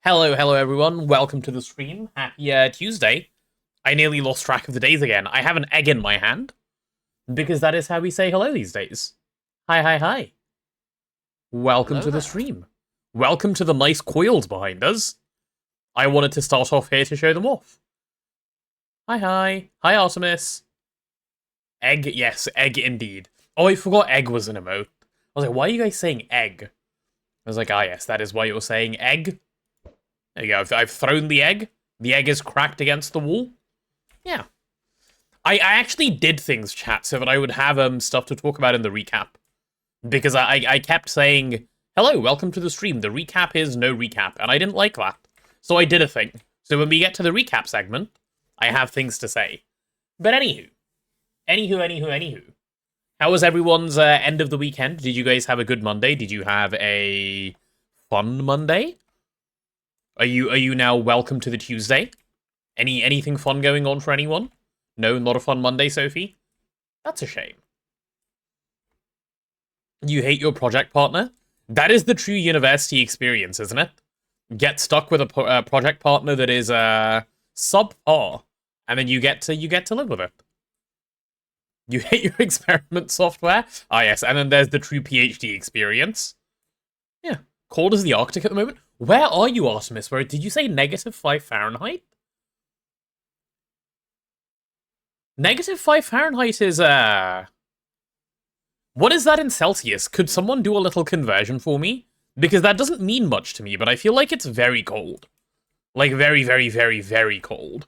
Hello everyone. Welcome to the stream. Happy Tuesday. I nearly lost track of the days again. I have an egg in my hand, because that is how we say hello these days. Hi. Welcome Hello to the there. stream. Welcome to the nice coils behind us. I wanted to start off here to show them off. Hi, Artemis. Egg, yes, egg indeed. Oh, I forgot egg was an emote. I was like, why are you guys saying egg? I was like, yes, that is why you're saying egg. There you go, I've thrown the egg. The egg is cracked against the wall. Yeah. I actually did things, chat, so that I would have stuff to talk about in the recap. Because I kept saying, hello, welcome to the stream. The recap is no recap, and I didn't like that. So I did a thing. So when we get to the recap segment, I have things to say. But anywho. How was everyone's end of the weekend? Did you guys have a good Monday? Did you have a fun Monday? Are you now welcome to the Tuesday? Anything fun going on for anyone? No, not a fun Monday, Sophie? That's a shame. You hate your project partner? That is the true university experience, isn't it? Get stuck with a project partner that is subpar, and then you get to live with it. You hate your experiment software? Ah, yes, and then there's the true PhD experience. Yeah, cold as the Arctic at the moment. Where are you, Artemis? Where did you say -5 Fahrenheit? -5 Fahrenheit is, what is that in Celsius? Could someone do a little conversion for me? Because that doesn't mean much to me, but I feel like it's very cold. Like, very cold.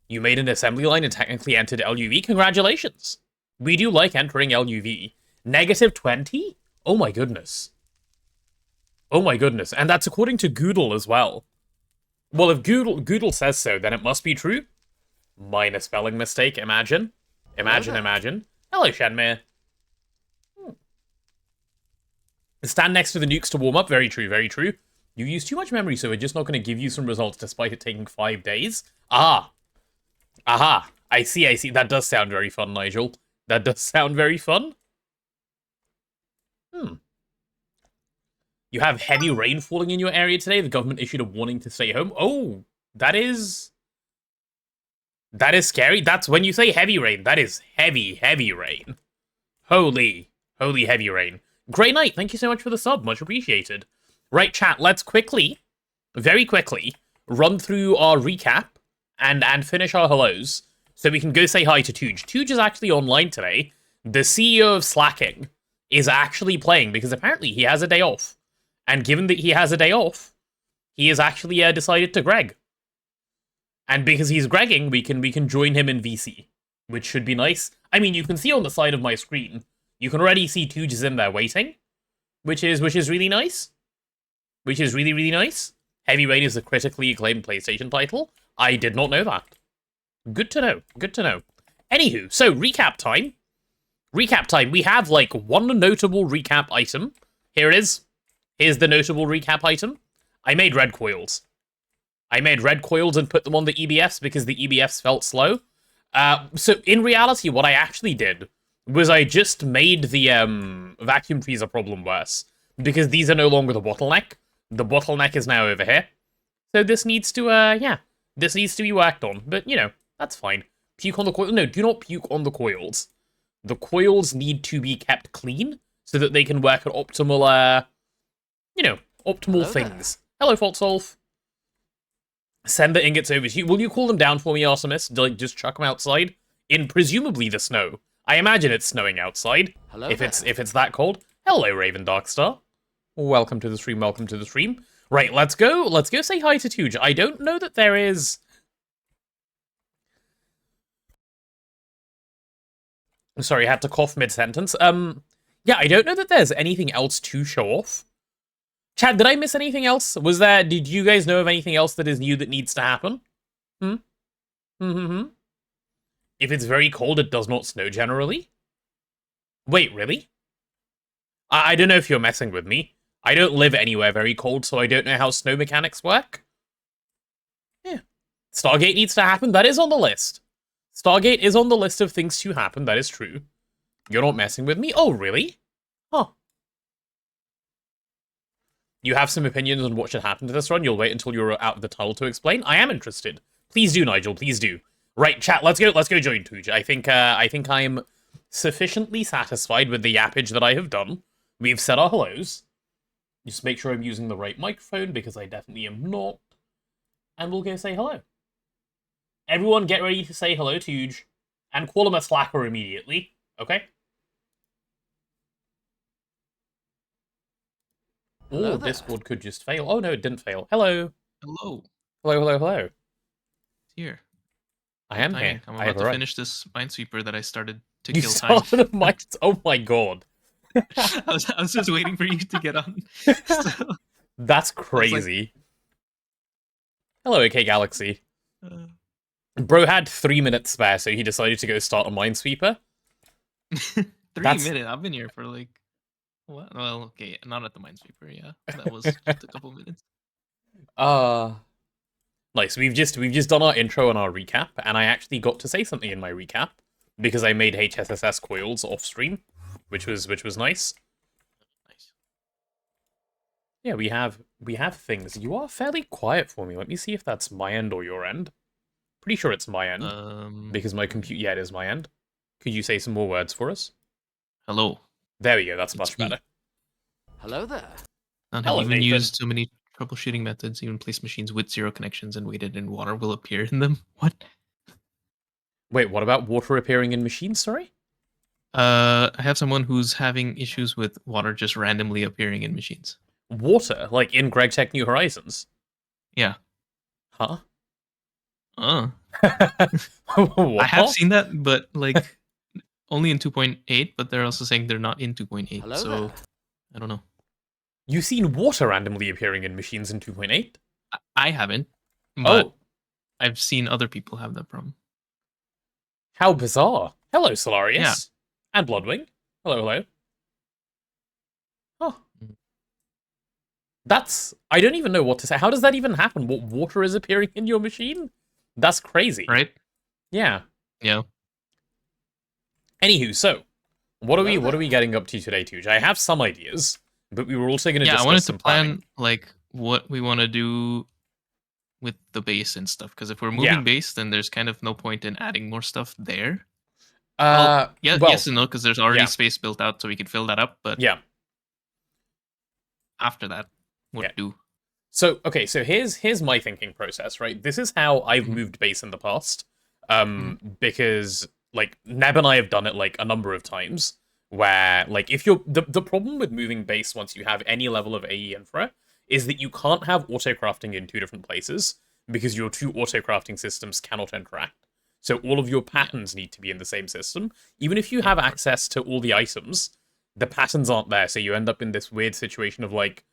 You made an assembly line and technically entered LUV? Congratulations! We do like entering LUV. -20? Oh my goodness. Oh my goodness, and that's according to Google as well. Well, if Google says so, then it must be true. Minor spelling mistake, imagine. Imagine. Hello, Shenmue. Stand next to the nukes to warm up. Very true. You use too much memory, so we're just not going to give you some results despite it taking 5 days. Aha. I see. That does sound very fun, Nigel. That does sound very fun. You have heavy rain falling in your area today. The government issued a warning to stay home. Oh, that is scary. That's when you say heavy rain. That is heavy rain. Holy heavy rain. Grey Knight, thank you so much for the sub. Much appreciated. Right, chat, let's very quickly, run through our recap and finish our hellos so we can go say hi to Touge. Touge is actually online today. The CEO of Slacking is actually playing because apparently he has a day off. And given that he has a day off, he has actually decided to Greg. And because he's Gregging, we can join him in VC, which should be nice. I mean, you can see on the side of my screen, you can already see Touge is in there waiting, which is really nice. Which is really nice. Heavy Rain is a critically acclaimed PlayStation title. I did not know that. Good to know. Anywho, so recap time. We have like one notable recap item. Here it is. Here's the notable recap item. I made red coils. and put them on the EBFs because the EBFs felt slow. So in reality, what I actually did was I just made the vacuum freezer problem worse. Because these are no longer the bottleneck. The bottleneck is now over here. So this needs to, this needs to be worked on. But, you know, that's fine. Puke on the coil. No, do not puke on the coils. The coils need to be kept clean so that they can work at optimal, optimal things. Hello, Faultsolve. Send the ingots over to you. Will you call them down for me, Artemis? Like, just chuck them outside? In presumably the snow. I imagine it's snowing outside. Hello if there. it's that cold. Hello, Raven Darkstar. Welcome to the stream. Right, let's go say hi to Touge. I don't know that there is... I'm sorry, I had to cough mid-sentence. Yeah, I don't know that there's anything else to show off. Chad, did I miss anything else? Did you guys know of anything else that is new that needs to happen? If it's very cold, it does not snow generally? Wait, really? I don't know if you're messing with me. I don't live anywhere very cold, so I don't know how snow mechanics work. Yeah. Stargate needs to happen. That is on the list. Stargate is on the list of things to happen. That is true. You're not messing with me? Oh, really? Huh. You have some opinions on what should happen to this run. You'll wait until you're out of the tunnel to explain. I am interested. Please do, Nigel. Please do. Right, chat. Let's go. Let's go join Touge. I think I'm sufficiently satisfied with the yappage that I have done. We've said our hellos. Just make sure I'm using the right microphone because I definitely am not. And we'll go say hello. Everyone, get ready to say hello, Touge, and call him a slacker immediately. Okay. Or Discord could just fail. Oh no, it didn't fail. Hello. Hello. Hello, hello, hello. Here. I am here. I'm about to finish this minesweeper that I started to you kill time. Oh my god. I was just waiting for you to get on. So, that's crazy. Like... Hello, AK Galaxy. Bro had 3 minutes spare, so he decided to go start a minesweeper. 3 minutes? I've been here for like... What? Well, okay, not at the minesweeper, yeah. That was just a couple minutes. Nice. We've just done our intro and our recap, and I actually got to say something in my recap because I made HSSS coils off stream, which was nice. Nice. Yeah, we have things. You are fairly quiet for me. Let me see if that's my end or your end. Pretty sure it's my end because my compute. Yeah, it is my end. Could you say some more words for us? Hello. There we go. That's much better. Hello there. And I even used so many troubleshooting methods, even placed machines with 0 connections and waited, and water will appear in them. What? Wait, what about water appearing in machines? Sorry. I have someone who's having issues with water just randomly appearing in machines. Water, like in GregTech New Horizons. Yeah. Huh? I have seen that, but like. Only in 2.8, but they're also saying they're not in 2.8, so there. I don't know. You've seen water randomly appearing in machines in 2.8? I haven't, but I've seen other people have that problem. How bizarre. Hello, Solarius. Yeah. And Bloodwing. Hello, hello. Oh. That's... I don't even know what to say. How does that even happen? What water is appearing in your machine? That's crazy. Right? Yeah. Yeah. Anywho, so what are we getting up to today, Touge? I have some ideas, but we were also going to discuss I wanted some to plan planning. like what we want to do with the base and stuff. Because if we're moving base, then there's kind of no point in adding more stuff there. Yes and no, because there's already space built out, so we could fill that up. But after that, what do? So okay, so here's my thinking process. Right, this is how I've moved base in the past, because. Like, Neb and I have done it, like, a number of times, where, like, if you're... The problem with moving base once you have any level of AE infra is that you can't have auto-crafting in 2 different places, because your 2 auto-crafting systems cannot interact. So all of your patterns need to be in the same system. Even if you have access to all the items, the patterns aren't there, so you end up in this weird situation of, like,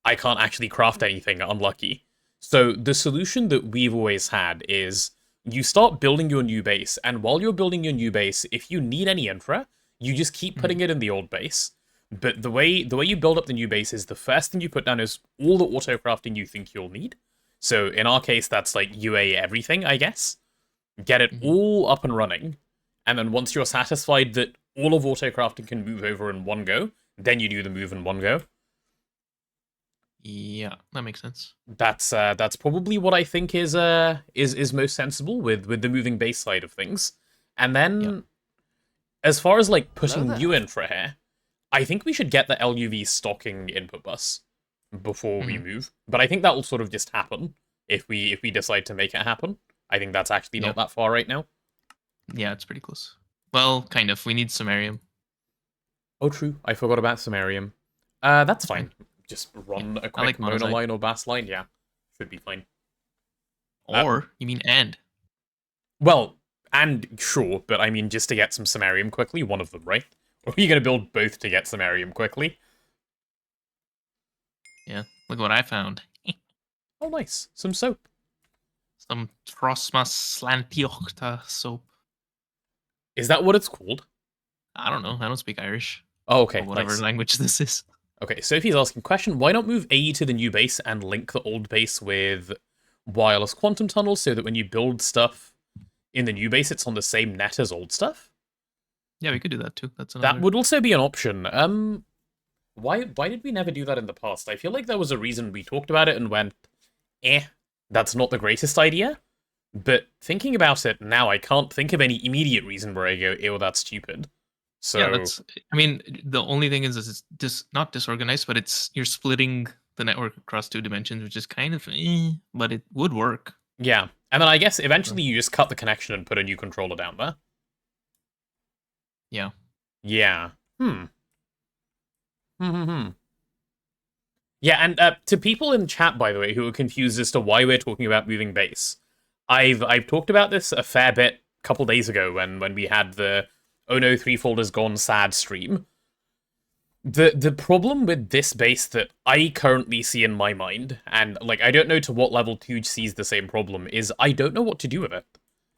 I can't actually craft anything, unlucky. So the solution that we've always had is... You start building your new base, and while you're building your new base, if you need any infra, you just keep putting it in the old base. But the way you build up the new base is the first thing you put down is all the auto-crafting you think you'll need. So in our case, that's like UA everything, I guess. Get it all up and running, and then once you're satisfied that all of auto-crafting can move over in one go, then you do the move in one go. Yeah, that makes sense. That's probably what I think is most sensible with the moving base side of things. And then, as far as like putting new infra here, I think we should get the LUV stocking input bus before we move. But I think that will sort of just happen if we decide to make it happen. I think that's actually not that far right now. Yeah, it's pretty close. Well, kind of. We need samarium. Oh, true. I forgot about samarium. That's fine. Just run a quick monoline or bass line, should be fine. Or, you mean and? Well, and sure, but I mean just to get some samarium quickly, one of them, right? Or are you going to build both to get samarium quickly? Yeah, look what I found. Oh, nice. Some soap. Some Frostmas Slantiochta soap. Is that what it's called? I don't know. I don't speak Irish. Oh, okay. Or whatever language this is. Okay, Sophie's asking question, why not move AE to the new base and link the old base with wireless quantum tunnels so that when you build stuff in the new base, it's on the same net as old stuff? Yeah, we could do that too. That's another... That would also be an option. Why did we never do that in the past? I feel like there was a reason we talked about it and went, that's not the greatest idea. But thinking about it now, I can't think of any immediate reason where I go, ew, that's stupid. So yeah, I mean, the only thing is it's not disorganized, but you're splitting the network across 2 dimensions, which is kind of but it would work. Yeah. And then I guess eventually you just cut the connection and put a new controller down there. Yeah. Yeah. Yeah, and to people in chat, by the way, who are confused as to why we're talking about moving base, I've talked about this a fair bit a couple days ago when we had the Oh No, Threefold Is Gone sad stream. The problem with this base that I currently see in my mind, and like I don't know to what level Touge sees the same problem, is I don't know what to do with it.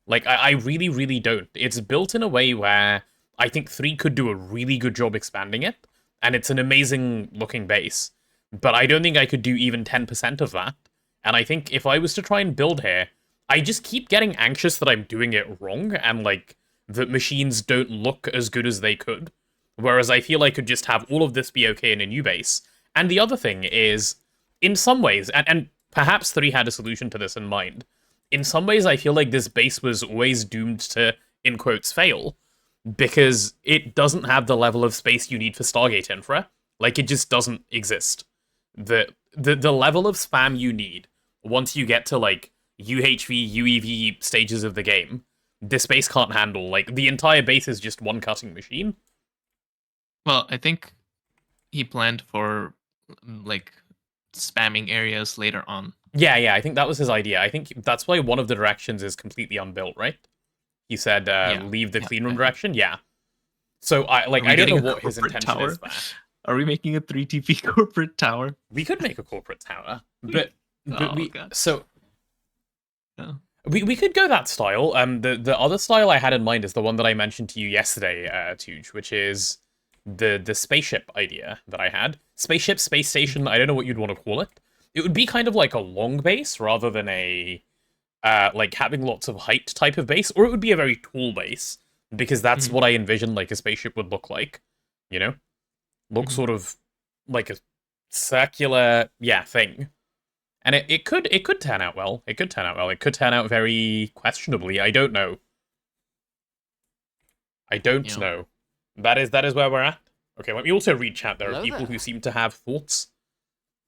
Like I really, really don't. It's built in a way where I think 3 could do a really good job expanding it, and it's an amazing looking base. But I don't think I could do even 10% of that. And I think if I was to try and build here, I just keep getting anxious that I'm doing it wrong, and like that machines don't look as good as they could. Whereas I feel I could just have all of this be okay in a new base. And the other thing is, in some ways, and perhaps 3 had a solution to this in mind, in some ways I feel like this base was always doomed to, in quotes, fail, because it doesn't have the level of space you need for Stargate infra. Like, it just doesn't exist. The level of spam you need, once you get to, like, UHV, UEV stages of the game, this base can't handle. Like, the entire base is just one cutting machine. Well, I think he planned for, like, spamming areas later on. Yeah, I think that was his idea. I think that's why one of the directions is completely unbuilt, right? He said, leave the clean room direction? Yeah. So, I don't know what his intention is there. Are we making a 3TP corporate tower? We could make a corporate tower, but we... God. So... Oh. We could go that style. The other style I had in mind is the one that I mentioned to you yesterday, Touge, which is the spaceship idea that I had. Spaceship, space station, I don't know what you'd want to call it. It would be kind of like a long base rather than a like having lots of height type of base, or it would be a very tall base, because that's what I envision like a spaceship would look like, you know? Look sort of like a circular, thing. And it could turn out well. It could turn out well. It could turn out very questionably. I don't know. I don't know. That is where we're at. Okay, let me also read chat. There are people who seem to have thoughts.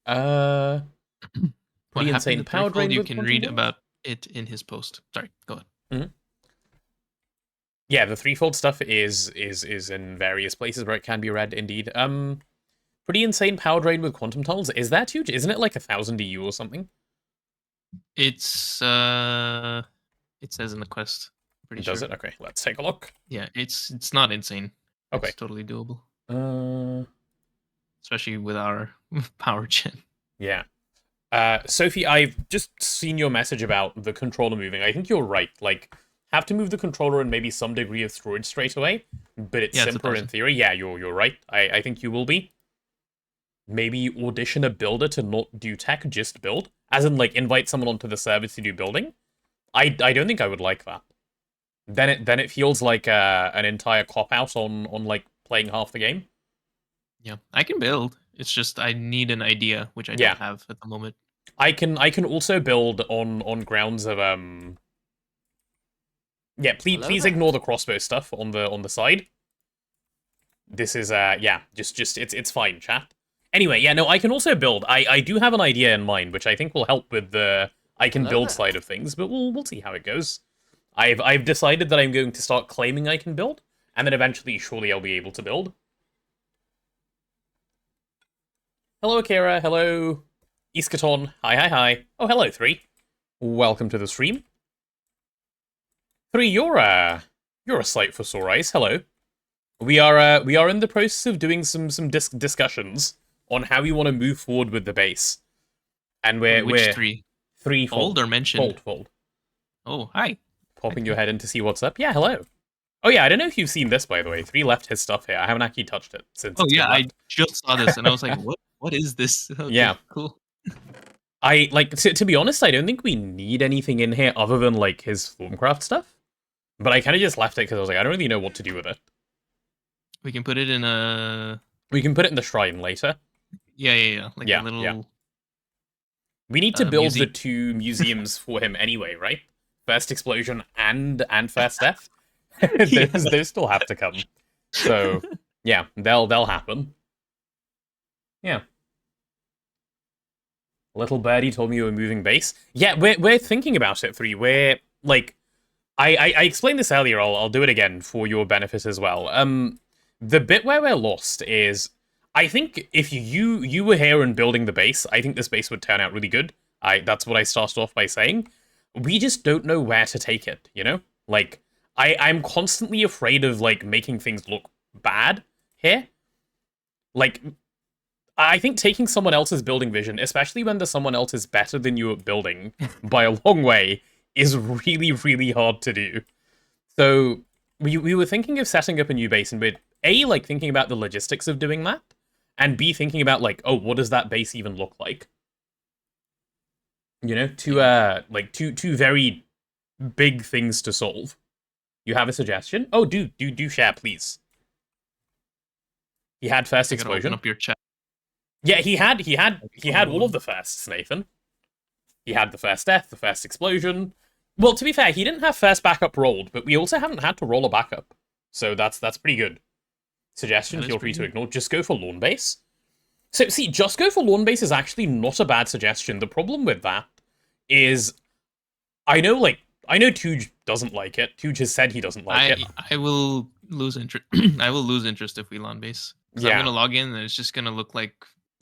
Pretty insane power drain. You can read about it in his post. Sorry, go on. Yeah, the threefold stuff is in various places where it can be read, indeed. Pretty insane power drain with quantum tunnels. Is that huge? Isn't it like 1,000 EU or something? It's it says in the quest. Does it? Okay, let's take a look. Yeah, it's not insane. Okay. It's totally doable. Especially with our power gen. Yeah. Sophie, I've just seen your message about the controller moving. I think you're right. Like, have to move the controller in maybe some degree of storage straight away, but it's simpler in theory. Yeah, you're right. I think you will be. Maybe audition a builder to not do tech, just build. As in, like, invite someone onto the server to do building. I don't think I would like that. Then it feels like an entire cop-out on like, playing half the game. Yeah, I can build. It's just I need an idea, which I don't have at the moment. I can also build on grounds of Yeah, please ignore the crossbow stuff on the side. This is just it's fine, chat. Anyway, yeah, no, I can also build. I do have an idea in mind, which I think will help with the I can build side of things, but we'll see how it goes. I've decided that I'm going to start claiming I can build, and then eventually, surely I'll be able to build. Hello, Akira. Hello, Iskaton. Hi. Oh, hello, 3. Welcome to the stream. 3, you're a sight for sore eyes. Hello. We are in the process of doing some discussions on how we want to move forward with the base, and we're 3? Threefold. Fold or mentioned? Fold. Oh, hi. Popping your head in to see what's up. Yeah, hello. Oh yeah, I don't know if you've seen this, by the way. 3 left his stuff here. I haven't actually touched it since. Oh yeah, I just saw this and I was like, what is this? Okay, yeah, cool. I like to be honest, I don't think we need anything in here other than like his Formcraft stuff. But I kind of just left it because I was like, I don't really know what to do with it. We can put it in a We can put it in the shrine later. Yeah. Like a little... Yeah. We need to build museum. the 2 museums for him anyway, right? First explosion and first death. Those still have to come. So, yeah, they'll happen. Yeah. Little birdie told me you were moving base. Yeah, we're thinking about it, 3. We're, like... I explained this earlier, I'll do it again for your benefit as well. The bit where we're lost is... I think if you were here and building the base, I think this base would turn out really good. That's what I started off by saying. We just don't know where to take it, you know? Like, I'm constantly afraid of, like, making things look bad here. Like, I think taking someone else's building vision, especially when there's someone else is better than you at building by a long way, is really, really hard to do. So, we were thinking of setting up a new base, and we're, A, like, thinking about the logistics of doing that, and B, thinking about, like, oh, what does that base even look like? You know, two very big things to solve. You have a suggestion? Oh, do share, please. He had first explosion. Open up your chat. Yeah, he had all of the firsts, Nathan. He had the first death, the first explosion. Well, to be fair, he didn't have first backup rolled, but we also haven't had to roll a backup. So that's pretty good. Suggestion, feel free to ignore. Just go for lawn base. So, see, just go for lawn base is actually not a bad suggestion. The problem with that is, I know Touge doesn't like it. Touge has said he doesn't like it. I will lose interest. I will lose interest if we lawn base. Yeah. I'm gonna log in and it's just gonna look like,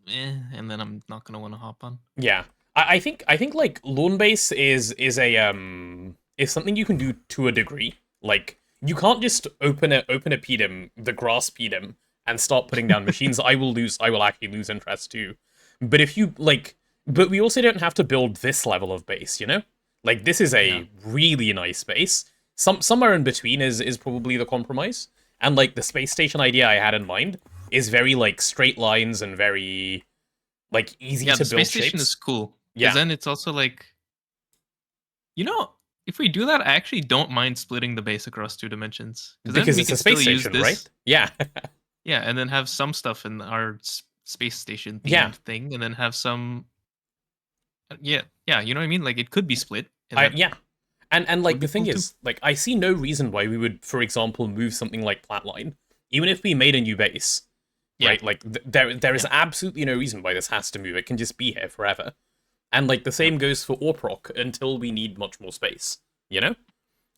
and then I'm not gonna want to hop on. Yeah, I think like lawn base is something you can do to a degree. Like, you can't just open a PDIM, the grass PDIM, and start putting down machines. I will actually lose interest too. But if you, like... But we also don't have to build this level of base, you know? Like, this is a really nice base. Somewhere in between is probably the compromise. And, like, the space station idea I had in mind is very, like, straight lines and very, like, easy to build shapes. Yeah, the space station is cool. Yeah. Then it's also, like... You know... If we do that, I actually don't mind splitting the base across 2 dimensions. Because it's a space station, right? Yeah. Yeah, and then have some stuff in our space station themed thing, and then have some... Yeah, you know what I mean? Like, it could be split. Yeah. And like, the thing is, like, I see no reason why we would, for example, move something like Flatline. Even if we made a new base, right? Like, there is absolutely no reason why this has to move. It can just be here forever. And, like, the same goes for Orproc until we need much more space, you know?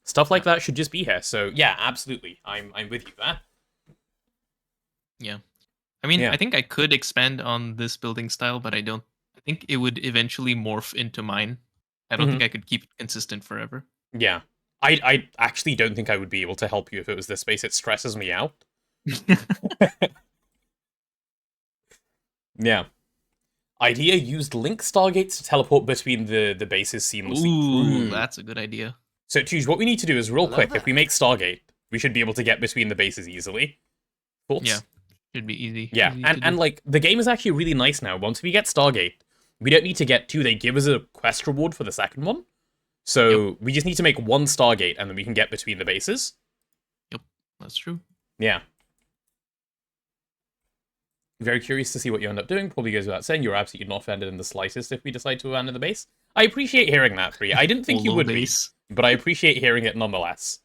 Stuff like that should just be here. So, yeah, absolutely. I'm with you there. Yeah. I mean, I think I could expand on this building style, but I don't... I think it would eventually morph into mine. I don't think I could keep it consistent forever. Yeah. I actually don't think I would be able to help you if it was this base. It stresses me out. Yeah. Idea used link stargates to teleport between the bases seamlessly. Ooh, that's a good idea. So, Touge, what we need to do is real quick. If we make Stargate, we should be able to get between the bases easily. Thoughts? Yeah, should be easy. Yeah, easy and like, the game is actually really nice now. Once we get Stargate, we don't need to get 2. They give us a quest reward for the second one. So, we just need to make 1 Stargate, and then we can get between the bases. Yep, that's true. Yeah. Very curious to see what you end up doing. Probably goes without saying, you're absolutely not offended in the slightest if we decide to abandon the base. I appreciate hearing that, Free. I didn't think you would be, but I appreciate hearing it nonetheless.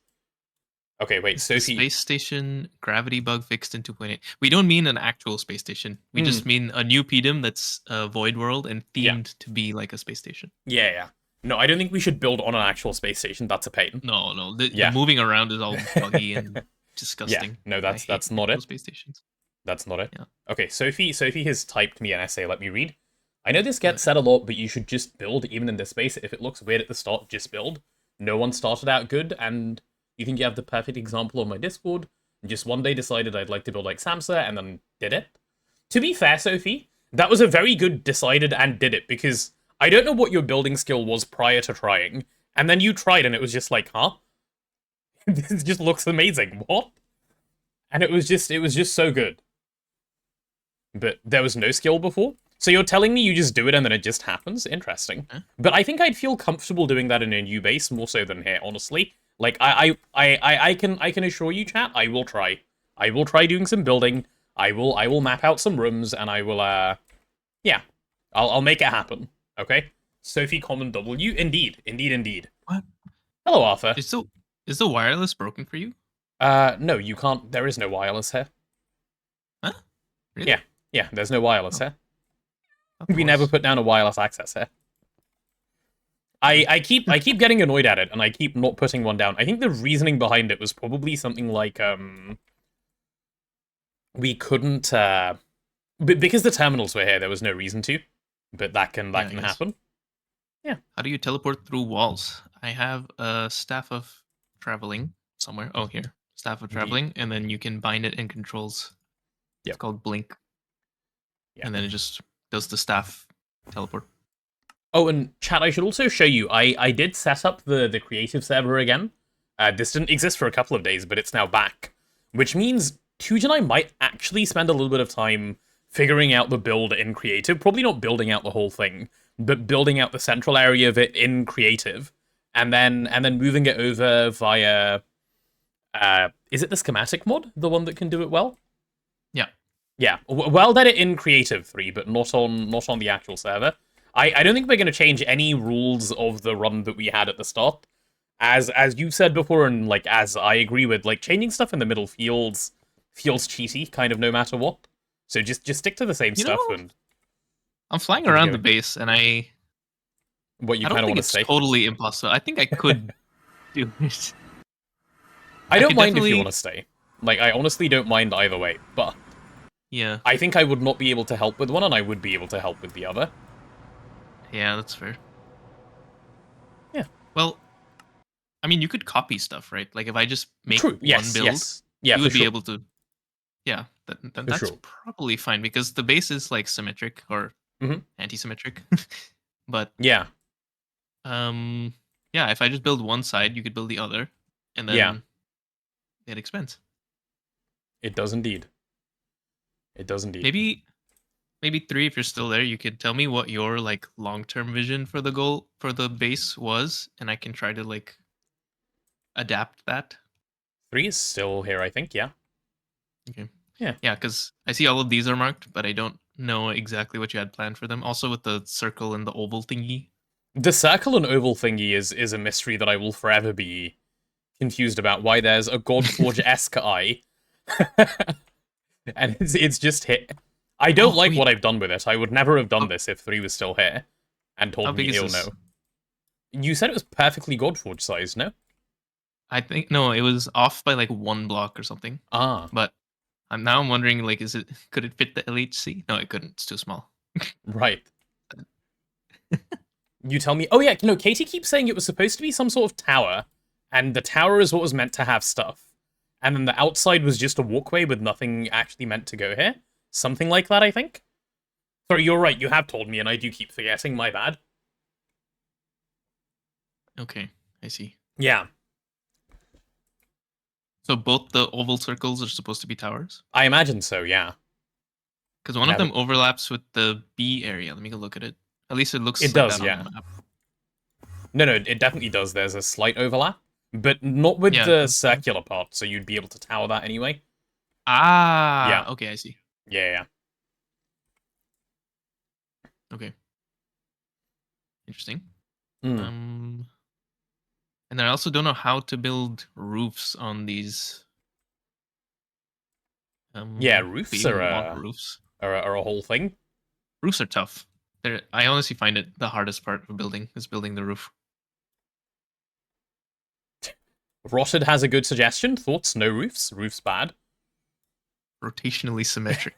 Okay, wait, Sophie... Space station gravity bug fixed in 2.8. We don't mean an actual space station. We just mean a new PDIM that's a void world and themed to be like a space station. Yeah. No, I don't think we should build on an actual space station. That's a pain. No. The moving around is all buggy and disgusting. Yeah, no, that's not it. Space stations. That's not it. Yeah. Okay, Sophie has typed me an essay. Let me read. I know this gets said a lot, but you should just build, even in this space. If it looks weird at the start, just build. No one started out good, and you think you have the perfect example on my Discord. And just one day decided I'd like to build like Samsa, and then did it. To be fair, Sophie, that was a very good decided and did it, because I don't know what your building skill was prior to trying, and then you tried, and it was just like, huh? This just looks amazing. What? And it was just so good. But there was no skill before? So you're telling me you just do it and then it just happens? Interesting. But I think I'd feel comfortable doing that in a new base more so than here, honestly. Like, I can assure you, chat, I will try. I will try doing some building. I will map out some rooms, and I will, yeah. I'll make it happen, okay? Sophie Common W, indeed. What? Hello, Arthur. Is the wireless broken for you? No, you can't, there is no wireless here. Huh? Really? Yeah, there's no wireless here. Of We never course. put down a wireless access here. I keep getting annoyed at it, and I keep not putting one down. I think the reasoning behind it was probably something like, we couldn't, because the terminals were here, there was no reason to, but that can happen. Yeah. How do you teleport through walls? I have a staff of traveling somewhere. Oh, here. Staff of traveling, and then you can bind it in controls. Yep. It's called Blink. Yeah. And then it just does the staff teleport. Oh, and chat, I should also show you, I did set up the creative server again. This didn't exist for a couple of days, but it's now back. Which means Touge and I might actually spend a little bit of time figuring out the build in creative. Probably not building out the whole thing, but building out the central area of it in creative. And then moving it over via... is it the schematic mod? The one that can do it well? Yeah. Yeah, well did it in Creative 3, but not on the actual server. I don't think we're going to change any rules of the run that we had at the start. As you said before, and like as I agree with, like changing stuff in the middle feels cheaty, kind of no matter what. So just stick to the same stuff. And I'm flying around the base, and I kind of want to say. It's totally impossible. I think I could do it. I don't mind if you want to stay. Like, I honestly don't mind either way, but yeah, I think I would not be able to help with one, and I would be able to help with the other. Yeah, that's fair. Yeah. Well, I mean, you could copy stuff, right? Like, if I just make one build, yeah, you would be able to... Yeah, that's sure. probably fine, because the base is, like, symmetric, or anti-symmetric. But... Yeah. Yeah, if I just build one side, you could build the other, and then it expands. It does indeed. It does indeed. Maybe 3, if you're still there, you could tell me what your like long-term vision for the base was, and I can try to like adapt that. 3 is still here, I think. Yeah. Okay. Yeah. Yeah, because I see all of these are marked, but I don't know exactly what you had planned for them. Also with the circle and the oval thingy. The circle and oval thingy is a mystery that I will forever be confused about. Why there's a Godforge-esque eye, and it's just hit. I don't like what I've done with it. I would never have done this if 3 was still here and told me he'll know. You said it was perfectly Godforge sized, no? I think no, it was off by like 1 block or something. Ah. But I'm wondering, like, could it fit the LHC? No, it couldn't. It's too small. Right. You tell me. Oh yeah, no, Katie keeps saying it was supposed to be some sort of tower, and the tower is what was meant to have stuff. And then the outside was just a walkway with nothing actually meant to go here. Something like that, I think. Sorry, you're right, you have told me, and I do keep forgetting, my bad. Okay, I see. Yeah. So both the oval circles are supposed to be towers? I imagine so, yeah. Because one of them overlaps with the B area. Let me go look at it. At least it looks like that yeah. on the map. No, it definitely does. There's a slight overlap, but not with the circular part, so you'd be able to tower that anyway. Ah, yeah. Okay, I see. Yeah. Okay. Interesting. And I also don't know how to build roofs on these. Yeah, roofs are a whole thing. Roofs are tough. I honestly find it the hardest part of building is building the roof. Rotted has a good suggestion. Thoughts? No roofs. Roofs bad. Rotationally symmetric.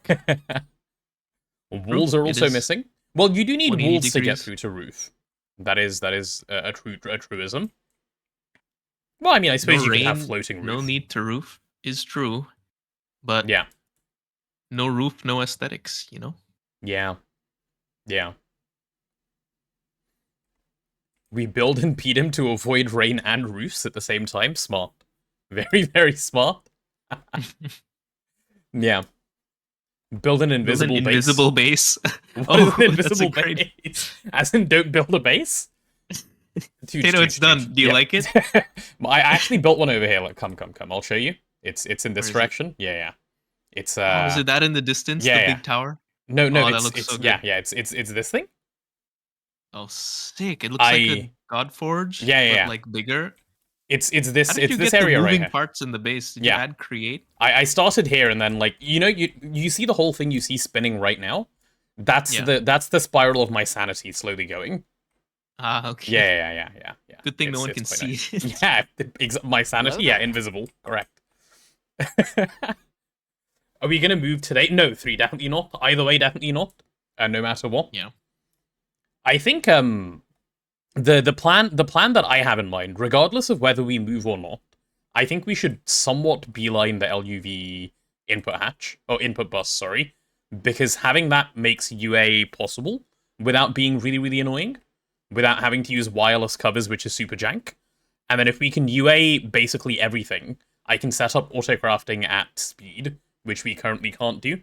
Walls are also missing. Well, you do need walls to get through to roof. That is a truism. Well, I mean, I suppose you could have floating roof. No need to roof is true, but yeah, no roof, no aesthetics. You know. Yeah. We build and beat him to avoid rain and roofs at the same time. Smart. Very, very smart. Yeah. Build an invisible base. What is an invisible base? As in, don't build a base? It's done. Do you like it? I actually built one over here. Like, come. I'll show you. It's in this direction. Yeah. It's Oh, is it that in the distance? Yeah, the yeah. big tower? No, Oh, that it's looks so good. yeah, it's this thing. Oh, sick! It looks like a Godforge, but like bigger. It's How did you this get the area right moving here. parts in the base? Did you add create? I started here, and then like you see the whole thing you see spinning right now. That's the spiral of my sanity slowly going. Ah, okay. Yeah. Good thing no one can see it. Yeah, my sanity. Yeah, invisible. Correct. Are we gonna move today? No, 3 definitely not. Either way, definitely not. No matter what. Yeah. I think the plan that I have in mind, regardless of whether we move or not, I think we should somewhat beeline the LUV input hatch or input bus, sorry, because having that makes UA possible without being really annoying, without having to use wireless covers, which is super jank. And then if we can UA basically everything, I can set up autocrafting at speed, which we currently can't do.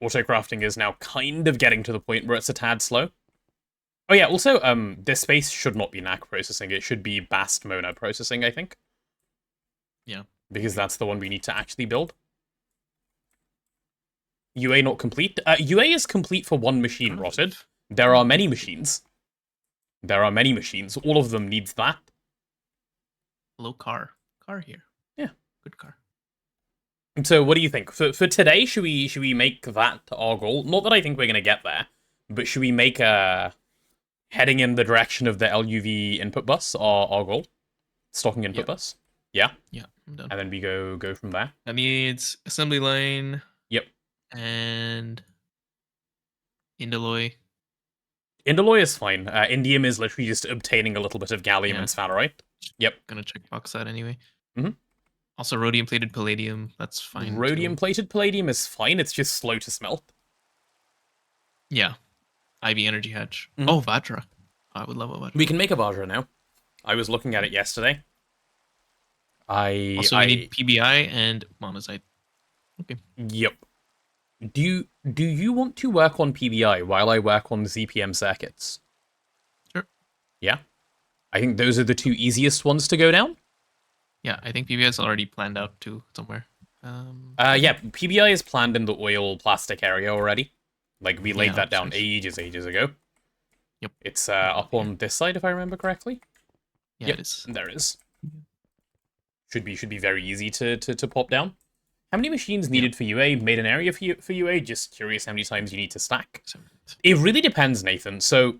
Autocrafting is now kind of getting to the point where it's a tad slow. Oh yeah, also, this space should not be NAC processing. It should be BAST Mona processing, I think. Yeah. Because that's the one we need to actually build. UA not complete. UA is complete for one machine, Rotted. There are many machines. All of them needs that. Hello, car. Car here. Yeah. Good car. So what do you think? For today, should we make that our goal? Not that I think we're going to get there, but should we make heading in the direction of the LUV input bus our goal? Stocking input bus? Yeah? Yeah, I'm done. And then we go from there? That needs assembly line. Yep. And Indoloy. Indoloy is fine. Indium is literally just obtaining a little bit of gallium and sphalerite. Yep. Gonna checkbox that anyway. Mm-hmm. Also, rhodium-plated palladium. That's fine. Rhodium-plated palladium is fine. It's just slow to smelt. Yeah. IV energy hatch. Mm-hmm. Oh, Vajra. I would love a Vajra. We can make a Vajra now. I was looking at it yesterday. We need PBI and monazite. Okay. Yep. Do you want to work on PBI while I work on ZPM circuits? Sure. Yeah? I think those are the 2 easiest ones to go down. Yeah, I think PBI is already planned out too somewhere. Yeah, PBI is planned in the oil plastic area already. Like, we laid that down ages ago. Yep. It's up on this side, if I remember correctly. Yeah, yep, it is. There it is. Should be very easy to pop down. How many machines needed for UA? Made an area for UA? Just curious how many times you need to stack. It really depends, Nathan. So,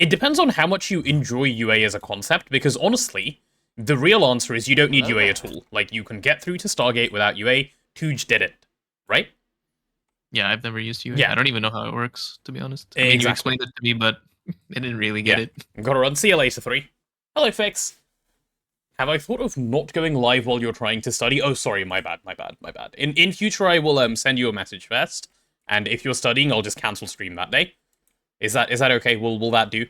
it depends on how much you enjoy UA as a concept, because honestly, the real answer is you don't need UA at all. Like, you can get through to Stargate without UA. Touge did it, right? Yeah, I've never used UA. Yeah. I don't even know how it works, to be honest. I mean, you explained it to me, but I didn't really get it. Gotta run. See you later, 3. Hello, Fix. Have I thought of not going live while you're trying to study? Oh, sorry, my bad. In future, I will send you a message first, and if you're studying, I'll just cancel stream that day. Is that okay? Will that do?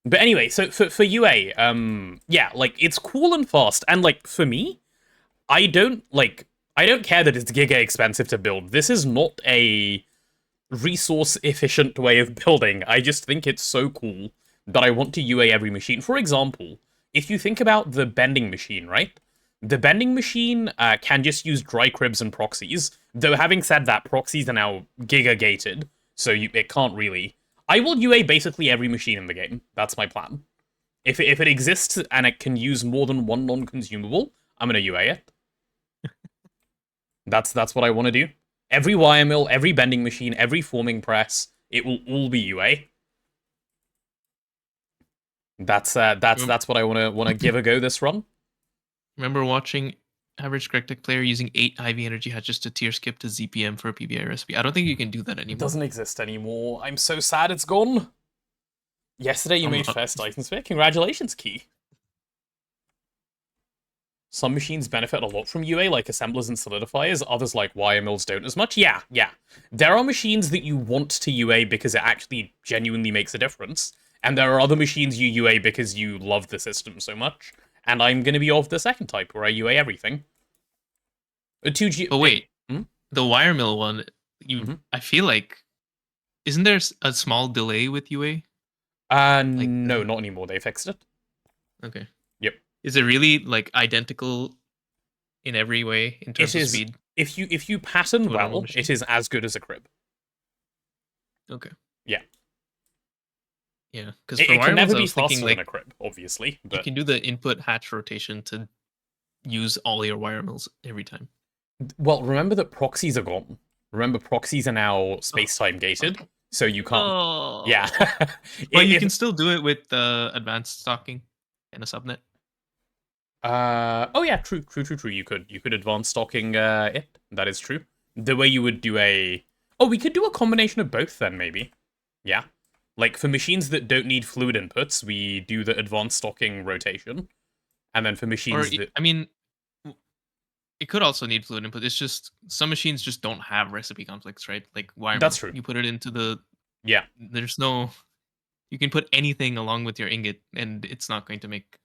But anyway, so for UA, yeah, like, it's cool and fast, and like, for me, I don't care that it's giga expensive to build. This is not a resource-efficient way of building. I just think it's so cool that I want to UA every machine. For example, if you think about the bending machine, right? The bending machine can just use dry cribs and proxies, though having said that, proxies are now giga-gated, so it can't really. I will UA basically every machine in the game. That's my plan. If it exists and it can use more than one non-consumable, I'm gonna UA it. That's what I want to do. Every wire mill, every bending machine, every forming press, it will all be UA. That's what I want to give a go this run. Remember watching average Cryptic player using 8 IV energy hatches to tier skip to ZPM for a PBI recipe. I don't think you can do that anymore. It doesn't exist anymore. I'm so sad it's gone. Yesterday you made first Titan sphere. Congratulations, Key. Some machines benefit a lot from UA, like assemblers and solidifiers. Others, like wire mills, don't as much. Yeah. There are machines that you want to UA because it actually genuinely makes a difference. And there are other machines you UA because you love the system so much. And I'm going to be of the second type, where I UA everything. But wait, the wire mill one, I feel like, isn't there a small delay with UA? No, not anymore. They fixed it. Okay. Yep. Is it really, like, identical in every way in terms of speed. If you pattern well, it is as good as a crib. Okay. Yeah. Yeah, because it can never be faster than a crib, obviously. But you can do the input hatch rotation to use all your wire mills every time. Well, remember that proxies are gone. Remember, proxies are now space-time gated, so you can't. Oh. Yeah. But you can still do it with advanced stocking and a subnet. Oh yeah, true. You could advance stocking it. That is true. The way you would do a. Oh, we could do a combination of both then, maybe. Yeah. Like, for machines that don't need fluid inputs, we do the advanced stocking rotation. And then for machines that... I mean, it could also need fluid input. It's just, some machines just don't have recipe conflicts, right? Like, wire That's true. You put it into the... Yeah. There's no... You can put anything along with your ingot, and it's not going to make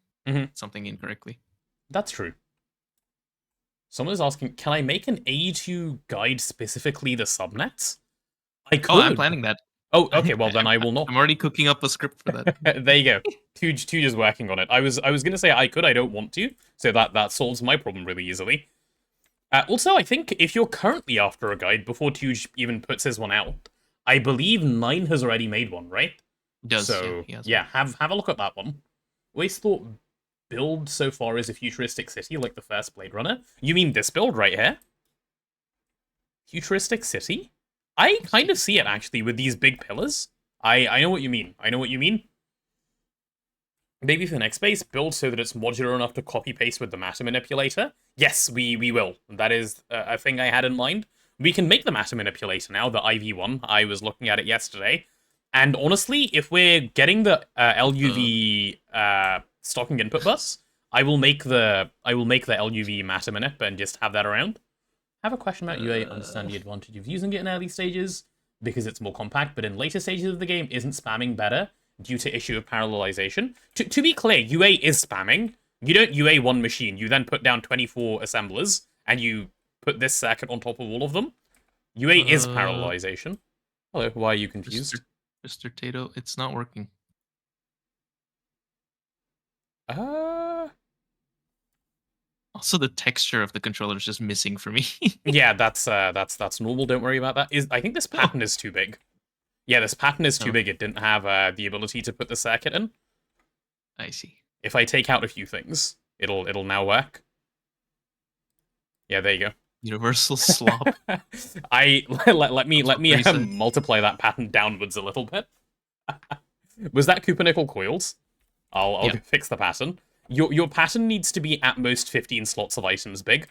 something incorrectly. That's true. Someone is asking, can I make an A2 guide specifically the subnets? I could. Oh, I'm planning that. Oh, okay. Well, then I will not. I'm already cooking up a script for that. There you go. Touge is working on it. I was gonna say I could. I don't want to. So that solves my problem really easily. Also, I think if you're currently after a guide before Touge even puts his one out, I believe 9 has already made one, right? Does. So yeah, have a look at that one. Always thought build so far is a futuristic city like the first Blade Runner. You mean this build right here? Futuristic city? I kind of see it, actually, with these big pillars. I know what you mean. Maybe for the next base, build so that it's modular enough to copy-paste with the matter manipulator. Yes, we will. That is a thing I had in mind. We can make the matter manipulator now, the IV one. I was looking at it yesterday. And honestly, if we're getting the LUV stocking input bus, I will make the LUV matter manip and just have that around. I have a question about UA. Understand the advantage of using it in early stages because it's more compact, but in later stages of the game, isn't spamming better due to issue of parallelization? To be clear, UA is spamming. You don't UA one machine. You then put down 24 assemblers, and you put this circuit on top of all of them. UA is parallelization. Hello, why are you confused? Mr. Tato, it's not working. Also, the texture of the controller is just missing for me. Yeah, that's normal. Don't worry about that. I think this pattern is too big. Yeah, this pattern is too big. It didn't have the ability to put the circuit in. I see. If I take out a few things, it'll now work. Yeah, there you go. Universal slop. Let me multiply that pattern downwards a little bit. Was that Cooper-Nickel coils? I'll fix the pattern. Your pattern needs to be at most 15 slots of items big.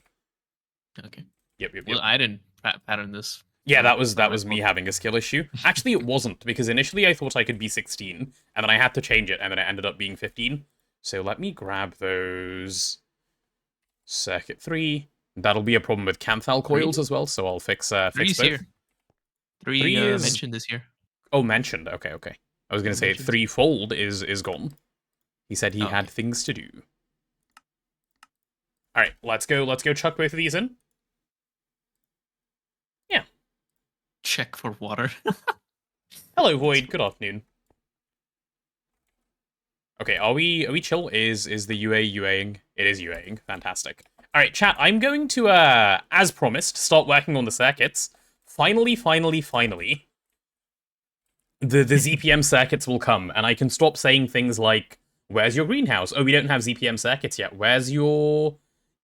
Okay. Yep. Well, I didn't pattern this. Yeah, that was me having a skill issue. Actually, it wasn't, because initially I thought I could be 16, and then I had to change it, and then it ended up being 15. So let me grab those. Circuit 3. That'll be a problem with Camthal coils as well, so I'll fix both. Here. 3 is mentioned this year. Oh, mentioned. Okay. I was going to say threefold is gone. He said he had things to do. All right, let's go chuck both of these in. Yeah. Check for water. Hello, Void. Good afternoon. Okay, are we chill? Is the UAing? It is UAing. Fantastic. All right, chat. I'm going to, as promised, start working on the circuits. Finally. The ZPM circuits will come, and I can stop saying things like, where's your greenhouse? Oh, we don't have ZPM circuits yet. Where's your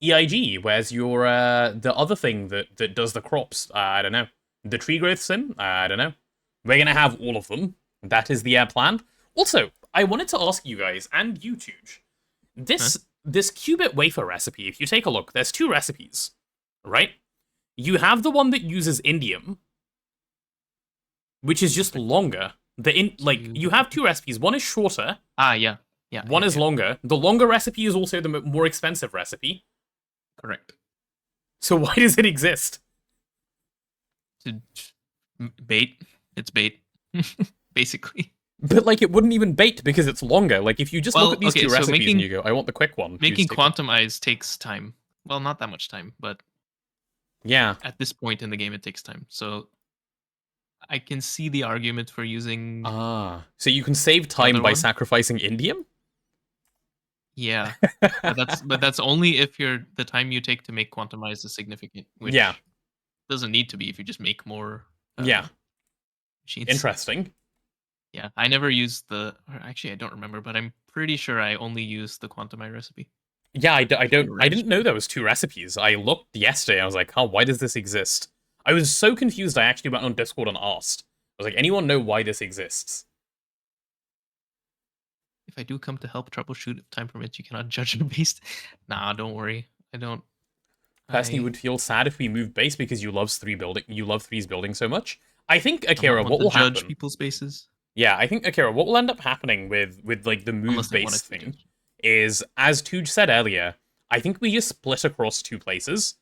EIG? Where's your, the other thing that does the crops? I don't know. The tree growth sim? I don't know. We're gonna have all of them. That is the plan. Also, I wanted to ask you guys, and you, Touge, this qubit wafer recipe, if you take a look, there's 2 recipes, right? You have the one that uses indium, which is just longer. You have 2 recipes. One is shorter. Yeah. One is longer. The longer recipe is also the more expensive recipe. Correct. So why does it exist? Bait. It's bait. Basically. But, it wouldn't even bait because it's longer. If you just look at these 2 recipes and you go, I want the quick one. Making quantum eyes takes time. Well, not that much time, but... Yeah. At this point in the game, it takes time. So... I can see the argument for using... So you can save time by sacrificing indium? Yeah, but that's only if the time you take to make quantize is significant, which doesn't need to be if you just make more machines. Interesting. Yeah, I never used or actually I don't remember, but I'm pretty sure I only used the quantize recipe. Yeah, I didn't know there was 2 recipes. I looked yesterday, I was like, oh, why does this exist? I was so confused I actually went on Discord and asked. I was like, anyone know why this exists? If I do come to help troubleshoot, if time permits, you cannot judge a base. Nah, don't worry. I don't. Personally, would feel sad if we moved base because you love Three's building so much. I think, Akira, what will happen? Judge people's bases. Yeah, I think, Akira, what will end up happening with like the move base thing is, as Touge said earlier, I think we just split across 2 places.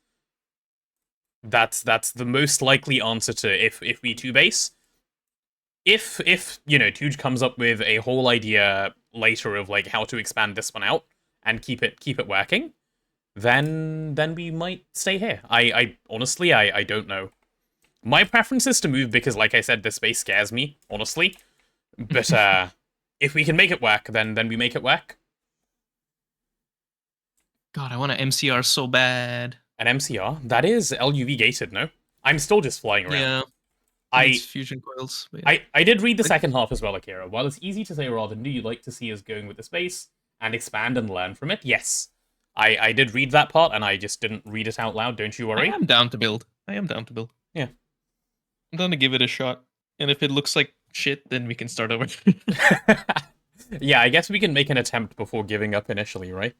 That's the most likely answer to if we 2 base. If Touge comes up with a whole idea later of like how to expand this one out and keep it working, then we might stay here. I honestly I don't know. My preference is to move because, like I said, this space scares me, honestly. But if we can make it work, then we make it work. God, I want an MCR so bad. An MCR? That is LUV gated, no? I'm still just flying around. Yeah. Fusion coils. Yeah. I did read the second half as well, Akira. While it's easy to say rather than do you like to see us going with the space and expand and learn from it, yes. I did read that part, and I just didn't read it out loud, don't you worry. I am down to build. Yeah. I'm down to give it a shot. And if it looks like shit, then we can start over. Yeah, I guess we can make an attempt before giving up initially, right?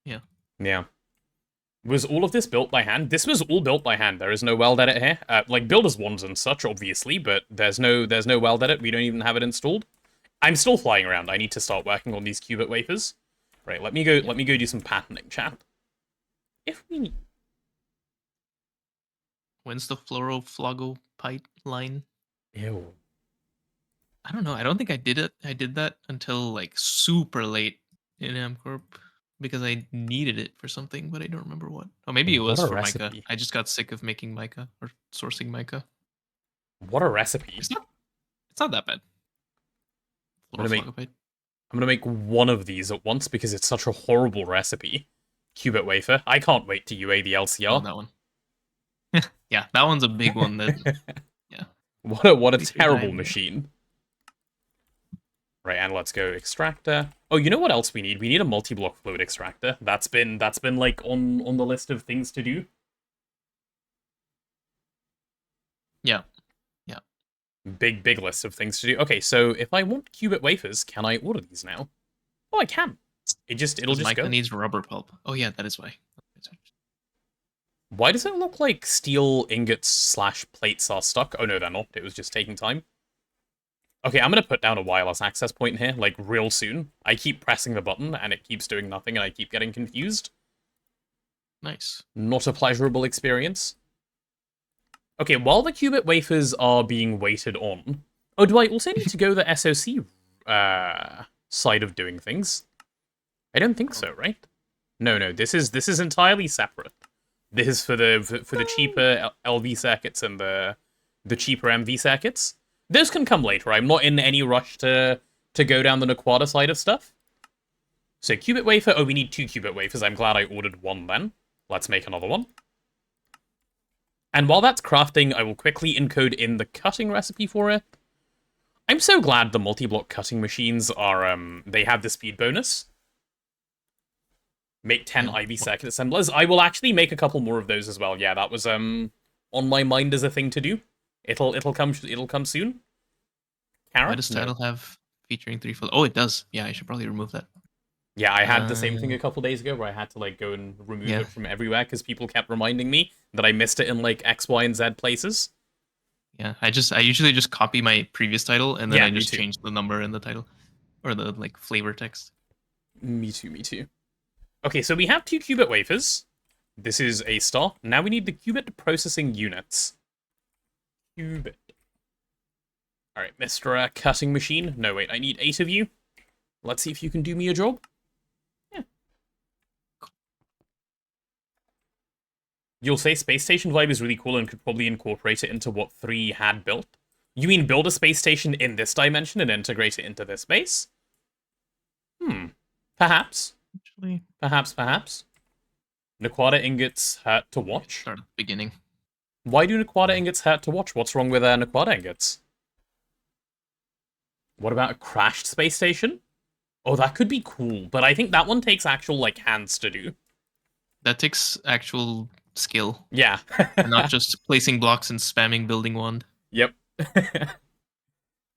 Yeah. Yeah. Was all of this built by hand? This was all built by hand. There is no weld edit here. Like, builder's wands and such, obviously, but there's no weld edit. We don't even have it installed. I'm still flying around. I need to start working on these qubit wafers. Right, let me go do some patenting, chat. If we need... When's the fluoroflogopite line? Ew. I don't know. I don't think I did it. I did that until like super late in Hamcorp because I needed it for something, but I don't remember what. Oh, maybe it was for mica. I just got sick of making mica or sourcing mica. What a recipe! It's not that bad. I'm gonna make one of these at once because it's such a horrible recipe. Qubit wafer. I can't wait to UA the LCR. Oh, that one. Yeah, that one's a big one. Yeah. What a terrible machine. Right, and let's go extractor. Oh, you know what else we need? We need a multi-block fluid extractor. That's been like on the list of things to do. Yeah. Big list of things to do. Okay, so if I want qubit wafers, can I order these now? Oh, I can. It'll just mica go. Needs rubber pulp. Oh yeah, that is why. Why does it look like steel ingots / plates are stuck? Oh no, they're not. It was just taking time. Okay, I'm gonna put down a wireless access point here, like, real soon. I keep pressing the button, and it keeps doing nothing, and I keep getting confused. Nice. Not a pleasurable experience. Okay, while the qubit wafers are being waited on... Oh, do I also need to go the SOC side of doing things? I don't think so, right? No, this is entirely separate. This is for the cheaper LV circuits and the cheaper MV circuits. Those can come later. I'm not in any rush to go down the Naquada side of stuff. So qubit wafer. Oh, we need 2 qubit wafers. I'm glad I ordered one then. Let's make another one. And while that's crafting, I will quickly encode in the cutting recipe for it. I'm so glad the multi-block cutting machines are, they have the speed bonus. Make 10 IV circuit assemblers. I will actually make a couple more of those as well. Yeah, that was, on my mind as a thing to do. It'll come soon. Carrot? Why does title have featuring 3 full? Oh, it does. Yeah, I should probably remove that. Yeah, I had the same thing a couple days ago where I had to like go and remove it from everywhere because people kept reminding me that I missed it in like X, Y, and Z places. Yeah, I usually just copy my previous title and then I just change the number in the title or the like flavor text. Me too. Okay, so we have 2 qubit wafers. This is a start. Now we need the qubit processing units. Qubit. All right, Mr. Cutting Machine. No, wait, I need 8 of you. Let's see if you can do me a job. You'll say Space Station vibe is really cool and could probably incorporate it into what 3 had built. You mean build a space station in this dimension and integrate it into this space? Perhaps. actually. Perhaps. Naquada ingots hurt to watch? Start at the beginning. Why do Naquada ingots hurt to watch? What's wrong with Naquada ingots? What about a crashed space station? Oh, that could be cool, but I think that one takes actual, like, hands to do. That takes actual skill. Yeah. Not just placing blocks and spamming building one. Yep.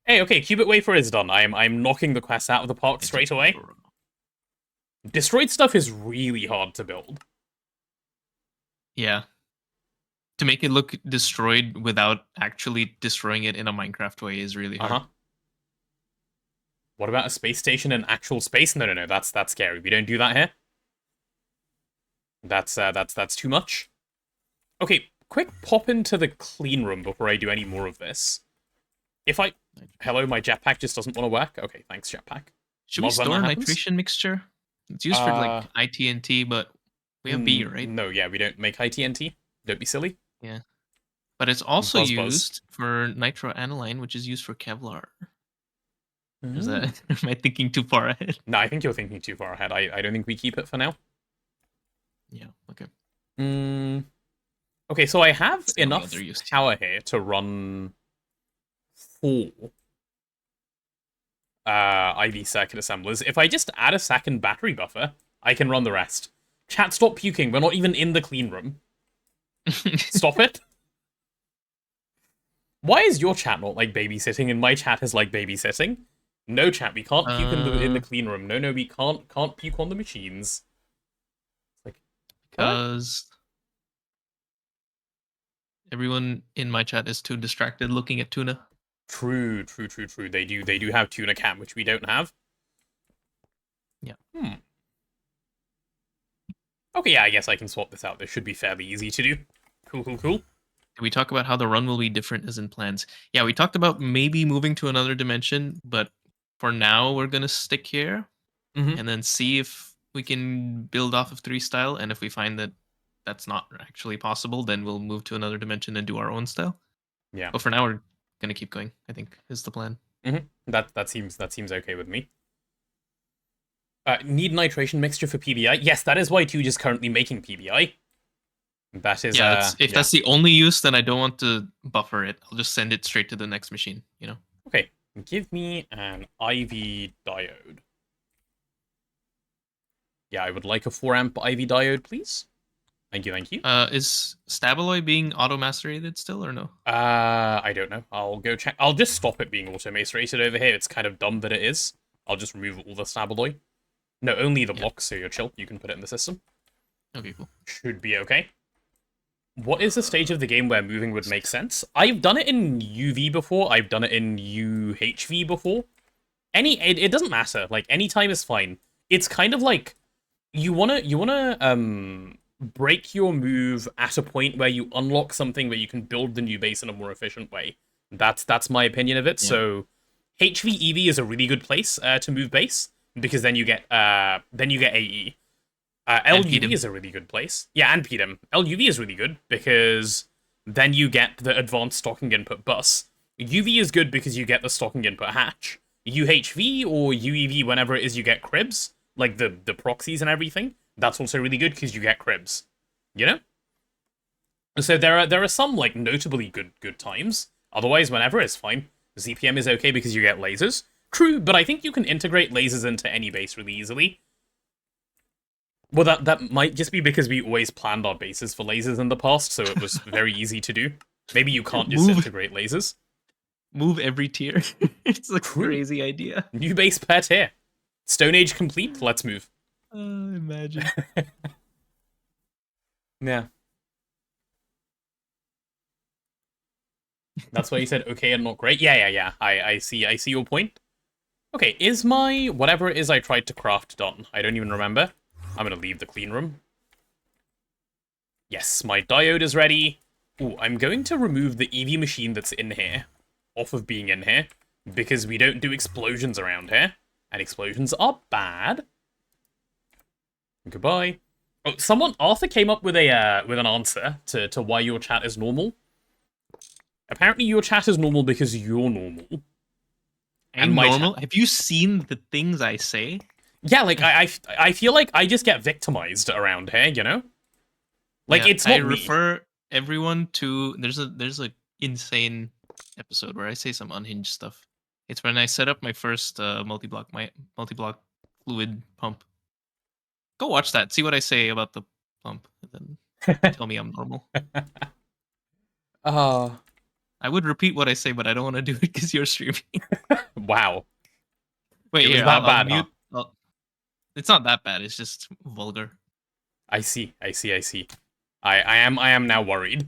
Hey, okay, Qubit Wafer is done. I'm knocking the quest out of the park straight away. Destroyed stuff is really hard to build. Yeah. To make it look destroyed without actually destroying it in a Minecraft way is really hard. What about a space station in actual space? No, that's scary. We don't do that here. That's too much. Okay, quick pop into the clean room before I do any more of this. Hello, my jetpack just doesn't want to work. Okay, thanks, jetpack. Should we store nitration mixture? It's used for like ITNT, but we have B, right? No, yeah, we don't make ITNT. Don't be silly. Yeah. But it's also used for nitroaniline, which is used for Kevlar. Is that, am I thinking too far ahead? No, I think you're thinking too far ahead. I don't think we keep it for now. Yeah, okay. Okay, so I have enough power here to run 4 IV circuit assemblers. If I just add a second battery buffer, I can run the rest. Chat, stop puking. We're not even in the clean room. Stop it. Why is your chat not like babysitting and my chat is like babysitting? No, chat, we can't puke in the clean room. No, we can't puke on the machines. Like, because everyone in my chat is too distracted looking at tuna. True. They do have tuna cam, which we don't have. Yeah. Okay, yeah, I guess I can swap this out. This should be fairly easy to do. Cool. Did we talk about how the run will be different as in plans? Yeah, we talked about maybe moving to another dimension, but for now we're gonna stick here and then see if we can build off of 3 style, and if we find that that's not actually possible, then we'll move to another dimension and do our own style. Yeah. But for now we're gonna keep going, I think, is the plan. That seems okay with me. Need nitration mixture for PBI? Yes, that is why Touge is currently making PBI. That is if that's the only use, then I don't want to buffer it. I'll just send it straight to the next machine, you know. Okay, give me an IV diode. Yeah, I would like a 4 amp IV diode, please. Thank you. Is Stabaloy being auto-macerated still or no? I don't know. I'll go check. I'll just stop it being auto-macerated over here. It's kind of dumb that it is. I'll just remove all the Stabaloy. No, only the blocks, so you're chill. You can put it in the system. Okay, cool. Should be okay. What is the stage of the game where moving would make sense? I've done it in UV before. I've done it in UHV before. It doesn't matter. Like, any time is fine. It's kind of like you wanna break your move at a point where you unlock something where you can build the new base in a more efficient way. That's my opinion of it. Yeah. So HV-EV is a really good place to move base, because then you get AE. LUV is a really good place. Yeah, and PDM. LUV is really good because then you get the advanced stocking input bus. UV is good because you get the stocking input hatch. UHV or UEV, whenever it is you get cribs, like the proxies and everything, that's also really good because you get cribs. You know? So there are some like notably good times. Otherwise, whenever is fine. ZPM is okay because you get lasers. True, but I think you can integrate lasers into any base really easily. Well, that might just be because we always planned our bases for lasers in the past, so it was very easy to do. Maybe you can't just integrate lasers. Move every tier. It's a crazy idea. New base per tier. Stone Age complete, let's move. Imagine. Yeah. That's why you said okay and not great? Yeah. I see your point. Okay, is my whatever it is I tried to craft done? I don't even remember. I'm gonna leave the clean room. Yes, my diode is ready. Ooh, I'm going to remove the EV machine that's in here off of being in here, because we don't do explosions around here, and explosions are bad. Goodbye. Oh, Arthur came up with an answer to why your chat is normal. Apparently your chat is normal because you're normal. I'm normal? Have you seen the things I say? Yeah, like, I feel like I just get victimized around here, you know? Like, yeah, it's not I me. refer everyone to... There's a insane episode where I say some unhinged stuff. It's when I set up my first multi-block fluid pump. Go watch that. See what I say about the pump, and then tell me I'm normal. I would repeat what I say, but I don't want to do it because you're streaming. Wow. Wait, It was here, that I'll bad, mute. It's not that bad. It's just vulgar. I see. I am now worried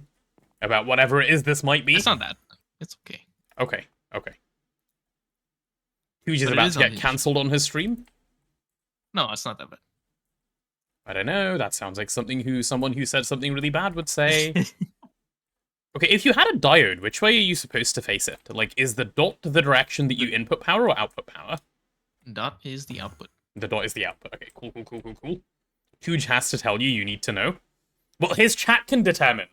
about whatever it is this might be. It's not that. It's okay. Okay. Touge is about to get cancelled on his stream? No, it's not that bad. I don't know. That sounds like someone who said something really bad would say. Okay, if you had a diode, which way are you supposed to face it? Like, is the dot the direction that you input power or output power? Dot is the output. The dot is the output. Okay, cool. Touge has to tell you. You need to know. Well, his chat can determine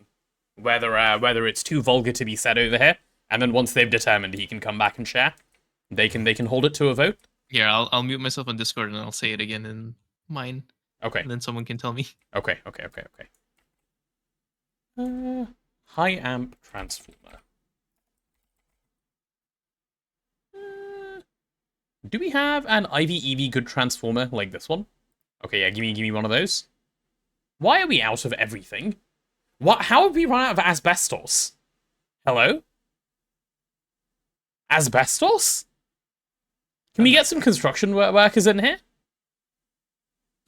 whether it's too vulgar to be said over here, and then once they've determined, he can come back and share. They can hold it to a vote. Here, I'll mute myself on Discord and I'll say it again in mine. Okay. And then someone can tell me. Okay. High amp transformer. Do we have an IV good transformer like this one? Okay, yeah, give me one of those. Why are we out of everything? What? How have we run out of asbestos? Hello? Asbestos? Can we get some construction workers in here?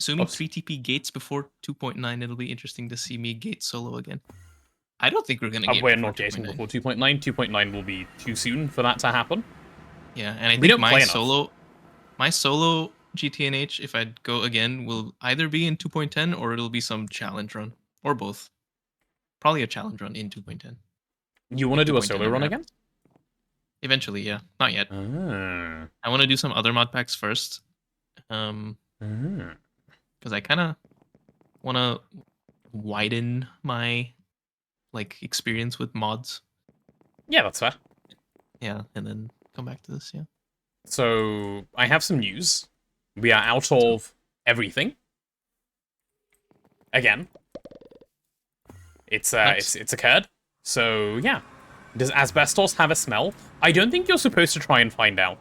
Assuming 3TP gates before 2.9, it'll be interesting to see me gate solo again. I don't think we're going to get We're not gating before 2.9. 2.9 will be too soon for that to happen. Yeah, and I think my solo GTNH, if I go again, will either be in 2.10 or it'll be some challenge run. Or both. Probably a challenge run in 2.10. You want to do a solo run again? Eventually, yeah. Not yet. I want to do some other mod packs first. Because I kind of want to widen my experience with mods. Yeah, that's fair. Yeah, and then come back to this, yeah. So, I have some news. We are out of everything. Again. It's occurred. So, yeah. Does asbestos have a smell? I don't think you're supposed to try and find out.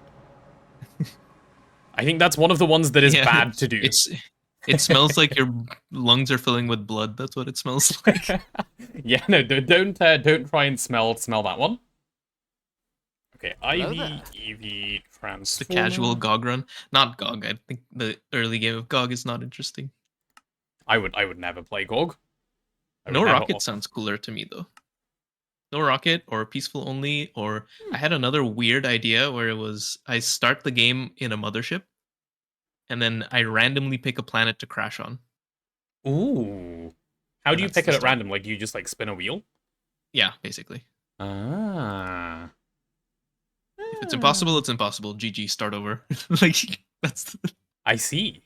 I think that's one of the ones that is bad to do. It smells like your lungs are filling with blood. That's what it smells like. Yeah, no, don't try and smell that one. Okay, EV transformer. The casual GOG run, not GOG. I think the early game of GOG is not interesting. I would never play GOG. No Rocket sounds cooler to me though. No Rocket or Peaceful Only, or I had another weird idea where it was I start the game in a mothership, and then I randomly pick a planet to crash on. Ooh. How do you pick it at random? Like, do you just, spin a wheel? Yeah, basically. Ah. If it's impossible, it's impossible. GG, start over. I see.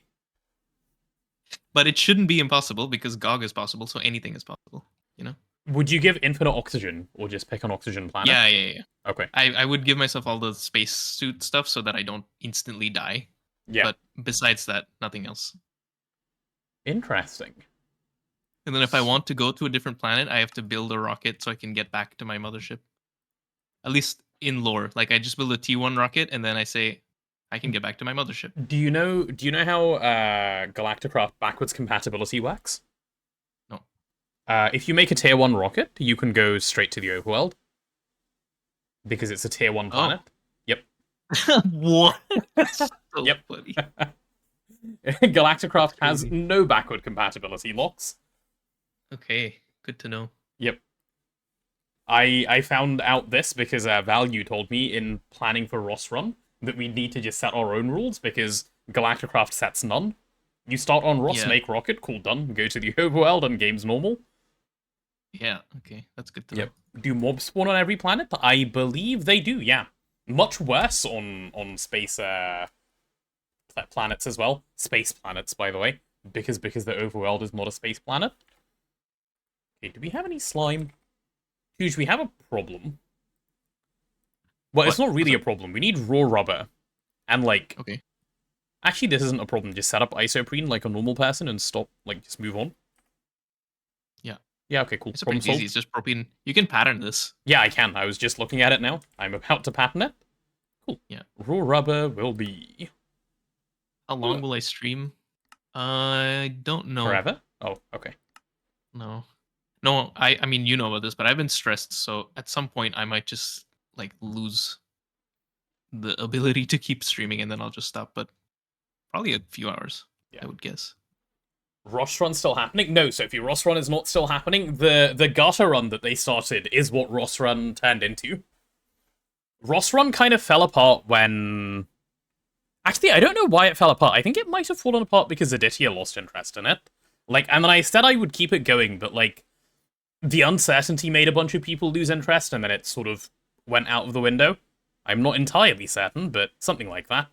But it shouldn't be impossible, because GOG is possible, so anything is possible, you know? Would you give infinite oxygen, or just pick an oxygen planet? Yeah. Okay. I would give myself all the spacesuit stuff so that I don't instantly die. Yeah. But besides that, nothing else. Interesting. And then if I want to go to a different planet, I have to build a rocket so I can get back to my mothership. At least in lore. Like, I just build a T1 rocket, and then I say, I can get back to my mothership. Do you know how Galacticraft backwards compatibility works? No. If you make a tier 1 rocket, you can go straight to the overworld. Because it's a tier 1 planet. Yep. What? So yep. Funny. Galacticraft has no backward compatibility locks. Okay, good to know. Yep. I found out this because Value told me in planning for Ross Run that we need to just set our own rules because Galacticraft sets none. You start on Ross, make rocket, cool, done. Go to the overworld and game's normal. Yeah, okay, that's good to know. Do mobs spawn on every planet? I believe they do, yeah. Much worse on space planets as well. Space planets, by the way. Because the overworld is not a space planet. Okay, do we have any slime? Touge, we have a problem. Well, it's not really a problem. We need raw rubber. And, Okay. Actually, this isn't a problem. Just set up isoprene like a normal person and stop, like, just move on. Yeah. Yeah, okay, cool. It's pretty easy. It's just propene. You can pattern this. Yeah, I can. I was just looking at it now. I'm about to pattern it. Cool. Yeah. Raw rubber will be... How long will I stream? I don't know. Forever? Oh, okay. No. No, I mean, you know about this, but I've been stressed, so at some point I might just, like, lose the ability to keep streaming, and then I'll just stop, but probably a few hours, I would guess. Ross Run still happening? No, Sophie, Ross Run is not still happening. The Gata Run that they started is what Ross Run turned into. Ross Run kind of fell apart when... Actually, I don't know why it fell apart. I think it might have fallen apart because Aditya lost interest in it. Like, and then I said I would keep it going, but, like, the uncertainty made a bunch of people lose interest, and then it sort of went out of the window. I'm not entirely certain, but something like that.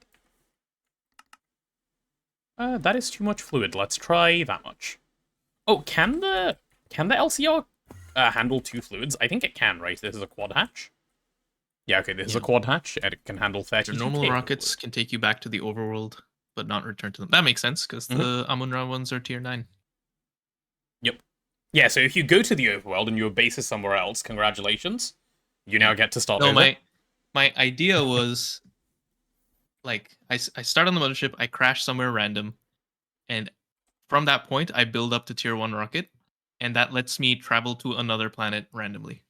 That is too much fluid. Let's try that much. Oh, can the LCR handle 2 fluids? I think it can, right? This is a quad hatch. Yeah, okay, this is a quad hatch, and it can handle 30. Your normal rockets can take you back to the overworld, but not return to them. That makes sense, because the Amun-Ra ones are tier 9. Yep. Yeah, so if you go to the overworld and your base is somewhere else, congratulations. You now get to start over. My idea was, like, I start on the mothership, I crash somewhere random, and from that point, I build up to tier 1 rocket, and that lets me travel to another planet randomly.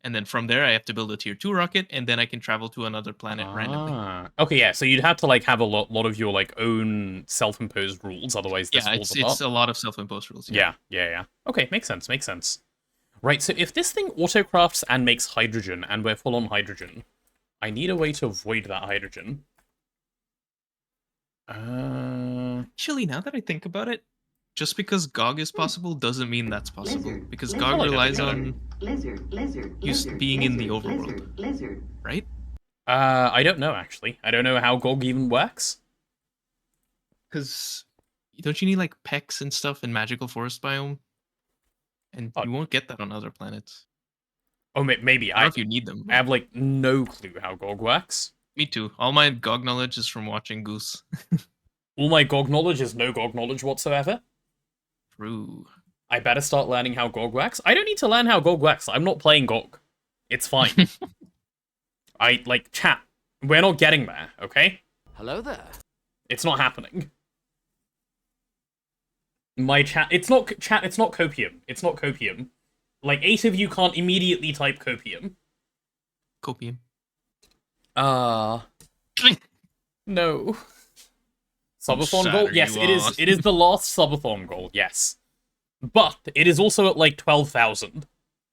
And then from there, I have to build a tier 2 rocket, and then I can travel to another planet randomly. Okay, yeah, so you'd have to, like, have a lot of your, like, own self-imposed rules, otherwise this falls apart. It's a lot of self-imposed rules. Yeah. Okay, makes sense. Right, so if this thing autocrafts and makes hydrogen, and we're full on hydrogen, I need a way to avoid that hydrogen. Actually, now that I think about it, just because GOG is possible doesn't mean that's possible. Because GOG relies on being in the overworld. Right? I don't know, actually. I don't know how GOG even works. Because don't you need, like, pecs and stuff in magical forest biome? And you won't get that on other planets. Oh, maybe. I don't know if you need them. I have, like, no clue how GOG works. Me too. All my GOG knowledge is from watching Goose. All my GOG knowledge is no GOG knowledge whatsoever. True. I better start learning how GOG works. I don't need to learn how GOG works. I'm not playing GOG. It's fine. Chat. We're not getting there, okay? Hello there. It's not happening. My chat... It's not copium. It's not copium. Like, 8 of you can't immediately type copium. Copium. No. Subathon goal? Yes, it is. It is the last subathon goal, yes. But it is also at, like, 12,000.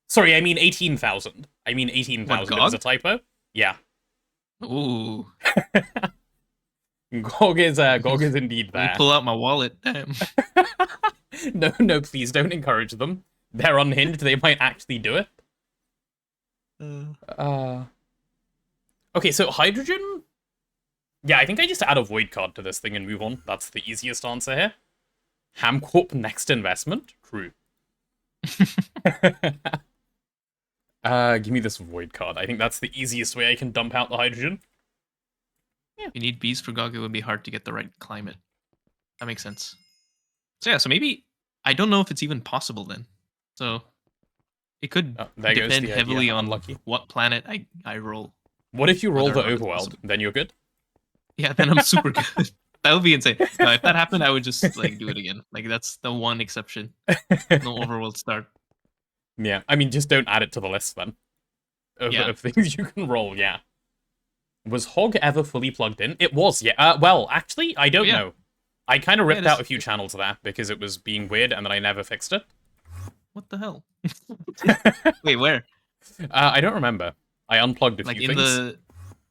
Sorry, I mean 18,000. I mean 18,000. It was a typo. Yeah. Ooh. GOG is indeed there. Let me pull out my wallet. Damn. No, please don't encourage them. They're unhinged. They might actually do it. Okay, so hydrogen... Yeah, I think I just add a void card to this thing and move on. That's the easiest answer here. Hamcorp next investment? True. Give me this void card. I think that's the easiest way I can dump out the hydrogen. Yeah. You need bees for GOG, it would be hard to get the right climate. That makes sense. So yeah, so maybe... I don't know if it's even possible then. So it could depend heavily on what planet I roll. What if you roll the overworld? Then you're good? Yeah, then I'm super good. That would be insane. No, if that happened, I would just, like, do it again. Like, that's the one exception. No overworld start. Yeah, I mean, just don't add it to the list then. Of things you can roll, yeah. Was Hog ever fully plugged in? It was, yeah. Well, actually, I don't know. I kind of ripped out a few channels of that because it was being weird and then I never fixed it. What the hell? Wait, where? I don't remember. I unplugged a few things.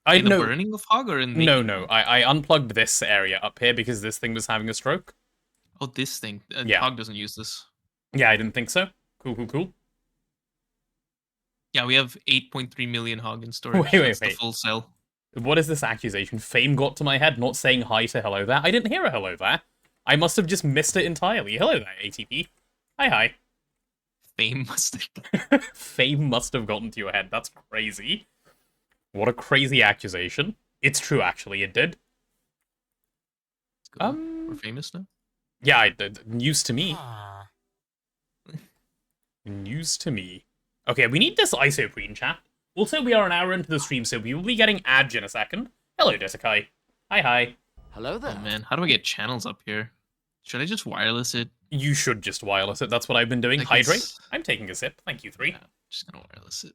In the burning of Hog or in the... No. I unplugged this area up here because this thing was having a stroke. Oh, this thing. Hog doesn't use this. Yeah, I didn't think so. Cool. Yeah, we have 8.3 million Hog in storage. Wait. The full cell. What is this accusation? Fame got to my head, not saying hi to hello there. I didn't hear a hello there. I must have just missed it entirely. Hello there, ATP. Hi. Fame must have... Fame must have gotten to your head. That's crazy. What a crazy accusation. It's true, actually. It did. We're famous now? Yeah, news to me. News to me. Okay, we need this isoprene chat. Also, we are an hour into the stream, so we will be getting ads in a second. Hello, Desakai. Hi. Hello there. Oh man, how do I get channels up here? Should I just wireless it? You should just wireless it. That's what I've been doing. Hydrate. I'm taking a sip. Thank you, 3. Yeah, just gonna wireless it.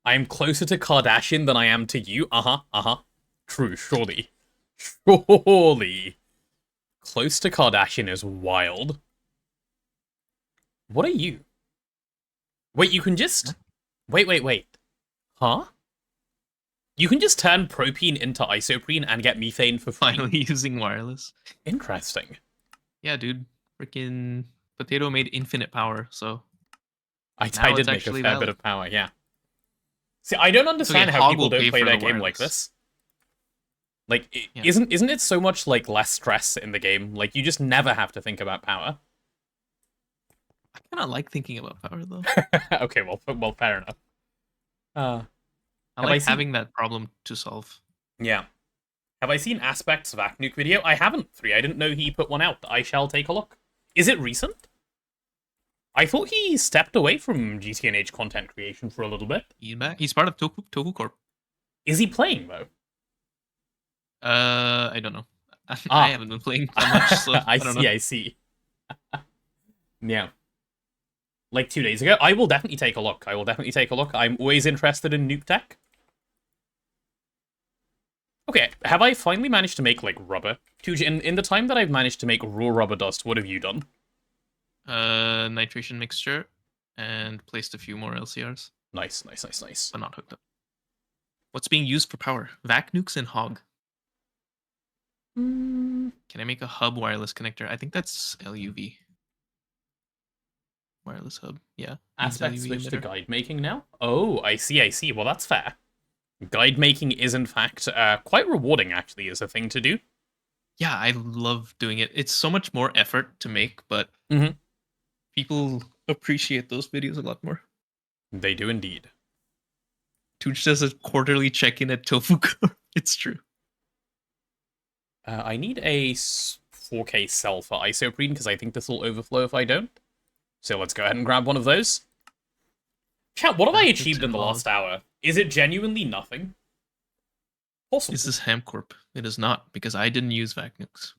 I am closer to Kardashian than I am to you. True, surely. Surely. Close to Kardashian is wild. What are you? Wait, you can just... Wait. Huh? You can just turn propene into isoprene and get methane for free. Finally using wireless. Interesting. Yeah, dude. Freaking potato made infinite power, so... I did make a fair bit of power, yeah. See, I don't understand how people don't play their game like this. Like, isn't it so much, like, less stress in the game? Like, you just never have to think about power. I kind of like thinking about power, though. Okay, well, fair enough. I like having that problem to solve. Yeah. Have I seen Aspect's Vac Nuke video? I haven't, 3. I didn't know he put one out. I shall take a look. Is it recent? I thought he stepped away from GTNH content creation for a little bit. He's part of Touge Corp. Is he playing, though? I don't know. I haven't been playing that much, so I don't know. I see. Yeah. Like 2 days ago. I will definitely take a look. I'm always interested in nuke tech. Okay, have I finally managed to make, like, rubber? Touge, in the time that I've managed to make raw rubber dust, what have you done? Nitration mixture, and placed a few more LCRs. Nice. But not hooked up. What's being used for power? Vac nukes and hog. Can I make a hub wireless connector? I think that's LUV. Wireless hub, yeah. Aspect switch to guide making now? Oh, I see. Well, that's fair. Guide making is, in fact, quite rewarding, actually, as a thing to do. Yeah, I love doing it. It's so much more effort to make, but people appreciate those videos a lot more. They do indeed. Touge does a quarterly check-in at Tofu Corp. It's true. I need a 4K cell for isoprene, because I think this will overflow if I don't. So let's go ahead and grab one of those. Chat, what have I achieved in the last hour? Is it genuinely nothing? Possible. This is Hamcorp. It is not, because I didn't use vac nukes.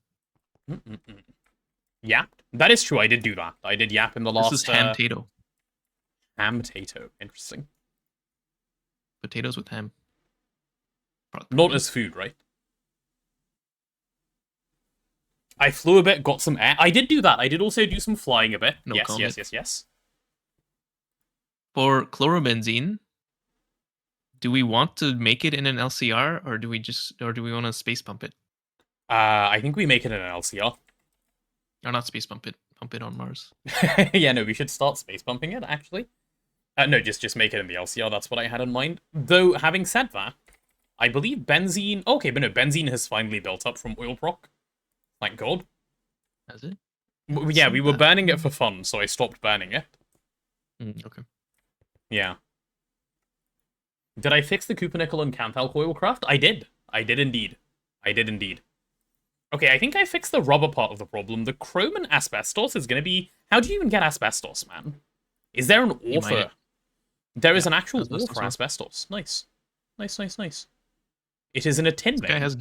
Yap? That is true, I did do that. I did yap in the last... This is ham-tato. Ham-tato, interesting. Potatoes with ham. Not as food, right? I flew a bit, got some air. I did do that. I did also do some flying a bit. No comment. Yes. For chlorobenzene, do we want to make it in an LCR, or do we want to space pump it? I think we make it in an LCR. Or not space pump it. Pump it on Mars. Yeah, no, we should start space pumping it, actually. No, just make it in the LCR. That's what I had in mind. Though, having said that, I believe benzene... Okay, but no, benzene has finally built up from oil proc. Thank God. Has it? Yeah, we were burning it for fun, so I stopped burning it. Okay. Yeah. Did I fix the cupronickel and canthalc oil craft? I did. I did indeed. Okay, I think I fixed the rubber part of the problem. The chrome and asbestos is going to be... How do you even get asbestos, man? Is there an author? There is an actual author for asbestos. Nice. It is in a tin. This guy has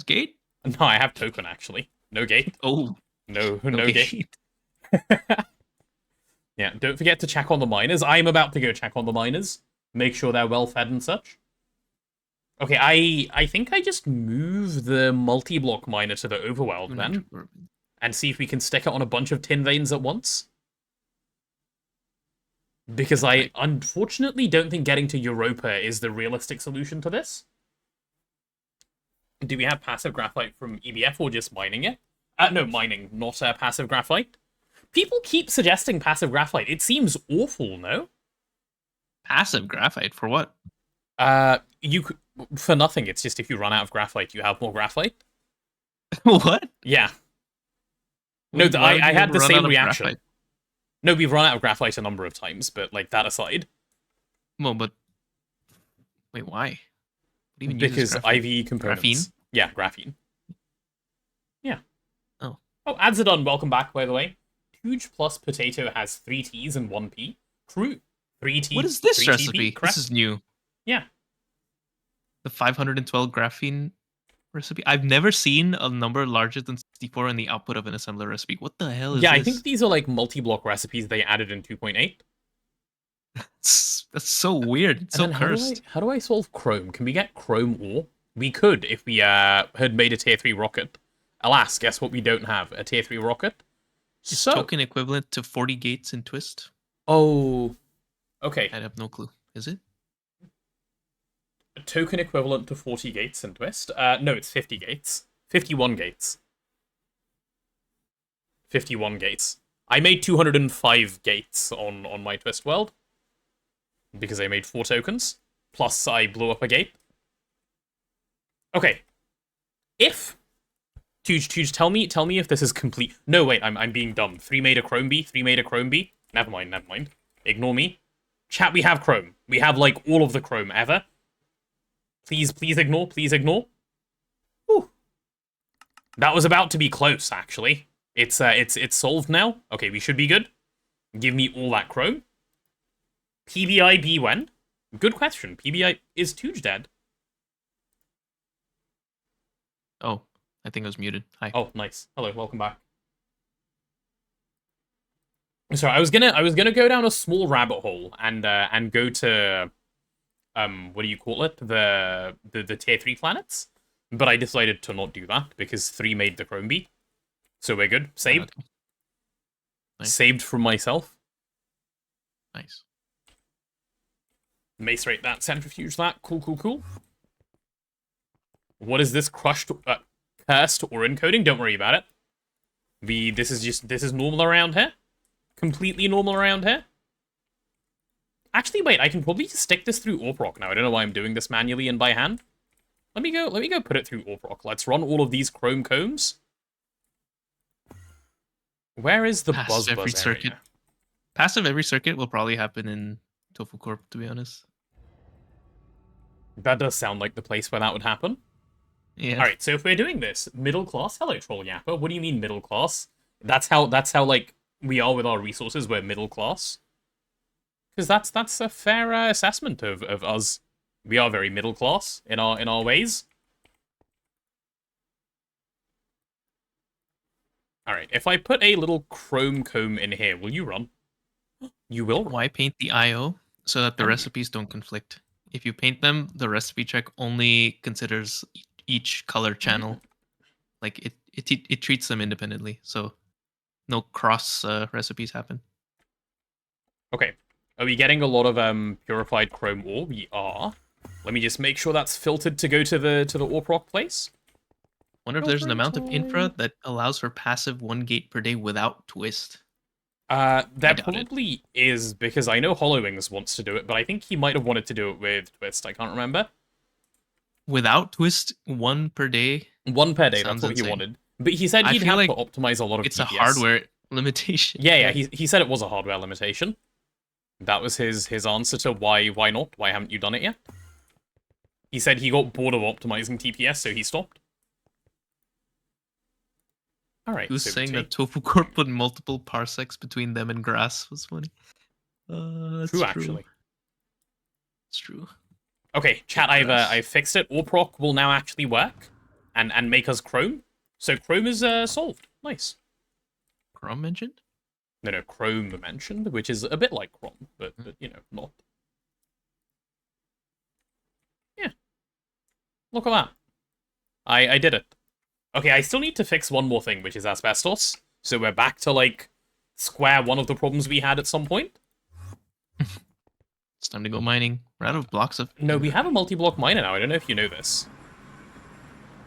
gate? No, I have token, actually. No gate. Oh. No gate. Yeah, don't forget to check on the miners. I'm about to go check on the miners. Make sure they're well fed and such. Okay, I think I just move the multi-block miner to the overworld then. And see if we can stick it on a bunch of tin veins at once. Because I unfortunately don't think getting to Europa is the realistic solution to this. Do we have passive graphite from EBF or just mining it? No, mining, not passive graphite. People keep suggesting passive graphite. It seems awful, no? Passive graphite? For what? For nothing. It's just if you run out of graphite, you have more graphite. What? Yeah. No, I had the same reaction. Graphite? No, we've run out of graphite a number of times, but, like, that aside. Well, but... Wait, why? even because uses graphene? IVE components. Graphene? Yeah, graphene. Yeah. Oh. Oh, ads are done. Welcome back, by the way. Touge plus potato has 3 T's and 1 P. True. 3 T. What is this 3 recipe? TP? Correct. This is new. Yeah. The 512 graphene recipe. I've never seen a number larger than 64 in the output of an assembler recipe. What the hell is this? Yeah, I think these are like multi-block recipes they added in 2.8. That's so weird. It's so cursed. How do I solve chrome? Can we get chrome ore? We could if we had made a tier 3 rocket. Alas, guess what we don't have? A tier 3 rocket. Is token equivalent to 40 gates in Twist? Oh. Okay. I have no clue. Is it? A token equivalent to 40 gates in Twist? No, it's 50 gates. 51 gates. 51 gates. I made 205 gates on my Twist world. Because I made 4 tokens. Plus I blew up a gate. Okay. If... Touge, tell me if this is complete... No, wait, I'm being dumb. 3 made a chrome B, 3 made a chrome B. Never mind. Ignore me. Chat, we have chrome. We have, like, all of the chrome ever. Please ignore. Whew. That was about to be close, actually. It's solved now. Okay, we should be good. Give me all that chrome. PBI B when? Good question. PBI... Is Touge dead? Oh, I think I was muted. Hi. Oh, nice. Hello, welcome back. Sorry, I was gonna go down a small rabbit hole and go to what do you call it? The tier 3 planets. But I decided to not do that because 3 made the chrome B. So we're good. Saved. Nice. Saved from myself. Nice. Mace rate that, centrifuge that. Cool. What is this? Crushed, cursed, or encoding? Don't worry about it. This is normal around here. Completely normal around here. Actually, wait, I can probably just stick this through AWPROC now. I don't know why I'm doing this manually and by hand. Let me go put it through AWPROC. Let's run all of these chrome combs. Where is the buzz area? Circuit. Passive every circuit will probably happen in Tofu Corp, to be honest. That does sound like the place where that would happen. Yeah. Alright, so if we're doing this, middle class, hello Troll Yapper. What do you mean middle class? That's how like we are with our resources, we're middle class. Because that's a fair assessment of us. We are very middle class in our ways. Alright, if I put a little chrome comb in here, will you run? You will run. Why paint the IO? So that the recipes don't conflict. If you paint them, the recipe check only considers each color channel. Like it treats them independently, so no cross recipes happen. Okay. Are we getting a lot of purified chrome ore? We are. Let me just make sure that's filtered to go to the AWPROC place. Wonder if there's an amount of infra that allows for passive 1 gate per day without Twist. There probably is, because I know Hollowings wants to do it, but I think he might have wanted to do it with Twist. I can't remember. Without Twist, 1 per day? 1 per day, that's what he wanted. But he said he'd have to optimize a lot of it's TPS. A hardware limitation. Yeah, he said it was a hardware limitation. That was his answer to why not? Why haven't you done it yet? He said he got bored of optimizing TPS, so he stopped. Alright. He was saying that Tofu Corp put multiple parsecs between them and grass was funny. That's true. Actually. It's true. Okay, chat, I've fixed it. AWPROC will now actually work and make us Chrome. So Chrome is solved. Nice. Chrome mentioned? No, Chrome mentioned, which is a bit like Chrome, but you know, not. Yeah. Look at that. I did it. Okay, I still need to fix one more thing, which is asbestos. So we're back to, like, square one of the problems we had at some point. It's time to go mining. We're out of blocks of... No, we have a multi-block miner now. I don't know if you know this.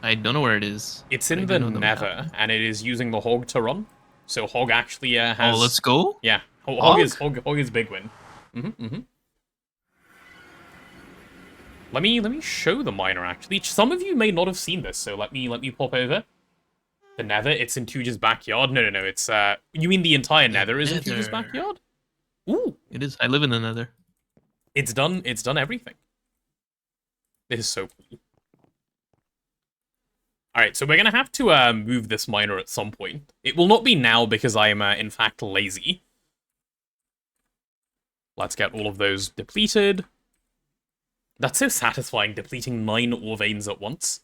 I don't know where it is. It's in the Nether, and it is using the Hog to run. So Hog actually has... Oh, let's go? Yeah. Hog is big win. Let me show the miner, actually. Some of you may not have seen this, so let me pop over. The Nether, it's in Touge's backyard. No, it's, you mean the entire Nether is in Touge's backyard? Ooh. It is. I live in the Nether. It's done everything. This is so cool. Alright, so we're gonna have to move this miner at some point. It will not be now because I am, in fact, lazy. Let's get all of those depleted. That's so satisfying, depleting 9 ore veins at once.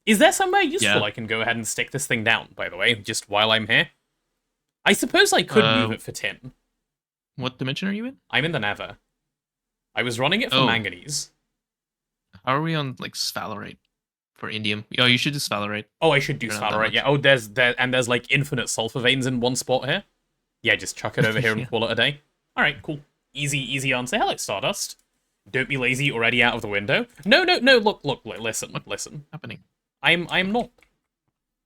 Is there somewhere useful I can go ahead and stick this thing down, by the way, just while I'm here? I suppose I could move it for tin. What dimension are you in? I'm in the Nether. I was running it for manganese. How are we on, like, sphalerite? For indium. Oh, you should do sphalerite. Oh, I should do sphalerite, yeah. Oh, there's like infinite sulfur veins in one spot here. Yeah, just chuck it over here and call it a day. Alright, cool. Easy answer. Hello, Stardust. Don't be lazy already out of the window. No, look, listen. What's happening? I'm not.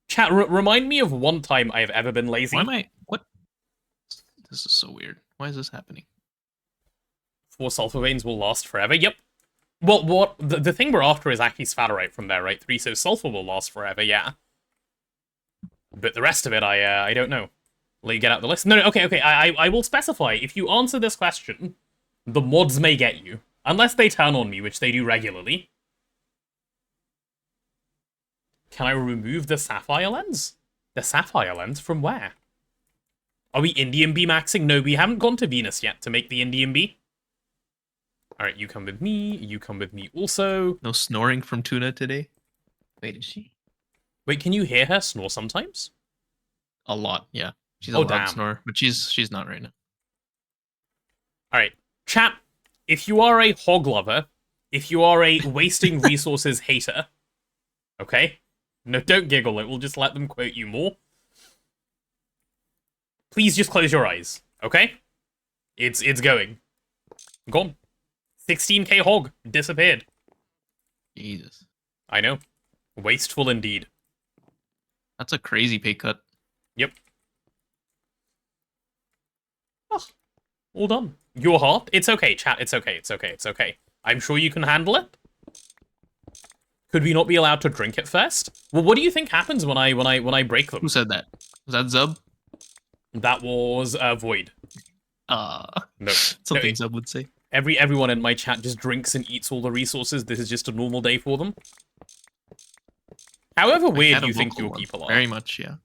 Chat, remind me of one time I've ever been lazy. Why am I... What? This is so weird. Why is this happening? 4 sulfur veins will last forever. Yep. Well, the thing we're after is actually sphalerite from there, right? 3, so sulfur will last forever, yeah. But the rest of it, I don't know. Let you get out the list. No, okay, I will specify. If you answer this question, the mods may get you. Unless they turn on me, which they do regularly. Can I remove the sapphire lens? The sapphire lens from where? Are we indium B maxing? No, we haven't gone to Venus yet to make the indium B. Alright, you come with me. You come with me also. No snoring from Tuna today? Wait, is she? Wait, can you hear her snore sometimes? A lot, yeah. She's a loud snorer, but she's not right now. Alright, chat, if you are a hog lover, if you are a wasting resources hater, okay? No, don't giggle, it will just let them quote you more. Please just close your eyes, okay? It's going. Gone. 16k hog disappeared. Jesus. I know. Wasteful indeed. That's a crazy pay cut. Yep. Oh, all done. Your heart? It's okay, chat. It's okay. I'm sure you can handle it. Could we not be allowed to drink it first? Well, what do you think happens when I break them? Who said that? Was that Zub? That was Void. No. Something Zub would say. Everyone in my chat just drinks and eats all the resources. This is just a normal day for them. However weird you think your people are. Very much, yeah.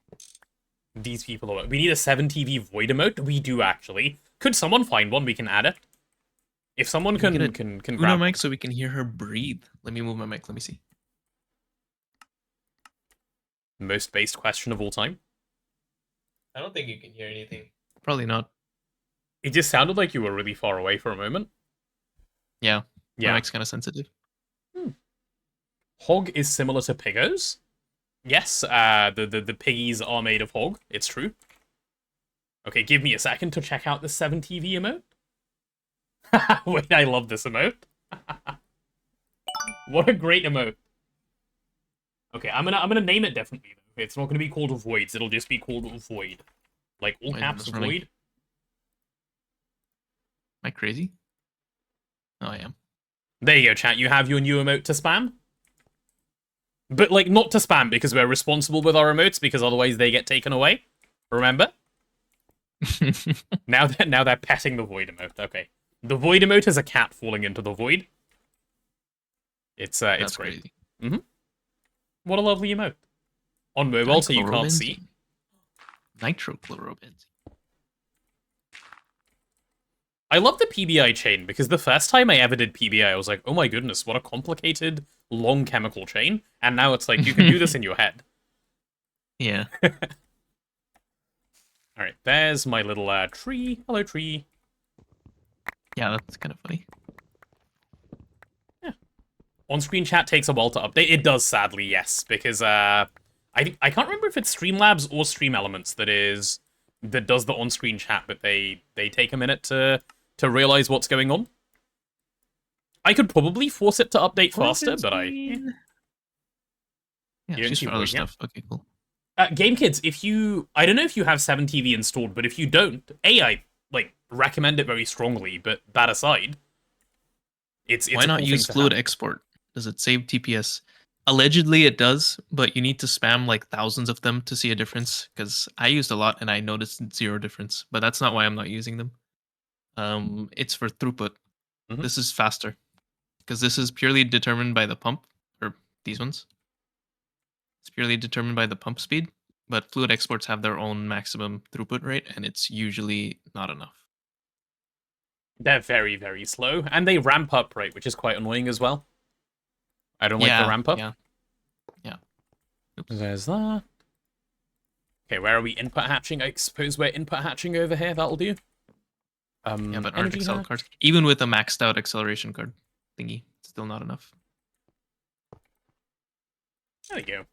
These people are... We need a 7TV Void emote? We do, actually. Could someone find one? We can add it. If someone can grab mic so we can hear her breathe. Let me move my mic. Let me see. Most based question of all time. I don't think you can hear anything. Probably not. It just sounded like you were really far away for a moment. Yeah. My mic's kind of sensitive. Hog is similar to Piggos. Yes, the piggies are made of hog. It's true. Okay, give me a second to check out the 7TV emote. Wait, I love this emote. What a great emote. Okay, I'm gonna name it differently though. It's not gonna be called Voids, it'll just be called Void. Like all caps Void. Am I crazy? Oh, I am. There you go, chat. You have your new emote to spam. But, like, not to spam, because we're responsible with our emotes, because otherwise they get taken away. Remember? Now they're petting the void emote. Okay. The void emote is a cat falling into the void. It's great. Crazy. What a lovely emote. On mobile, so you can't see. Nitrochlorobenzene. I love the PBI chain, because the first time I ever did PBI, I was like, oh my goodness, what a complicated, long chemical chain. And now it's like, you can do this in your head. Yeah. Alright, there's my little tree. Hello, tree. Yeah, that's kind of funny. Yeah. On-screen chat takes a while to update. It does, sadly, yes, because I can't remember if it's Streamlabs or Stream Elements that does the on-screen chat, but they take a minute to realize what's going on. I could probably force it to update faster, but Yeah, it's just for other stuff. Okay, cool. Game Kids, I don't know if you have 7TV installed, but if you don't, I recommend it very strongly, but that aside, it's Why not use fluid export? Does it save TPS? Allegedly it does, but you need to spam like thousands of them to see a difference, because I used a lot and I noticed zero difference, but that's not why I'm not using them. It's for throughput. This is faster, because this is purely determined by the pump, or these ones. It's purely determined by the pump speed, but fluid exports have their own maximum throughput rate, and it's usually not enough. They're very, very slow, and they ramp up, right, which is quite annoying as well. I don't like the ramp up. Yeah. Oops. There's that. Okay, where are we input hatching? I suppose we're input hatching over here. That'll do. Yeah, but aren't energy Excel hatch? cards, even with a maxed out acceleration card thingy, still not enough. There we go.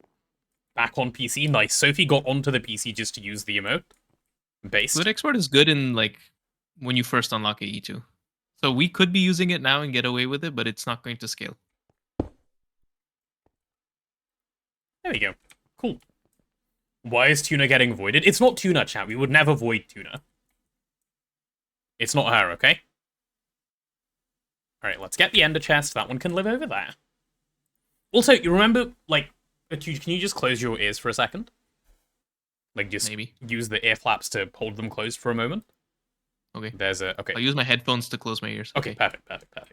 Back on PC. Nice. Sophie got onto the PC just to use the emote. Based. Fluid export is good in like when you first unlock AE2. So we could be using it now and get away with it, but it's not going to scale. There we go. Cool. Why is Tuna getting voided? It's not Tuna, chat. We would never void Tuna. It's not her, okay? Alright, let's get the ender chest. That one can live over there. Also, you remember, like, can you just close your ears for a second? Like, just Maybe. use the ear flaps to hold them closed for a moment. Okay. There's a... Okay. I'll use my headphones to close my ears. Okay, perfect.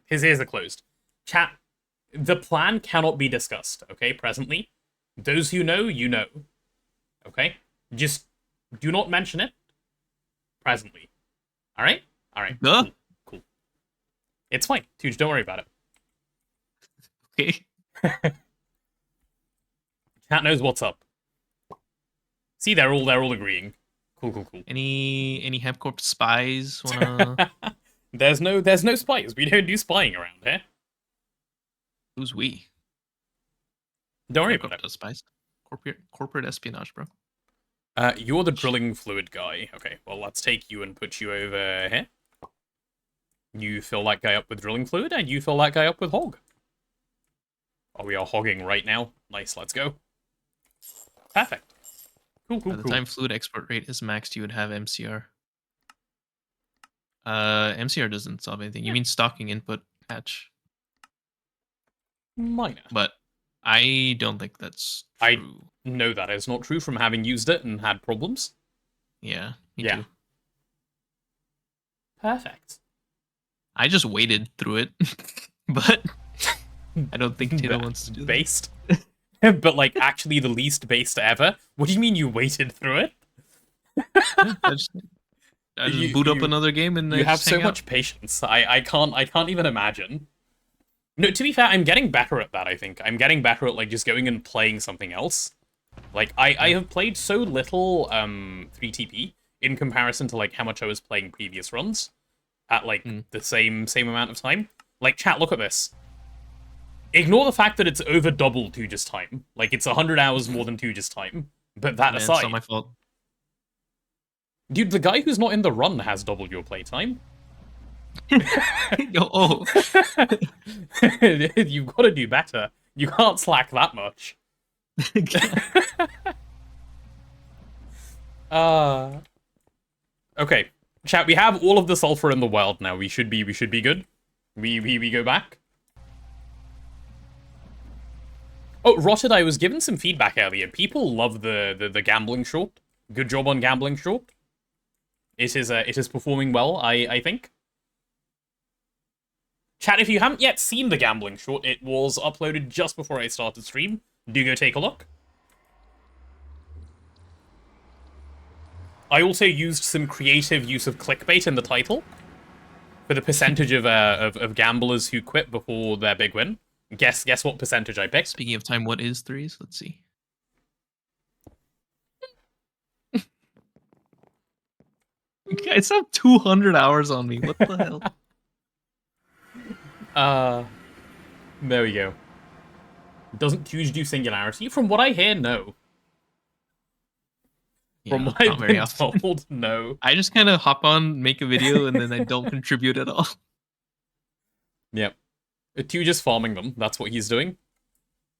His ears are closed. Chat, the plan cannot be discussed, okay, presently. Those who know, you know. Okay? Just do not mention it presently. Alright? Alright. Duh. Cool. It's fine. Touge, don't worry about Okay. it. Chat knows what's up. See, they're all agreeing. Cool. Any Hamcorp spies wanna? There's no spies. We don't do spying around here. Who's we? Don't worry about Hamcorp it. does spies. Corporate espionage, bro. You're the drilling fluid guy. Okay, well, let's take you and put you over here. You fill that guy up with drilling fluid, and you fill that guy up with hog. Oh, we are hogging right now. Nice, let's go. Perfect. Cool. By the time fluid export rate is maxed, you would have MCR. MCR doesn't solve anything. You mean stocking input hatch. Minor. But I don't think that's true. I know that is not true from having used it and had problems. Yeah, me Yeah. too. Perfect. I just waded through it, but I don't think Tina wants to do that. Based. But, like, actually the least based ever? What do you mean you waited through it? I just boot up another game and you have so much patience. I can't even imagine. No, to be fair, I'm getting better at that, I think. I'm getting better at, like, just going and playing something else. Like, I have played so little 3TP in comparison to, like, how much I was playing previous runs at, like, the same amount of time. Like, chat, look at this. Ignore the fact that it's over double Touge's time. Like, it's 100 hours more than Touge's time. But that aside... It's not my fault. Dude, the guy who's not in the run has double your playtime. Oh. You've got to do better. You can't slack that much. Okay. Chat, we have all of the sulfur in the world now. We should be good. We go back. Oh, Rotted, I was given some feedback earlier. People love the gambling short. Good job on gambling short. It is performing well, I think. Chat, if you haven't yet seen the gambling short, it was uploaded just before I started stream. Do go take a look. I also used some creative use of clickbait in the title for the percentage of gamblers who quit before their big win. Guess what percentage I picked? Speaking of time, what is threes? Let's see. You guys have 200 hours on me. What the hell? There we go. Doesn't Touge do singularity? From what I hear, no. From what I've been told, no. I just kind of hop on, make a video, and then I don't contribute at all. Yep. Touge is farming them. That's what he's doing.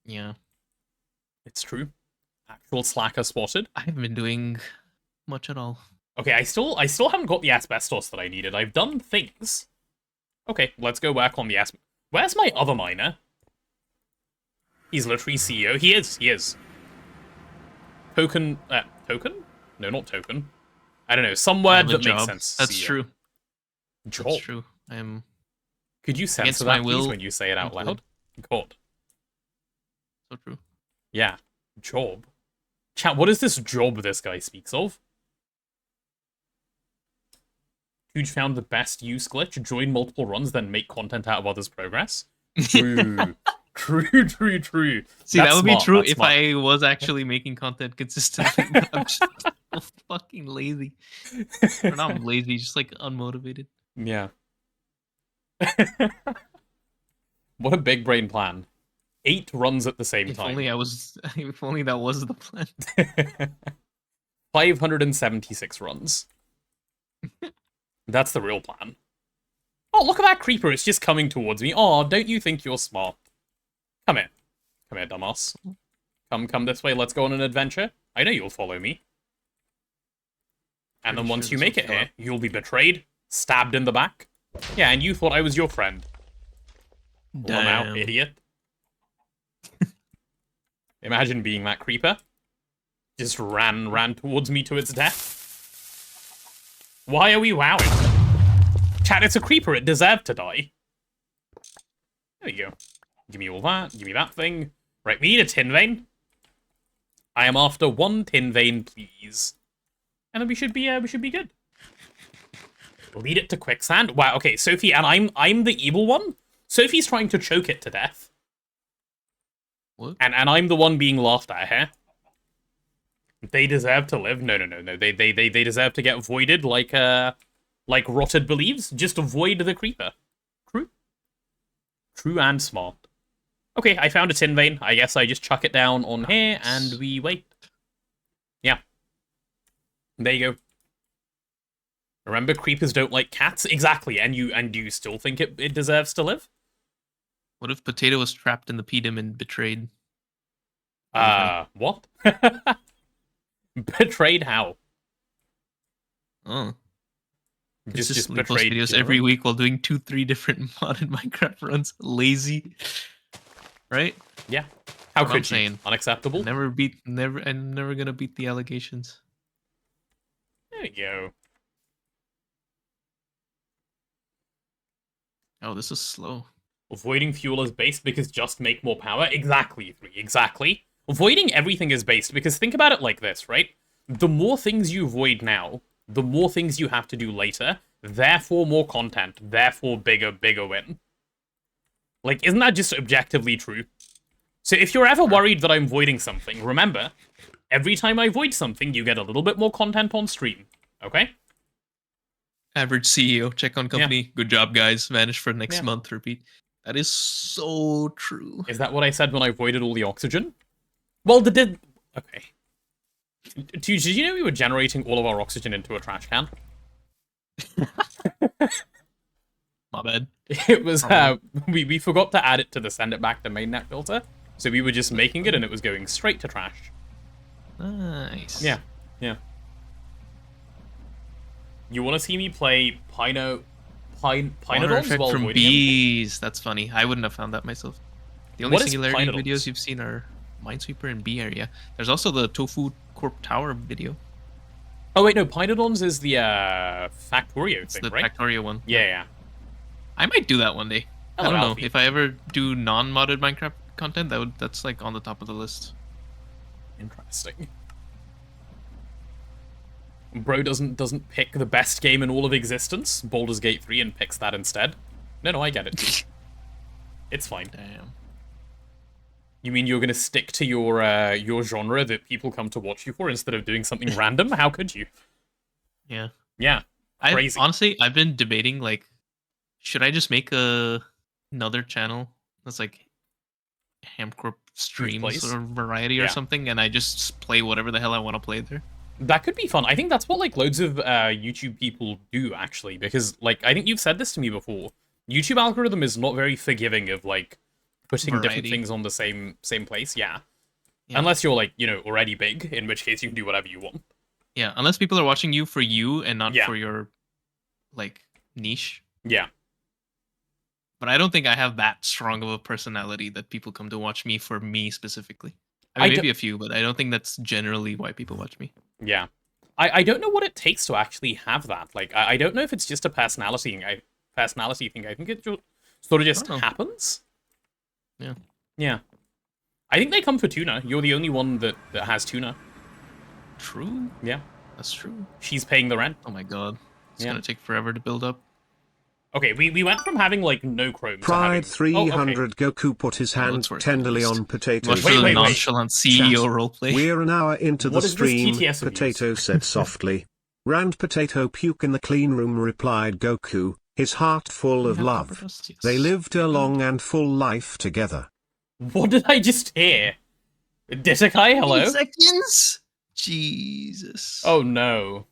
Yeah. It's true. Actual slacker spotted. I haven't been doing much at all. Okay, I still haven't got the asbestos that I needed. I've done things. Okay, let's go work on the asbestos. Where's my other miner? He's literally CEO. He is. Token? No, not token. I don't know. Some word that makes sense. That's CEO. true. Job. That's true. I am. Could you censor that, please, when you say it out loud? God. So true. Yeah. Job? Chat, what is this job this guy speaks of? Touge found the best use glitch, join multiple runs, then make content out of others' progress. True. True. See, that would be true if I was actually making content consistently. I'm just so fucking lazy. Or not lazy, just like unmotivated. Yeah. What a big brain plan. 8 runs at the same time. If only that was the plan. 576 runs. That's the real plan. Oh, look at that creeper. It's just coming towards me. Oh, don't you think you're smart? Come here. Come here, dumbass. Come this way. Let's go on an adventure. I know you'll follow me. And then once you make it here, you'll be betrayed, stabbed in the back. Yeah, and you thought I was your friend. Well, now, idiot. Imagine being that creeper. Just ran towards me to its death. Why are we wowing? Chat, it's a creeper. It deserved to die. There you go. Give me all that. Give me that thing. Right, we need a tin vein. I am after 1 tin vein, please. And then we should be good. Lead it to quicksand. Wow, okay, Sophie, and I'm the evil one? Sophie's trying to choke it to death. What? And I'm the one being laughed at here. They deserve to live. No. They deserve to get voided like Rotted believes. Just avoid the creeper. True and smart. Okay, I found a tin vein. I guess I just chuck it down on here and we wait. Yeah. There you go. Remember, creepers don't like cats? Exactly. And you still think it deserves to live? What if Potato was trapped in the pedum and betrayed? What? Betrayed how? Oh. Just betrayed post videos every week while doing 2-3 different modded Minecraft runs. Lazy. Right? Yeah. How could you? Saying. Unacceptable? I'm never gonna beat the allegations. There you go. Oh, this is slow. Avoiding fuel is based because just make more power? Exactly. Avoiding everything is based because think about it like this, right? The more things you avoid now, the more things you have to do later, therefore more content, therefore bigger win. Like, isn't that just objectively true? So if you're ever worried that I'm avoiding something, remember, every time I avoid something, you get a little bit more content on stream, okay? Average CEO, check on company. Yeah. Good job, guys. Vanish for next month, repeat. That is so true. Is that what I said when I avoided all the oxygen? Well, okay. Did you know we were generating all of our oxygen into a trash can? My bad. It was, we forgot to add it to the send it back to mainnet filter, so we were just making it and it was going straight to trash. Nice. Yeah. You want to see me play Pinodons while from avoiding bees. That's funny. I wouldn't have found that myself. The only singularity videos you've seen are Minesweeper and Bee Area. There's also the Tofu Corp Tower video. Oh wait, no, Pinodons is the Factorio thing, right? The Factorio one. Yeah. I might do that one day. I don't know. If I ever do non-modded Minecraft content, that's like on the top of the list. Interesting. Bro doesn't pick the best game in all of existence, Baldur's Gate 3, and picks that instead. No, I get it. It's fine. Damn. You mean you're gonna stick to your genre that people come to watch you for instead of doing something random? How could you? Yeah. Yeah. Crazy. Honestly, I've been debating, like, should I just make another channel that's like Hamcorp streams or variety or something, and I just play whatever the hell I want to play there? That could be fun. I think that's what like loads of YouTube people do actually, because like I think you've said this to me before. YouTube algorithm is not very forgiving of like putting different things on the same place. Yeah. Unless you're like, already big, in which case you can do whatever you want. Yeah, unless people are watching you for you and not for your like niche. Yeah. But I don't think I have that strong of a personality that people come to watch me for me specifically. I mean, maybe a few, but I don't think that's generally why people watch me. Yeah. I don't know what it takes to actually have that. Like, I don't know if it's just a personality thing. I think it just sort of just happens. Yeah. Yeah. I think they come for tuna. You're the only one that has tuna. True. Yeah. That's true. She's paying the rent. Oh my god. It's gonna take forever to build up. Okay, we went from having, like, no chrome Pride to having... 300 Goku put his hand tenderly on potatoes. Wait. Nonchalant CEO roleplay. We're an hour into the stream, TTS Potato said softly. Rand Potato puke in the clean room, replied Goku, his heart full of love. Yes. They lived a long and full life together. What did I just hear? Disakai, hello? 10 seconds? Jesus. Oh no.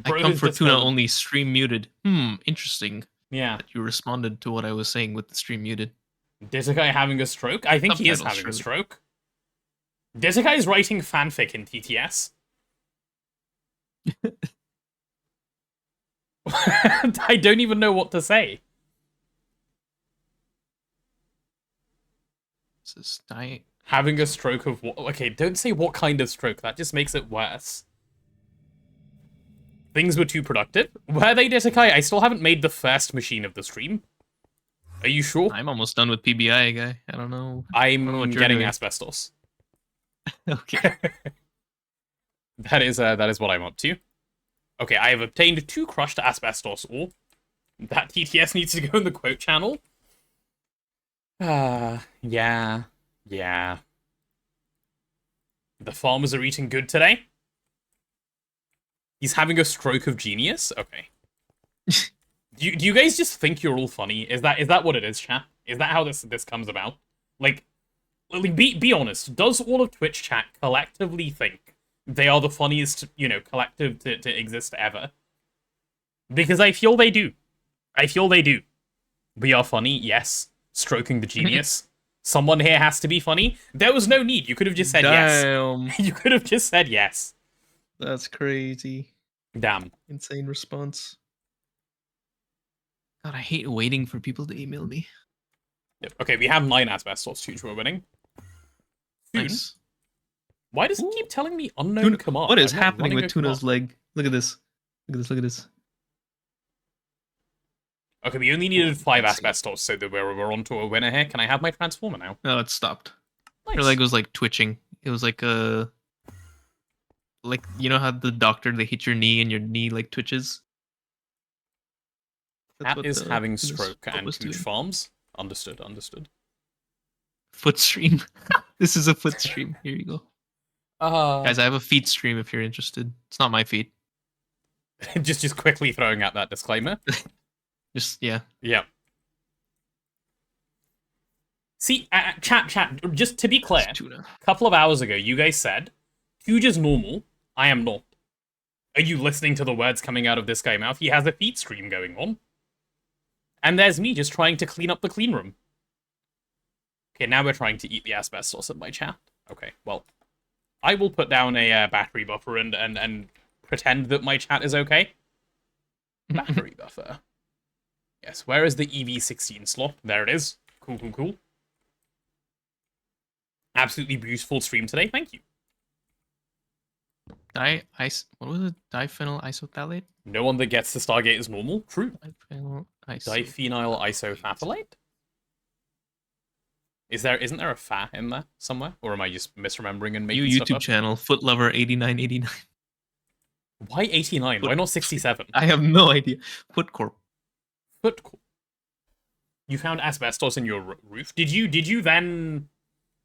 I come for tuna only, stream muted. Interesting. Yeah. That you responded to what I was saying with the stream muted. Disakai having a stroke? I think he is having a stroke. Disakai is writing fanfic in TTS. I don't even know what to say. This is dying. Having a stroke of what? Okay, don't say what kind of stroke. That just makes it worse. Things were too productive. Were they, Disakai? I still haven't made the first machine of the stream. Are you sure? I'm almost done with PBI, guy. I don't know. I'm getting asbestos. Okay. that is what I'm up to. Okay, I have obtained 2 crushed asbestos ore. That TTS needs to go in the quote channel. Yeah. The farmers are eating good today. He's having a stroke of genius? Okay. Do you guys just think you're all funny? Is that what it is, chat? Is that how this comes about? Like be honest. Does all of Twitch chat collectively think they are the funniest, collective to exist ever? Because I feel they do. We are funny, yes. Stroking the genius. Someone here has to be funny. There was no need. You could have just said yes. You could have just said yes. That's crazy. Damn. Insane response. God, I hate waiting for people to email me. Yep. Okay, we have 9 asbestos. Touge, we're winning. Nice. Why does it keep telling me unknown command? What is happening with Tuna's leg? Look at this. Look at this. Okay, we only needed 5 asbestos, so that we're on to a winner here. Can I have my transformer now? No, it stopped. Nice. Her leg was like twitching. It was like a... Like, you know how the doctor, they hit your knee and your knee like twitches? That is having stroke and Touge farms. Understood. Foot stream. This is a foot stream. Here you go. Guys, I have a feet stream if you're interested. It's not my feet. just quickly throwing out that disclaimer. Yeah. See, chat, just to be clear, a couple of hours ago, you guys said, Touge is normal, I am not. Are you listening to the words coming out of this guy's mouth? He has a feed stream going on. And there's me just trying to clean up the clean room. Okay, now we're trying to eat the asbestos in my chat. Okay, well, I will put down a battery buffer and pretend that my chat is okay. Battery buffer. Yes, where is the EV16 slot? There it is. Cool. Absolutely beautiful stream today, thank you. What was it? Diphenyl isophthalate? No one that gets the Stargate is normal. True. Diphenyl isophthalate? Isn't there a fat in there somewhere? Or am I just misremembering and making stuff YouTube up? channel, Footlover8989. Why 89? Why not 67? I have no idea. Footcorp. You found asbestos in your roof. Did you then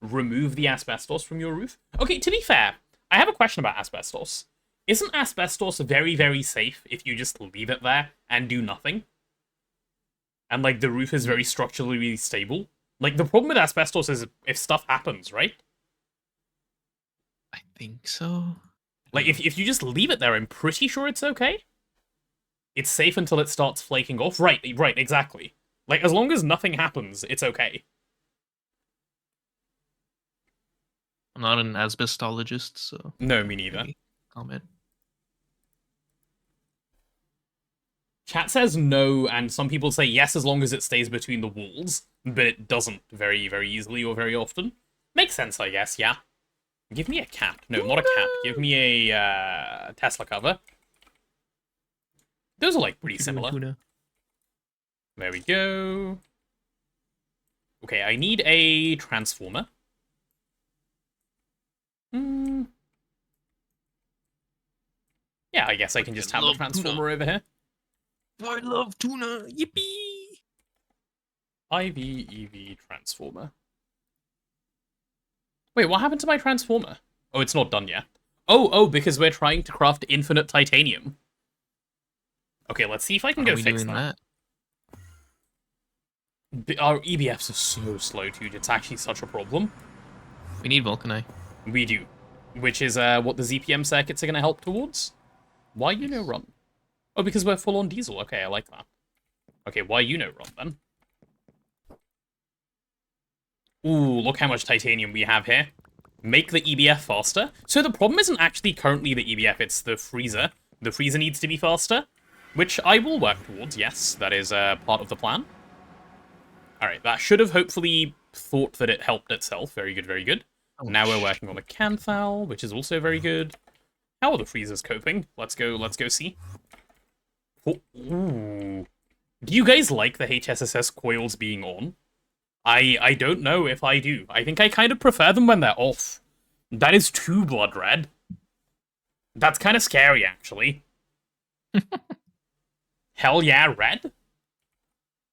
remove the asbestos from your roof? Okay, to be fair, I have a question about asbestos. Isn't asbestos very, very safe if you just leave it there and do nothing? And, like, the roof is very structurally stable? Like, the problem with asbestos is if stuff happens, right? I think so. Like, if you just leave it there, I'm pretty sure it's okay. It's safe until it starts flaking off. Right, exactly. Like, as long as nothing happens, it's okay. I'm not an asbestologist, so... No, me neither. Comment. Chat says no, and some people say yes as long as it stays between the walls, but it doesn't very, very easily or very often. Makes sense, I guess, yeah. Give me a cap. No, not a cap. Give me a Tesla cover. Those are, like, pretty similar. There we go. Okay, I need a transformer. Yeah, I guess I can just have the transformer over here. I love tuna. Yippee! IV EV transformer. Wait, what happened to my transformer? Oh, it's not done yet. Oh, because we're trying to craft infinite titanium. Okay, let's see if I can go fix that. Our EBFs are so slow, dude. It's actually such a problem. We need Vulcanite. We do. Which is what the ZPM circuits are going to help towards. Why you no run? Oh, because we're full on diesel. Okay, I like that. Okay, why you no run then? Ooh, look how much titanium we have here. Make the EBF faster. So the problem isn't actually currently the EBF, it's the freezer. The freezer needs to be faster, which I will work towards, yes. That is part of the plan. Alright, that should have hopefully thought that it helped itself. Very good, very good. Oh, now we're working on the Canthal, which is also very good. How are the freezers coping? Let's go see. Oh, ooh. Do you guys like the HSSS coils being on? I don't know if I do. I think I kind of prefer them when they're off. That is too blood red. That's kind of scary, actually. Hell yeah, red?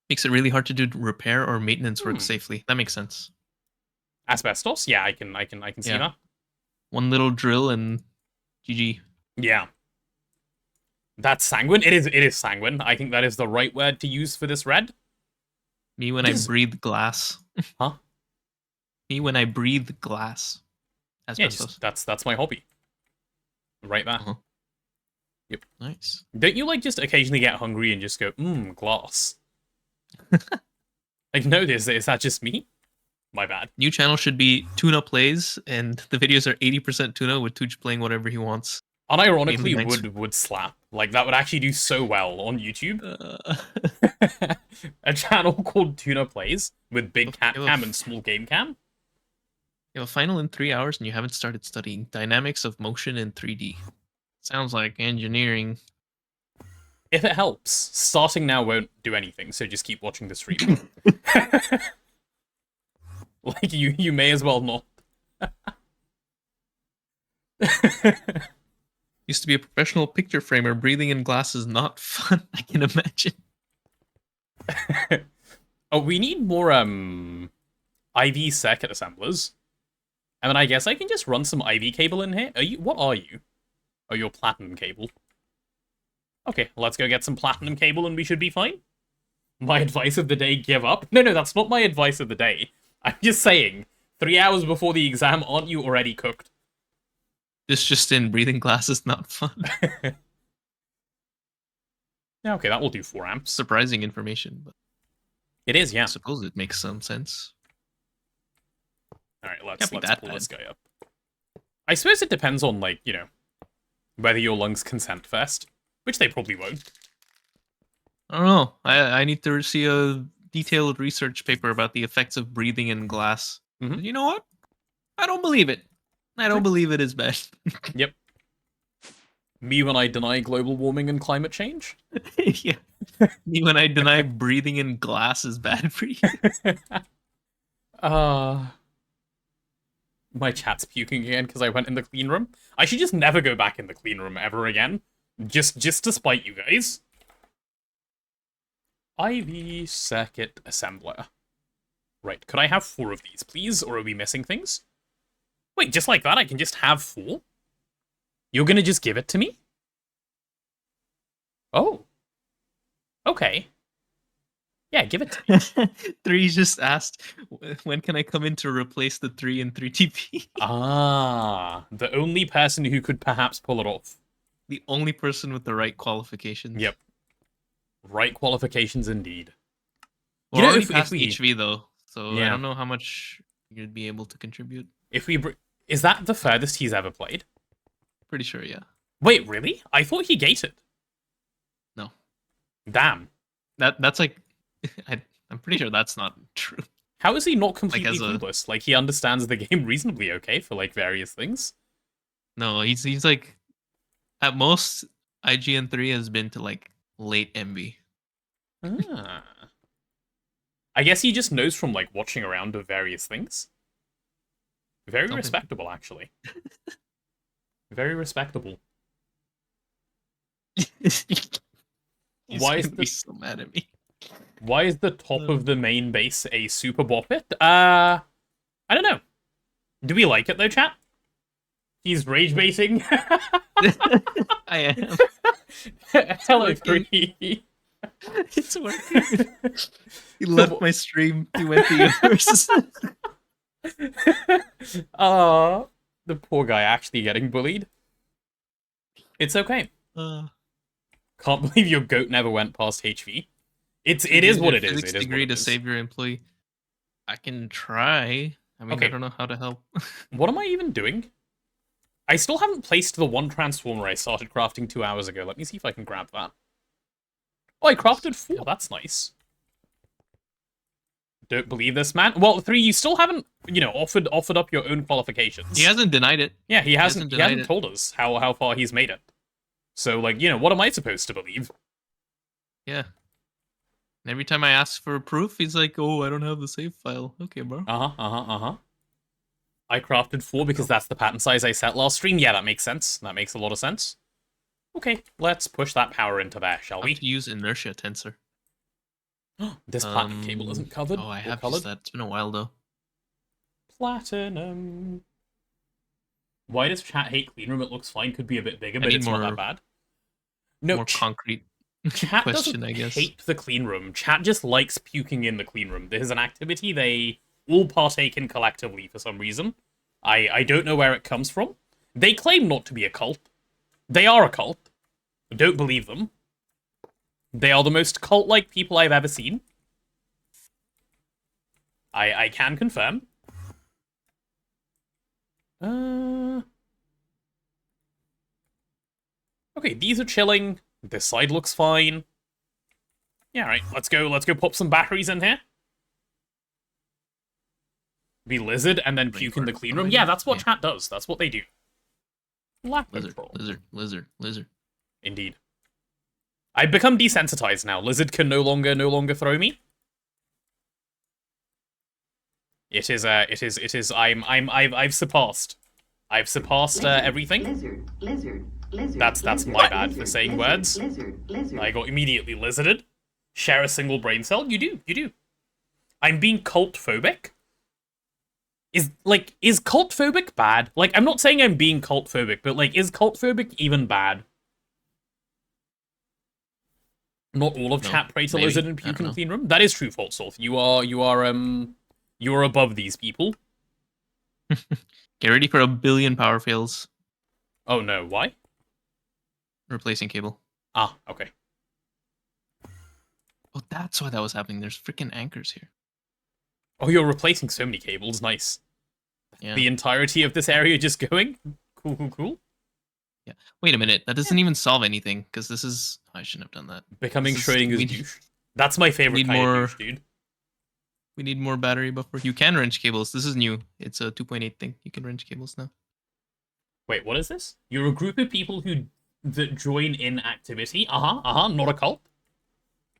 Makes it really hard to do repair or maintenance work safely. That makes sense. Asbestos? Yeah, I can see that. One little drill and GG. Yeah. That's sanguine. It is sanguine. I think that is the right word to use for this red. Me when I breathe glass. Huh? Me when I breathe glass. Asbestos. Yeah, that's my hobby. Right there. Yep. Nice. Don't you like just occasionally get hungry and just go, glass? Like, no, is that just me? My bad. New channel should be Tuna Plays, and the videos are 80% Tuna with Touge playing whatever he wants. Unironically, would slap. Like, that would actually do so well on YouTube. A channel called Tuna Plays with big cat cam and small game cam. You have a final in 3 hours and you haven't started studying dynamics of motion in 3D. Sounds like engineering. If it helps, starting now won't do anything, so just keep watching the stream. Like, you may as well not. Used to be a professional picture framer. Breathing in glass is not fun, I can imagine. Oh, we need more IV circuit assemblers. And then I guess I can just run some IV cable in here. What are you? Oh, you're platinum cable. Okay, let's go get some platinum cable and we should be fine. My advice of the day, give up. No, that's not my advice of the day. I'm just saying, 3 hours before the exam, aren't you already cooked? This just in, breathing glass is not fun. Yeah, okay, that will do 4 amps. Surprising information, but it is, yeah. I suppose it makes some sense. Alright, let's pull this guy up. I suppose it depends on, like, you know, whether your lungs consent first, which they probably won't. I don't know. I need to see a detailed research paper about the effects of breathing in glass. You know what? I don't believe it. I don't believe it is bad. Yep. Me when I deny global warming and climate change? Yeah. Me when I deny breathing in glass is bad for you. My chat's puking again because I went in the clean room. I should just never go back in the clean room ever again. Just to spite you guys. IV circuit assembler. Right, could I have 4 of these, please? Or are we missing things? Wait, just like that, I can just have 4? You're gonna just give it to me? Oh. Okay. Yeah, give it to me. 3 just asked, when can I come in to replace the 3 in 3TP? The only person who could perhaps pull it off. The only person with the right qualifications. Yep. Right qualifications indeed. We're already past HV though, so yeah. I don't know how much you'd be able to contribute. If we... Is that the furthest he's ever played? Pretty sure, yeah. Wait, really? I thought he gated. No. Damn. That's like... I'm pretty sure that's not true. How is he not completely clueless? Like, he understands the game reasonably okay for, like, various things. No, he's like... At most, IGN3 has been to, like, late MV. I guess he just knows from, like, watching around of various things. Very respectable, actually. Very respectable. He's gonna be so mad at me. Why is the top of the main base a super boppet? I don't know. Do we like it though, chat? He's rage baiting. I am. Hello, Free. It's working. He left my stream. He went to yours. The poor guy actually getting bullied. It's okay. Can't believe your goat never went past HV. It is what it is. It is degree to save your employee. I can try. I mean, I don't know how to help. What am I even doing? I still haven't placed the one transformer I started crafting 2 hours ago. Let me see if I can grab that. Oh, I crafted 4. That's nice. Don't believe this, man. Well, 3, you still haven't, offered up your own qualifications. He hasn't denied it. Yeah, he hasn't told us how far he's made it. So, like, what am I supposed to believe? Yeah. And every time I ask for proof, he's like, "Oh, I don't have the save file." Okay, bro. I crafted 4 because that's the pattern size I set last stream. Yeah, that makes sense. That makes a lot of sense. Okay, let's push that power into there, shall we? I have to use inertia tensor. This platinum cable isn't covered. Oh, I have used that. It's been a while, though. Platinum. Why does chat hate cleanroom? It looks fine. Could be a bit bigger, but it's not that bad. No, more concrete chat question, doesn't I guess. hate the cleanroom. Chat just likes puking in the cleanroom. This is an activity they all partake in collectively for some reason. I don't know where it comes from. They claim not to be a cult. They are a cult. Don't believe them. They are the most cult-like people I've ever seen. I can confirm. Okay, these are chilling. This side looks fine. Yeah, right. Let's go pop some batteries in here. Be lizard and then puke in the clean room. Yeah, that's what chat does. That's what they do. Lizard. Indeed. I've become desensitized now. Lizard can no longer throw me. I've surpassed. I've surpassed everything. Lizard. That's my bad for saying words. I got immediately lizarded. Share a single brain cell. You do. I'm being cult phobic. Is cult phobic bad? Like, I'm not saying I'm being cult phobic, but like, is cult phobic even bad? Not all of chat pray to lizard and puke in clean room. That is true, Faultsolf. You are above these people. Get ready for 1 billion power fails. Oh no, why? Replacing cable. Ah, okay. Oh, that's why that was happening. There's freaking anchors here. Oh, you're replacing so many cables. Nice. Yeah. The entirety of this area just going? Cool. Yeah. Wait a minute. That doesn't even solve anything, because this is... I shouldn't have done that. Becoming Schrodinger's douche. That's my favorite kind of douche, dude. We need more battery buffer. You can wrench cables. This is new. It's a 2.8 thing. You can wrench cables now. Wait, what is this? You're a group of people that join in activity. Not a cult.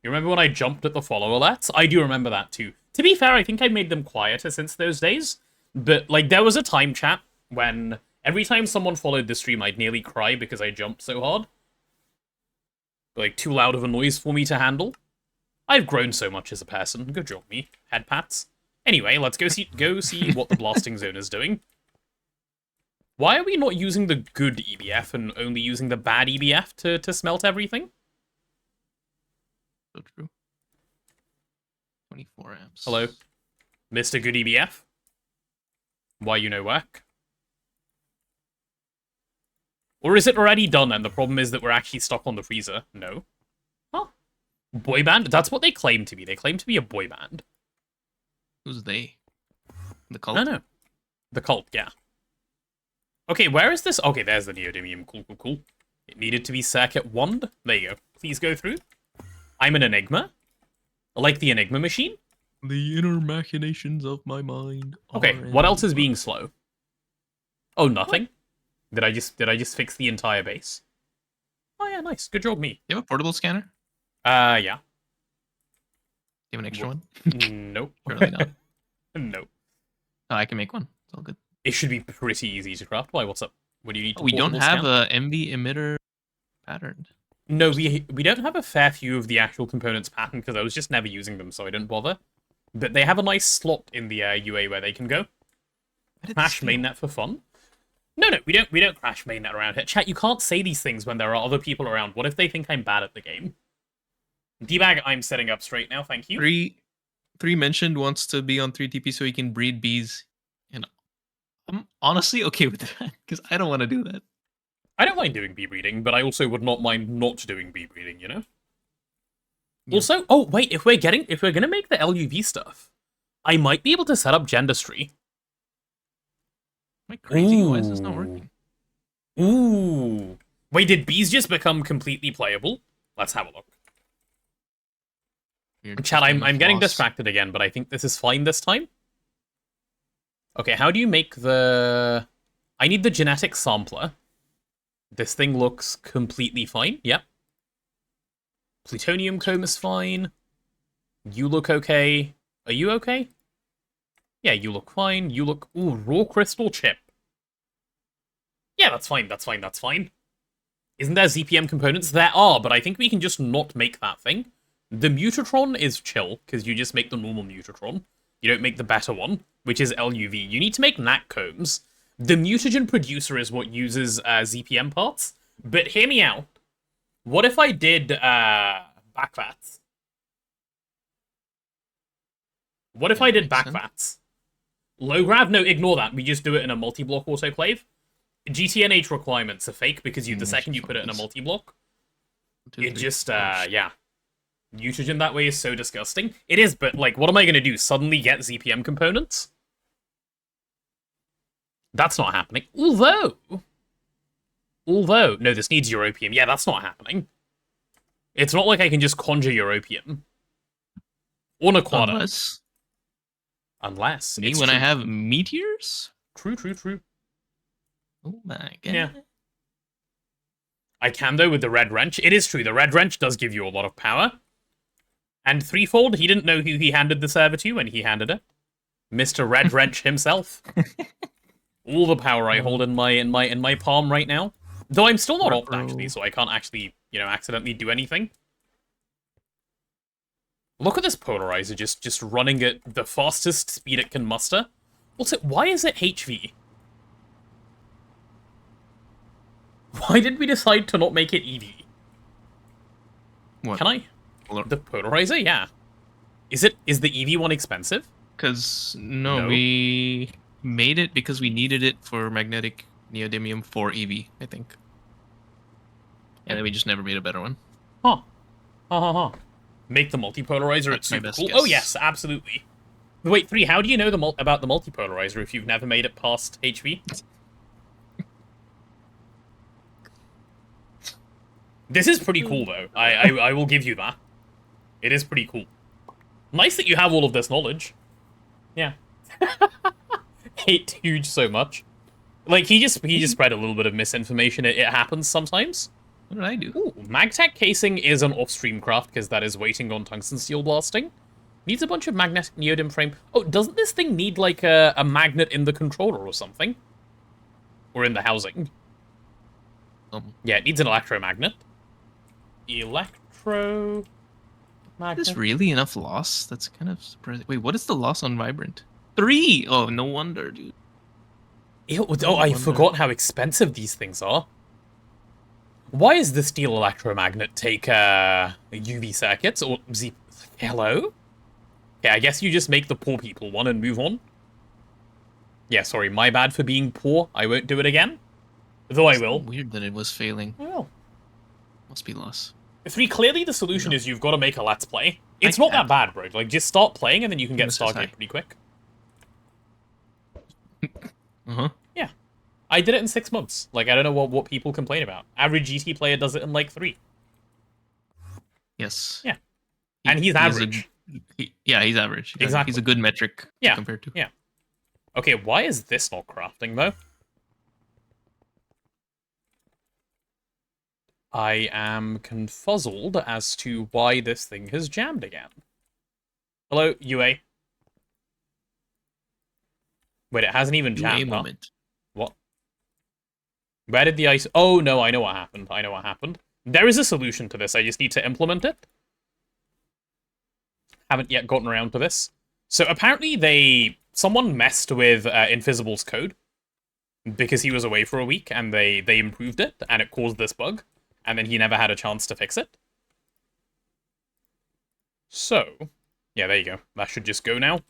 You remember when I jumped at the follow alerts? I do remember that too. To be fair, I think I made them quieter since those days. But, like, there was a time, chat, when every time someone followed the stream, I'd nearly cry because I jumped so hard. Like, too loud of a noise for me to handle. I've grown so much as a person. Good job, me. Head pats. Anyway, let's go see what the blasting zone is doing. Why are we not using the good EBF and only using the bad EBF to smelt everything? So true. 24 amps. Hello, Mr. Good EBF. Why you no work? Or is it already done and the problem is that we're actually stuck on the freezer? No. Huh. Boy band? That's what they claim to be. They claim to be a boy band. Who's they? The cult? No. The cult, yeah. Okay, where is this? Okay, there's the neodymium. Cool. It needed to be circuit 1. There you go. Please go through. I'm an enigma. Like the enigma machine. The inner machinations of my mind. Okay, what else is being slow? Oh, nothing? What? Did I just fix the entire base? Oh yeah, nice. Good job, me. You have a portable scanner? Yeah. Do you have an extra one? Nope. Surely not. Nope. Oh, I can make one. It's all good. It should be pretty easy to craft. Why? What's up? What do you need to We don't have a MV emitter pattern. No, we don't have a fair few of the actual components pattern because I was just never using them, so I didn't bother. But they have a nice slot in the UA where they can go. Crash mainnet for fun? No, we don't crash mainnet around here. Chat, you can't say these things when there are other people around. What if they think I'm bad at the game? Debag, I'm setting up straight now, thank you. Three mentioned wants to be on 3TP so he can breed bees. And I'm honestly okay with that, because I don't want to do that. I don't mind doing bee breeding, but I also would not mind not doing bee breeding, you know? Yeah. Also, oh wait, if we're gonna make the LUV stuff, I might be able to set up Gendustry. Am I crazy? Why is this not working? Ooh. Wait, did bees just become completely playable? Let's have a look. Chat, I'm getting distracted again, but I think this is fine this time. Okay, how do you make the... I need the genetic sampler. This thing looks completely fine. Yep. Plutonium comb is fine. You look okay. Are you okay? Yeah, you look fine. You look... Ooh, raw crystal chip. Yeah, that's fine, that's fine, that's fine. Isn't there ZPM components? There are, but I think we can just not make that thing. The Mutatron is chill, because you just make the normal Mutatron. You don't make the better one, which is LUV. You need to make NAC combs. The mutagen producer is what uses ZPM parts. But hear me out. What if I did backvats? What if I did backvats? Low grav? No, ignore that. We just do it in a multi-block autoclave. GTNH requirements are fake because the second you put it in a multi-block, it just, yeah. Mutagen that way is so disgusting. It is, but, like, what am I going to do? Suddenly get ZPM components? That's not happening. Although, no, this needs Europium. Yeah, that's not happening. It's not like I can just conjure Europium. Or Naquata. Unless. Me when I have meteors? True. Oh my god. Yeah. I can, though, with the Red Wrench. It is true, the Red Wrench does give you a lot of power. And threefold, he didn't know who he handed the server to when he handed it. Mr. Red Wrench himself. All the power I hold in my palm right now. Though I'm still not opt, actually, so I can't actually, accidentally do anything. Look at this polarizer just running at the fastest speed it can muster. Also, why is it HV? Why did we decide to not make it EV? What? Can I? The polarizer? Yeah. Is the EV one expensive? Because, no, we made it because we needed it for magnetic neodymium for EV, I think. And then we just never made a better one. Huh. Make the multipolarizer, it's super cool. Oh yes, absolutely. Wait, 3, how do you know about the multipolarizer if you've never made it past HV? This is pretty cool, though. I will give you that. It is pretty cool. Nice that you have all of this knowledge. Yeah. Hate Touge so much. Like, he just spread a little bit of misinformation. It happens sometimes. What did I do? Ooh, Magtech casing is an off-stream craft, because that is waiting on tungsten steel blasting. Needs a bunch of magnetic neodymium frame. Oh, doesn't this thing need, like, a magnet in the controller or something? Or in the housing? Yeah, it needs an electromagnet. Electromagnet. Is really enough loss? That's kind of surprising. Wait, what is the loss on Vibrant? 3! Oh, no wonder, dude. I forgot how expensive these things are. Why is the steel electromagnet take UV circuits or hello? Okay, I guess you just make the poor people one and move on. Yeah, sorry, my bad for being poor. I won't do it again. Though I will. Weird that it was failing. I will. Must be loss. 3, clearly the solution is you've got to make a let's play. It's not that bad, bro. Like, just start playing and then you can get Stargate pretty quick. Yeah. I did it in 6 months. Like, I don't know what people complain about. Average GT player does it in, like, 3. Yes. Yeah. And he's average. He's average. Exactly. He's a good metric to compare to. Yeah. Okay, why is this not crafting, though? I am confuzzled as to why this thing has jammed again. Hello, UA. Wait, it hasn't even jammed, huh? moment. What? Where did the ice... Oh, no, I know what happened. I know what happened. There is a solution to this. I just need to implement it. Haven't yet gotten around to this. So apparently someone messed with Invisible's code because he was away for a week, and they improved it, and it caused this bug, and then he never had a chance to fix it. So, yeah, there you go. That should just go now.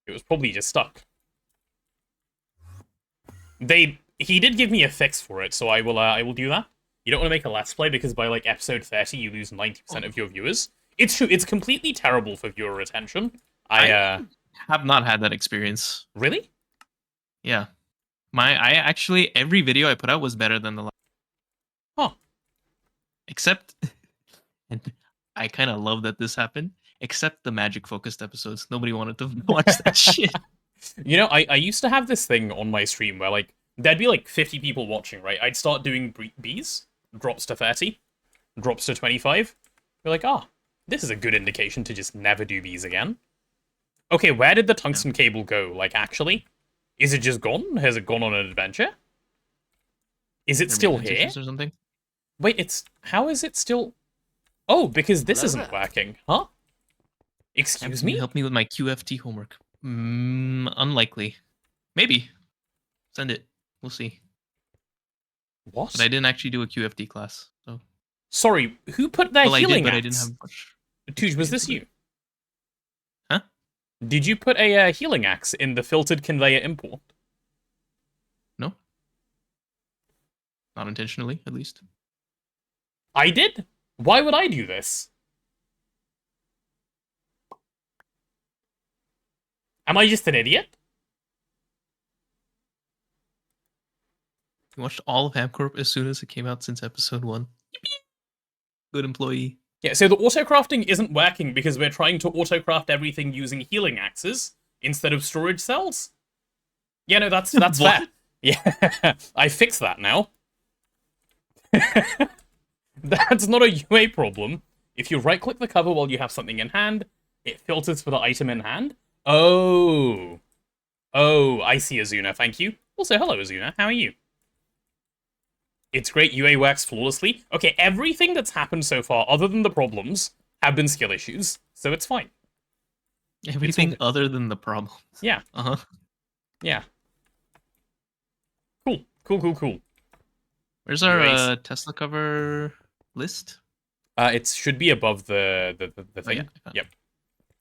It was probably just stuck. He did give me a fix for it, so I will do that. You don't want to make a Let's Play because by like episode 30 you lose 90% of your viewers. It's true, it's completely terrible for viewer retention. I have not had that experience. Really? Yeah. I actually, every video I put out was better than the last. Huh. Except, and I kind of love that this happened, except the magic-focused episodes. Nobody wanted to watch that shit. You know, I used to have this thing on my stream where, like, there'd be, like, 50 people watching, right? I'd start doing Bs, drops to 30, drops to 25. You're like, this is a good indication to just never do Bs again. Okay, where did the tungsten cable go? Like, actually? Is it just gone? Has it gone on an adventure? Is it still here? Or something? Wait, how is it still... Oh, because this isn't working, huh? Excuse me? Help me with my QFT homework. Unlikely. Maybe. Send it. We'll see. What? But I didn't actually do a QFT class, so... Sorry, who put their healing I did, but axe? I didn't have much. Touge, was this you? Huh? Did you put a healing axe in the filtered conveyor import? No. Not intentionally, at least. I did? Why would I do this? Am I just an idiot? You watched all of Hamcorp as soon as it came out since episode 1. Good employee. Yeah, so the autocrafting isn't working because we're trying to autocraft everything using healing axes instead of storage cells. Yeah, no, that's fair. Yeah, I fixed that now. That's not a UA problem. If you right-click the cover while you have something in hand, it filters for the item in hand. Oh, I see, Azuna, thank you. Also, hello, Azuna, how are you? It's great, UA works flawlessly. Okay, everything that's happened so far, other than the problems, have been skill issues, so it's fine. Everything other than the problems. Yeah. Uh-huh. Yeah. Cool. Where's our Tesla cover list? It should be above the thing. Yeah. Yep.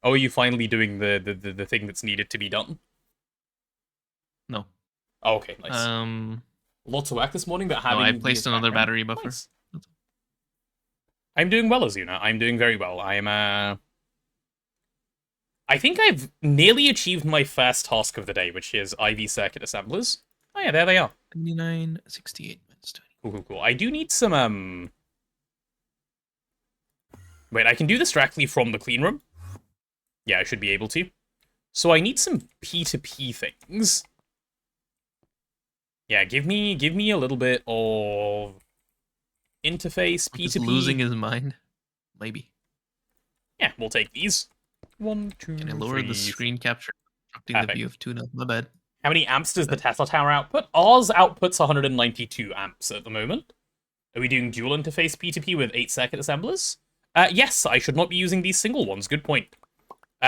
Oh, are you finally doing the thing that's needed to be done? No. Oh, okay, nice. Lots of work this morning, but having... I placed another battery buffer. Nice. I'm doing well, Azuna. I'm doing very well. I think I've nearly achieved my first task of the day, which is IV circuit assemblers. Oh yeah, there they are. 2968 minus 20. Cool. I do need some, Wait, I can do this directly from the clean room. Yeah, I should be able to. So I need some P2P things. Yeah, give me a little bit of interface P2P. He's losing his mind. Maybe. Yeah, we'll take these. 1, 2, Can I lower the screen capture? Interrupting the view of Tuna. My bad. How many amps does the Tesla Tower output? Ours outputs 192 amps at the moment. Are we doing dual interface P2P with 8 circuit assemblers? Yes, I should not be using these single ones. Good point.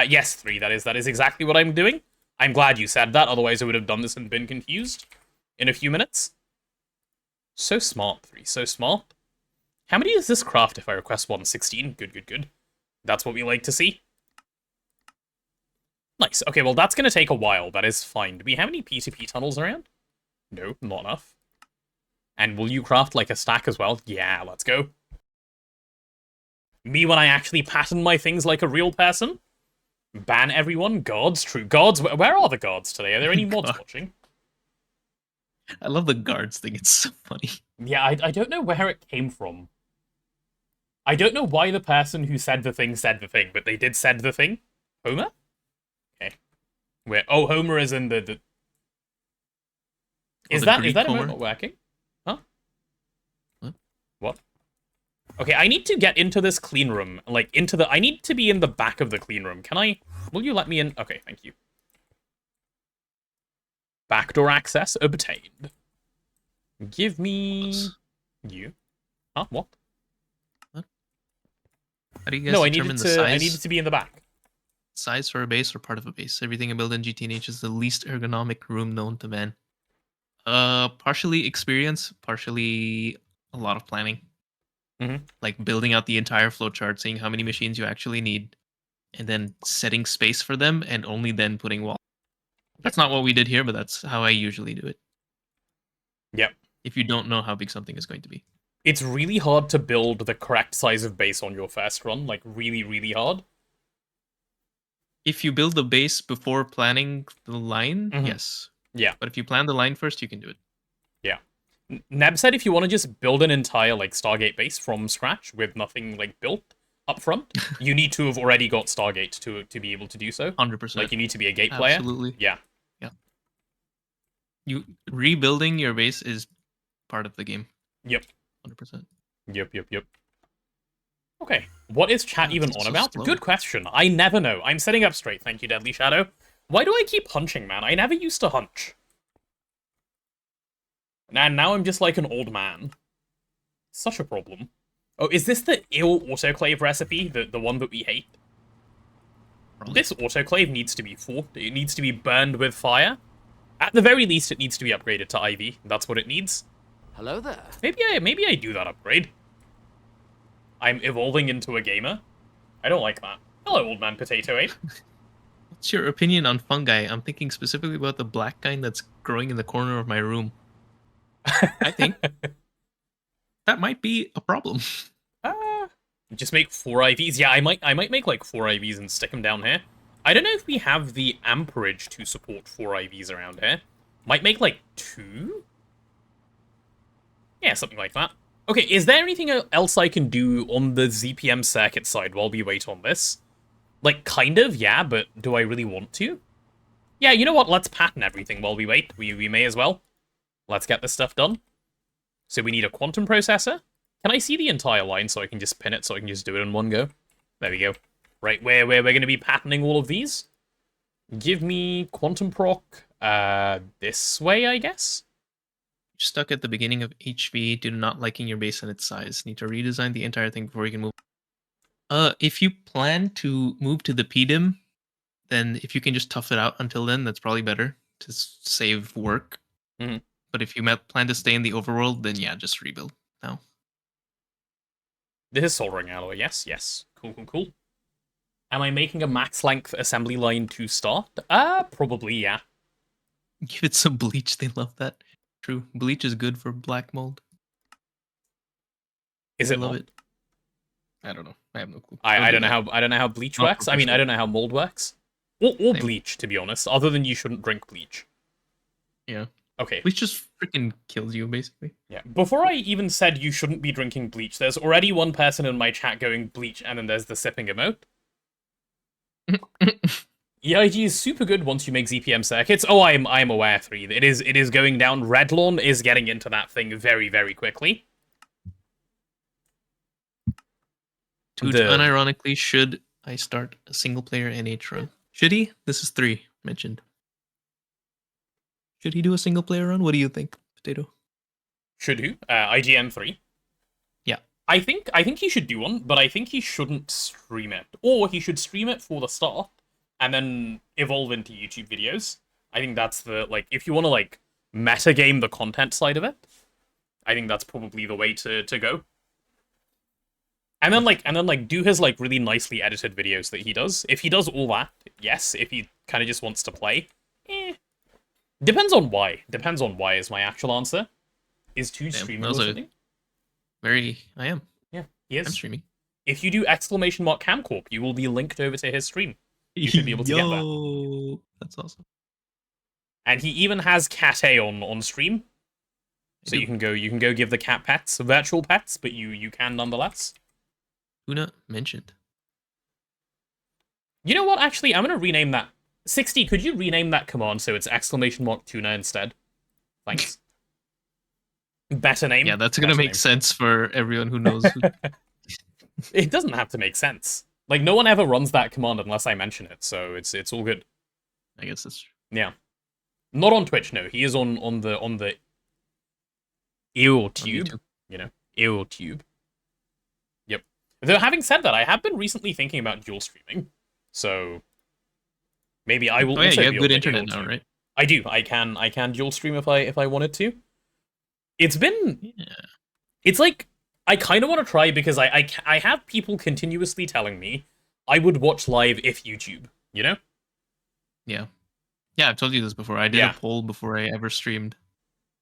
Yes, 3, that is exactly what I'm doing. I'm glad you said that, otherwise I would have done this and been confused in a few minutes. So smart, 3, so smart. How many does this craft if I request 116? Good. That's what we like to see. Nice. Okay, well, that's going to take a while. That is fine. Do we have any P2P tunnels around? No, not enough. And will you craft, like, a stack as well? Yeah, let's go. Me when I actually pattern my things like a real person? Ban everyone? Guards? True. Guards? Where are the guards today? Are there any mods watching? I love the guards thing. It's so funny. Yeah, I don't know where it came from. I don't know why the person who said the thing, but they did said the thing. Homer? Okay. Where? Oh, Homer is in the... Is that emote not working? Huh? What? Okay, I need to get into this clean room. Like, I need to be in the back of the clean room. Can I... Will you let me in? Okay, thank you. Backdoor access obtained. Give me... You. Huh? What? How do you guys No, determine the size? I needed to be in the back. Size for a base or part of a base. Everything I build in GTNH is the least ergonomic room known to man. Partially experience, partially a lot of planning. Like building out the entire flowchart, seeing how many machines you actually need, and then setting space for them, and only then putting walls. That's not what we did here, but that's how I usually do it. Yep. If you don't know how big something is going to be. It's really hard to build the correct size of base on your first run. Like, really, really hard. If you build the base before planning the line, yes. Yeah. But if you plan the line first, you can do it. Yeah. Neb said if you want to just build an entire, like, Stargate base from scratch with nothing, like, built up front, you need to have already got Stargate to be able to do so. 100%. Like, you need to be a gate player. Absolutely. Yeah. You rebuilding your base is part of the game. Yep. 100%. Yep. Okay, what is chat even on about? Slow. Good question. I never know. I'm setting up straight, thank you, Deadly Shadow. Why do I keep hunching, man? I never used to hunch. And now I'm just like an old man. Such a problem. Oh, is this the ill autoclave recipe? The one that we hate? Probably. This autoclave needs to be fought. It needs to be burned with fire. At the very least, it needs to be upgraded to IV. That's what it needs. Hello there. Maybe I do that upgrade. I'm evolving into a gamer. I don't like that. Hello, old man potato ape. What's your opinion on fungi? I'm thinking specifically about the black kind that's growing in the corner of my room. I think that might be a problem. Just make 4 IVs. Yeah, I might make like 4 IVs and stick them down here. I don't know if we have the amperage to support 4 IVs around here. Might make like 2? Yeah, something like that. Okay, is there anything else I can do on the ZPM circuit side while we wait on this? Like, kind of, yeah, but do I really want to? Yeah, you know what? Let's pattern everything while we wait. We may as well. Let's get this stuff done. So we need a quantum processor. Can I see the entire line so I can just pin it so I can just do it in one go? There we go. Right, where we're going to be patterning all of these. Give me quantum proc this way, I guess? Stuck at the beginning of HV due to not liking your base and its size. Need to redesign the entire thing before you can move. If you plan to move to the PDIM, then if you can just tough it out until then, that's probably better to save work. But if you plan to stay in the overworld, then yeah, just rebuild now. This is soldering alloy, yes. Cool. Am I making a max length assembly line to start? Probably, yeah. Give it some bleach, they love that. True. Bleach is good for black mold. Is it love not? it? I don't know. I have no clue. I don't know how bleach works. I mean, I don't know how mold works. Or bleach, to be honest. Other than you shouldn't drink bleach. Yeah. Okay. Bleach just freaking kills you, basically. Yeah. Before I even said you shouldn't be drinking bleach, there's already one person in my chat going bleach, and then there's the sipping emote. EIG is super good once you make ZPM circuits. Oh, I'm aware, 3. It is going down. Redlawn is getting into that thing very, very quickly. Touge, unironically, should I start a single-player NH run? Should he? This is 3 mentioned. Should he do a single-player run? What do you think, Potato? Should who? IGN 3? Yeah. I think he should do one, but I think he shouldn't stream it. Or he should stream it for the start, and then evolve into YouTube videos. I think that's the, like, if you want to, like, metagame the content side of it, I think that's probably the way to go. And then, do his, like, really nicely edited videos that he does. If he does all that, yes. If he kind of just wants to play, Depends on why. Depends on why is my actual answer. Is Touge streaming or something? I am. Yeah, he is. I'm streaming. If you do !Hamcorp, you will be linked over to his stream. You should be able to get that. That's awesome. And he even has Cat A on stream. So you can go give the cat pets, virtual pets, but you can nonetheless. Tuna mentioned. You know what, actually, I'm gonna rename that. 60, could you rename that command so it's !Tuna instead? Thanks. Better name. Yeah, that's gonna make sense for everyone who knows. It doesn't have to make sense. Like, no one ever runs that command unless I mention it, so it's all good. I guess that's true. Yeah. Not on Twitch, no. He is on the EOTube. You know, EOTube. Yep. Though having said that, I have been recently thinking about dual streaming. So maybe I will also you have be good on internet EOTube. now, right? I do. I can dual stream if I wanted to. It's been It's like I kind of want to try because I have people continuously telling me I would watch live if YouTube, you know? Yeah. Yeah, I've told you this before. I did a poll before I ever streamed,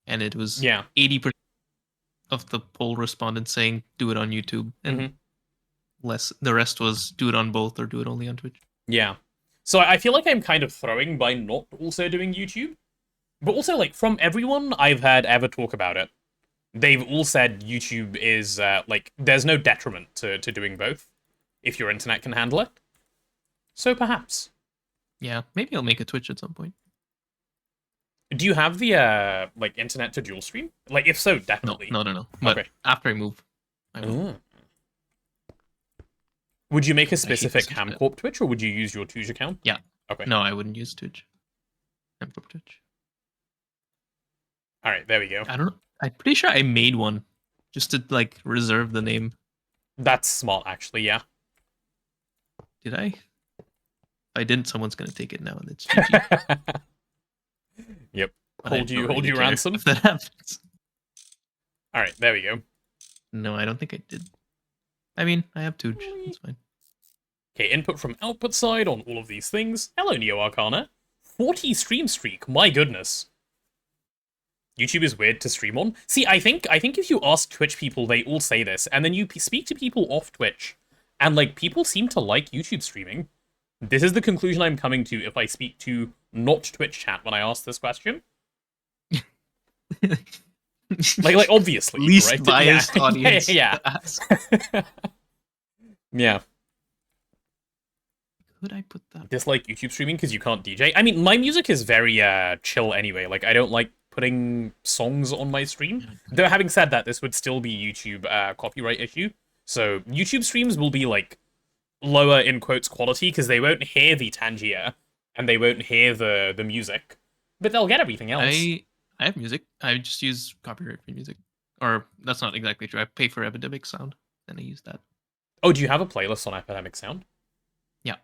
and it was 80% of the poll respondents saying do it on YouTube, and the rest was do it on both or do it only on Twitch. Yeah. So I feel like I'm kind of throwing by not also doing YouTube. But also, like, from everyone I've heard ever talk about it, they've all said YouTube is, like, there's no detriment to doing both, if your internet can handle it. So perhaps. Yeah, maybe I'll make a Twitch at some point. Do you have the, like, internet to dual stream? Like, if so, definitely. No. But after I move, I will. Would you make a specific Hamcorp Twitch, or would you use your Touge account? Yeah. Okay. No, I wouldn't use Touge. Hamcorp Twitch. Alright, there we go. I don't know. I'm pretty sure I made one just to, like, reserve the name. That's smart, actually, yeah. Did I? If I didn't, someone's gonna take it now, and it's GG. Yep. Hold you ransom. If that happens. Alright, there we go. No, I don't think I did. I mean, I have Touge. It's fine. Okay, input from output side on all of these things. Hello, Neo Arcana. 40 stream streak. My goodness. YouTube is weird to stream on. See, I think if you ask Twitch people, they all say this, and then you speak to people off Twitch, and, like, people seem to like YouTube streaming. This is the conclusion I'm coming to if I speak to not Twitch chat when I ask this question. like obviously, least right? biased audience. Yeah. Yeah. Could I put that? Dislike YouTube streaming because you can't DJ. I mean, my music is very chill anyway. Like, I don't like putting songs on my stream. Though having said that, this would still be YouTube copyright issue. So YouTube streams will be, like, lower in quotes quality because they won't hear the Tangier and they won't hear the music, but they'll get everything else. I have music. I just use copyright-free music. Or that's not exactly true. I pay for Epidemic Sound, and I use that. Oh, do you have a playlist on Epidemic Sound? Yeah.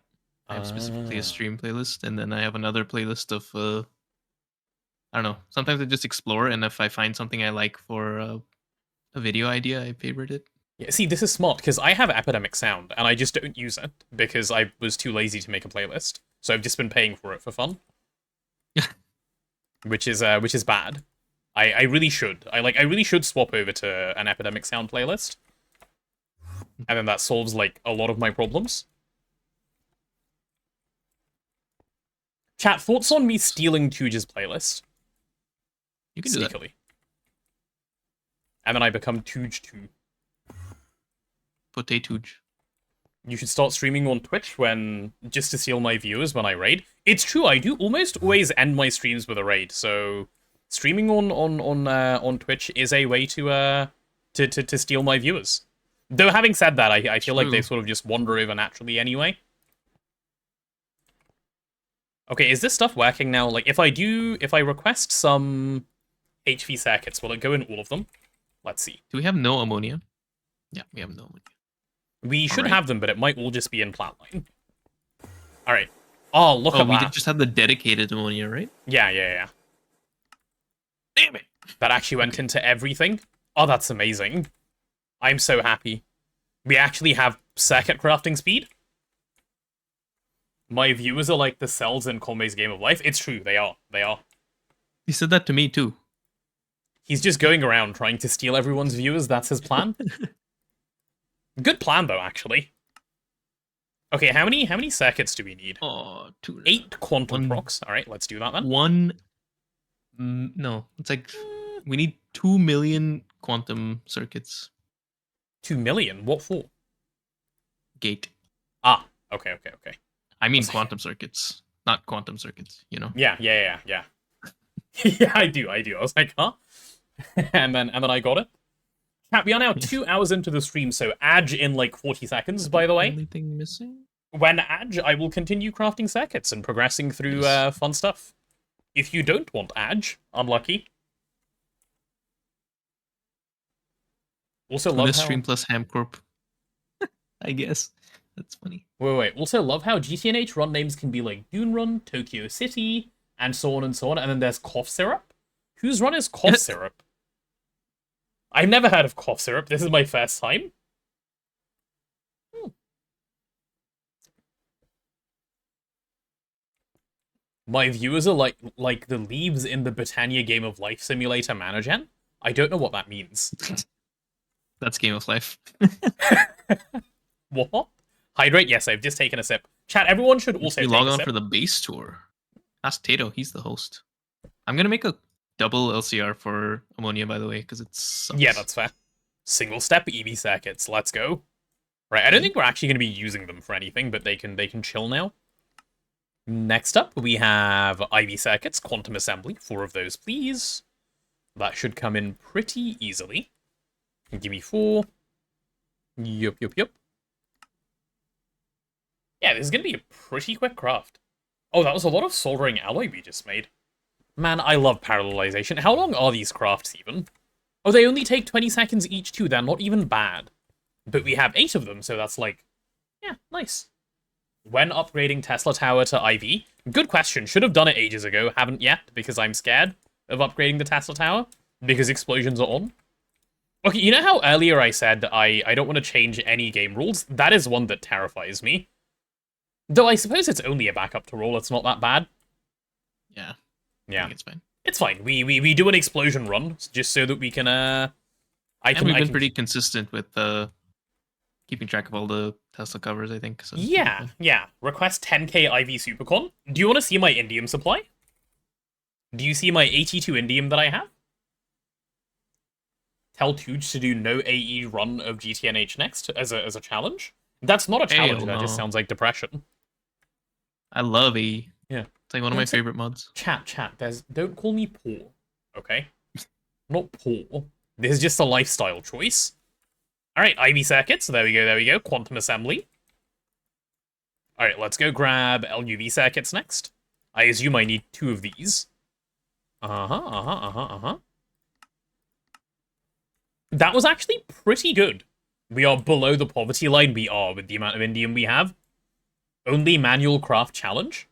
I have specifically a stream playlist, and then I have another playlist of, I don't know. Sometimes I just explore, and if I find something I like for a video idea, I favorite it. Yeah, see, this is smart, because I have Epidemic Sound, and I just don't use it, because I was too lazy to make a playlist. So I've just been paying for it for fun. which is bad. I really should. I really should swap over to an Epidemic Sound playlist. And then that solves, like, a lot of my problems. Chat, thoughts on me stealing Touge's playlist? You can do that. Sneakily. And then I become Touge 2. Touge. You should start streaming on Twitch just to steal my viewers when I raid. It's true, I do almost always end my streams with a raid, so streaming on Twitch is a way to steal my viewers. Though having said that, I feel like they sort of just wander over naturally anyway. Okay, is this stuff working now? Like, if I request some HV circuits, will it go in all of them? Let's see. Do we have no ammonia? Yeah, we have no ammonia. We should have them, but it might all just be in Flatline. Alright. Oh, look at that. We just have the dedicated ammonia, right? Yeah. Damn it! That actually went into everything. Oh, that's amazing. I'm so happy. We actually have circuit crafting speed. My viewers are like the cells in Conway's Game of Life. It's true, they are. He said that to me, too. He's just going around trying to steal everyone's viewers. That's his plan. Good plan, though, actually. Okay, how many circuits do we need? 2. 8 quantum procs. All right, let's do that then. No, it's like we need 2 million quantum circuits. 2 million? What for? Gate. Ah, okay. I mean quantum circuits, not quantum circuits, you know? Yeah. Yeah, I do. I was like, huh? and then I got it. Chat, we are now 2 hours into the stream, so Adge in like 40 seconds, by the way. Anything missing? When Adge, I will continue crafting circuits and progressing through fun stuff. If you don't want Adge, unlucky. Also love this how... stream plus Hamcorp. I guess. That's funny. Wait. Also love how GTNH run names can be like Dune Run, Tokyo City, and so on and so on. And then there's Cough Syrup. Whose run is Cough Syrup? I've never heard of Cough Syrup. This is my first time. My viewers are like the leaves in the Britannia Game of Life Simulator Managen. I don't know what that means. That's Game of Life. What? Hydrate? Yes, I've just taken a sip. Chat, everyone should also take log a on sip. for the base tour. Ask Tato, he's the host. I'm gonna make a double LCR for ammonia, by the way, because it's... Yeah, that's fair. Single step EV circuits. Let's go. Right, I don't think we're actually going to be using them for anything, but they can chill now. Next up, we have IV circuits, quantum assembly. 4 of those, please. That should come in pretty easily. Give me 4. Yup. Yeah, this is going to be a pretty quick craft. Oh, that was a lot of soldering alloy we just made. Man, I love parallelization. How long are these crafts even? Oh, they only take 20 seconds each too. They're not even bad. But we have 8 of them, so that's like... Yeah, nice. When upgrading Tesla Tower to IV? Good question. Should have done it ages ago. Haven't yet, because I'm scared of upgrading the Tesla Tower. Because explosions are on. Okay, you know how earlier I said I don't want to change any game rules? That is one that terrifies me. Though I suppose it's only a backup to roll. It's not that bad. Yeah. Yeah. I think it's fine. It's fine. We do an explosion run, just so that we can, We've been pretty consistent with, keeping track of all the Tesla covers, I think. So yeah. Request 10k IV Supercon. Do you want to see my indium supply? Do you see my 82 indium that I have? Tell Touge to do no AE run of GTNH next as a challenge. That's not a challenge, that just sounds like depression. I love AE. Yeah. It's like one of my favorite mods. Chat, don't call me poor, okay? Not poor. This is just a lifestyle choice. Alright, IV circuits, there we go. Quantum assembly. Alright, let's go grab LUV circuits next. I assume I need 2 of these. That was actually pretty good. We are below the poverty line, we are, with the amount of indium we have. Only manual craft challenge.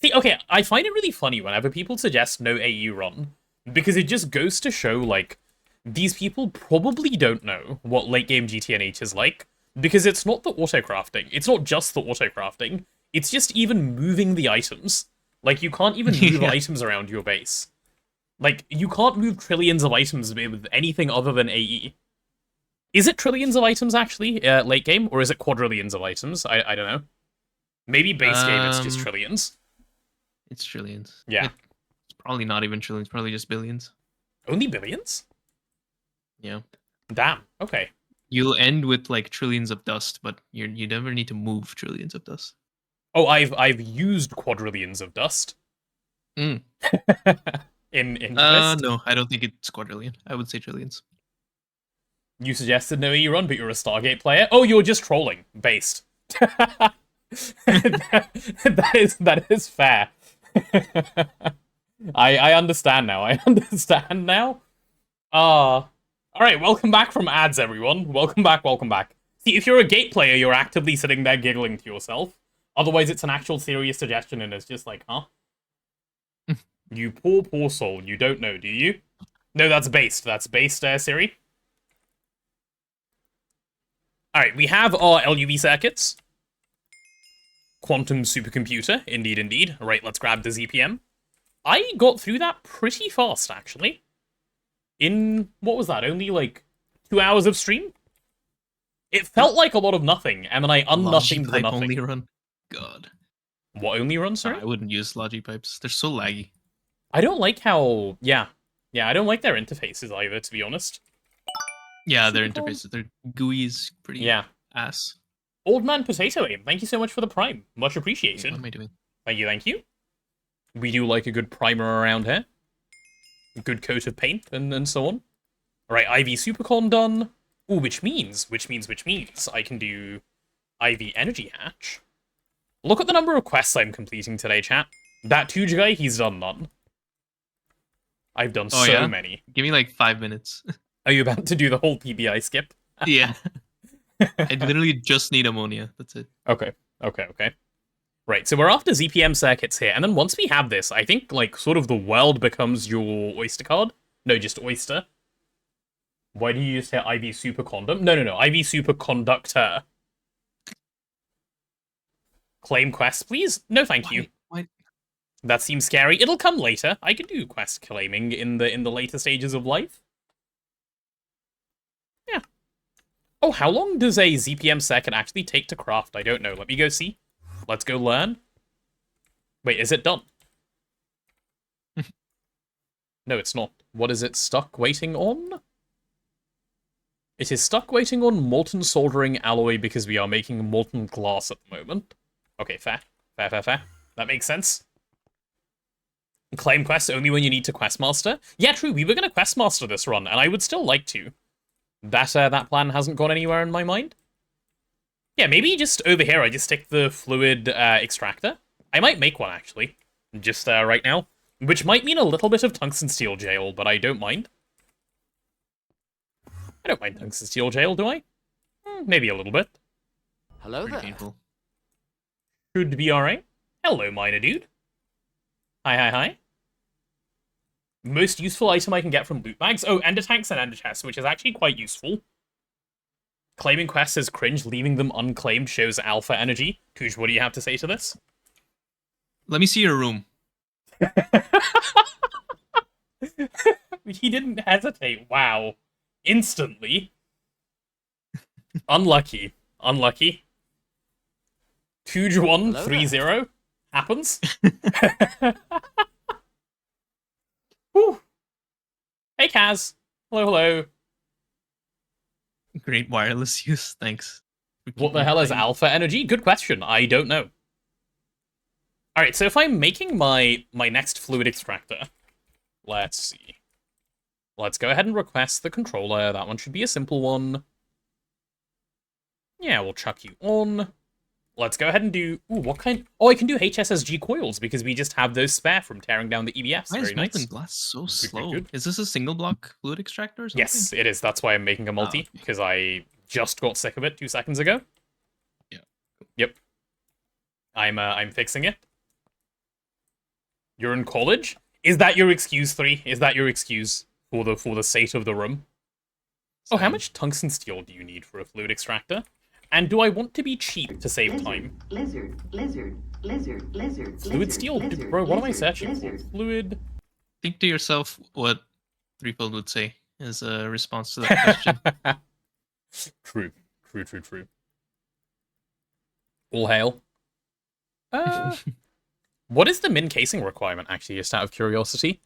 See, okay, I find it really funny whenever people suggest no AE run, because it just goes to show, like, these people probably don't know what late-game GTNH is like, because it's not the auto-crafting. It's not just the auto-crafting. It's just even moving the items. Like, you can't even move items around your base. Like, you can't move trillions of items with anything other than AE. Is it trillions of items, actually, late game, or is it quadrillions of items? I don't know. Maybe base game it's just trillions. It's trillions. Yeah. It's probably not even trillions, probably just billions. Only billions? Yeah. Damn, okay. You'll end with, like, trillions of dust, but you never need to move trillions of dust. Oh, I've used quadrillions of dust. Mm. in Twist. No, I don't think it's quadrillion. I would say trillions. You suggested no E run, but you're a Stargate player? Oh, you're just trolling. Based. that is fair. I understand now. Alright, welcome back from ads, everyone. Welcome back. See, if you're a gate player, you're actively sitting there giggling to yourself. Otherwise, it's an actual serious suggestion, and it's just like, huh? You poor soul. You don't know, do you? No, that's based. Siri. Alright, we have our LUV circuits. Quantum supercomputer, indeed. Right, let's grab the ZPM. I got through that pretty fast, actually. In, what was that, only like 2 hours of stream? It felt like a lot of nothing, and then I unnothinged the nothing. Only run? God. What only run, sorry? I wouldn't use Logipipes. They're so laggy. I don't like how, yeah, I don't like their interfaces either, to be honest. Yeah, their interfaces, their GUI is pretty ass. Old Man Potato Aim, thank you so much for the prime. Much appreciated. What am I doing? Thank you. We do like a good primer around here. A good coat of paint, and so on. Alright, IV Supercon done. Ooh, which means I can do IV Energy Hatch. Look at the number of quests I'm completing today, chat. That Touge guy, he's done none. I've done so many. Give me like 5 minutes. Are you about to do the whole PBI skip? Yeah. I literally just need ammonia. That's it. Okay. Right, so we're after ZPM circuits here, and then once we have this, I think, like, sort of the world becomes your Oyster card. No, just Oyster. Why do you just say IV Super Condom? No, IV Super Conductor. Claim quests, please? No, thank you. Why? That seems scary. It'll come later. I can do quest claiming in the later stages of life. Yeah. Oh, how long does a ZPM circuit actually take to craft? I don't know. Let me go see. Let's go learn. Wait, is it done? No, it's not. What is it stuck waiting on? It is stuck waiting on molten soldering alloy because we are making molten glass at the moment. Okay, fair. That makes sense. Claim quest only when you need to questmaster. Yeah, true. We were going to questmaster this run, and I would still like to. That plan hasn't gone anywhere in my mind. Yeah, maybe just over here I just stick the fluid extractor. I might make one, actually. Just right now. Which might mean a little bit of tungsten steel jail, but I don't mind. I don't mind tungsten steel jail, do I? Maybe a little bit. Hello there. Painful. Should be alright. Hello, miner dude. Hi. Most useful item I can get from loot bags? Oh, ender tanks and ender chests, which is actually quite useful. Claiming quests is cringe, leaving them unclaimed shows alpha energy. Touge, what do you have to say to this? Let me see your room. He didn't hesitate. Wow. Instantly. Unlucky. Touge 130 happens. Whew. Hey, Kaz. Hello. Great wireless use, thanks. What the hell is alpha energy? Good question. I don't know. Alright, so if I'm making my next fluid extractor, let's see. Let's go ahead and request the controller. That one should be a simple one. Yeah, we'll chuck you on. Let's go ahead and do... Ooh, what kind... Oh, I can do HSSG coils because we just have those spare from tearing down the EBS. Why Very is nice. molten glass so slow? Good. Is this a single block fluid extractor or something? Yes, it is. That's why I'm making a multi, because I just got sick of it 2 seconds ago. Yeah. Yep. I'm fixing it. You're in college? Is that your excuse, 3? Is that your excuse for the state of the room? Oh, how much tungsten steel do you need for a fluid extractor? And do I want to be cheap to save time? Lizard. Fluid steel? Bro, what am I searching for? Fluid... Think to yourself what Threefold would say as a response to that question. True. All hail. What is the min casing requirement, actually, just out of curiosity?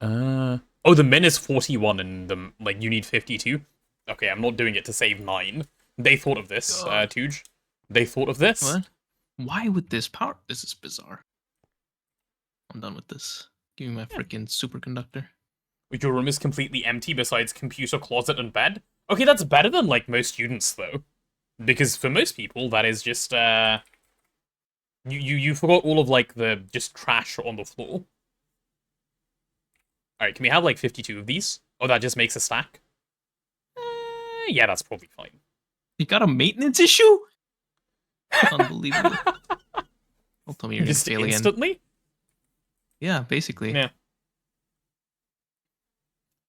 Oh, the min is 41 and you need 52? Okay, I'm not doing it to save 9. They thought of this, Touge. They thought of this. What? Why would this power? This is bizarre. I'm done with this. Give me my freaking superconductor. Your room is completely empty besides computer, closet, and bed? Okay, that's better than, most students, though. Because for most people, that is just, You forgot all of, the just trash on the floor. Alright, can we have, 52 of these? Oh, that just makes a stack? Yeah, that's probably fine. You got a maintenance issue? Unbelievable. Don't tell me you're just gonna fail instantly? Again. Yeah, basically. Yeah.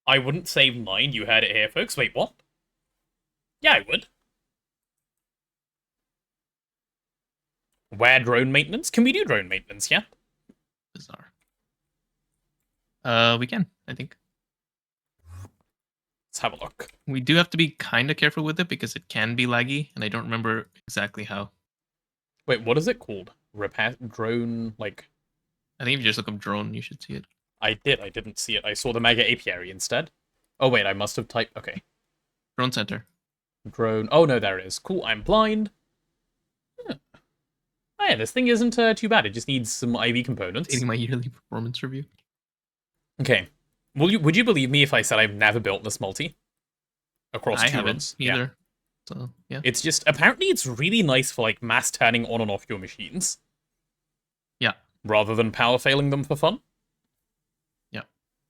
I wouldn't save 9, you heard it here, folks. Wait, what? Yeah, I would. Where drone maintenance? Can we do drone maintenance, yeah? Bizarre. We can, I think. Let's have a look. We do have to be kind of careful with it because it can be laggy, and I don't remember exactly how. Wait, what is it called? Repair drone, I think if you just look up drone, you should see it. I didn't see it. I saw the mega apiary instead. Oh wait, I must have typed... Okay. Drone center. Drone... Oh no, there it is. Cool, I'm blind. Oh yeah, this thing isn't too bad. It just needs some IV components. Eating my yearly performance review. Okay. Would you believe me if I said I've never built this multi? Across 2 runs? Either. Yeah. So, yeah. It's just... Apparently it's really nice for, mass turning on and off your machines. Yeah. rather than power failing them for fun. Yeah.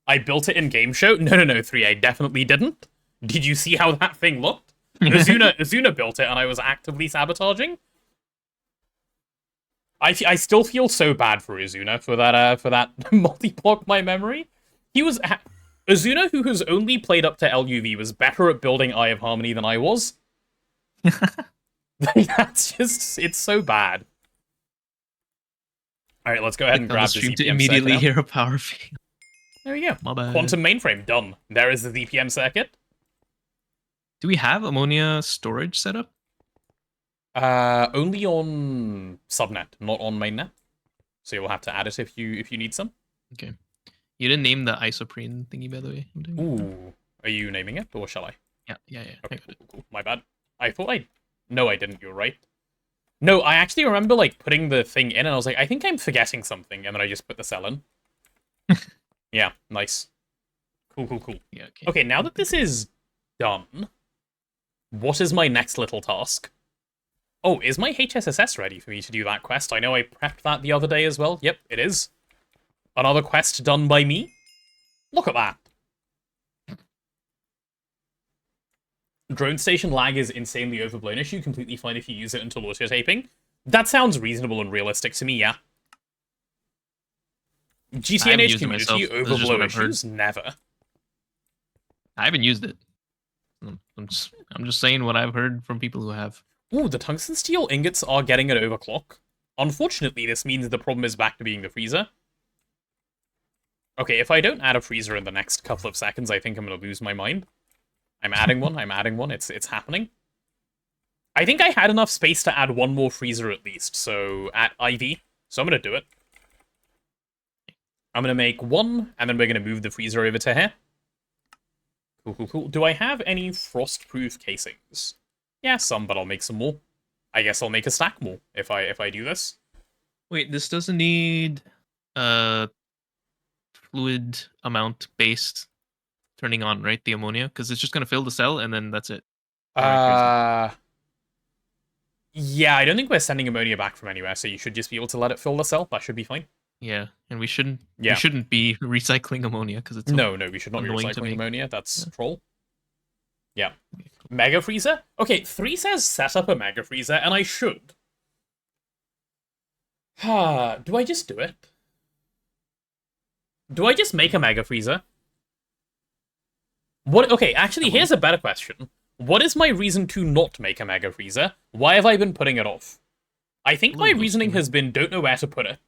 I built it in game show. No, 3, I definitely didn't. Did you see how that thing looked? Azuna built it, and I was actively sabotaging. I still feel so bad for Azuna for that multi-block my memory. He was Azuna, who has only played up to LUV, was better at building Eye of Harmony than I was. That's just, it's so bad. All right, let's go ahead and grab the ZPM to immediately hear a power fail. There we go. My bad. Quantum mainframe done. There is the ZPM circuit. Do we have ammonia storage set up? Only on subnet, not on mainnet. So you'll have to add it if you need some. Okay. You didn't name the isoprene thingy, by the way. Ooh, are you naming it, or shall I? Yeah. Okay, cool. My bad. I thought I... No, I didn't. You're right. No, I actually remember, like, putting the thing in, and I was like, I think I'm forgetting something, and then I just put the cell in. Yeah, nice. Cool. Yeah, Okay, now that this is done, what is my next little task? Oh, is my HSSS ready for me to do that quest? I know I prepped that the other day as well. Yep, it is. Another quest done by me. Look at that. Drone station lag is insanely overblown issue. Completely fine if you use it until auto-taping. That sounds reasonable and realistic to me, yeah. GTNH community overblow issues? Never. I haven't used it. I'm just saying what I've heard from people who have. Ooh, the tungsten steel ingots are getting an overclock. Unfortunately, this means the problem is back to being the freezer. Okay, if I don't add a freezer in the next couple of seconds, I think I'm going to lose my mind. I'm adding one, it's happening. I think I had enough space to add one more freezer at least, so at IV. So I'm going to do it. I'm going to make one, and then we're going to move the freezer over to here. Cool. Do I have any frost-proof casings? Yeah, some, but I'll make some more. I guess I'll make a stack more if I do this. Wait, this doesn't need fluid amount based turning on, right? The ammonia, because it's just gonna fill the cell and then that's it. Yeah, I don't think we're sending ammonia back from anywhere, so you should just be able to let it fill the cell. That should be fine. Yeah, and we shouldn't be recycling ammonia because it's no, we should not be recycling ammonia. That's troll. Yeah. Mega freezer? Okay, 3 says set up a mega freezer, and I should. Do I just do it? Do I just make a mega freezer? What? Okay, actually, here's a better question. What is my reason to not make a mega freezer? Why have I been putting it off? I think my reasoning has been don't know where to put it.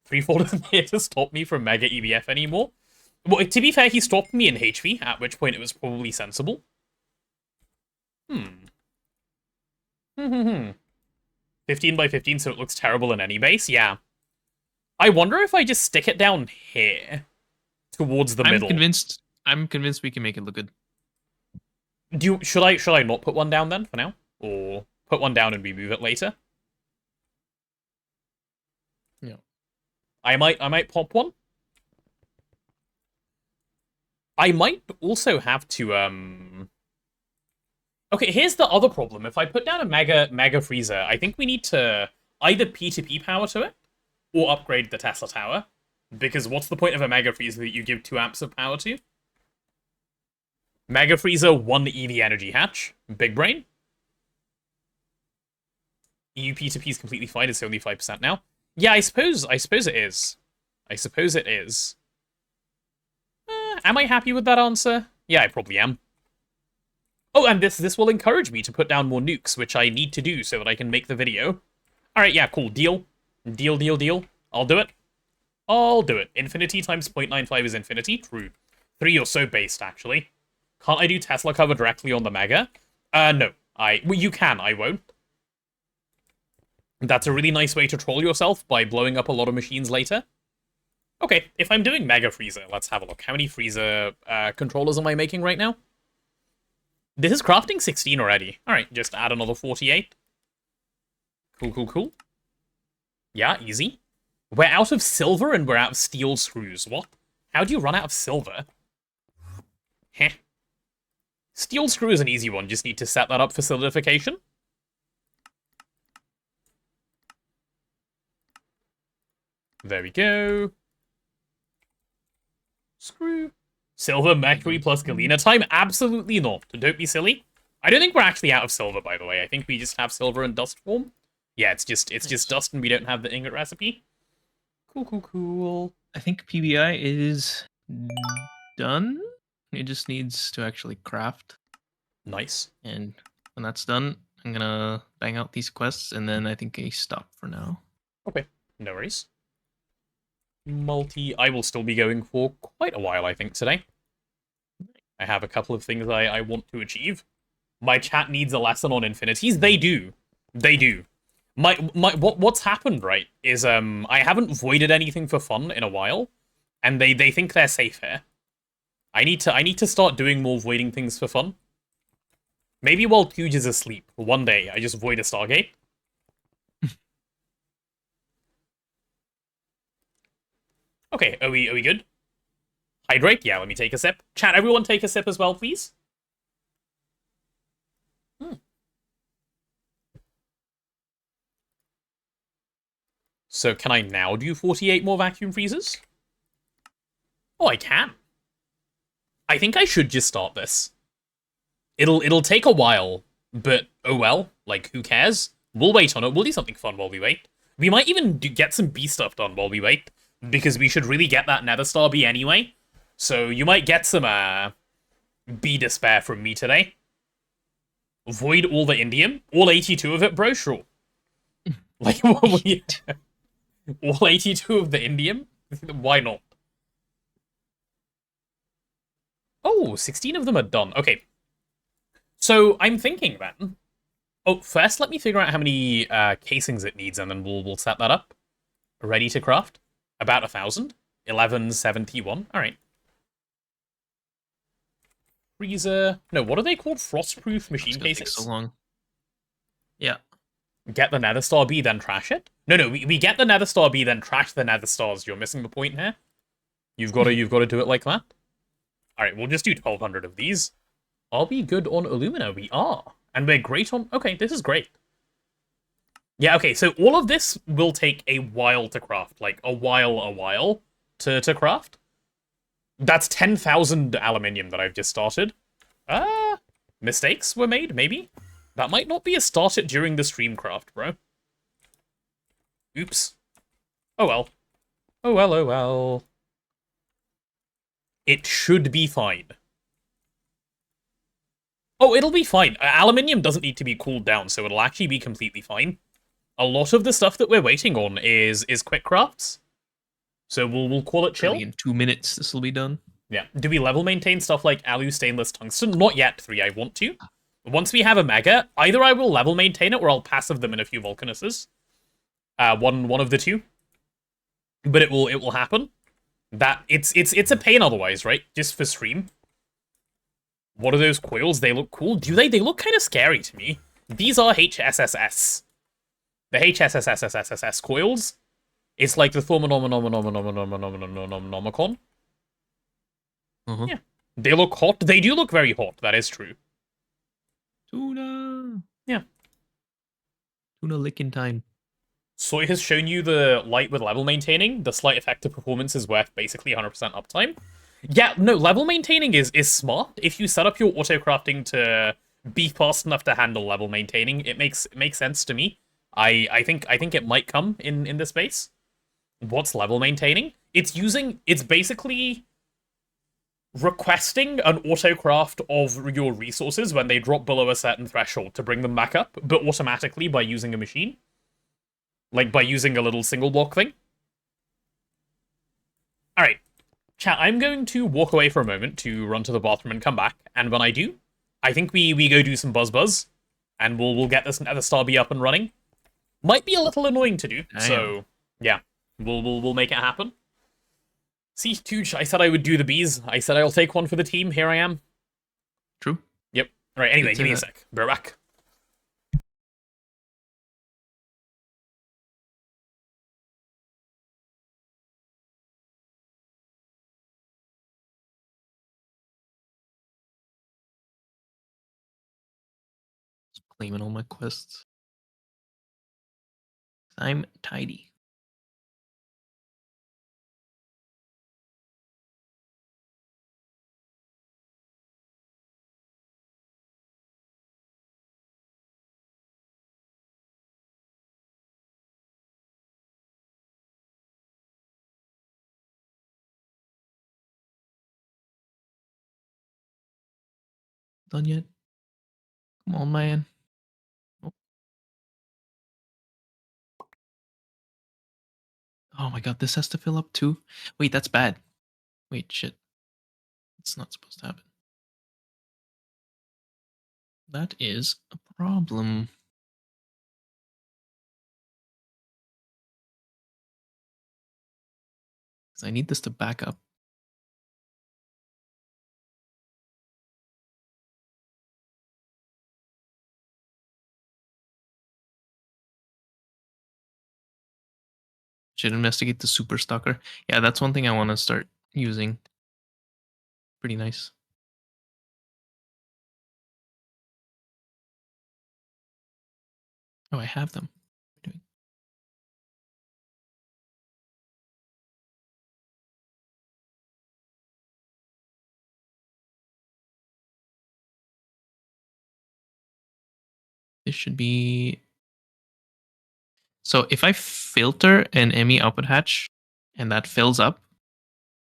Threefold isn't here to stop me from mega EBF anymore. Well, to be fair, he stopped me in HV, at which point it was probably sensible. 15 by 15, so it looks terrible in any base? Yeah. I wonder if I just stick it down here, towards the middle. I'm convinced we can make it look good. Should I not put one down then, for now? Or put one down and remove it later? Yeah. I might pop one. I might also have to, Okay, here's the other problem. If I put down a mega freezer, I think we need to either P2P power to it, or upgrade the Tesla tower. Because what's the point of a mega freezer that you give 2 amps of power to? Mega freezer, 1 EV energy hatch. Big brain. EU P2P is completely fine, it's only 5% now. Yeah, I suppose it is. Am I happy with that answer? Yeah, I probably am. Oh, and this will encourage me to put down more nukes, which I need to do so that I can make the video. Alright, yeah, cool. Deal. I'll do it. Infinity times 0.95 is infinity. True. 3 or so based, actually. Can't I do Tesla cover directly on the Mega? No. Well, you can, I won't. That's a really nice way to troll yourself by blowing up a lot of machines later. Okay, if I'm doing Mega Freezer, let's have a look. How many Freezer controllers am I making right now? This is crafting 16 already. Alright, just add another 48. Cool. Yeah, easy. We're out of silver and we're out of steel screws. What? How do you run out of silver? Heh. Steel screw is an easy one. Just need to set that up for solidification. There we go. Screw. Silver, Mercury plus Galena time? Absolutely not. Don't be silly. I don't think we're actually out of silver, by the way. I think we just have silver in dust form. Yeah, it's just dust and we don't have the ingot recipe. Cool. I think PBI is done. It just needs to actually craft. Nice. And when that's done, I'm gonna bang out these quests, and then I think a stop for now. Okay, no worries. I will still be going for quite a while, I think, today. I have a couple of things I want to achieve. My chat needs a lesson on infinities. They do. What's happened, right, is I haven't voided anything for fun in a while, and they think they're safe here. I need to start doing more voiding things for fun. Maybe while Touge is asleep, one day I just void a Stargate. Okay, are we good? Hydrate? Yeah, let me take a sip. Chat, everyone take a sip as well, please. So can I now do 48 more vacuum freezers? Oh, I can. I think I should just start this. It'll take a while, but oh well. Like, who cares? We'll wait on it. We'll do something fun while we wait. We might even get some B stuff done while we wait, because we should really get that Nether Star B anyway. So you might get some B to spare from me today. Void all the indium, all 82 of it, bro. Sure. Like, all 82 of the indium. Why not? Oh, 16 of them are done. Okay. So I'm thinking then. Oh, first let me figure out how many casings it needs, and then we'll set that up. Ready to craft. About 1,000. 1171. All right. Freezer. No, what are they called? Frostproof machine casings. So long. Yeah. Get the Nether Star B, then trash it. No. We get the Nether Star B, then trash the Nether Stars. You're missing the point here. You've got to do it like that. All right, we'll just do 1,200 of these. Are we good on alumina? We are. And we're great on... Okay, this is great. Yeah, okay, so all of this will take a while to craft. Like, a while to craft. That's 10,000 aluminium that I've just started. Mistakes were made, maybe? That might not be a start it during the stream craft, bro. Oops. Oh well. Oh well. It should be fine. Oh, it'll be fine. Aluminium doesn't need to be cooled down, so it'll actually be completely fine. A lot of the stuff that we're waiting on is quick crafts. So we'll call it chill. In 2 minutes, this will be done. Yeah. Do we level maintain stuff like alu, stainless, tungsten? Not yet, 3. I want to. Once we have a mega, either I will level maintain it or I'll passive them in a few Vulcanuses. One of the two. But it will happen. That it's a pain otherwise, right? Just for stream. What are those coils? They look cool. Do they? They look kind of scary to me. These are HSSS. The HSSSSSS coils. It's like the Thormonomicon. Yeah. They look hot. They do look very hot. That is true. Tuna. Yeah. Tuna licking time. Soy has shown you the light with level maintaining. The slight effective performance is worth basically 100% uptime. Yeah, no, level maintaining is smart. If you set up your auto-crafting to be fast enough to handle level maintaining, it makes sense to me. I think it might come in this space. What's level maintaining? It's basically requesting an autocraft of your resources when they drop below a certain threshold to bring them back up, but automatically by using a machine. Like by using a little single block thing. Alright. Chat, I'm going to walk away for a moment to run to the bathroom and come back, and when I do, I think we go do some buzz, and we'll get this Nether Star B up and running. Might be a little annoying to do, so yeah, we'll make it happen. See, Touge, I said I would do the bees. I said I'll take one for the team. Here I am. True. Yep. Alright, anyway, give me a sec. Be right back. Claiming all my quests. I'm tidy. done yet? Come on, man. Oh my god, this has to fill up too? Wait, that's bad. Wait, shit. It's not supposed to happen. That is a problem. Because I need this to back up. Should investigate the super stalker. Yeah, that's one thing I want to start using. Pretty nice. Oh, I have them. This should be... So if I filter an ME output hatch and that fills up,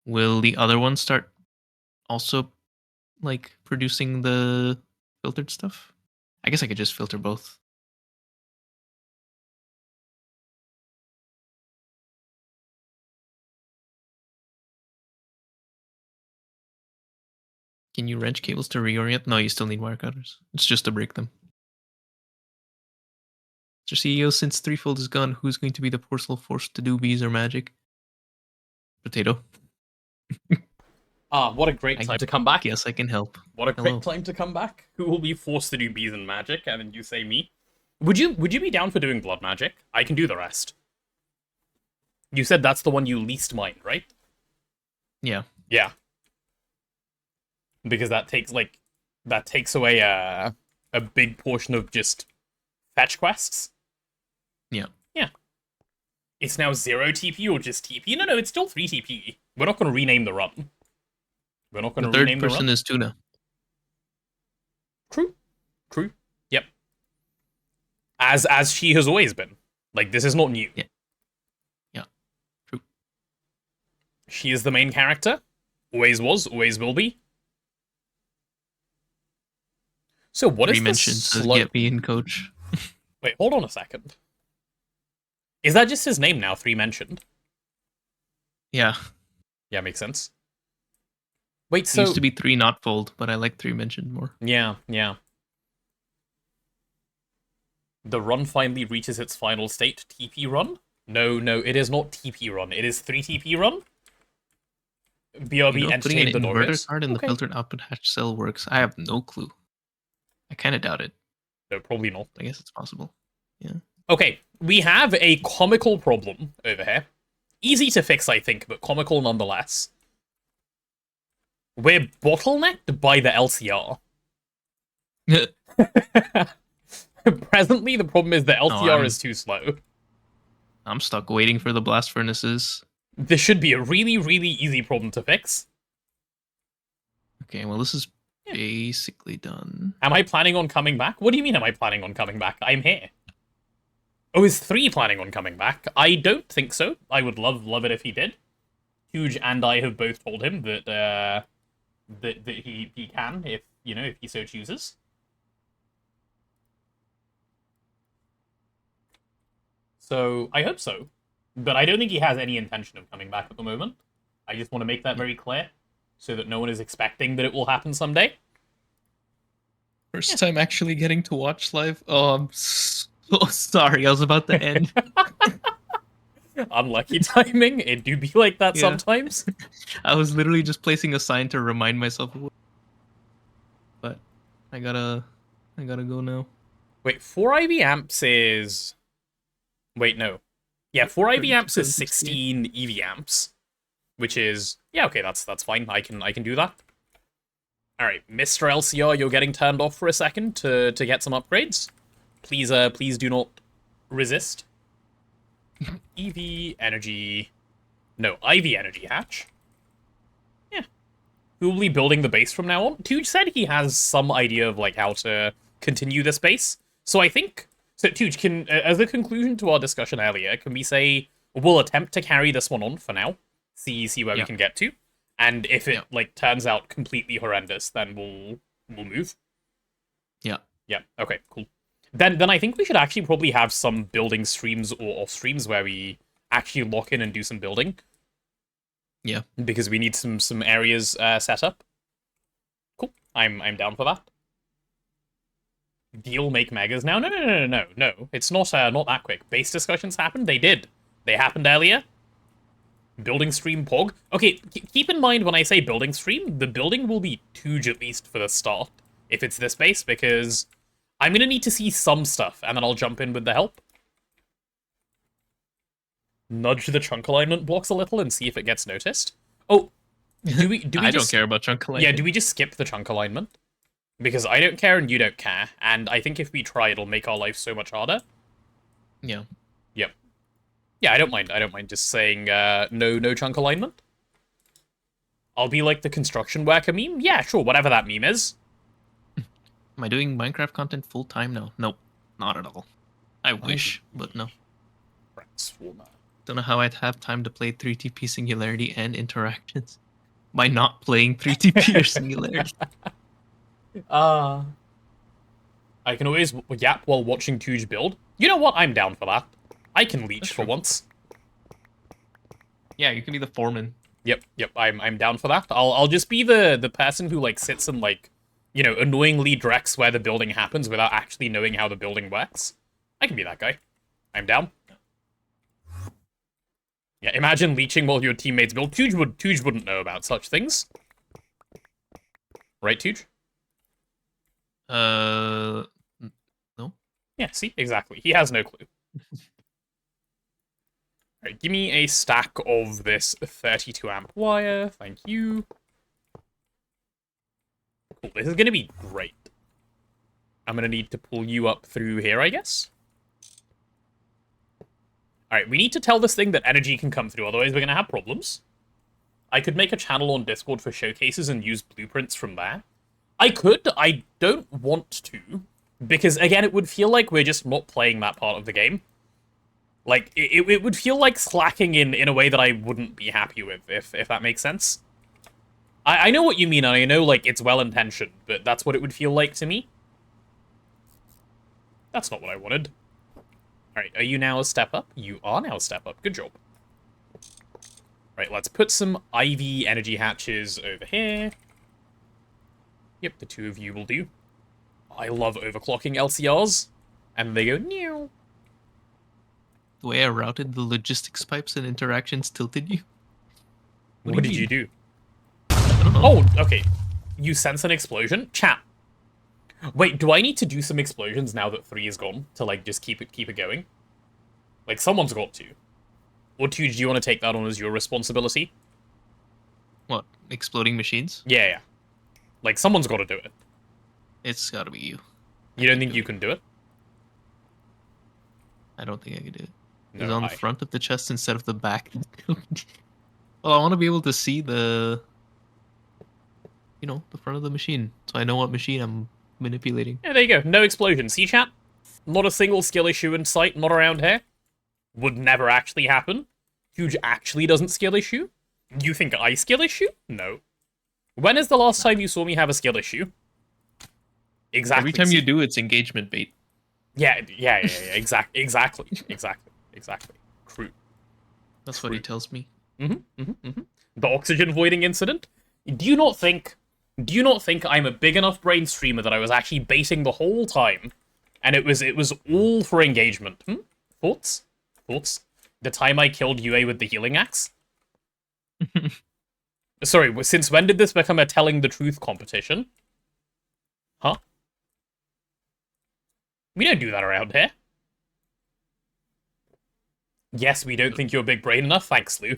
will the other one start also like producing the filtered stuff? I guess I could just filter both. Can you wrench cables to reorient? No, you still need wire cutters. It's just to break them. Mr. CEO, since Threefold is gone, who's going to be the porcelain forced to do bees or magic? Potato. What a great time to come back. Yes, I can help. What a great time to come back. Who will be forced to do bees and magic? And then you say me. Would you be down for doing blood magic? I can do the rest. You said that's the one you least mind, right? Yeah. Yeah. Because that takes away a big portion of just fetch quests. Yeah. Yeah. It's now 0 TP or just TP? No, it's still 3 TP. We're not going to rename the run. We're not going to rename the run. The third person is Tuna. True. Yep. As she has always been. Like, this is not new. Yeah. True. She is the main character. Always was, always will be. So what is the slow... Get me in, coach. Wait, hold on a second. Is that just his name now, 3 mentioned? Yeah. Yeah, makes sense. Wait, so... It used to be 3 not fold, but I like 3 mentioned more. Yeah. The run finally reaches its final state. TP run? No, it is not TP run. It is 3 TP run? BRB entertain the Putting an inverter card in the filtered output hatch cell works. I have no clue. I kind of doubt it. No, probably not. I guess it's possible. Yeah. Okay, we have a comical problem over here. Easy to fix, I think, but comical nonetheless. We're bottlenecked by the LCR. Presently, the problem is the LCR is too slow. I'm stuck waiting for the blast furnaces. This should be a really, really easy problem to fix. Okay, well, this is basically done. Am I planning on coming back? What do you mean, am I planning on coming back? I'm here. Oh, is 3 planning on coming back? I don't think so. I would love it if he did. Touge and I have both told him that that he can, if he so chooses. So I hope so, but I don't think he has any intention of coming back at the moment. I just want to make that very clear, so that no one is expecting that it will happen someday. First time actually getting to watch live. Oh, I'm so sorry. I was about to end. Unlucky timing. It do be like that sometimes. I was literally just placing a sign to remind myself of it. But I gotta go now. Wait, 4 IV amps is... Wait, no. Yeah, 4 IV amps is 16 EV amps. Which is... Yeah, okay, that's fine. I can do that. Alright, Mr. LCR, you're getting turned off for a second to get some upgrades. Please do not resist. EV energy... No, IV energy hatch. Yeah. Who will be building the base from now on? Touge said he has some idea of, like, how to continue this base. So I think... So, Touge, can, as a conclusion to our discussion earlier, can we say we'll attempt to carry this one on for now? See where we can get to? And if it, like, turns out completely horrendous, then we'll move. Yeah. Yeah, okay, cool. Then I think we should actually probably have some building streams or streams where we actually lock in and do some building. Yeah. Because we need some areas set up. Cool. I'm down for that. Deal make megas now? No. It's not that quick. Base discussions happened? They did. They happened earlier. Building stream pog. Okay, keep in mind when I say building stream, the building will be Touge at least for the start, if it's this base, because I'm gonna need to see some stuff, and then I'll jump in with the help. Nudge the chunk alignment blocks a little and see if it gets noticed. Oh, do we I don't care about chunk alignment. Yeah, do we just skip the chunk alignment? Because I don't care and you don't care, and I think if we try, it'll make our life so much harder. Yeah. Yep. Yeah, I don't mind. I don't mind just saying no chunk alignment. I'll be like the construction worker meme. Yeah, sure, whatever that meme is. Am I doing Minecraft content full time now? Nope, not at all. I wish, but no. Transformer. Don't know how I'd have time to play 3TP Singularity and Interactions by not playing 3TP or Singularity. I can always yap while watching Touge build. You know what? I'm down for that. I can leech for once. Yeah, you can be the foreman. Yep. I'm down for that. I'll just be the person who like sits and like, you know, annoyingly directs where the building happens without actually knowing how the building works. I can be that guy. I'm down. Yeah, imagine leeching while your teammates build. Touge wouldn't know about such things. Right, Touge? No. Yeah, see? Exactly. He has no clue. Alright, give me a stack of this 32 amp wire. Thank you. Cool, this is gonna be great. I'm gonna need to pull you up through here, I guess. Alright, we need to tell this thing that energy can come through, otherwise we're gonna have problems. I could make a channel on Discord for showcases and use blueprints from there. I could, I don't want to, because again, it would feel like we're just not playing that part of the game. Like, it would feel like slacking in a way that I wouldn't be happy with, if that makes sense. I know what you mean, and I know, like, it's well-intentioned, but that's what it would feel like to me. That's not what I wanted. Alright, are you now a step up? You are now a step up. Good job. Right, let's put some IV energy hatches over here. Yep, the two of you will do. I love overclocking LCRs. And they go, meow. The way I routed the logistics pipes and interactions tilted you. What did you do? I don't know. Oh, okay. You sense an explosion? Chat. Wait, do I need to do some explosions now that 3 is gone? To, like, just keep it going? Like, someone's got to. Or do you want to take that on as your responsibility? What? Exploding machines? Yeah. Like, someone's got to do it. It's gotta be you. You don't think you can do it? I don't think I can do it. No, It's on the front of the chest instead of the back. Well, I want to be able to see the... You know, the front of the machine. So I know what machine I'm manipulating. Yeah, there you go. No explosion. See, chat? Not a single skill issue in sight, not around here. Would never actually happen. Touge actually doesn't skill issue. You think I skill issue? No. When is the last time you saw me have a skill issue? Exactly. Every time you do, it's engagement bait. Yeah, exactly. True. That's what he tells me. The oxygen voiding incident? Do you not think I'm a big enough brain streamer that I was actually baiting the whole time, and it was all for engagement? Thoughts? The time I killed UA with the healing axe? Sorry, since when did this become a telling the truth competition? Huh? We don't do that around here. Yes, we don't think you're big brain enough. Thanks, Lou.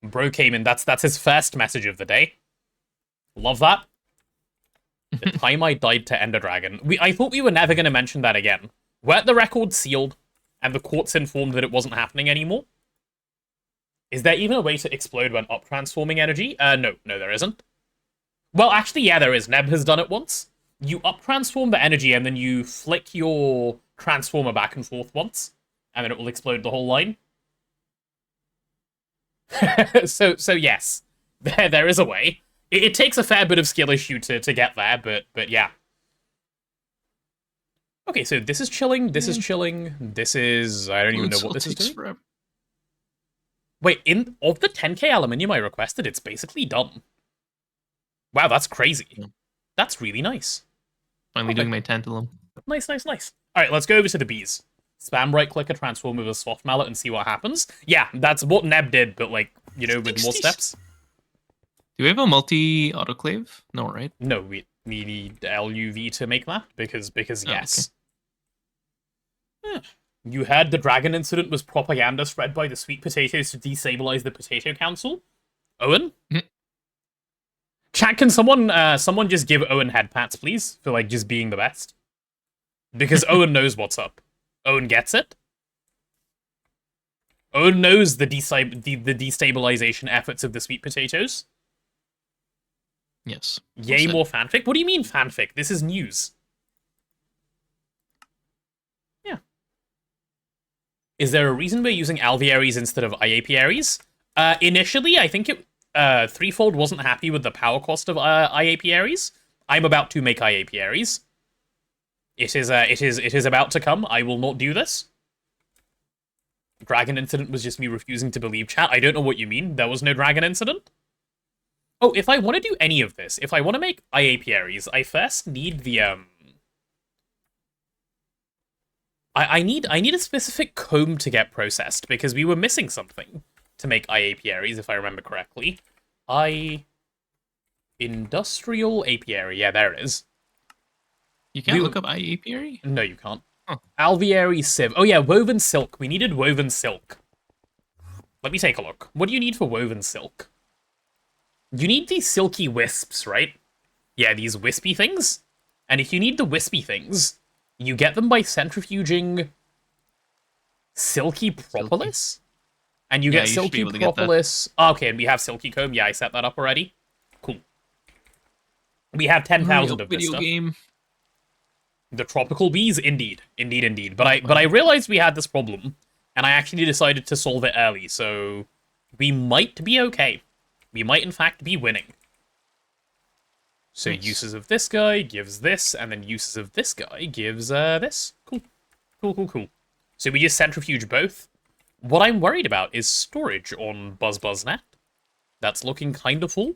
Bro came in. That's his first message of the day. Love that. The time I died to Ender Dragon. I thought we were never going to mention that again. Weren't the records sealed and the courts informed that it wasn't happening anymore? Is there even a way to explode when up-transforming energy? No, there isn't. Well, actually, yeah, there is. Neb has done it once. You up-transform the energy, and then you flick your transformer back and forth once, and then it will explode the whole line. so yes, there is a way. It takes a fair bit of skill issue to get there, but yeah. Okay, so this is chilling, this is chilling, this is... I don't even know what this is doing. Forever. Wait, of the 10k aluminium I requested, it's basically done. Wow, that's crazy. Yeah. That's really nice. Finally doing my tantalum. Nice, nice, nice. Alright, let's go over to the bees. Spam right-clicker, transform with a soft mallet, and see what happens. Yeah, that's what Neb did, but, like, you know, with more steps. Do we have a multi-autoclave? No, right? No, we need LUV to make that, because yes. Okay. You heard the dragon incident was propaganda spread by the sweet potatoes to destabilize the potato council? Owen? Chat, can someone just give Owen head pats, please? For, like, just being the best? Because Owen knows what's up. Owen gets it. Owen knows the destabilization efforts of the sweet potatoes. Yes. Yay, more fanfic? What do you mean fanfic? This is news. Yeah. Is there a reason we're using alvearies instead of iapiaries? Initially, I think Threefold wasn't happy with the power cost of iapiaries. I'm about to make iapiaries. It is about to come. I will not do this. Dragon incident was just me refusing to believe, chat. I don't know what you mean. There was no dragon incident. Oh, if I want to do any of this, if I want to make iapiaries, I first need the I need a specific comb to get processed because we were missing something to make iapiaries, if I remember correctly. Industrial apiary. Yeah, there it is. You can't look up iapiary? No, you can't. Huh. Alveary sieve. Oh yeah, woven silk. We needed woven silk. Let me take a look. What do you need for woven silk? You need these silky wisps, right? Yeah, these wispy things. And if you need the wispy things, you get them by centrifuging silky propolis. And you get silky propolis. Oh, okay, and we have silky comb. Yeah, I set that up already. Cool. We have 10,000 of this stuff. Game. The tropical bees, indeed, indeed. But I realized we had this problem, and I actually decided to solve it early. So we might be okay. We might, in fact, be winning. So nice. Uses of this guy gives this, and then uses of this guy gives this. Cool. So we just centrifuge both. What I'm worried about is storage on BuzzBuzzNet. That's looking kind of full.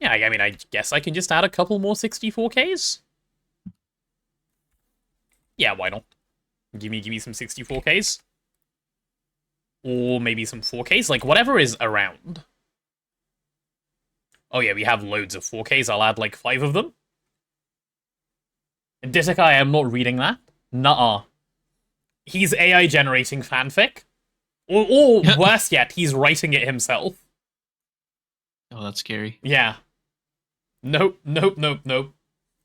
Yeah, I mean, I guess I can just add a couple more 64Ks. Yeah, why not? Give me some 64Ks. Or maybe some 4Ks, like whatever is around. Oh yeah, we have loads of 4Ks. I'll add like 5 of them. Ditika, I am not reading that. Nuh-uh. He's AI generating fanfic. Or worse yet, he's writing it himself. Oh, that's scary. Yeah. Nope.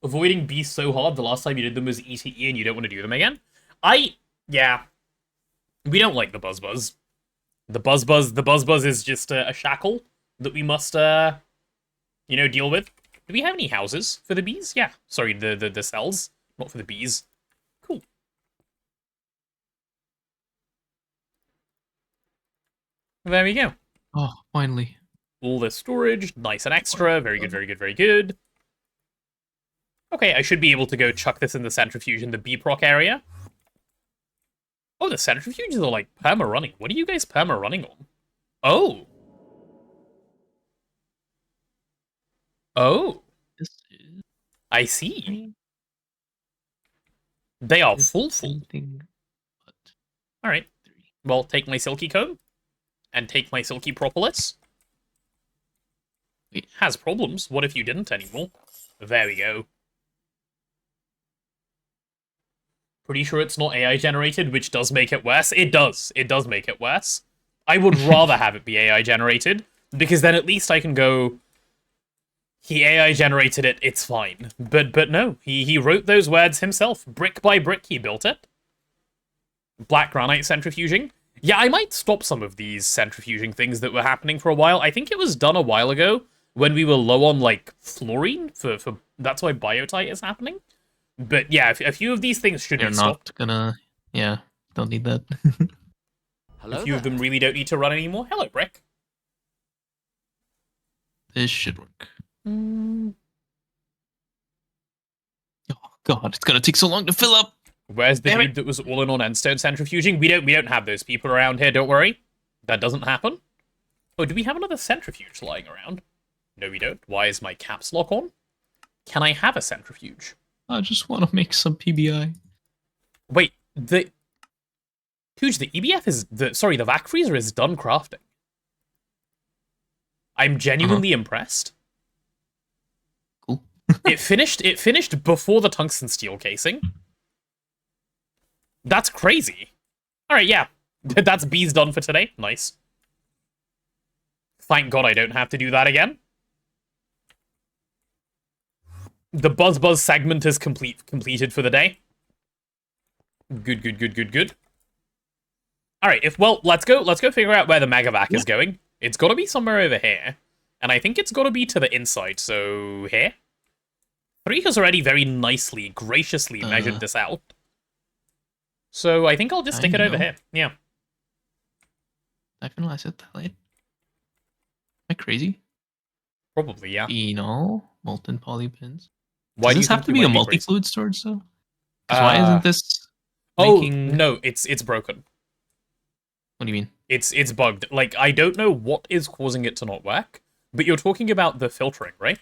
Avoiding beasts so hard, the last time you did them was ETE and you don't want to do them again? Yeah. We don't like the BuzzBuzz. The BuzzBuzz is just a shackle that we must, deal with. Do we have any houses for the bees? Yeah. Sorry, the cells, not for the bees. Cool. There we go. Oh, finally. All the storage, nice and extra. Very good. Okay, I should be able to go chuck this in the centrifuge in the B-proc area. Oh, the centrifuges are like perma-running. What are you guys perma-running on? Oh. I see. They are full. Alright. Well, take my silky comb. And take my silky propolis. It has problems. What if you didn't anymore? There we go. Pretty sure it's not AI generated, which does make it worse. It does. It does make it worse. I would rather have it be AI generated, because then at least I can go, he AI generated it, it's fine. But no, he wrote those words himself. Brick by brick, he built it. Black granite centrifuging. Yeah, I might stop some of these centrifuging things that were happening for a while. I think it was done a while ago when we were low on, like, fluorine. For that's why biotite is happening. But yeah, a few of these things should be stopped. Don't need that. Hello a few of them really don't need to run anymore. Hello, Brick. This should work. God, it's gonna take so long to fill up. Where's the dude that was all in on endstone centrifuging? We don't have those people around here, don't worry. That doesn't happen. Oh, do we have another centrifuge lying around? No, we don't. Why is my caps lock on? Can I have a centrifuge? I just want to make some PBI. Wait, the EBF is... the vac freezer is done crafting. I'm genuinely impressed. Cool. It finished before the tungsten steel casing. That's crazy. Alright, yeah. That's B's done for today. Nice. Thank God I don't have to do that again. The Buzz segment is completed for the day. Good. Alright, let's go figure out where the Megavac is going. It's gotta be somewhere over here. And I think it's gotta be to the inside, so here? 3 has already very nicely, graciously measured this out. So I think I'll just stick it over here. Yeah. I finalize it that late. Am I crazy? Probably, yeah. Phenol, molten polypins. Why Does this have to be a multi-fluid storage, though? Why isn't this making... no, it's broken. What do you mean? It's bugged. Like, I don't know what is causing it to not work, but you're talking about the filtering, right?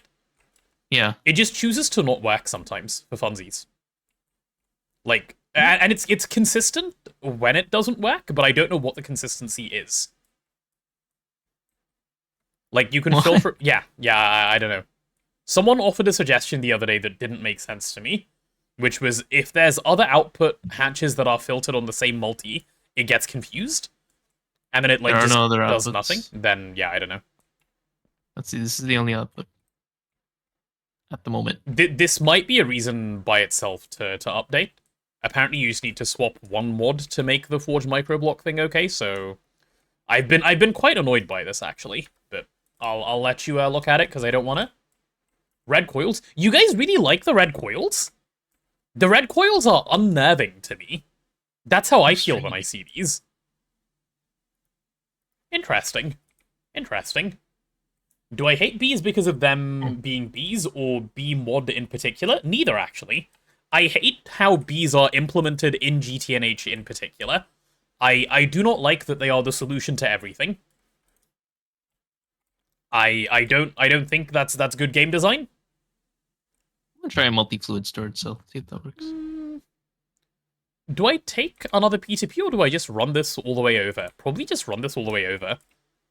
Yeah. It just chooses to not work sometimes, for funsies. Like, and it's consistent when it doesn't work, but I don't know what the consistency is. Like, you can filter... Yeah, I don't know. Someone offered a suggestion the other day that didn't make sense to me, which was if there's other output hatches that are filtered on the same multi, it gets confused, and then it like just does nothing. Then yeah, I don't know. Let's see. This is the only output at the moment. This might be a reason by itself to update. Apparently, you just need to swap one mod to make the forged microblock thing okay. So I've been quite annoyed by this actually, but I'll let you look at it because I don't want to. Red coils? You guys really like the red coils? The red coils are unnerving to me. That's how I feel when I see these. Interesting. Do I hate bees because of them being bees, or bee mod in particular? Neither, actually. I hate how bees are implemented in GTNH in particular. I do not like that they are the solution to everything. I don't think that's good game design. I'm gonna try a multi-fluid storage cell, see if that works. Do I take another P2P, or do I just run this all the way over? Probably just run this all the way over,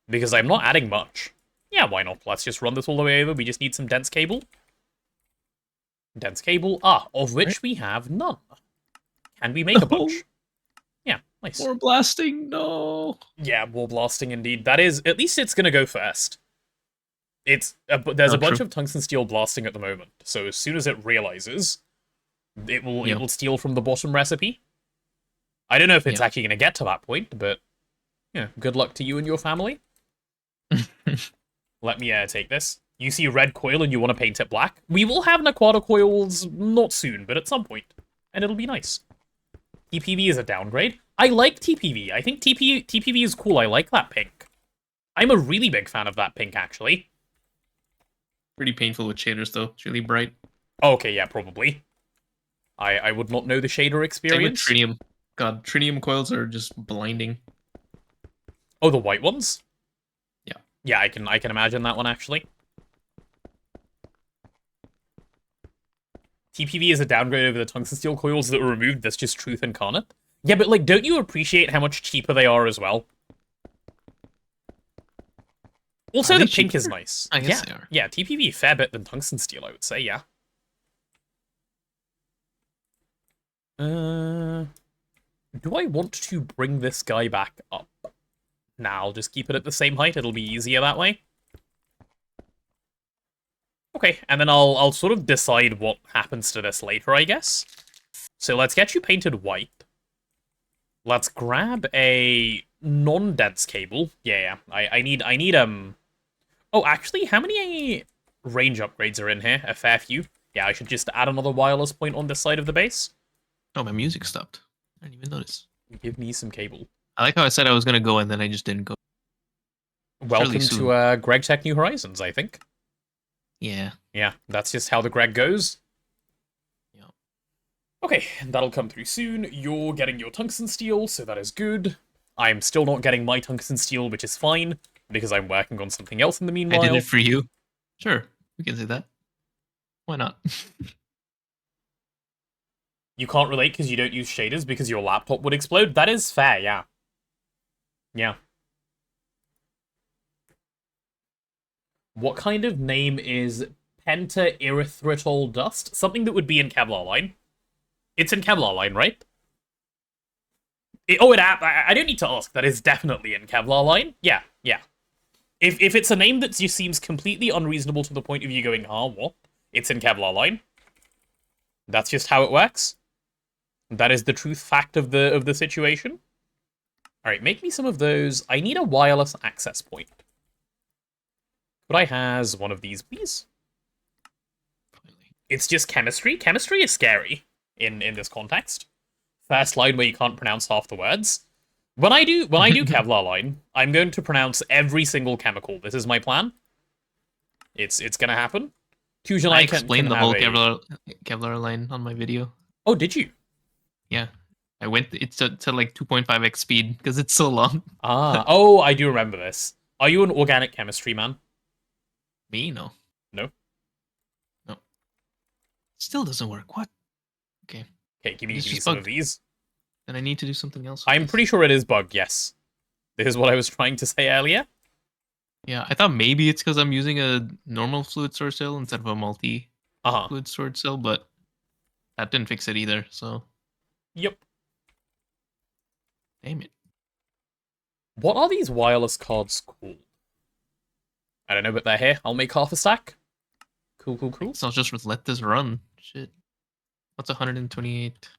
because I'm not adding much. Yeah, why not? Let's just run this all the way over. We just need some dense cable. Dense cable, of which we have none. Can we make a bunch? Yeah, nice. More blasting, no. Yeah, more blasting indeed. That is, at least it's gonna go first. There's a bunch of tungsten steel blasting at the moment, so as soon as it realizes, it will steal from the bottom recipe. I don't know if it's actually going to get to that point, but yeah, good luck to you and your family. Let me take this. You see red coil and you want to paint it black? We will have Naquata coils not soon, but at some point, and it'll be nice. TPV is a downgrade. I like TPV. I think TPV is cool. I like that pink. I'm a really big fan of that pink, actually. Pretty painful with shaders, though. It's really bright. Okay, yeah, probably. I would not know the shader experience. Same with tritium. God, tritium coils are just blinding. Oh, the white ones? Yeah. Yeah, I can imagine that one, actually. TPV is a downgrade over the tungsten steel coils that were removed. That's just truth incarnate. Yeah, but, like, don't you appreciate how much cheaper they are as well? Also, the pink is nice. I guess they are. Yeah, TPV fair bit than tungsten steel, I would say, yeah. Do I want to bring this guy back up? Nah, I'll just keep it at the same height. It'll be easier that way. Okay, and then I'll sort of decide what happens to this later, I guess. So let's get you painted white. Let's grab a non-dense cable. Yeah, I need Oh, actually, how many range upgrades are in here? A fair few. Yeah, I should just add another wireless point on this side of the base. Oh, my music stopped. I didn't even notice. Give me some cable. I like how I said I was going to go and then I just didn't go. Welcome to Greg Tech New Horizons, I think. Yeah. Yeah, that's just how the Greg goes. Yeah. Okay, that'll come through soon. You're getting your tungsten steel, so that is good. I'm still not getting my tungsten steel, which is fine, because I'm working on something else in the meanwhile. I did it for you. Sure, we can say that. Why not? You can't relate because you don't use shaders because your laptop would explode? That is fair, yeah. Yeah. What kind of name is pentaerythritol dust? Something that would be in Kevlar line. It's in Kevlar line, right? I don't need to ask. That is definitely in Kevlar line. Yeah, yeah. If it's a name that just seems completely unreasonable to the point of you going, what? It's in Kevlar line. That's just how it works. That is the truth fact of the situation. Alright, make me some of those. I need a wireless access point. Could I has one of these, please? It's just chemistry. Chemistry is scary in this context. First line where you can't pronounce half the words. When I do Kevlar line, I'm going to pronounce every single chemical. This is my plan. It's gonna happen. Touge and I explained the whole Kevlar line on my video. Oh, did you? Yeah. I went to like 2.5x speed because it's so long. Oh, I do remember this. Are you an organic chemistry man? Me? No. No? No. Still doesn't work. What? Okay. Okay, give me some of these. Then I need to do something else. I'm pretty sure it is bugged, yes. This is what I was trying to say earlier. Yeah, I thought maybe it's because I'm using a normal fluid storage cell instead of a multi-fluid storage cell, but that didn't fix it either, so... Yep. Damn it. What are these wireless cards called? I don't know, but they're here. I'll make half a stack. Cool. So I'll just let this run. Shit. What's 128?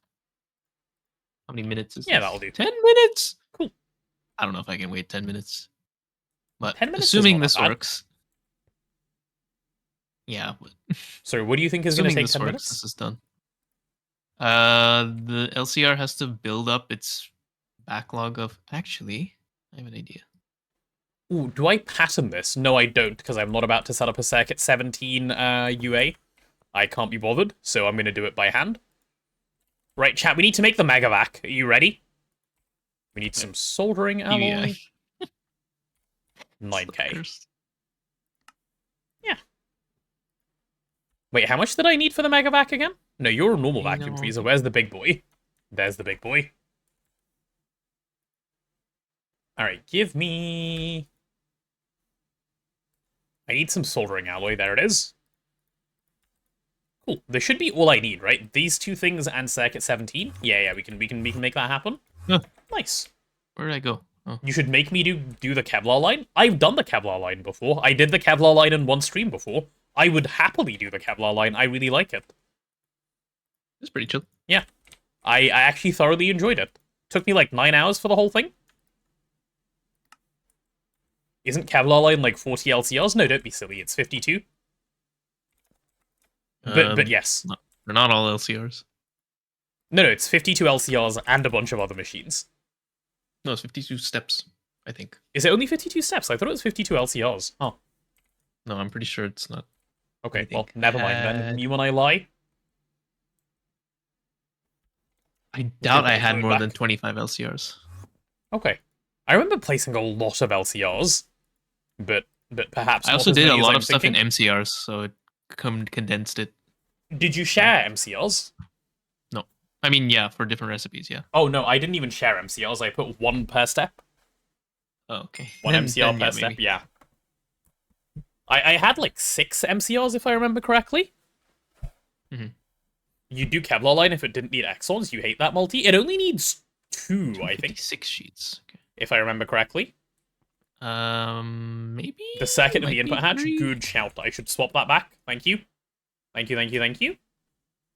How many minutes is Yeah, this? that'll do. 10 minutes? Cool. I don't know if I can wait 10 minutes. But 10 minutes assuming this works. Yeah. But so what do you think is going to take 10 minutes? This is done. The LCR has to build up its backlog of... Actually, I have an idea. Ooh, do I pattern this? No, I don't, because I'm not about to set up a circuit 17 UA. I can't be bothered, so I'm going to do it by hand. Right, chat, we need to make the megavac. Are you ready? We need some soldering alloy. 9k. Yeah. Wait, how much did I need for the megavac again? No, you're a normal vacuum freezer. Where's the big boy? There's the big boy. Alright, give me... I need some soldering alloy. There it is. Cool. This should be all I need, right? These two things and circuit 17. Yeah, we can make that happen. Huh. Nice. Where did I go? Oh. You should make me do the Kevlar line. I've done the Kevlar line before. I did the Kevlar line in one stream before. I would happily do the Kevlar line. I really like it. It's pretty chill. Yeah. I actually thoroughly enjoyed it. Took me like 9 hours for the whole thing. Isn't Kevlar line like 40 LCRs? No, don't be silly. It's 52. But yes. They're not all LCRs. No, it's 52 LCRs and a bunch of other machines. No, it's 52 steps, I think. Is it only 52 steps? I thought it was 52 LCRs. Oh. No, I'm pretty sure it's not. Okay, well, never mind then. You and I lie? I doubt I had more than 25 LCRs. Okay. I remember placing a lot of LCRs, but perhaps I also did a lot of stuff in MCRs, so it condensed it. Did you share MCRs? No. I mean, yeah, for different recipes, yeah. Oh, no, I didn't even share MCRs. I put one per step. Oh, okay. One MCR per step, yeah. I had like 6 MCRs, if I remember correctly. Mm-hmm. You do Kevlar line if it didn't need Exons. You hate that multi. It only needs 2, I think. 6 sheets. Okay. If I remember correctly. Maybe? The circuit and the input hatch? Good shout. I should swap that back. Thank you. Thank you.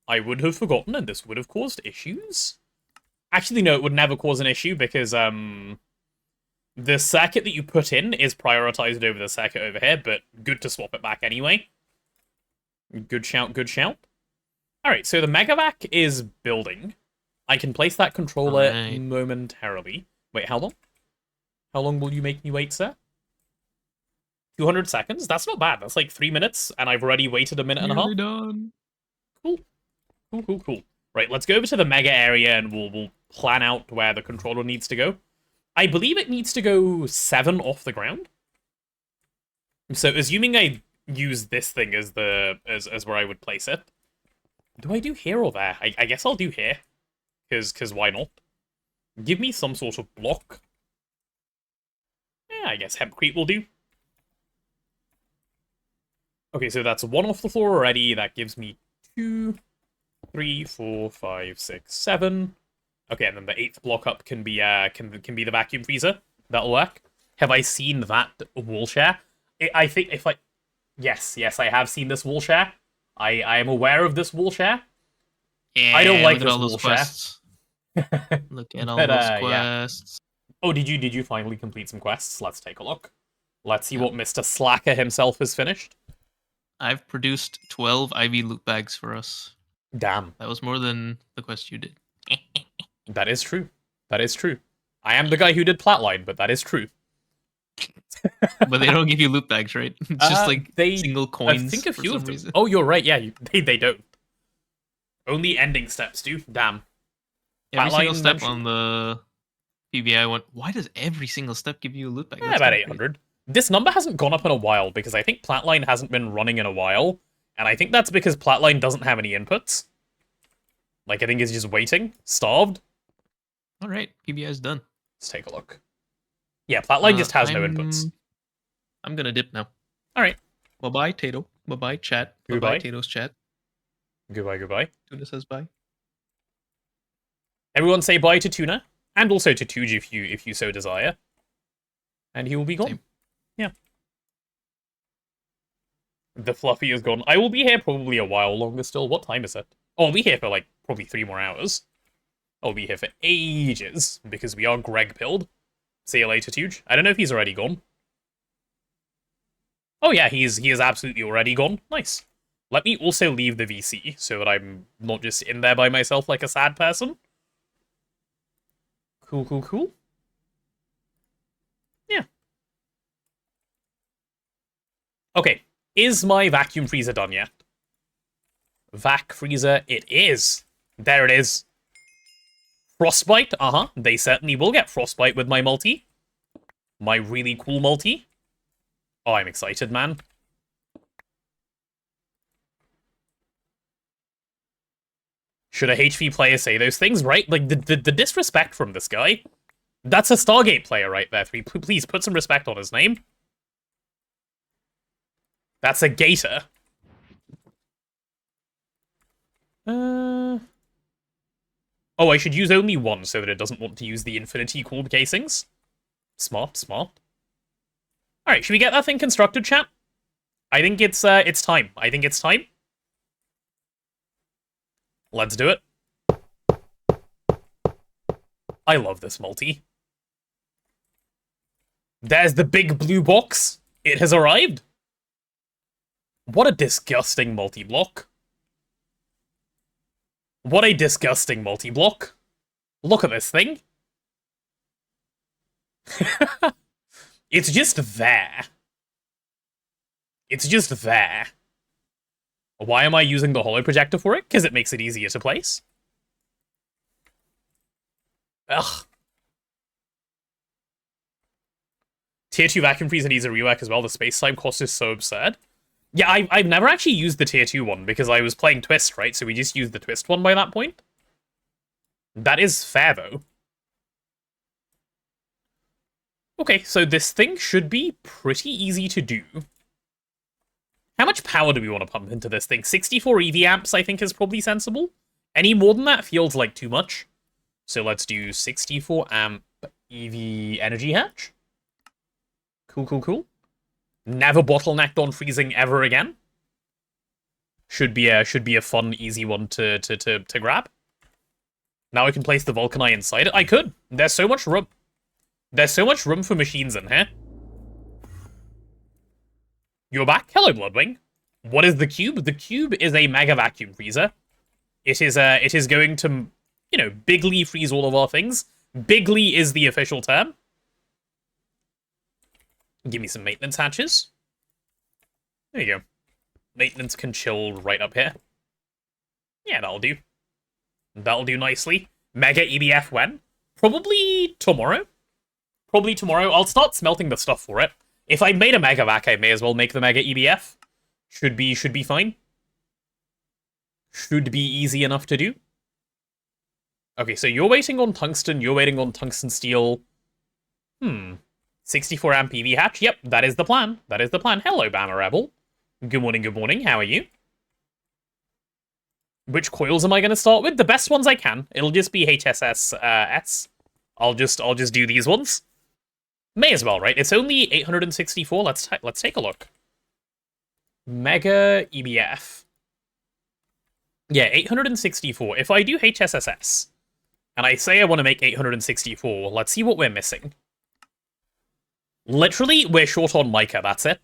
I would have forgotten, and this would have caused issues. Actually, no, it would never cause an issue, because, the circuit that you put in is prioritized over the circuit over here, but good to swap it back anyway. Good shout. Alright, so the megavac is building. I can place that controller momentarily. Wait, how long? How long will you make me wait, sir? 200 seconds? That's not bad. That's like 3 minutes, and I've already waited a minute and a half. Done. Cool. Right, let's go over to the mega area and we'll plan out where the controller needs to go. I believe it needs to go 7 off the ground. So, assuming I use this thing as as where I would place it. Do I do here or there? I guess I'll do here. Because why not? Give me some sort of block. Yeah, I guess hempcrete will do. Okay, so that's 1 off the floor already. That gives me 2, 3, 4, 5, 6, 7. Okay, and then the 8th block up can be the vacuum freezer. That'll work. Have I seen that wall share? I think if I... Yes, I have seen this wall share. I am aware of this wall share. Yeah, I don't like look at this all those wall share. quests. Look at all those quests. Yeah. Oh, did you finally complete some quests? Let's take a look. Let's see what Mr. Slacker himself has finished. I've produced 12 IV loot bags for us. Damn. That was more than the quest you did. That is true. That is true. I am the guy who did Flatline, but that is true. But they don't give you loot bags, right? It's just like single coins. I think a few of them. Reason. Oh, you're right. Yeah, they don't. Only ending steps do. Damn. Every single step on the PBI one. Why does every single step give you a loot bag? Yeah, about 800. This number hasn't gone up in a while because I think Flatline hasn't been running in a while, and I think that's because Flatline doesn't have any inputs. Like, I think it's just waiting, starved. All right, PBI is done. Let's take a look. Yeah, Flatline just has no inputs. I'm gonna dip now. All right. Bye-bye, Tato. Bye-bye, chat. Goodbye. Bye-bye, Tato's chat. Goodbye. Tuna says bye. Everyone say bye to Tuna, and also to Touge if you so desire. And he will be gone. Same. Yeah. The Fluffy is gone. I will be here probably a while longer still. What time is it? Oh, I'll be here for like probably 3 more hours. I'll be here for ages because we are Greg pilled. See you later, Touge. I don't know if he's already gone. Oh yeah, he is absolutely already gone. Nice. Let me also leave the VC so that I'm not just in there by myself like a sad person. Cool. Yeah. Okay. Is my vacuum freezer done yet? Vac freezer, it is. There it is. Frostbite, They certainly will get frostbite with my multi. My really cool multi. Oh, I'm excited, man. Should a HV player say those things, right? Like, the disrespect from this guy. That's a Stargate player right there. Please, put some respect on his name. That's a gator. Oh, I should use only one so that it doesn't want to use the infinity cooled casings. Smart. Alright, should we get that thing constructed, chat? I think it's time. Let's do it. I love this multi. There's the big blue box. It has arrived. What a disgusting multi-block. What a disgusting multi-block. Look at this thing. It's just there. It's just there. Why am I using the holo projector for it? Because it makes it easier to place. Ugh. Tier 2 vacuum freezer needs a rework as well. The space-time cost is so absurd. Yeah, I've never actually used the tier 2 one because I was playing Twist, right? So we just used the Twist one by that point. That is fair, though. Okay, so this thing should be pretty easy to do. How much power do we want to pump into this thing? 64 EV amps, I think, is probably sensible. Any more than that feels like too much. So let's do 64 amp EV energy hatch. Cool. Never bottlenecked on freezing ever again. Should be a fun, easy one to grab. Now I can place the Vulcan Eye inside it. I could. There's so much room. There's so much room for machines in here. You're back? Hello, Bloodwing. What is the cube? The cube is a mega vacuum freezer. It is going to, you know, bigly freeze all of our things. Bigly is the official term. Give me some maintenance hatches. There you go. Maintenance can chill right up here. Yeah, that'll do. That'll do nicely. Mega EBF when? Probably tomorrow. Probably tomorrow. I'll start smelting the stuff for it. If I made a Mega Vac, I may as well make the Mega EBF. Should be fine. Should be easy enough to do. Okay, so you're waiting on tungsten, you're waiting on tungsten steel. 64 amp EV hatch. Yep, that is the plan. That is the plan. Hello, Bama Rebel. Good morning, good morning. How are you? Which coils am I going to start with? The best ones I can. It'll just be HSS S. I'll just do these ones. May as well, right? It's only 864. Let's take a look. Mega EBF. Yeah, 864. If I do HSSS, and I say I want to make 864, let's see what we're missing. Literally, we're short on mica, that's it.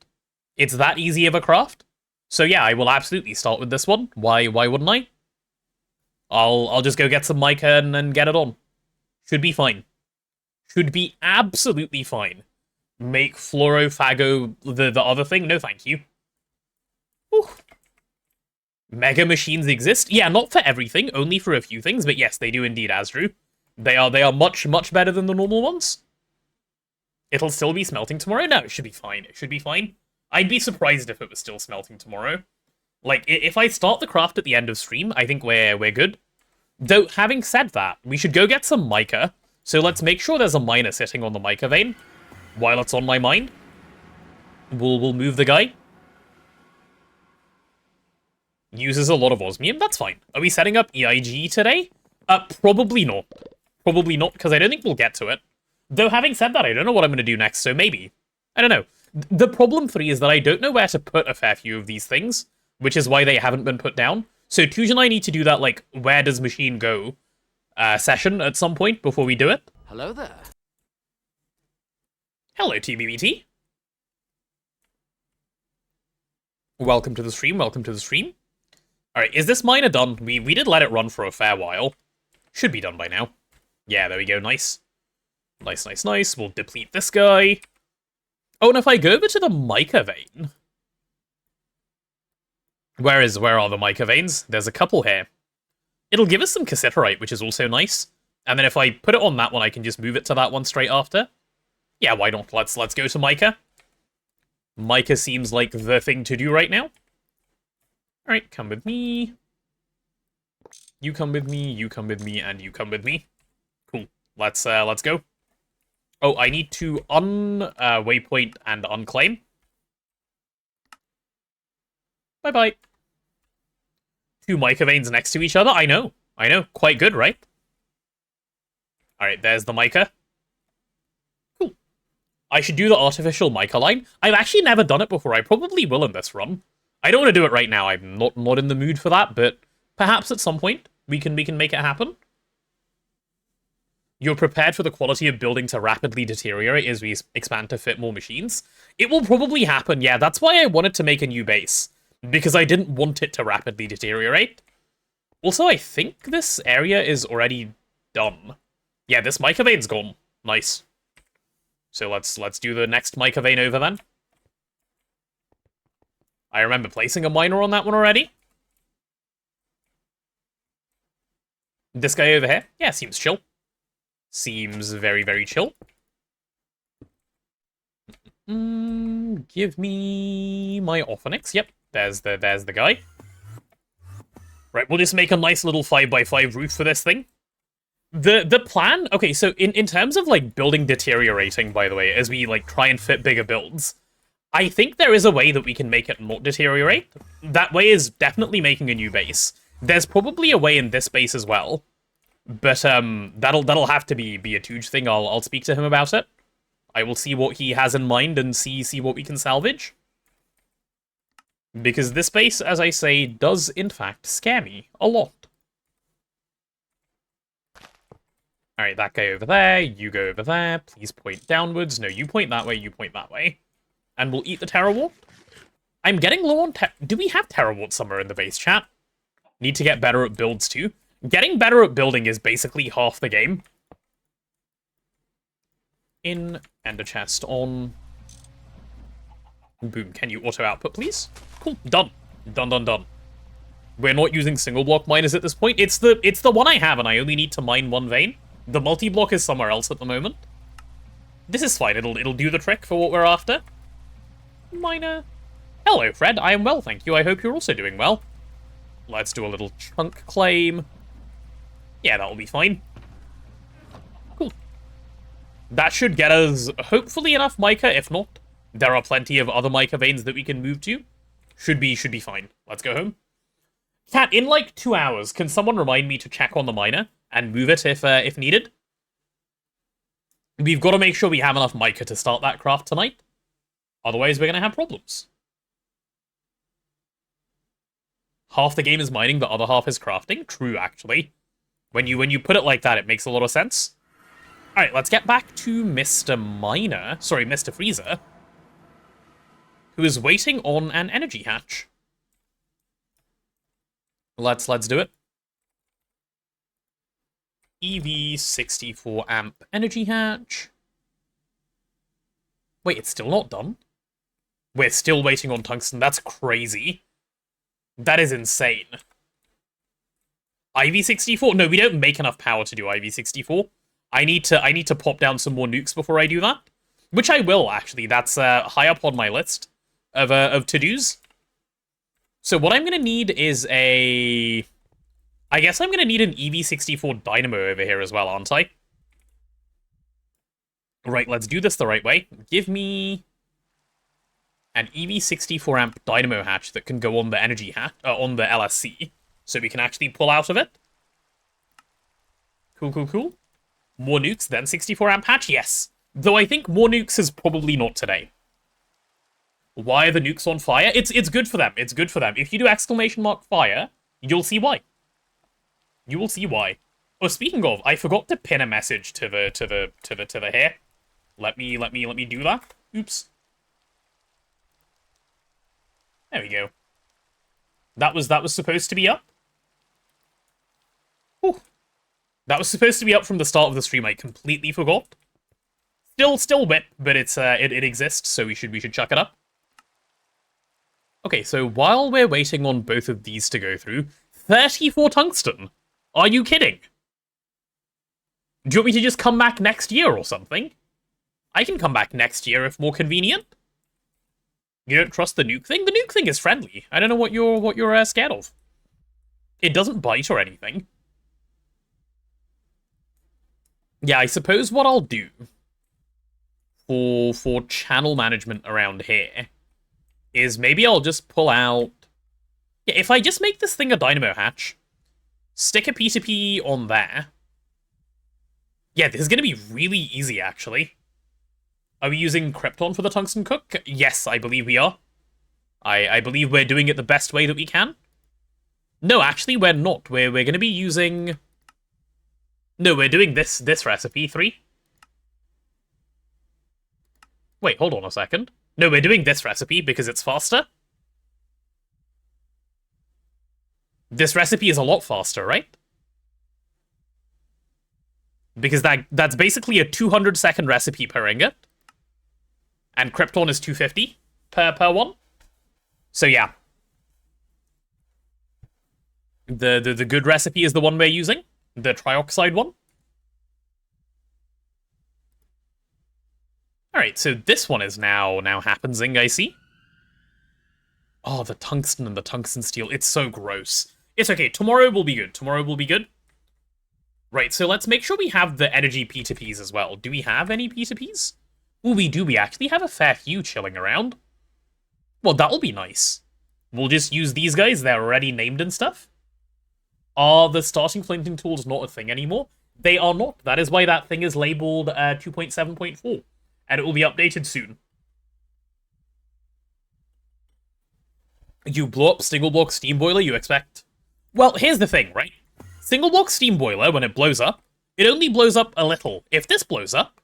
It's that easy of a craft. So yeah, I will absolutely start with this one. Why wouldn't I? I'll just go get some mica and get it on. Should be fine. Should be absolutely fine. Make fluorophago the other thing? No, thank you. Whew. Mega machines exist? Yeah, not for everything, only for a few things, but yes, they do indeed, Asdru. They are much better than the normal ones. It'll still be smelting tomorrow? No, it should be fine. It should be fine. I'd be surprised if it was still smelting tomorrow. Like, if I start the craft at the end of stream, I think we're good. Though, having said that, we should go get some mica. So let's make sure there's a miner sitting on the mica vein while it's on my mind. We'll move the guy. Uses a lot of osmium, that's fine. Are we setting up EIG today? Probably not. Probably not, because I don't think we'll get to it. Though, having said that, I don't know what I'm going to do next, so maybe. I don't know. The problem 3 is that I don't know where to put a fair few of these things, which is why they haven't been put down. So Touge and I need to do that, like, where does machine go session at some point before we do it. Hello there. Hello, TBBT. Welcome to the stream, welcome to the stream. Alright, is this miner done? We did let it run for a fair while. Should be done by now. Yeah, there we go, nice. Nice. We'll deplete this guy. Oh, and if I go over to the mica vein... Where are the mica veins? There's a couple here. It'll give us some cassiterite, which is also nice. And then if I put it on that one, I can just move it to that one straight after. Yeah, why not? Let's go to mica. Mica seems like the thing to do right now. Alright, come with me. You come with me, you come with me, and you come with me. Cool. Let's go. Oh, I need to waypoint and unclaim. Bye-bye. 2 mica veins next to each other? I know. Quite good, right? Alright, there's the mica. Cool. I should do the artificial mica line. I've actually never done it before. I probably will in this run. I don't want to do it right now. I'm not in the mood for that, but perhaps at some point we can make it happen. You're prepared for the quality of building to rapidly deteriorate as we expand to fit more machines? It will probably happen, yeah. That's why I wanted to make a new base. Because I didn't want it to rapidly deteriorate. Also, I think this area is already done. Yeah, this mica vein's gone. Nice. So let's do the next mica vein over then. I remember placing a miner on that one already. This guy over here? Yeah, seems chill. Seems very chill. Give me my Orphanix. Yep, there's the guy. Right, we'll just make a nice little 5x5 roof for this thing. The plan, okay, so in terms of like building deteriorating, by the way, as we like try and fit bigger builds, I think there is a way that we can make it not deteriorate. That way is definitely making a new base. There's probably a way in this base as well, but that'll have to be a Touge thing. I'll speak to him about it. I will see what he has in mind and see what we can salvage. Because this base, as I say, does in fact scare me a lot. Alright, that guy over there, you go over there, please point downwards. No, you point that way, you point that way. And we'll eat the Terrawart. I'm getting low on do we have Terrawart somewhere in the base, chat? Need to get better at builds too. Getting better at building is basically half the game. In, ender chest on. Boom, can you auto output, please? Cool, done. Done. We're not using single block miners at this point. It's the one I have, and I only need to mine one vein. The multi-block is somewhere else at the moment. This is fine. It'll do the trick for what we're after. Miner. Hello, Fred. I am well, thank you. I hope you're also doing well. Let's do a little chunk claim. Yeah, that'll be fine. Cool. That should get us, hopefully, enough mica. If not, there are plenty of other mica veins that we can move to. Should be fine. Let's go home. Cat, in like 2 hours, can someone remind me to check on the miner and move it if needed? We've got to make sure we have enough mica to start that craft tonight. Otherwise, we're going to have problems. Half the game is mining, the other half is crafting. True, actually. When you put it like that, it makes a lot of sense. Alright, let's get back to Mr. Miner. Sorry, Mr. Freezer. Who is waiting on an energy hatch. Let's do it. EV 64 amp energy hatch. Wait, it's still not done? We're still waiting on tungsten. That's crazy. That is insane. IV64? No, we don't make enough power to do IV64. I need to pop down some more nukes before I do that. Which I will, actually. That's high up on my list of to-dos. So what I'm going to need is a... I guess I'm going to need an EV64 dynamo over here as well, aren't I? Right, let's do this the right way. Give me an EV64 amp dynamo hatch that can go on the energy hatch, on the LSC, so we can actually pull out of it. Cool, cool, cool. More nukes, then 64 amp hatch, yes. Though I think more nukes is probably not today. Why are the nukes on fire? It's good for them. It's good for them. If you do exclamation mark fire, you'll see why. You will see why. Oh, speaking of, I forgot to pin a message to the here. Let me do that. Oops. There we go. That was supposed to be up. Whew. That was supposed to be up from the start of the stream. I completely forgot. Still whip, but it exists, so we should chuck it up. Okay, so while we're waiting on both of these to go through, 34 tungsten. Are you kidding? Do you want me to just come back next year or something? I can come back next year if more convenient. You don't trust the nuke thing? The nuke thing is friendly. I don't know what you're scared of. It doesn't bite or anything. Yeah, I suppose what I'll do for channel management around here is maybe I'll just pull out... Yeah, if I just make this thing a dynamo hatch, stick a P2P on there. Yeah, this is going to be really easy, actually. Are we using Krypton for the tungsten cook? Yes, I believe we are. I believe we're doing it the best way that we can. No, actually, we're not. We're going to be using... No, we're doing this recipe, 3. Wait, hold on a second. No, we're doing this recipe because it's faster. This recipe is a lot faster, right? Because that's basically a 200-second recipe per ingot. And Krypton is 250 per one. So yeah. The good recipe is the one we're using. The trioxide one. Alright, so this one is now happening, I see. Oh, the tungsten and the tungsten steel. It's so gross. It's okay. Tomorrow will be good. Tomorrow will be good. Right, so let's make sure we have the energy P2Ps as well. Do we have any P2Ps? Ooh, we do. We actually have a fair few chilling around. Well, that'll be nice. We'll just use these guys. They're already named and stuff. Are the starting flinting tools not a thing anymore? They are not. That is why that thing is labeled 2.7.4. And it will be updated soon. You blow up single block steam boiler, you expect? Well, here's the thing, right? Single block steam boiler, when it blows up, it only blows up a little. If this blows up,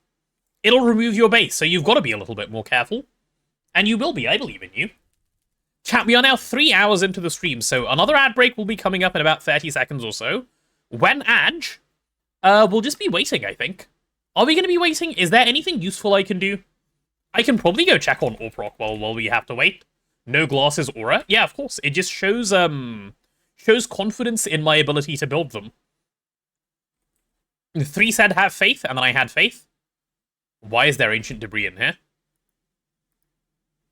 it'll remove your base, so you've got to be a little bit more careful. And you will be, I believe in you. Chat, we are now 3 hours into the stream, so another ad break will be coming up in about 30 seconds or so. When Adge, we'll just be waiting, I think. Are we going to be waiting? Is there anything useful I can do? I can probably go check on Orproc while we have to wait. No glasses aura? Yeah, of course. It just shows Shows confidence in my ability to build them. 3 said have faith, and then I had faith. Why is there ancient debris in here?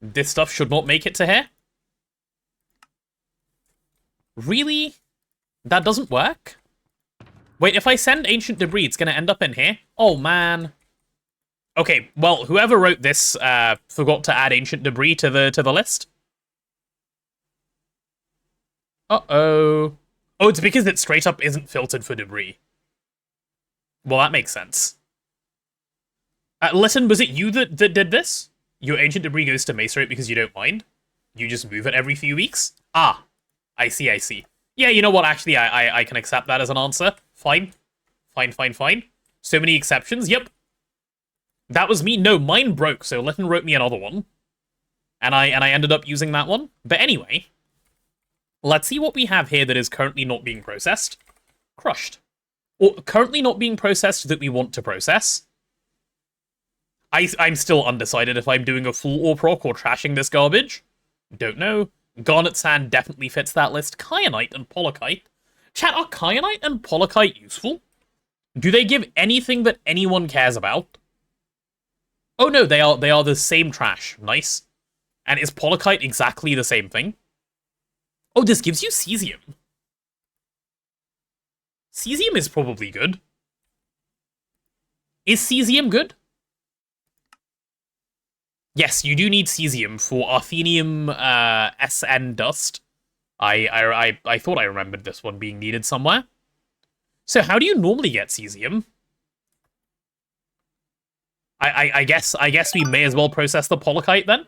This stuff should not make it to here. Really? That doesn't work? Wait, if I send ancient debris, it's gonna end up in here? Oh, man. Okay, well, whoever wrote this forgot to add ancient debris to the list. Uh-oh. Oh, it's because it straight up isn't filtered for debris. Well, that makes sense. Listen, was it you that did this? Your ancient debris goes to macerate because you don't mind? You just move it every few weeks? Ah, I see, I see. Yeah, you know what, actually, I can accept that as an answer. Fine. Fine. So many exceptions, yep. That was me. No, mine broke, so Litton wrote me another one. And I ended up using that one. But anyway, let's see what we have here that is currently not being processed. Crushed. Or currently not being processed that we want to process. I'm still undecided if I'm doing a full ore proc or trashing this garbage. Don't know. Garnet sand definitely fits that list. Kyanite and polokite. Chat, are kyanite and polokite useful? Do they give anything that anyone cares about? Oh no, they are the same trash. Nice. And is polokite exactly the same thing? Oh, this gives you cesium. Cesium is probably good. Is cesium good? Yes, you do need cesium for Arthenium SN dust. I thought I remembered this one being needed somewhere. So how do you normally get cesium? I guess we may as well process the polokite then.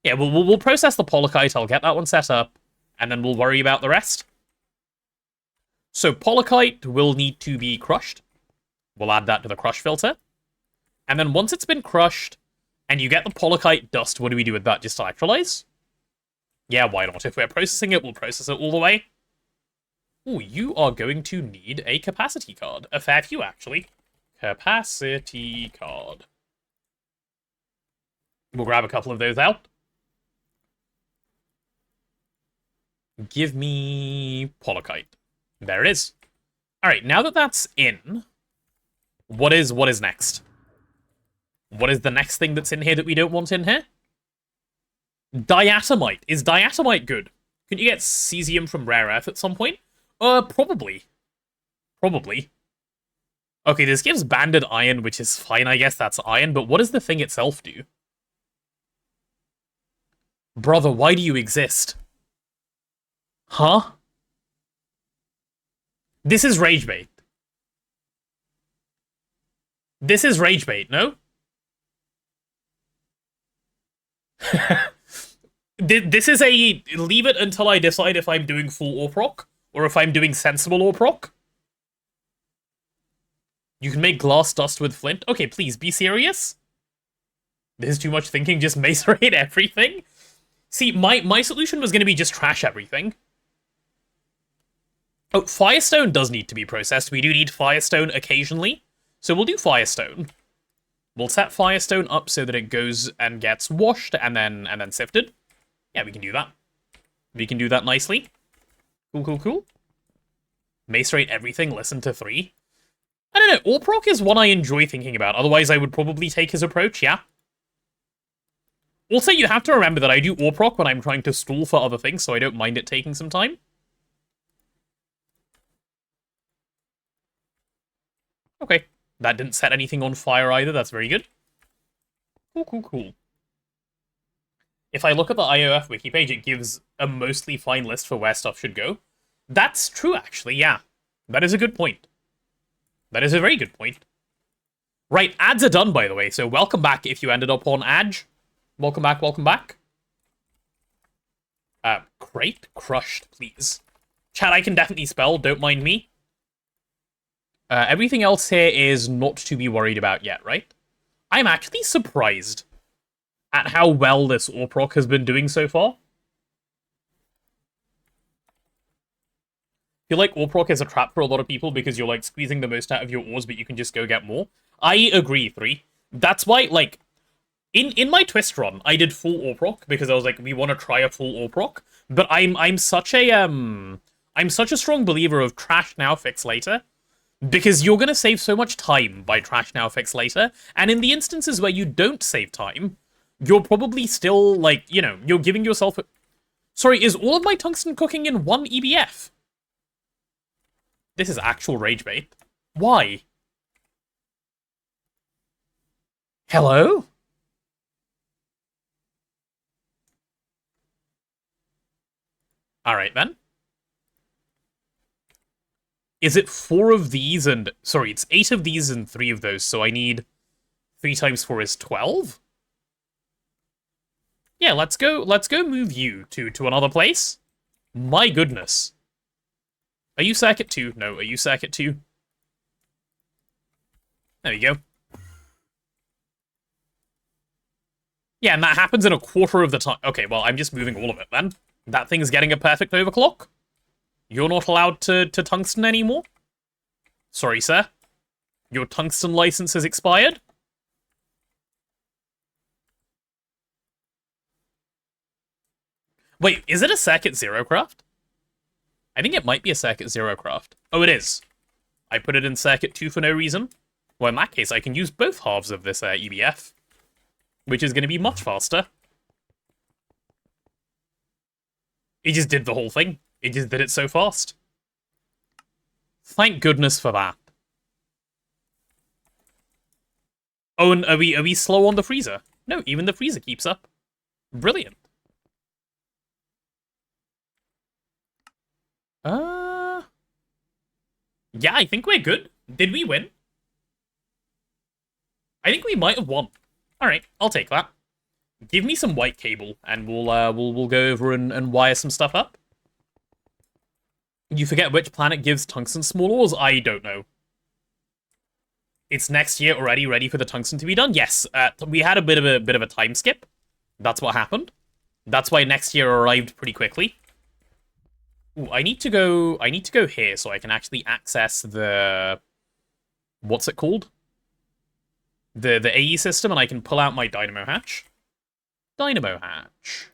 Yeah, we'll process the polokite. I'll get that one set up, and then we'll worry about the rest. So polokite will need to be crushed. We'll add that to the crush filter, and then once it's been crushed. And you get the polokite dust, what do we do with that? Just electrolyze? Yeah, why not? If we're processing it, we'll process it all the way. Ooh, you are going to need a capacity card. A fair few, actually. Capacity card. We'll grab a couple of those out. Give me polokite. There it is. Alright, now that that's in, what is next? What is the next thing that's in here that we don't want in here? Diatomite. Is diatomite good? Can you get cesium from rare earth at some point? Probably. Probably. Okay, this gives banded iron, which is fine, I guess that's iron, but what does the thing itself do? Brother, why do you exist? Huh? This is rage bait. This is rage bait, no? This is a leave it until I decide if I'm doing full ore proc or if I'm doing sensible ore proc. You can make glass dust with flint. Okay, please be serious. This is too much thinking. Just macerate everything. See, my solution was going to be just trash everything. Oh, firestone does need to be processed. We do need firestone occasionally, so we'll do firestone. We'll set firestone up so that it goes and gets washed and then sifted. Yeah, we can do that. We can do that nicely. Cool. Macerate everything, listen to 3. I don't know, ore proc is one I enjoy thinking about. Otherwise, I would probably take his approach, yeah. Also, you have to remember that I do ore proc when I'm trying to stall for other things, so I don't mind it taking some time. Okay. That didn't set anything on fire either. That's very good. Cool. If I look at the IOF wiki page, it gives a mostly fine list for where stuff should go. That's true, actually, yeah. That is a good point. That is a very good point. Right, ads are done, by the way, so welcome back if you ended up on Adge. Welcome back. Crate crushed, please. Chat, I can definitely spell, don't mind me. Everything else here is not to be worried about yet, right? I'm actually surprised at how well this ore proc has been doing so far. I feel like ore proc is a trap for a lot of people because you're, like, squeezing the most out of your ores, but you can just go get more. I agree, 3. That's why, like, in my twist run, I did full ore proc because I was like, we want to try a full ore proc. But I'm such a strong believer of trash now, fix later. Because you're gonna save so much time by trash now, fix later, and in the instances where you don't save time, you're probably still, like, you know, you're giving yourself a... Sorry, is all of my tungsten cooking in one EBF? This is actual rage bait. Why? Hello? Alright, then. Is it 4 of these and... Sorry, it's 8 of these and 3 of those, so I need... 3 times 4 is 12? Yeah, let's go move you to another place. My goodness. Are you circuit 2? No, are you circuit 2? There you go. Yeah, and that happens in a quarter of the time. Okay, well, I'm just moving all of it then. That thing's getting a perfect overclock. You're not allowed to tungsten anymore? Sorry, sir. Your tungsten license has expired? Wait, is it a Circuit Zero craft? I think it might be a Circuit Zero craft. Oh, it is. I put it in Circuit 2 for no reason. Well, in that case, I can use both halves of this EBF, which is going to be much faster. It just did the whole thing. It just did it so fast. Thank goodness for that. Oh, and are we slow on the freezer? No, even the freezer keeps up. Brilliant. Yeah, I think we're good. Did we win? I think we might have won. Alright, I'll take that. Give me some white cable, and we'll go over and wire some stuff up. You forget which planet gives tungsten small ores? I don't know. It's next year already, ready for the tungsten to be done? Yes, we had a bit of a time skip. That's what happened. That's why next year arrived pretty quickly. Ooh, I need to go here so I can actually access the... What's it called? The AE system, and I can pull out my dynamo hatch. Dynamo hatch.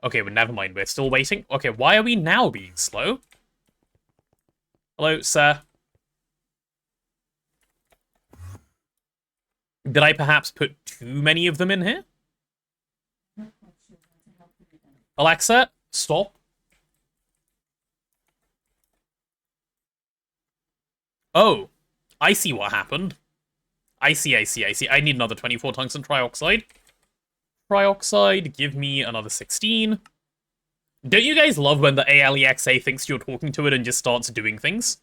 Okay, but never mind, we're still waiting. Okay, why are we now being slow? Hello, sir. Did I perhaps put too many of them in here? Alexa, stop. Oh, I see what happened. I see. I need another 24 tungsten trioxide. Trioxide, give me another 16. Don't you guys love when the ALEXA thinks you're talking to it and just starts doing things?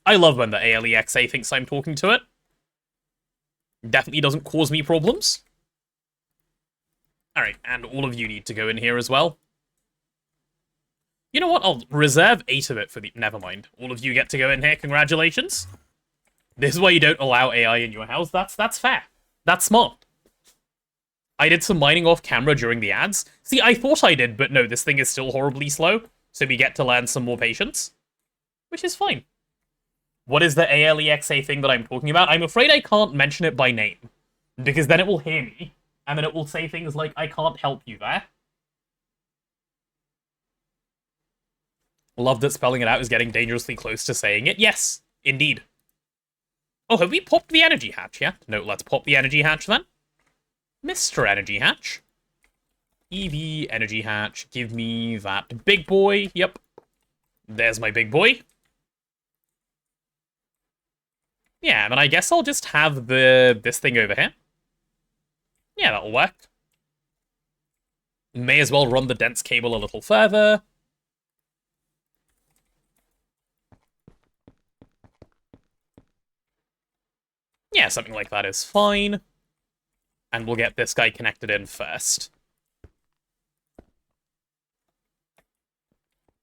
I love when the ALEXA thinks I'm talking to it. Definitely doesn't cause me problems. Alright, and all of you need to go in here as well. You know what? I'll reserve 8 of it for the... Never mind. All of you get to go in here. Congratulations. This is why you don't allow AI in your house. That's fair. That's smart. I did some mining off camera during the ads. See, I thought I did, but no, this thing is still horribly slow. So we get to learn some more patience. Which is fine. What is the ALEXA thing that I'm talking about? I'm afraid I can't mention it by name. Because then it will hear me. And then it will say things like, I can't help you there. Love that spelling it out is getting dangerously close to saying it. Yes, indeed. Oh, have we popped the energy hatch yet? No, let's pop the energy hatch then. Mr. Energy Hatch. EV Energy Hatch. Give me that big boy. Yep. There's my big boy. Yeah, and I guess I'll just have this thing over here. Yeah, that'll work. May as well run the dense cable a little further. Yeah, something like that is fine. And we'll get this guy connected in first.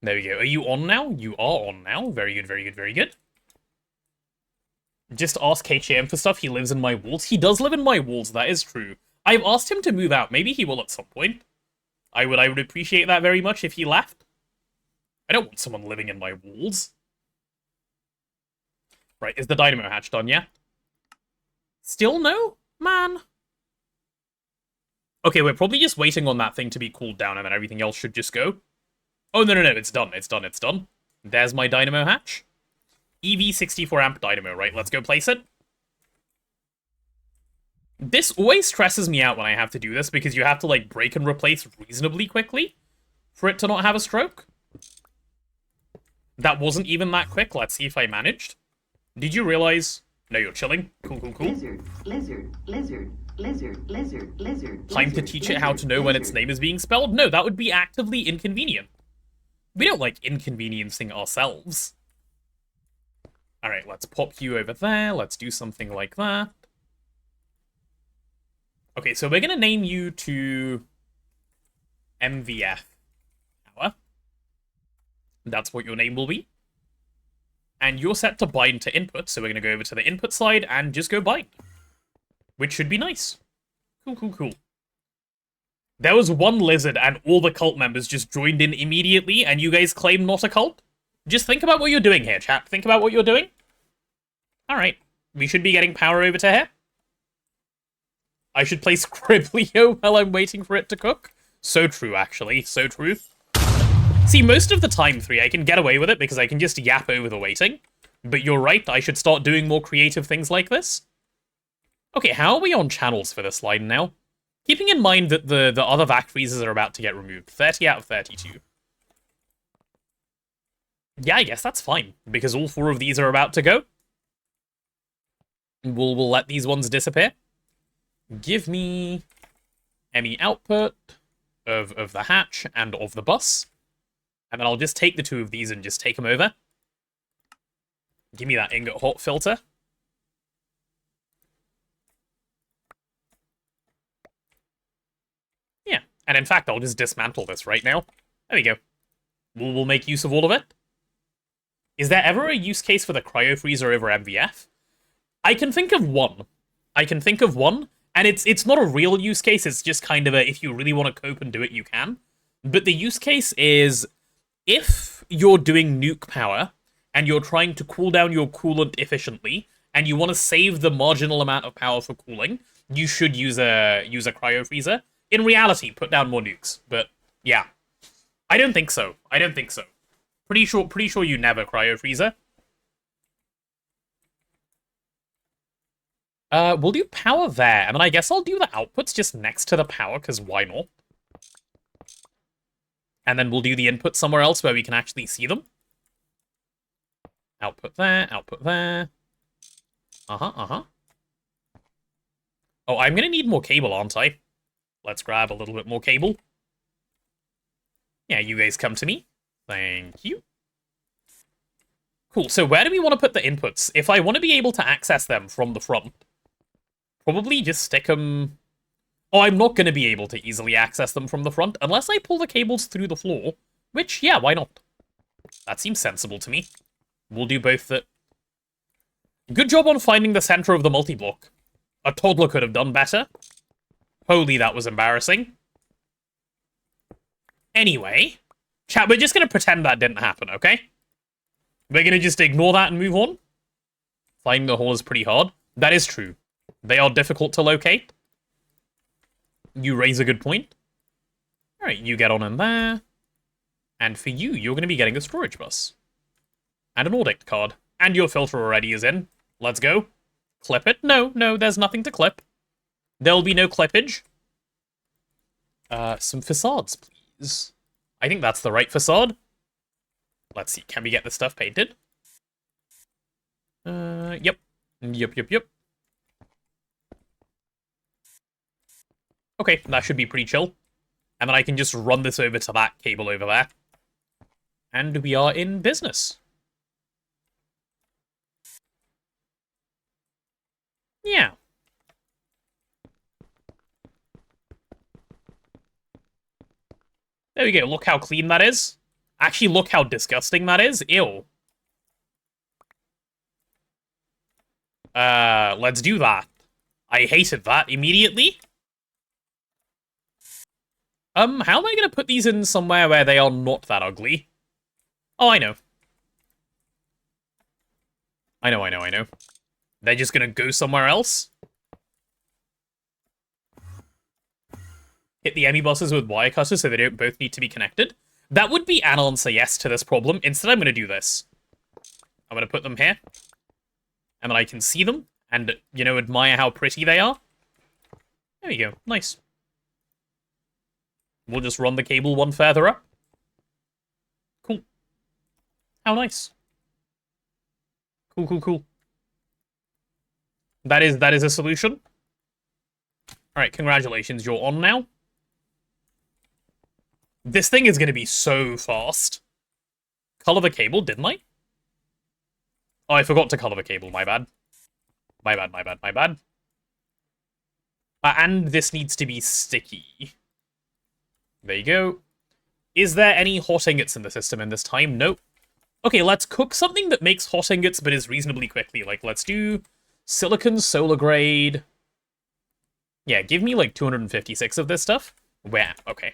There we go. Are you on now? You are on now. Very good, very good, very good. Just ask HAM for stuff. He lives in my walls. He does live in my walls, that is true. I've asked him to move out. Maybe he will at some point. I would appreciate that very much if he left. I don't want someone living in my walls. Right, is the dynamo hatch done, yeah? Still no? Man. Okay, we're probably just waiting on that thing to be cooled down, and then everything else should just go. Oh, no, it's done, it's done, it's done. There's my dynamo hatch. EV 64 amp dynamo, right? Let's go place it. This always stresses me out when I have to do this, because you have to, like, break and replace reasonably quickly for it to not have a stroke. That wasn't even that quick. Let's see if I managed. Did you realize? No, you're chilling. Cool. Lizard. Time to teach it how to know when its name is being spelled? No, that would be actively inconvenient. We don't like inconveniencing ourselves. Alright, let's pop you over there. Let's do something like that. Okay, so we're going to name you to MVF Power. That's what your name will be. And you're set to bind to input, so we're going to go over to the input side and just go bind. Which should be nice. Cool. There was one lizard and all the cult members just joined in immediately and you guys claim not a cult? Just think about what you're doing here, chat. Think about what you're doing. Alright. We should be getting power over to here. I should play Scriblio while I'm waiting for it to cook. So true, actually. So true. See, most of the time, 3, I can get away with it because I can just yap over the waiting. But you're right, I should start doing more creative things like this. Okay, how are we on channels for this line now? Keeping in mind that the other vac freezers are about to get removed. 30 out of 32. Yeah, I guess that's fine, because all 4 of these are about to go. We'll let these ones disappear. Give me ME output of the hatch and of the bus. And then I'll just take the 2 of these and just take them over. Give me that ingot hot filter. Yeah, and in fact, I'll just dismantle this right now. There we go. We'll make use of all of it. Is there ever a use case for the cryo freezer over MVF? I can think of one. And it's not a real use case, it's just kind of a, if you really want to cope and do it, you can. But the use case is, if you're doing nuke power, and you're trying to cool down your coolant efficiently, and you want to save the marginal amount of power for cooling, you should use a cryo freezer. In reality, put down more nukes. But, yeah. I don't think so. Pretty sure you never cryo freezer. We'll do power there, and then I guess I'll do the outputs just next to the power, because why not? And then we'll do the input somewhere else where we can actually see them. Output there, output there. Oh, I'm gonna need more cable, aren't I? Let's grab a little bit more cable. Yeah, you guys come to me. Thank you. Cool, so where do we want to put the inputs? If I want to be able to access them from the front, probably just stick them... Oh, I'm not going to be able to easily access them from the front unless I pull the cables through the floor, which, yeah, why not? That seems sensible to me. We'll do both the... Good job on finding the center of the multi-block. A toddler could have done better. Holy, that was embarrassing. Anyway, chat, we're just going to pretend that didn't happen, okay? We're going to just ignore that and move on. Finding the hole is pretty hard. That is true. They are difficult to locate. You raise a good point. Alright, you get on in there. And for you, you're going to be getting a storage bus. And an audit card. And your filter already is in. Let's go. Clip it. No, there's nothing to clip. There'll be no clippage. Some facades, please. I think that's the right facade. Let's see, can we get this stuff painted? Yep. Okay, that should be pretty chill. And then I can just run this over to that cable over there. And we are in business. Yeah. There we go, look how clean that is. Actually, look how disgusting that is. Ew. Let's do that. I hated that immediately. How am I going to put these in somewhere where they are not that ugly? Oh, I know. I know. They're just going to go somewhere else? hit the Emmy buses with wire cutters so they don't both need to be connected. That would be an answer yes to this problem. Instead, I'm going to do this. I'm going to put them here. And then I can see them and, you know, admire how pretty they are. There we go. Nice. We'll just run the cable one further up. Cool. How nice. Cool, cool, cool. That is a solution. Alright, congratulations, you're on now. This thing is going to be so fast. Color the cable, didn't I? Oh, I forgot to color the cable, my bad. My bad, my bad, my bad. And this needs to be sticky. There you go. Is there any hot ingots in the system in this time? Nope. Okay, let's cook something that makes hot ingots but is reasonably quickly. Like, let's do silicon solar grade. Yeah, give me like 256 of this stuff. Where? Okay.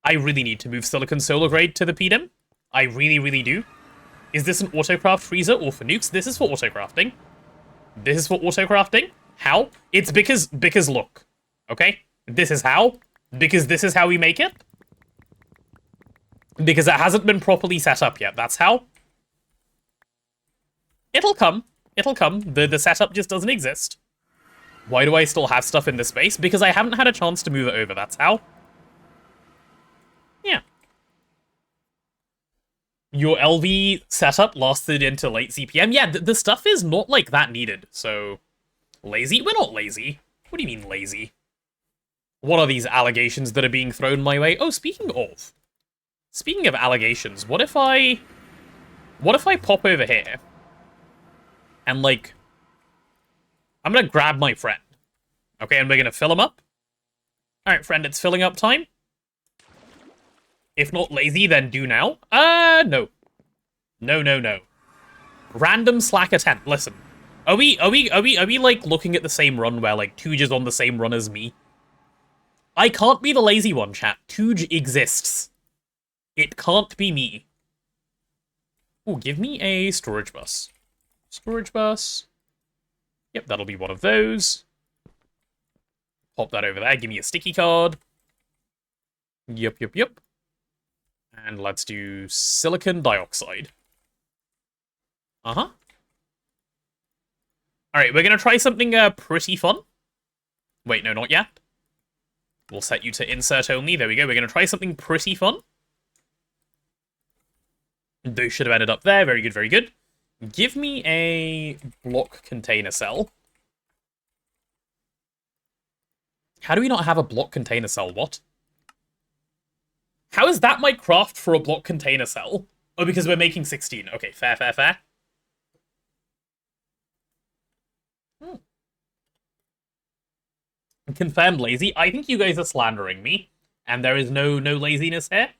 I really need to move silicon solar grade to the PDIM. I really, really do. Is this an autocraft freezer or for nukes? This is for autocrafting. This is for autocrafting. How? It's because look. Okay? This is how. Because this is how we make it. Because it hasn't been properly set up yet. That's how. It'll come. It'll come. The setup just doesn't exist. Why do I still have stuff in this space? Because I haven't had a chance to move it over. That's how. Yeah. Your LV setup lasted into late CPM. Yeah, the stuff is not, like, that needed. So, lazy? We're not lazy. What do you mean lazy? What are these allegations that are being thrown my way? Oh, speaking of allegations, what if I pop over here and, like, I'm gonna grab my friend, okay, and we're gonna fill him up. All right, friend, it's filling up time. If not lazy, then do now. No. No. Random slacker tent. Listen, are we like looking at the same run where like Touge is on the same run as me? I can't be the lazy one, chat. Touge exists. It can't be me. Oh, give me a storage bus. Storage bus. Yep, that'll be one of those. Pop that over there. Give me a sticky card. Yep. And let's do silicon dioxide. Uh-huh. Alright, we're gonna try something pretty fun. Wait, no, not yet. We'll set you to insert only. There we go. We're gonna try something pretty fun. Those should have ended up there. Very good, very good. Give me a block container cell. How do we not have a block container cell? What? How is that my craft for a block container cell? Oh, because we're making 16. Okay, fair. Confirmed lazy. I think you guys are slandering me. And there is no laziness here.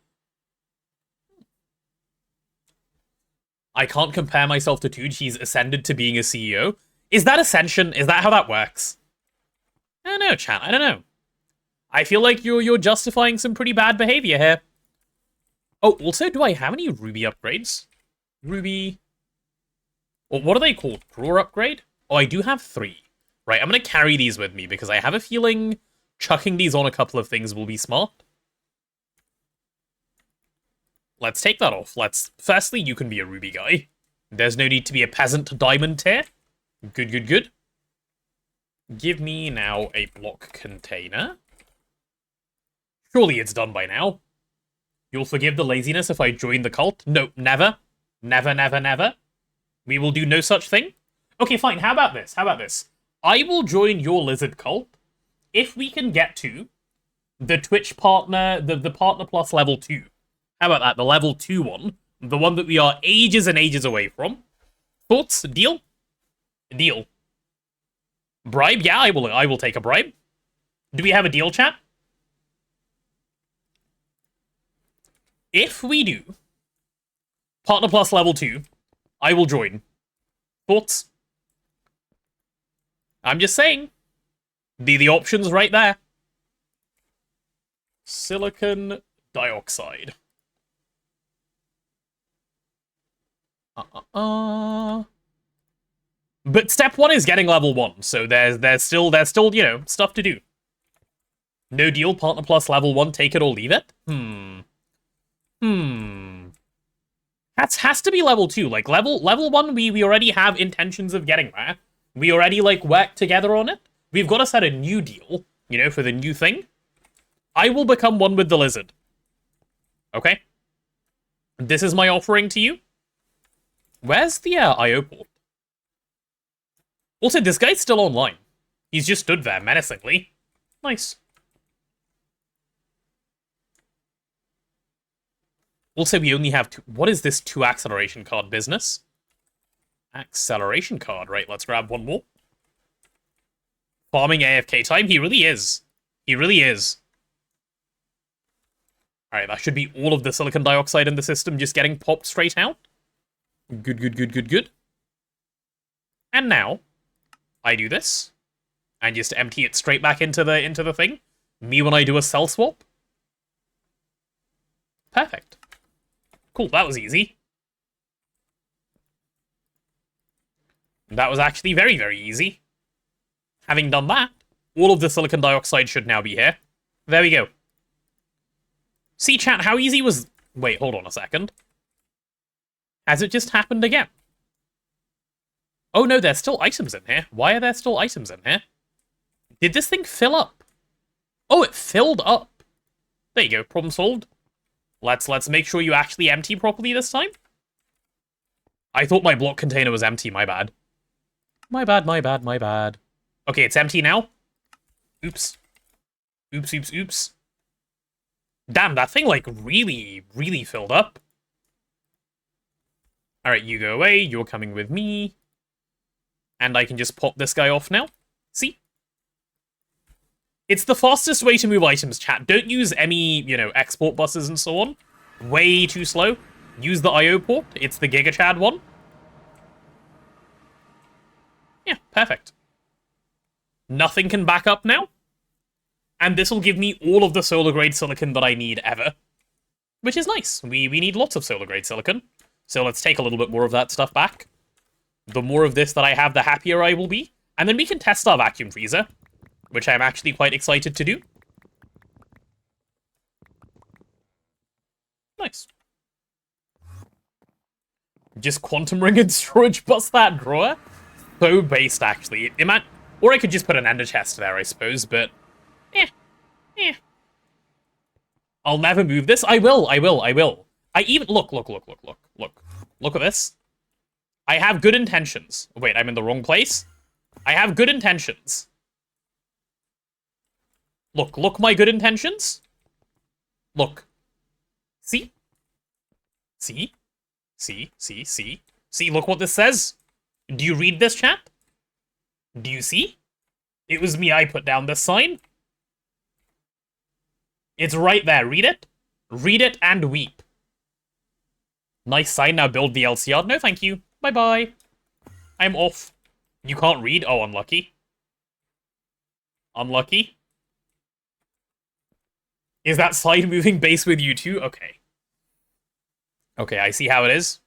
I can't compare myself to Touge. He's ascended to being a CEO. Is that ascension? Is that how that works? I don't know, chat. I don't know. I feel like you're justifying some pretty bad behavior here. Oh, also, do I have any Ruby upgrades? Ruby... Or what are they called? Drawer upgrade? Oh, I do have 3. Right, I'm going to carry these with me because I have a feeling chucking these on a couple of things will be smart. Let's take that off. Firstly, you can be a Ruby guy. There's no need to be a peasant diamond tier. Good. Give me now a block container. Surely it's done by now. You'll forgive the laziness if I join the cult? No, never. Never. We will do no such thing. Okay, fine. How about this? I will join your lizard cult if we can get to the Twitch partner, the partner plus level 2. How about that? The level 2 one. The one that we are ages and ages away from. Thoughts? Deal? Deal. Bribe? Yeah, I will take a bribe. Do we have a deal, chat? If we do, partner plus level 2, I will join. Thoughts? I'm just saying. The option's right there. Silicon dioxide. But step 1 is getting level 1, so there's still, you know, stuff to do. No deal, partner plus level 1, take it or leave it? Has to be level 2. Like, level 1, we already have intentions of getting there. We already, like, worked together on it. We've got to set a new deal, you know, for the new thing. I will become one with the lizard. Okay? This is my offering to you. Where's the IO port? Also, this guy's still online. He's just stood there menacingly. Nice. Also, we only have 2. What is this 2 acceleration card business? Acceleration card. Right, let's grab one more. Farming AFK time. He really is. He really is. Alright, that should be all of the silicon dioxide in the system just getting popped straight out. Good, good, good, good, good. And now, I do this. And just empty it straight back into the thing. Me when I do a cell swap. Perfect. Cool, that was easy. That was actually very, very easy. Having done that, all of the silicon dioxide should now be here. There we go. See, chat, how easy was... Wait, hold on a second. Has it just happened again? Oh no, there's still items in here. Why are there still items in here? Did this thing fill up? Oh, it filled up. There you go, problem solved. Let's make sure you actually empty properly this time. I thought my block container was empty, my bad. My bad, my bad, my bad. Okay, it's empty now. Oops. Oops, oops, oops. Damn, that thing, like, really, really filled up. Alright, you go away. You're coming with me. And I can just pop this guy off now. See? It's the fastest way to move items, chat. Don't use any, you know, export buses and so on. Way too slow. Use the IO port. It's the GigaChad one. Yeah, perfect. Nothing can back up now. And this will give me all of the solar-grade silicon that I need ever. Which is nice. We need lots of solar-grade silicon. So let's take a little bit more of that stuff back. The more of this that I have, the happier I will be. And then we can test our vacuum freezer, which I'm actually quite excited to do. Nice. Just quantum ring and storage bus that drawer. So based, actually. Or I could just put an ender chest there, I suppose, but... I'll never move this. I will. I even... Look at this. I have good intentions. Wait, I'm in the wrong place? I have good intentions. Look my good intentions. Look. See? See, look what this says. Do you read this, chat? Do you see? It was me, I put down this sign. It's right there, read it? Read it and weep. Nice sign, now build the LCR. No, thank you. Bye-bye. I'm off. You can't read? Oh, unlucky. Unlucky. Is that side moving base with you too? Okay. Okay, I see how it is.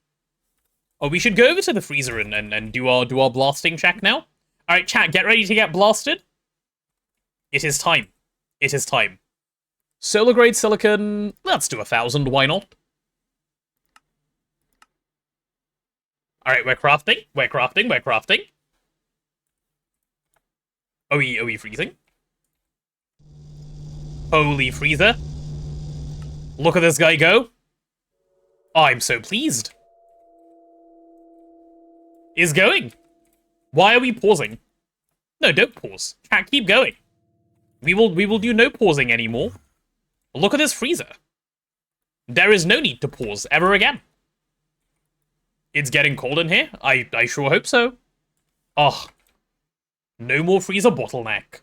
Oh, we should go over to the freezer and do our blasting check now. Alright, chat, get ready to get blasted. It is time. It is time. Solar grade silicon, let's do 1,000, why not? Alright, we're crafting. Are we freezing? Holy freezer. Look at this guy go. I'm so pleased. Is going. Why are we pausing? No, don't pause. Chat, keep going. We will do no pausing anymore. Look at this freezer. There is no need to pause ever again. It's getting cold in here. I sure hope so. Oh. No more freezer bottleneck.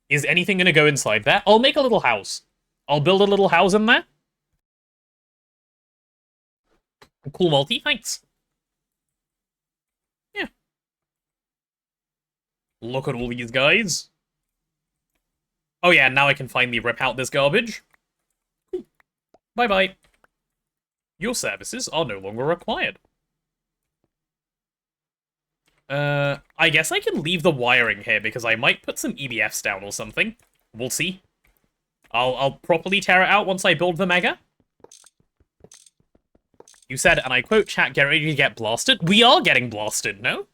Is anything gonna go inside there? I'll make a little house. I'll build a little house in there. Cool multi, thanks. Yeah. Look at all these guys. Oh yeah, now I can finally rip out this garbage. Cool. Bye-bye. Your services are no longer required. I guess I can leave the wiring here because I might put some EBFs down or something. We'll see. I'll properly tear it out once I build the mega. You said, and I quote, chat, get ready to get blasted. We are getting blasted, no?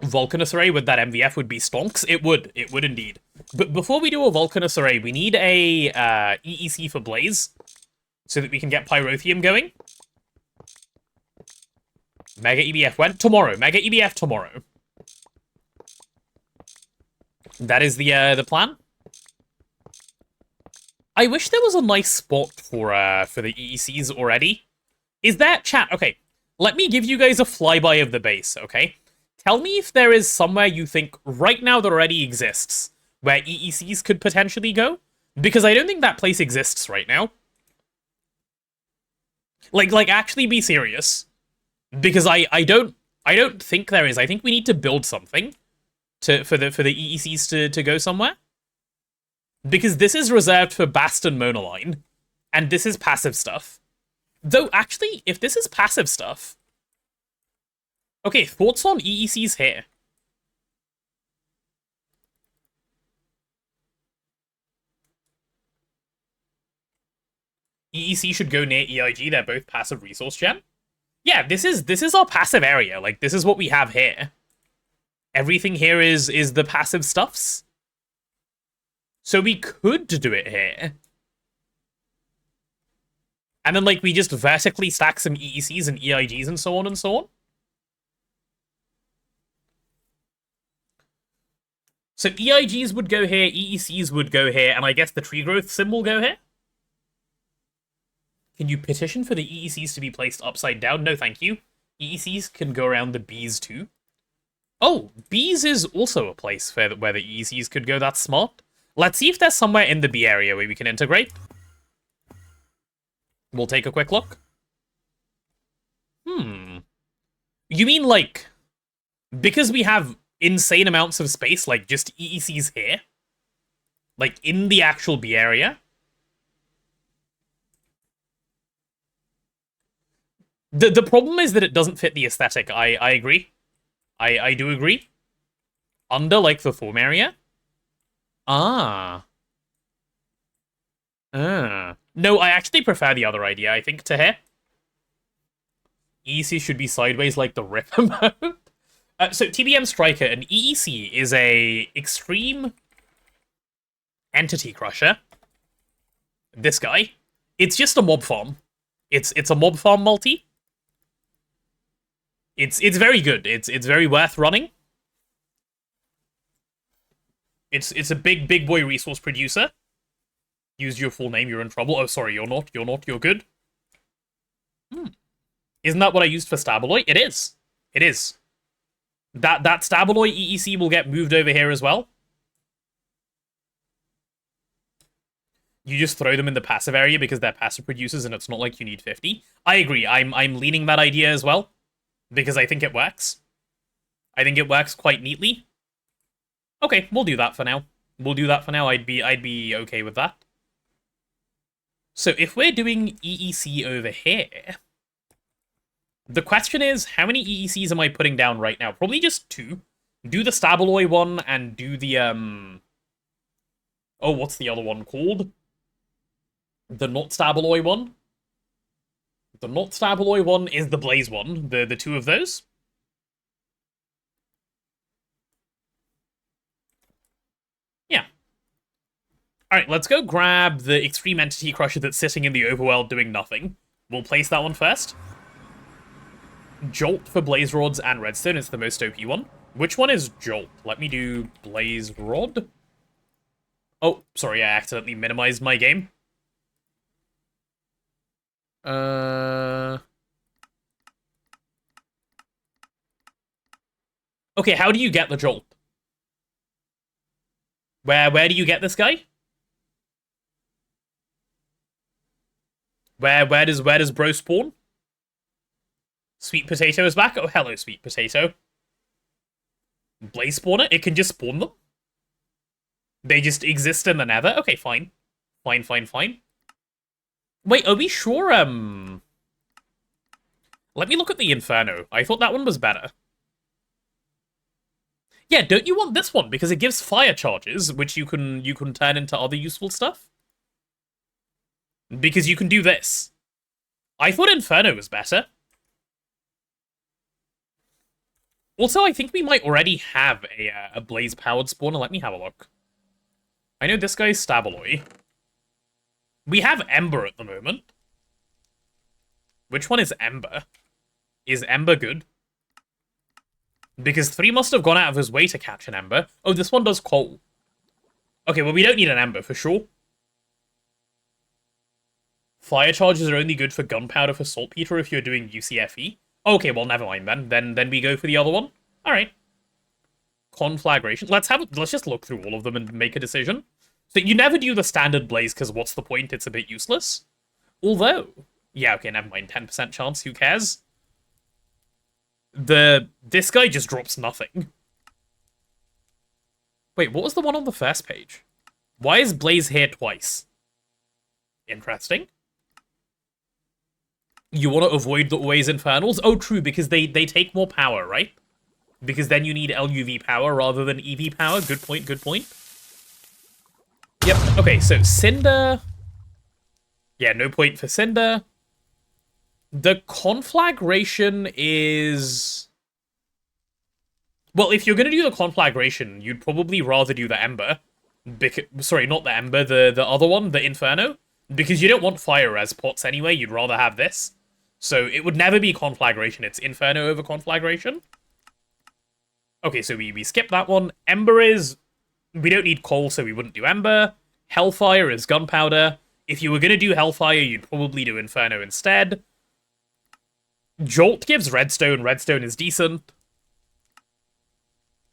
Vulcanus array with that MVF would be stonks. It would indeed. But before we do a Vulcanus array, we need a EEC for Blaze, so that we can get pyrothium going. Mega EBF when? Tomorrow. Mega EBF tomorrow. That is the plan. I wish there was a nice spot for the EECs already. Is that chat? Okay, let me give you guys a flyby of the base, okay? Tell me if there is somewhere you think right now that already exists where EECs could potentially go, because I don't think that place exists right now. Like actually be serious, because I don't think there is. I think we need to build something for the EECs to go somewhere, because this is reserved for Bast and Monoline, and this is passive stuff. Though actually, if this is passive stuff. Okay, thoughts on EECs here? EEC should go near EIG, they're both passive resource gen. Yeah, this is our passive area, like this is what we have here. Everything here is the passive stuffs. So we could do it here. And then like we just vertically stack some EECs and EIGs and so on and so on. So EIGs would go here, EECs would go here, and I guess the tree growth sim will go here? Can you petition for the EECs to be placed upside down? No, thank you. EECs can go around the Bs too. Oh, Bs is also a place where the EECs could go. That's smart. Let's see if there's somewhere in the B area where we can integrate. We'll take a quick look. You mean like, because we have insane amounts of space, like just EECs here? Like in the actual B area? The problem is that it doesn't fit the aesthetic. I agree. I do agree. Under, like, the form area? No, I actually prefer the other idea, I think, to here. EEC should be sideways like the Ripper mode. So, TBM Striker, an EEC is a extreme entity crusher. This guy. It's just a mob farm. It's a mob farm multi. It's very good. It's very worth running. It's a big boy resource producer. Use your full name, you're in trouble. Oh, sorry, you're not, you're good. Isn't that what I used for Stabaloy? It is. It is. That Stabaloy EEC will get moved over here as well. You just throw them in the passive area because they're passive producers and it's not like you need 50. I agree. I'm leaning that idea as well. Because I think it works. I think it works quite neatly. Okay, we'll do that for now. We'll do that for now. I'd be okay with that. So if we're doing EEC over here, the question is, how many EECs am I putting down right now? Probably just 2. Do the Stabaloy one and do the oh, what's the other one called? The not Stabaloy one. The not Stabaloy one is the Blaze one, the 2 of those. Yeah. Alright, let's go grab the Extreme Entity Crusher that's sitting in the overworld doing nothing. We'll place that one first. Jolt for Blaze Rods and Redstone is the most OP one. Which one is Jolt? Let me do Blaze Rod. Oh, sorry, I accidentally minimized my game. Okay, how do you get the Jolt? Where do you get this guy? Where does bro spawn? Sweet Potato is back. Oh, hello, Sweet Potato. Blaze spawner? It can just spawn them? They just exist in the nether? Okay, fine. Fine. Wait, are we sure, Let me look at the Inferno. I thought that one was better. Yeah, don't you want this one? Because it gives fire charges, which you can turn into other useful stuff. Because you can do this. I thought Inferno was better. Also, I think we might already have a blaze-powered spawner. Let me have a look. I know this guy's Stabaloy. We have Ember at the moment. Which one is Ember? Is Ember good? Because 3 must have gone out of his way to catch an Ember. Oh, this one does coal. Okay, well, we don't need an Ember, for sure. Fire charges are only good for gunpowder for saltpeter if you're doing UCFE. Okay, well, never mind then. Then we go for the other one. Alright. Conflagration. Let's just look through all of them and make a decision. So you never do the standard blaze, because what's the point? It's a bit useless. Although... Yeah, okay, never mind. 10% chance, who cares? This guy just drops nothing. Wait, what was the one on the first page? Why is Blaze here twice? Interesting. You want to avoid the always infernals? Oh, true, because they take more power, right? Because then you need LUV power rather than EV power. Good point, good point. Yep, okay, so Cinder... Yeah, no point for Cinder. The conflagration is... Well, if you're going to do the conflagration, you'd probably rather do the Ember. Sorry, not the Ember, the other one, the Inferno. Because you don't want fire as pots anyway, you'd rather have this. So it would never be conflagration, it's Inferno over conflagration. Okay, so we skip that one. Ember is... We don't need coal, so we wouldn't do Ember. Hellfire is gunpowder. If you were going to do Hellfire, you'd probably do Inferno instead. Jolt gives redstone. Redstone is decent.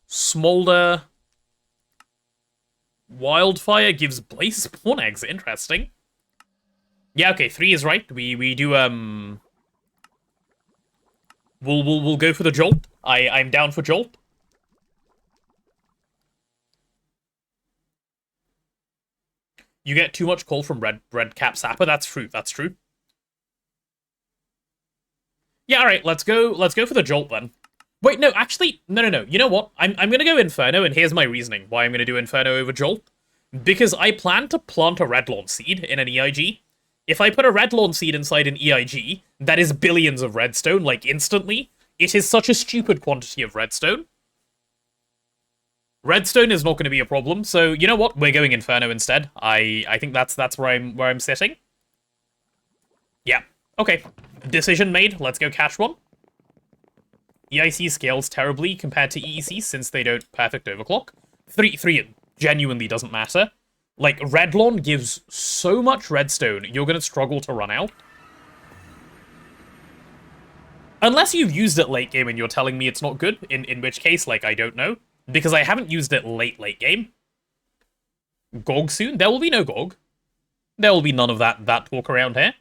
Smolder. Wildfire gives blaze spawn eggs. Interesting. Yeah, okay, 3 is right. We do We'll go for the Jolt. I'm down for Jolt. You get too much coal from red cap sapper. That's true. That's true. Yeah, all right. Let's go for the Jolt then. Wait, no, actually, no. You know what? I'm gonna go Inferno, and here's my reasoning why I'm gonna do Inferno over Jolt. Because I plan to plant a red lawn seed in an EIG. If I put a red lawn seed inside an EIG, that is billions of redstone, like instantly. It is such a stupid quantity of redstone. Redstone is not going to be a problem, so you know what? We're going Inferno instead. I think that's where I'm sitting. Yeah. Okay. Decision made. Let's go catch one. EIC scales terribly compared to EEC since they don't perfect overclock. 3 genuinely doesn't matter. Like, Red Lawn gives so much redstone, you're going to struggle to run out. Unless you've used it late game and you're telling me it's not good, in which case, like, I don't know. Because I haven't used it late game. GOG soon? There will be no GOG. There will be none of that talk around here.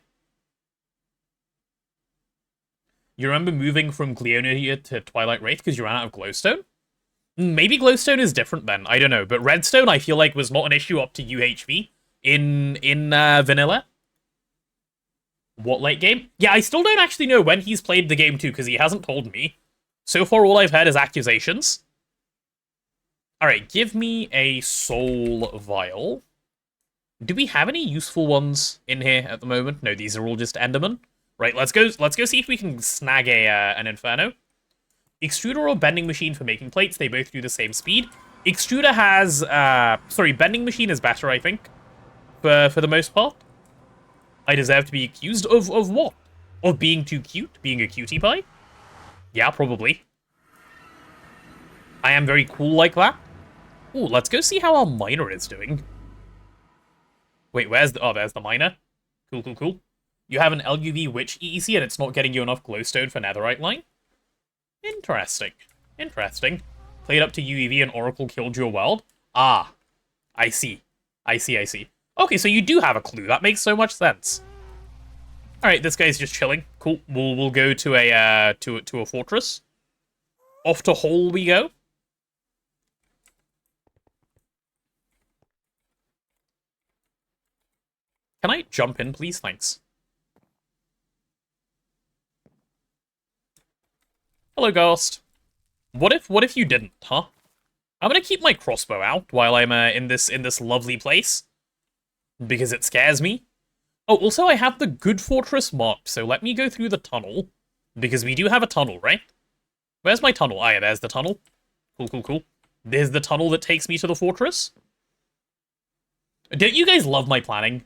You remember moving from Gleonia to Twilight Wraith because you ran out of glowstone? Maybe glowstone is different then, I don't know. But redstone, I feel like, was not an issue up to UHV in vanilla. What late game? Yeah, I still don't actually know when he's played the game too, because he hasn't told me. So far, all I've heard is accusations. Alright, give me a soul vial. Do we have any useful ones in here at the moment? No, these are all just Enderman. Right, let's go see if we can snag an Inferno. Extruder or bending machine for making plates, they both do the same speed. Extruder has, sorry, bending machine is better, I think, for the most part. I deserve to be accused of what? Of being too cute? Being a cutie pie? Yeah, probably. I am very cool like that. Ooh, let's go see how our miner is doing. Wait, where's the... Oh, there's the miner. Cool. You have an LUV Witch EEC and it's not getting you enough glowstone for netherite line? Interesting. Played up to UEV and Oracle killed your world? Ah. I see. Okay, so you do have a clue. That makes so much sense. Alright, this guy's just chilling. Cool. We'll go to a fortress. Off to Hole we go. Can I jump in, please? Thanks. Hello, Ghost. What if you didn't, huh? I'm gonna keep my crossbow out while I'm in this lovely place. Because it scares me. Oh, also I have the good fortress marked, so let me go through the tunnel. Because we do have a tunnel, right? Where's my tunnel? Ah, yeah, there's the tunnel. Cool, cool, cool. There's the tunnel that takes me to the fortress. Don't you guys love my planning?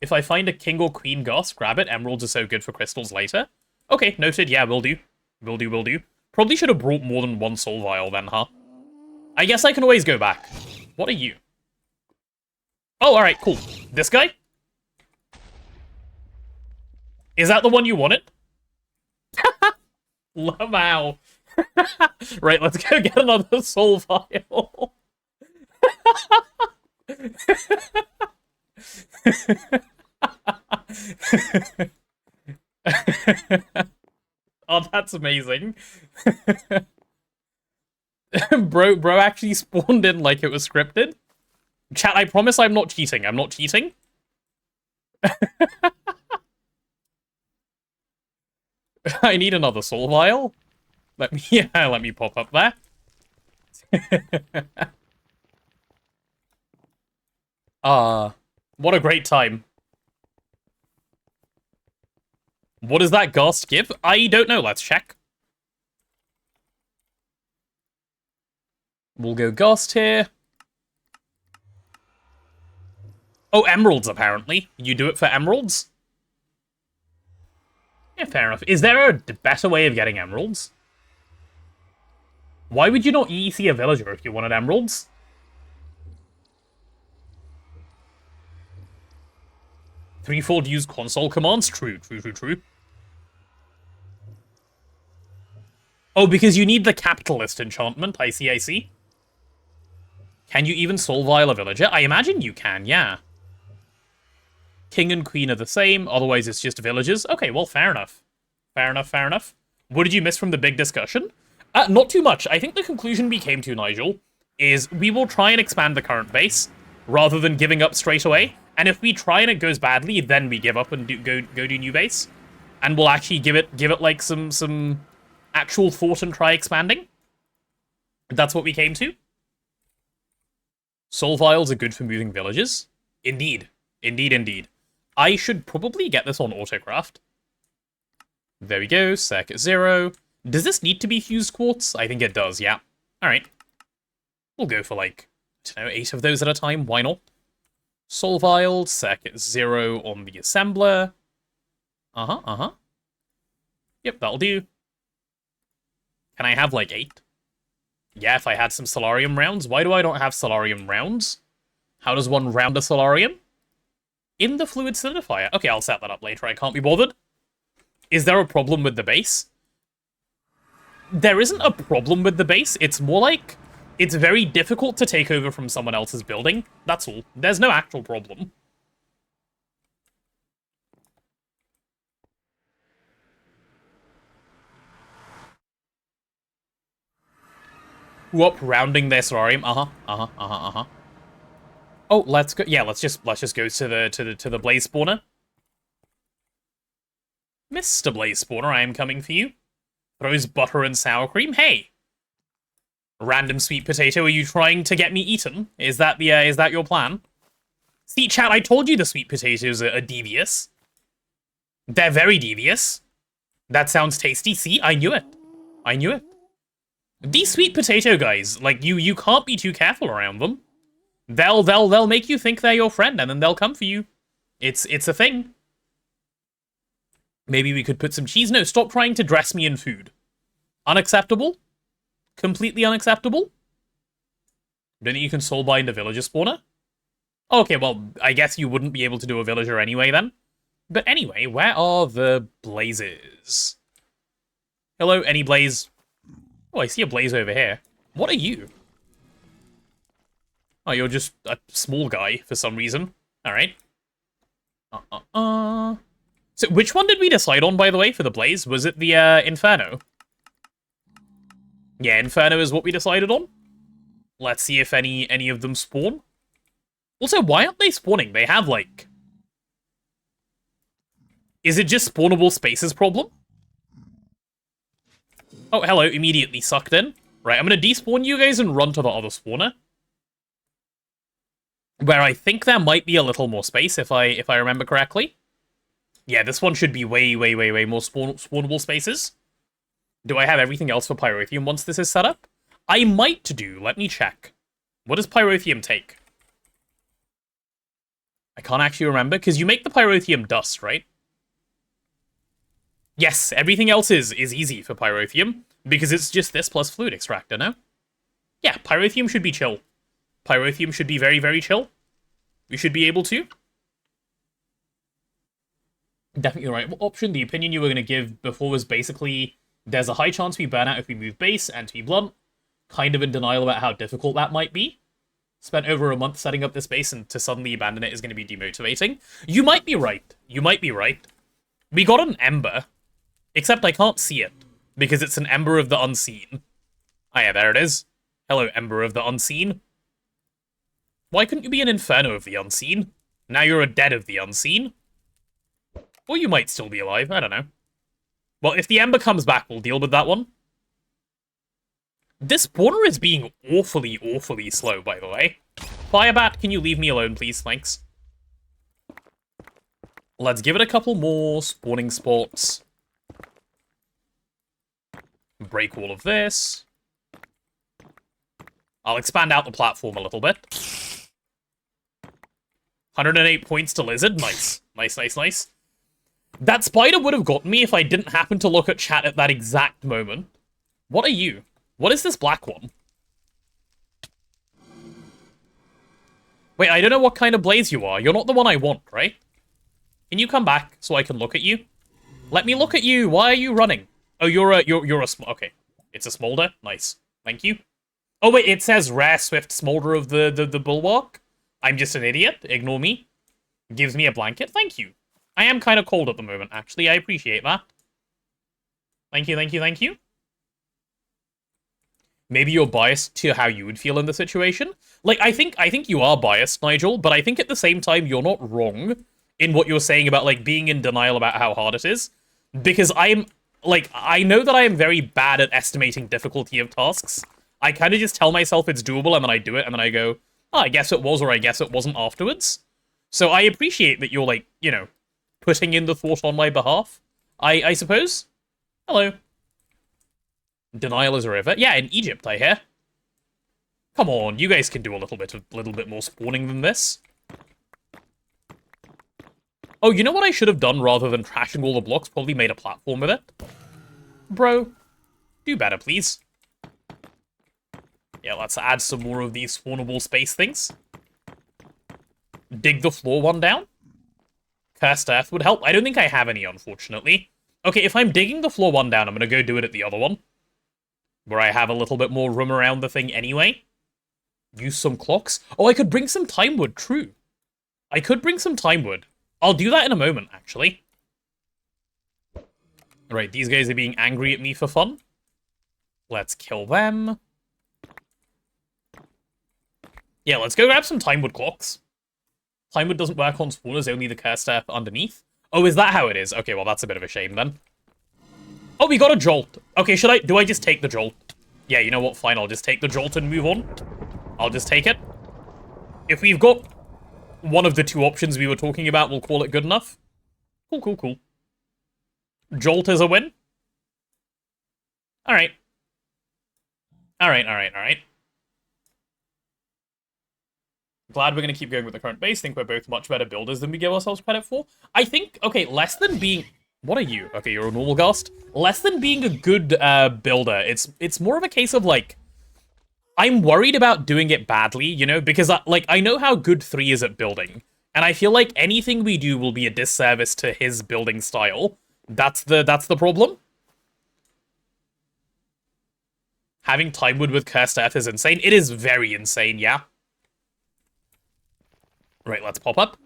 If I find a king or queen ghost, grab it. Emeralds are so good for crystals later. Okay, noted. Yeah, will do. Will do, will do. Probably should have brought more than one soul vial then, huh? I guess I can always go back. What are you? Oh, alright, cool. This guy? Is that the one you wanted? Wow. Right, let's go get another soul vial. Oh, that's amazing. Bro actually spawned in like it was scripted. Chat, I promise I'm not cheating. I'm not cheating. I need another soul vial. Let me pop up there. What a great time. What does that ghast give? I don't know. Let's check. We'll go ghast here. Oh, emeralds, apparently. You do it for emeralds? Yeah, fair enough. Is there a better way of getting emeralds? Why would you not EEC a villager if you wanted emeralds? Threefold use console commands? True, true, true, true. Oh, because you need the capitalist enchantment. I see, I see. Can you even soul vial a villager? I imagine you can, yeah. King and queen are the same, otherwise it's just villagers. Okay, well, fair enough. Fair enough, fair enough. What did you miss from the big discussion? Not too much. I think the conclusion we came to, Nigel, is we will try and expand the current base, rather than giving up straight away. And if we try and it goes badly, then we give up and go do new base. And we'll actually give it like some actual thought and try expanding. That's what we came to. Soul vials are good for moving villages. Indeed. Indeed, indeed. I should probably get this on autocraft. There we go, circuit 0. Does this need to be fused quartz? I think it does, yeah. Alright. We'll go for like, I don't know, 8 of those at a time, why not? Soul vial, circuit 0 on the assembler. Yep, that'll do. Can I have like 8? Yeah, if I had some solarium rounds. Why do I not have solarium rounds? How does one round a solarium? In the fluid solidifier. Okay, I'll set that up later. I can't be bothered. Is there a problem with the base? There isn't a problem with the base. It's more like it's very difficult to take over from someone else's building. That's all. There's no actual problem. Whoop, rounding their solarium. Oh, let's go. Yeah, let's just go to the blaze spawner. Mr. Blaze Spawner, I am coming for you. Throws butter and sour cream. Hey, random sweet potato, are you trying to get me eaten? Is that your plan? See, chat, I told you the sweet potatoes are devious. They're very devious. That sounds tasty. See, I knew it. I knew it. These sweet potato guys, like you can't be too careful around them. They'll make you think they're your friend, and then they'll come for you. It's a thing. Maybe we could put some cheese. No, stop trying to dress me in food. Unacceptable. Completely unacceptable. Don't think you can soul bind a villager spawner? Okay, well, I guess you wouldn't be able to do a villager anyway then. But anyway, where are the blazes? Hello, any blaze? Oh, I see a blaze over here. What are you? Oh, you're just a small guy for some reason. Alright. So, which one did we decide on, by the way, for the blaze? Was it the, Inferno? Yeah, Inferno is what we decided on. Let's see if any of them spawn. Also, why aren't they spawning? They have, like... Is it just spawnable spaces problem? Oh, hello, immediately sucked in. Right, I'm gonna despawn you guys and run to the other spawner. Where I think there might be a little more space, if I remember correctly. Yeah, this one should be way more spawnable spaces. Do I have everything else for pyrothium once this is set up? I might do. Let me check. What does pyrothium take? I can't actually remember, because you make the pyrothium dust, right? Yes, everything else is easy for pyrothium, because it's just this plus fluid extractor, no? Yeah, pyrothium should be chill. Pyrothium should be very chill. We should be able to. Definitely the right option. The opinion you were going to give before was basically, there's a high chance we burn out if we move base, and to be blunt, kind of in denial about how difficult that might be. Spent over a month setting up this base, and to suddenly abandon it is going to be demotivating. You might be right. You might be right. We got an ember, except I can't see it, because it's an ember of the unseen. Ah yeah, there it is. Hello, ember of the unseen. Why couldn't you be an inferno of the unseen? Now you're a dead of the unseen. Or you might still be alive, I don't know. Well, if the ember comes back, we'll deal with that one. This spawner is being awfully slow, by the way. Firebat, can you leave me alone, please? Thanks. Let's give it a couple more spawning spots. Break all of this. I'll expand out the platform a little bit. 108 points to Lizard. Nice. Nice. That spider would have gotten me if I didn't happen to look at chat at that exact moment. What are you? What is this black one? Wait, I don't know what kind of blaze you are. You're not the one I want, right? Can you come back so I can look at you? Let me look at you. Why are you running? Oh, you're a okay. It's a smolder. Nice. Thank you. Oh wait, it says rare swift smolder of the bulwark. I'm just an idiot. Ignore me. Gives me a blanket. Thank you. I am kind of cold at the moment, actually. I appreciate that. Thank you. Maybe you're biased to how you would feel in the situation. Like, I think you are biased, Nigel, but I think at the same time you're not wrong in what you're saying about, like, being in denial about how hard it is. Because I know that I am very bad at estimating difficulty of tasks. I kind of just tell myself it's doable, and then I do it, and then I go, oh, I guess it was, or I guess it wasn't afterwards. So I appreciate that you're, like, you know, putting in the thought on my behalf, I suppose. Hello. Denial is a river. Yeah, in Egypt, I hear. Come on, you guys can do a little bit more spawning than this. Oh, you know what I should have done rather than trashing all the blocks? Probably made a platform with it. Bro, do better, please. Yeah, let's add some more of these spawnable space things. Dig the floor one down. Cursed Earth would help. I don't think I have any, unfortunately. Okay, if I'm digging the floor one down, I'm gonna go do it at the other one. Where I have a little bit more room around the thing anyway. Use some clocks. Oh, I could bring some time wood, true. I could bring some time wood. I'll do that in a moment, actually. Alright, these guys are being angry at me for fun. Let's kill them. Yeah, let's go grab some time wood clocks. Time wood doesn't work on spawners, only the cursed earth underneath. Oh, is that how it is? Okay, well, that's a bit of a shame then. Oh, we got a jolt. Okay, do I just take the jolt? Yeah, you know what? Fine, I'll just take the jolt and move on. I'll just take it. If we've got one of the two options we were talking about, we'll call it good enough. Cool. Jolt is a win. Alright. Glad we're going to keep going with the current base. Think we're both much better builders than we give ourselves credit for. I think, okay, less than being... What are you? Okay, you're a normal ghast. Less than being a good builder, it's more of a case of, like, I'm worried about doing it badly, you know? Because, I know how good 3 is at building. And I feel like anything we do will be a disservice to his building style. That's the problem. Having time wood with Cursed Earth is insane. It is very insane, yeah. Right, let's pop up.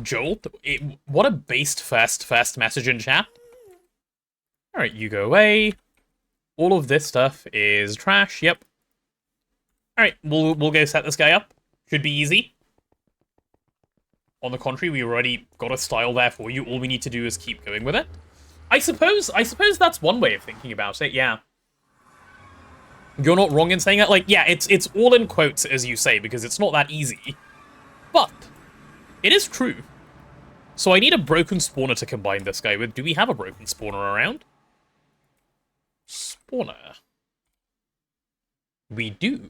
Jolt? What a based first message in chat. Alright, you go away. All of this stuff is trash, yep. Alright, we'll go set this guy up. Should be easy. On the contrary, we already got a style there for you. All we need to do is keep going with it. I suppose that's one way of thinking about it, yeah. You're not wrong in saying that. Like, yeah, it's all in quotes, as you say, because it's not that easy. But it is true. So I need a broken spawner to combine this guy with. Do we have a broken spawner around? Spawner. We do.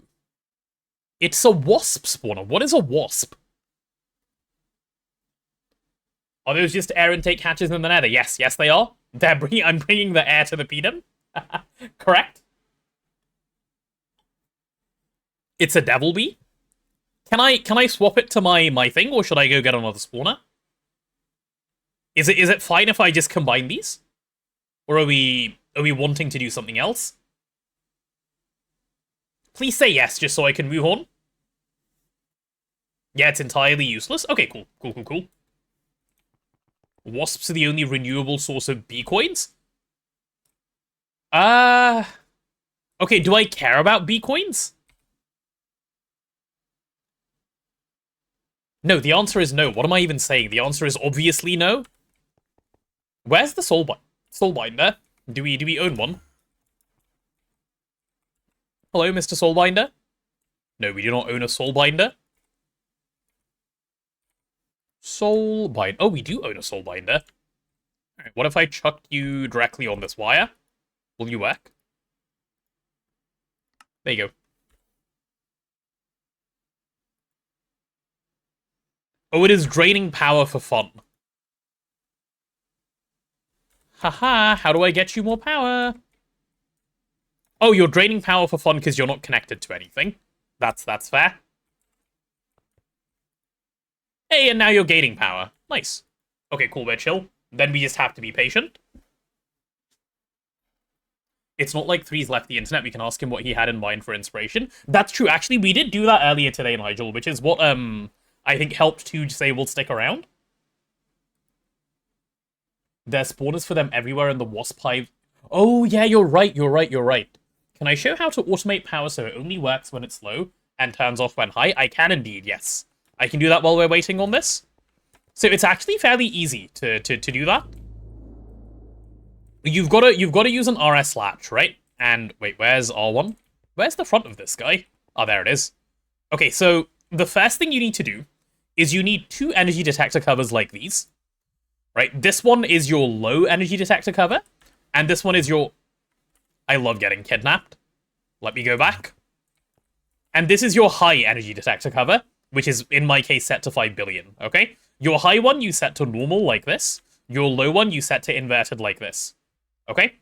It's a wasp spawner. What is a wasp? Are those just air intake hatches in the nether? Yes, they are. I'm bringing the air to the pedum. Correct. It's a devil bee. Can I swap it to my thing, or should I go get another spawner? Is it fine if I just combine these? Or are we wanting to do something else? Please say yes, just so I can move on. Yeah, it's entirely useless. Okay, cool. Wasps are the only renewable source of bee coins? Okay, do I care about bee coins? No, the answer is no. What am I even saying? The answer is obviously no. Where's the soulbinder? Do we own one? Hello, Mr. Soulbinder? No, we do not own a soulbinder. Soulbinder. Oh, we do own a soulbinder. Alright, what if I chucked you directly on this wire? Will you work? There you go. Oh, it is draining power for fun. Haha, how do I get you more power? Oh, you're draining power for fun because you're not connected to anything. That's fair. Hey, and now you're gaining power. Nice. Okay, cool, we're chill. Then we just have to be patient. It's not like Three's left the internet. We can ask him what he had in mind for inspiration. That's true. Actually, we did do that earlier today, Nigel, which is what, I think helped Touge say we'll stick around. There's spawners for them everywhere in the wasp hive. Oh, yeah, you're right. Can I show how to automate power so it only works when it's low and turns off when high? I can indeed, yes. I can do that while we're waiting on this. So it's actually fairly easy to do that. You've got to use an RS latch, right? And wait, where's R1? Where's the front of this guy? Oh, there it is. Okay, so the first thing you need to do is you need 2 energy detector covers like these. Right? This one is your low energy detector cover, and this one is your... I love getting kidnapped. Let me go back. And this is your high energy detector cover, which is, in my case, set to 5 billion, okay? Your high one you set to normal, like this. Your low one you set to inverted, like this. Okay?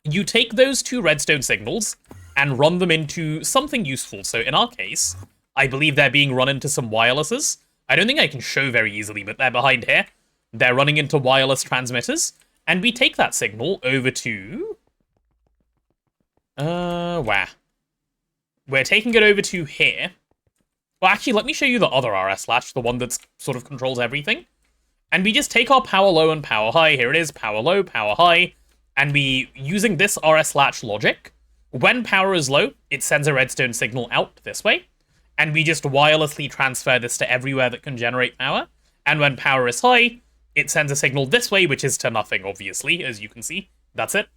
You take those 2 redstone signals and run them into something useful. So in our case, I believe they're being run into some wirelesses. I don't think I can show very easily, but they're behind here. They're running into wireless transmitters. And we take that signal over to... where? We're taking it over to here. Well, actually, let me show you the other RS latch, the one that sort of controls everything. And we just take our power low and power high. Here it is, power low, power high. And we, using this RS latch logic, when power is low, it sends a redstone signal out this way. And we just wirelessly transfer this to everywhere that can generate power. And when power is high, it sends a signal this way, which is to nothing, obviously, as you can see. That's it.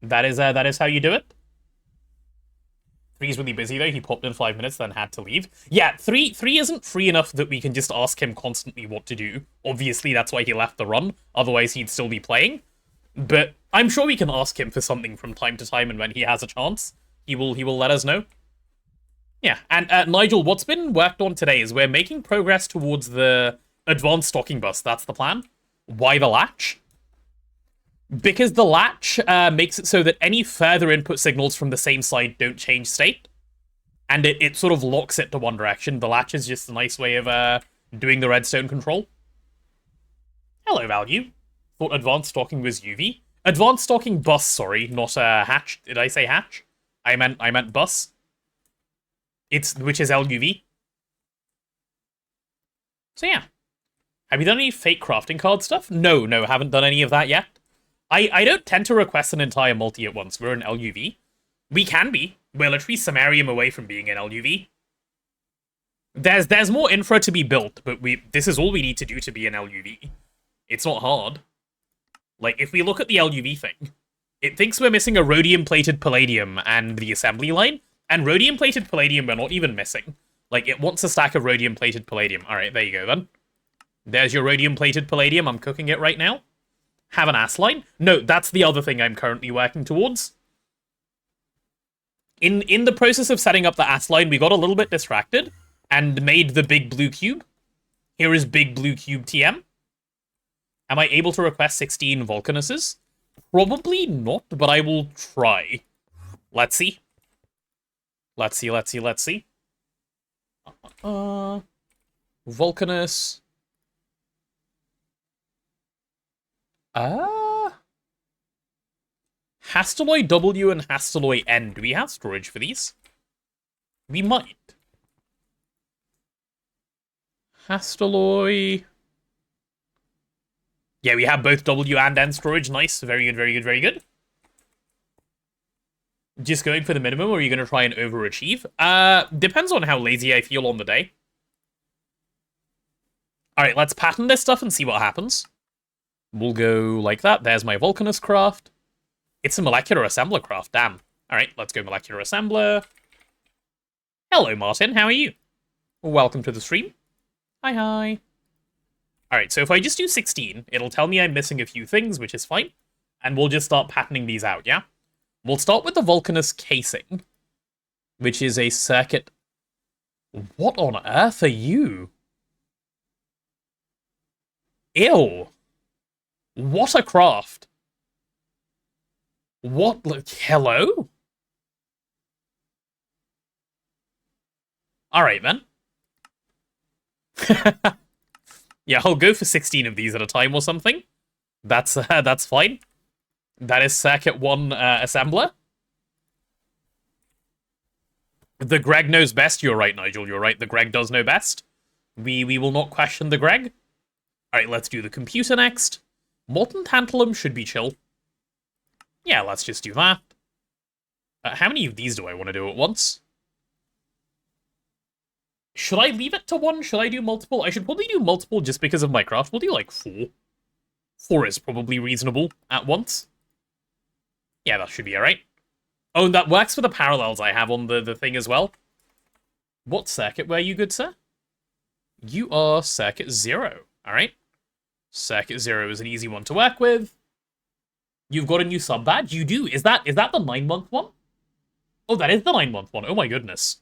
That is how you do it. Three's really busy, though. He popped in 5 minutes, then had to leave. Yeah, three isn't free enough that we can just ask him constantly what to do. Obviously, that's why he left the run. Otherwise, he'd still be playing. But I'm sure we can ask him for something from time to time, and when he has a chance, he will let us know. Yeah, and Nigel, what's been worked on today is we're making progress towards the advanced stocking bus. That's the plan. Why the latch? Because the latch makes it so that any further input signals from the same side don't change state. And it sort of locks it to one direction. The latch is just a nice way of doing the redstone control. Hello, Value. Thought advanced stocking was UV. Advanced stocking bus, sorry, not hatch. Did I say hatch? I meant bus. Which is LUV. So yeah. Have you done any fake crafting card stuff? No, haven't done any of that yet. I don't tend to request an entire multi at once. We're an LUV. We can be. We're literally Samarium away from being an LUV. There's more infra to be built, but this is all we need to do to be an LUV. It's not hard. Like, if we look at the LUV thing, it thinks we're missing a rhodium-plated palladium and the assembly line, and rhodium-plated palladium we're not even missing. Like, it wants a stack of rhodium-plated palladium. Alright, there you go, then. There's your rhodium-plated palladium. I'm cooking it right now. Have an ass line? No, that's the other thing I'm currently working towards. In the process of setting up the ass line, we got a little bit distracted and made the big blue cube. Here is big blue cube TM. Am I able to request 16 Vulcanuses? Probably not, but I will try. Let's see. Let's see. Vulcanus. Hastelloy W and Hastelloy N. Do we have storage for these? We might. Hastelloy. Yeah, we have both W and N storage. Nice. Very good, very good, very good. Just going for the minimum, or are you going to try and overachieve? Depends on how lazy I feel on the day. Alright, let's pattern this stuff and see what happens. We'll go like that. There's my Vulcanus craft. It's a molecular assembler craft, damn. Alright, let's go molecular assembler. Hello, Martin, how are you? Welcome to the stream. Hi. Alright, so if I just do 16, it'll tell me I'm missing a few things, which is fine. And we'll just start patterning these out, yeah? We'll start with the Vulcanus casing, which is a circuit... What on earth are you? Ew. What a craft. What? Hello? Alright, then. Yeah, I'll go for 16 of these at a time or something. That's fine. That is Circuit 1 Assembler. The Greg knows best. You're right, Nigel. You're right. The Greg does know best. We will not question the Greg. Alright, let's do the computer next. Molten Tantalum should be chill. Yeah, let's just do that. How many of these do I want to do at once? Should I leave it to 1? Should I do multiple? I should probably do multiple just because of my craft. We'll do like 4. 4 is probably reasonable at once. Yeah, that should be alright. Oh, and that works for the parallels I have on the thing as well. What circuit were you, good sir? You are circuit 0. Alright. Circuit 0 is an easy one to work with. You've got a new sub badge? You do. Is that the 9-month one? Oh, that is the 9-month one. Oh my goodness.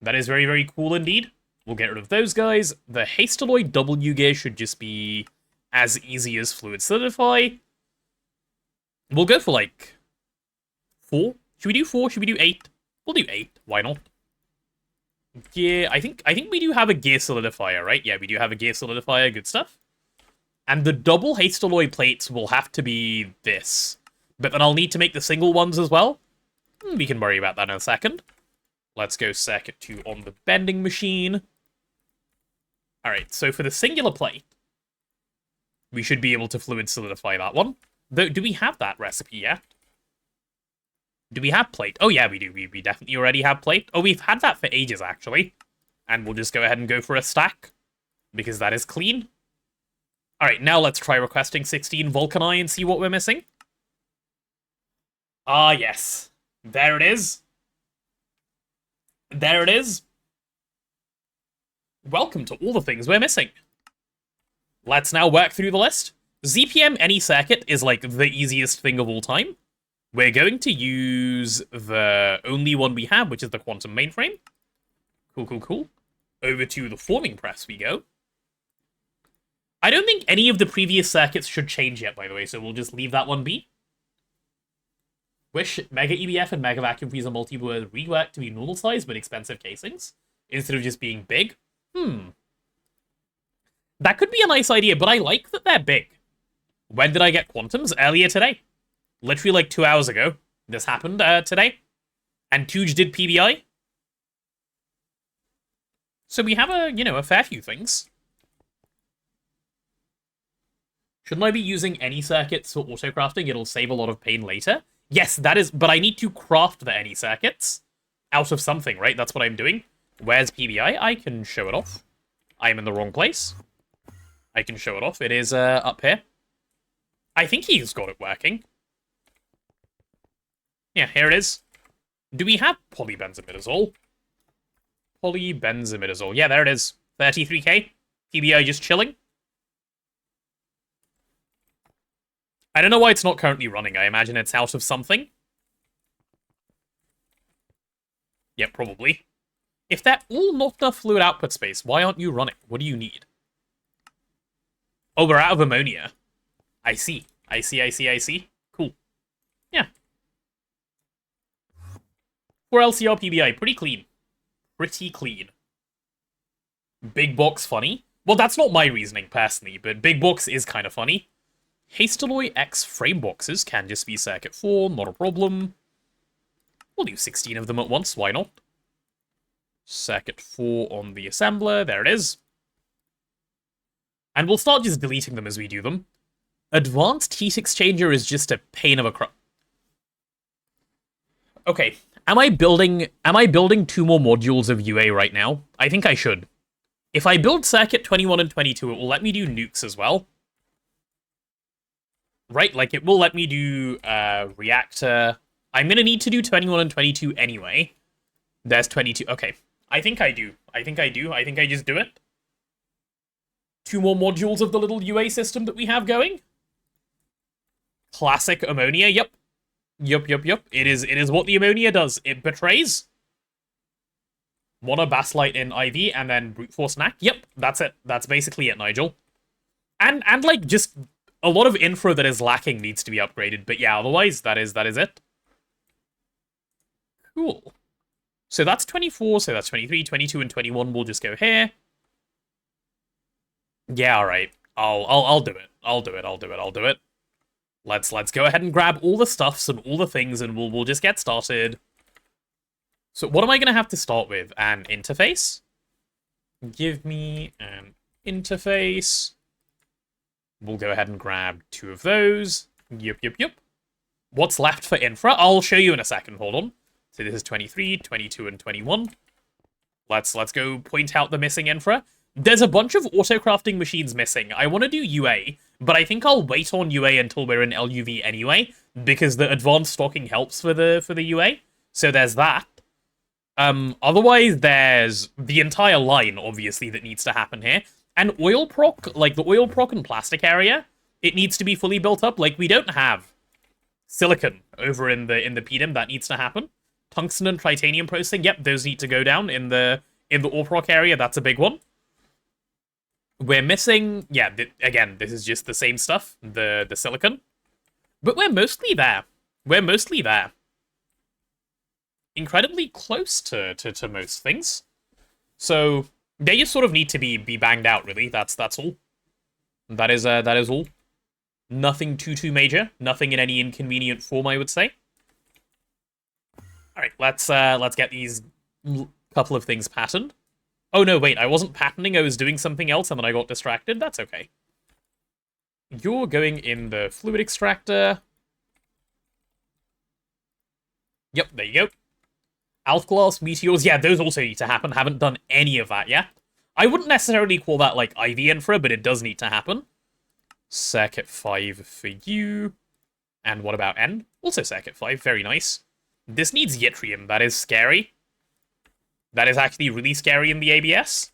That is very, very cool indeed. We'll get rid of those guys. The Hastelloy W gear should just be as easy as Fluid Solidify. We'll go for like 4. Should we do 4? Should we do 8? We'll do 8. Why not? Yeah, I think we do have a gear solidifier, right? Yeah, we do have a gear solidifier. Good stuff. And the double Hastelloy plates will have to be this. But then I'll need to make the single ones as well. We can worry about that in a second. Let's go circuit 2 on the bending machine. Alright, so for the singular plate, we should be able to fluid solidify that one. Though, do we have that recipe yet? Do we have plate? Oh yeah, we do. We definitely already have plate. Oh, we've had that for ages, actually. And we'll just go ahead and go for a stack, because that is clean. Alright, now let's try requesting 16 Vulcani and see what we're missing. Ah, yes. There it is. There it is. Welcome to all the things we're missing. Let's now work through the list. ZPM any circuit is like the easiest thing of all time. We're going to use the only one we have, which is the quantum mainframe. Cool. Over to the forming press we go. I don't think any of the previous circuits should change yet, by the way, so we'll just leave that one be. Wish Mega EBF and Mega Vacuum Freezer Multi were reworked to be normal size but expensive casings, instead of just being big. That could be a nice idea, but I like that they're big. When did I get Quantums? Earlier today. Literally like 2 hours ago. This happened today. And Touge did PBI. So we have a fair few things. Shouldn't I be using any circuits for auto-crafting? It'll save a lot of pain later. Yes, that is, but I need to craft the any circuits out of something, right? That's what I'm doing. Where's PBI? I can show it off. I'm in the wrong place. I can show it off. It is up here. I think he's got it working. Yeah, here it is. Do we have polybenzimidazole? Polybenzimidazole. Yeah, there it is. 33k. TBI just chilling. I don't know why it's not currently running. I imagine it's out of something. Yeah, probably. If they're all not enough fluid output space, why aren't you running? What do you need? Oh, we're out of ammonia. I see. I see. Cool. Yeah. For LCR PBI, pretty clean. Pretty clean. Big box funny? Well, that's not my reasoning, personally, but big box is kind of funny. Hastaloy X frame boxes can just be circuit 4, not a problem. We'll do 16 of them at once, why not? Circuit 4 on the assembler, there it is. And we'll start just deleting them as we do them. Advanced heat exchanger is just a pain of a crap. Okay, am I building 2 more modules of UA right now? I think I should. If I build circuit 21 and 22, it will let me do nukes as well. Right, like it will let me do reactor. I'm gonna need to do 21 and 22 anyway. There's 22. Okay, I think I do. I think I just do it. 2 more modules of the little UA system that we have going. Classic ammonia, yep. Yep. It is what the ammonia does. It betrays. Mono Basslight in IV, and then Brute Force NAC. Yep, that's it. That's basically it, Nigel. And like, just a lot of infra that is lacking needs to be upgraded. But yeah, otherwise, that is it. Cool. So that's 24, so that's 23, 22, and 21 will just go here. Yeah, alright. I'll do it. I'll do it. Let's go ahead and grab all the stuffs and all the things, and we'll just get started. So what am I going to have to start with? An interface? Give me an interface. We'll go ahead and grab 2 of those. Yep. What's left for infra? I'll show you in a second. Hold on. So this is 23, 22, and 21. Let's go point out the missing infra. There's a bunch of autocrafting machines missing. I want to do UA, but I think I'll wait on UA until we're in LUV anyway, because the advanced stocking helps for the UA. So there's that. Otherwise, there's the entire line, obviously, that needs to happen here. And oil proc, like the oil proc and plastic area, it needs to be fully built up. Like, we don't have silicon over in the PDIM. That needs to happen. Tungsten and titanium processing, yep, those need to go down in the ore proc area. That's a big one. We're missing, yeah, again, this is just the same stuff, the silicon. But we're mostly there. Incredibly close to most things. So they just sort of need to be banged out, really. That's all. That is all. Nothing too major. Nothing in any inconvenient form, I would say. All right, let's get these couple of things patterned. Oh no, wait, I wasn't patterning. I was doing something else, and then I got distracted. That's okay. You're going in the fluid extractor. Yep, there you go. Alkglass, meteors, yeah, those also need to happen. Haven't done any of that yet. I wouldn't necessarily call that, like, IV infra, but it does need to happen. Circuit 5 for you. And what about N? Also Circuit 5, very nice. This needs yttrium, that is scary. That is actually really scary in the ABS.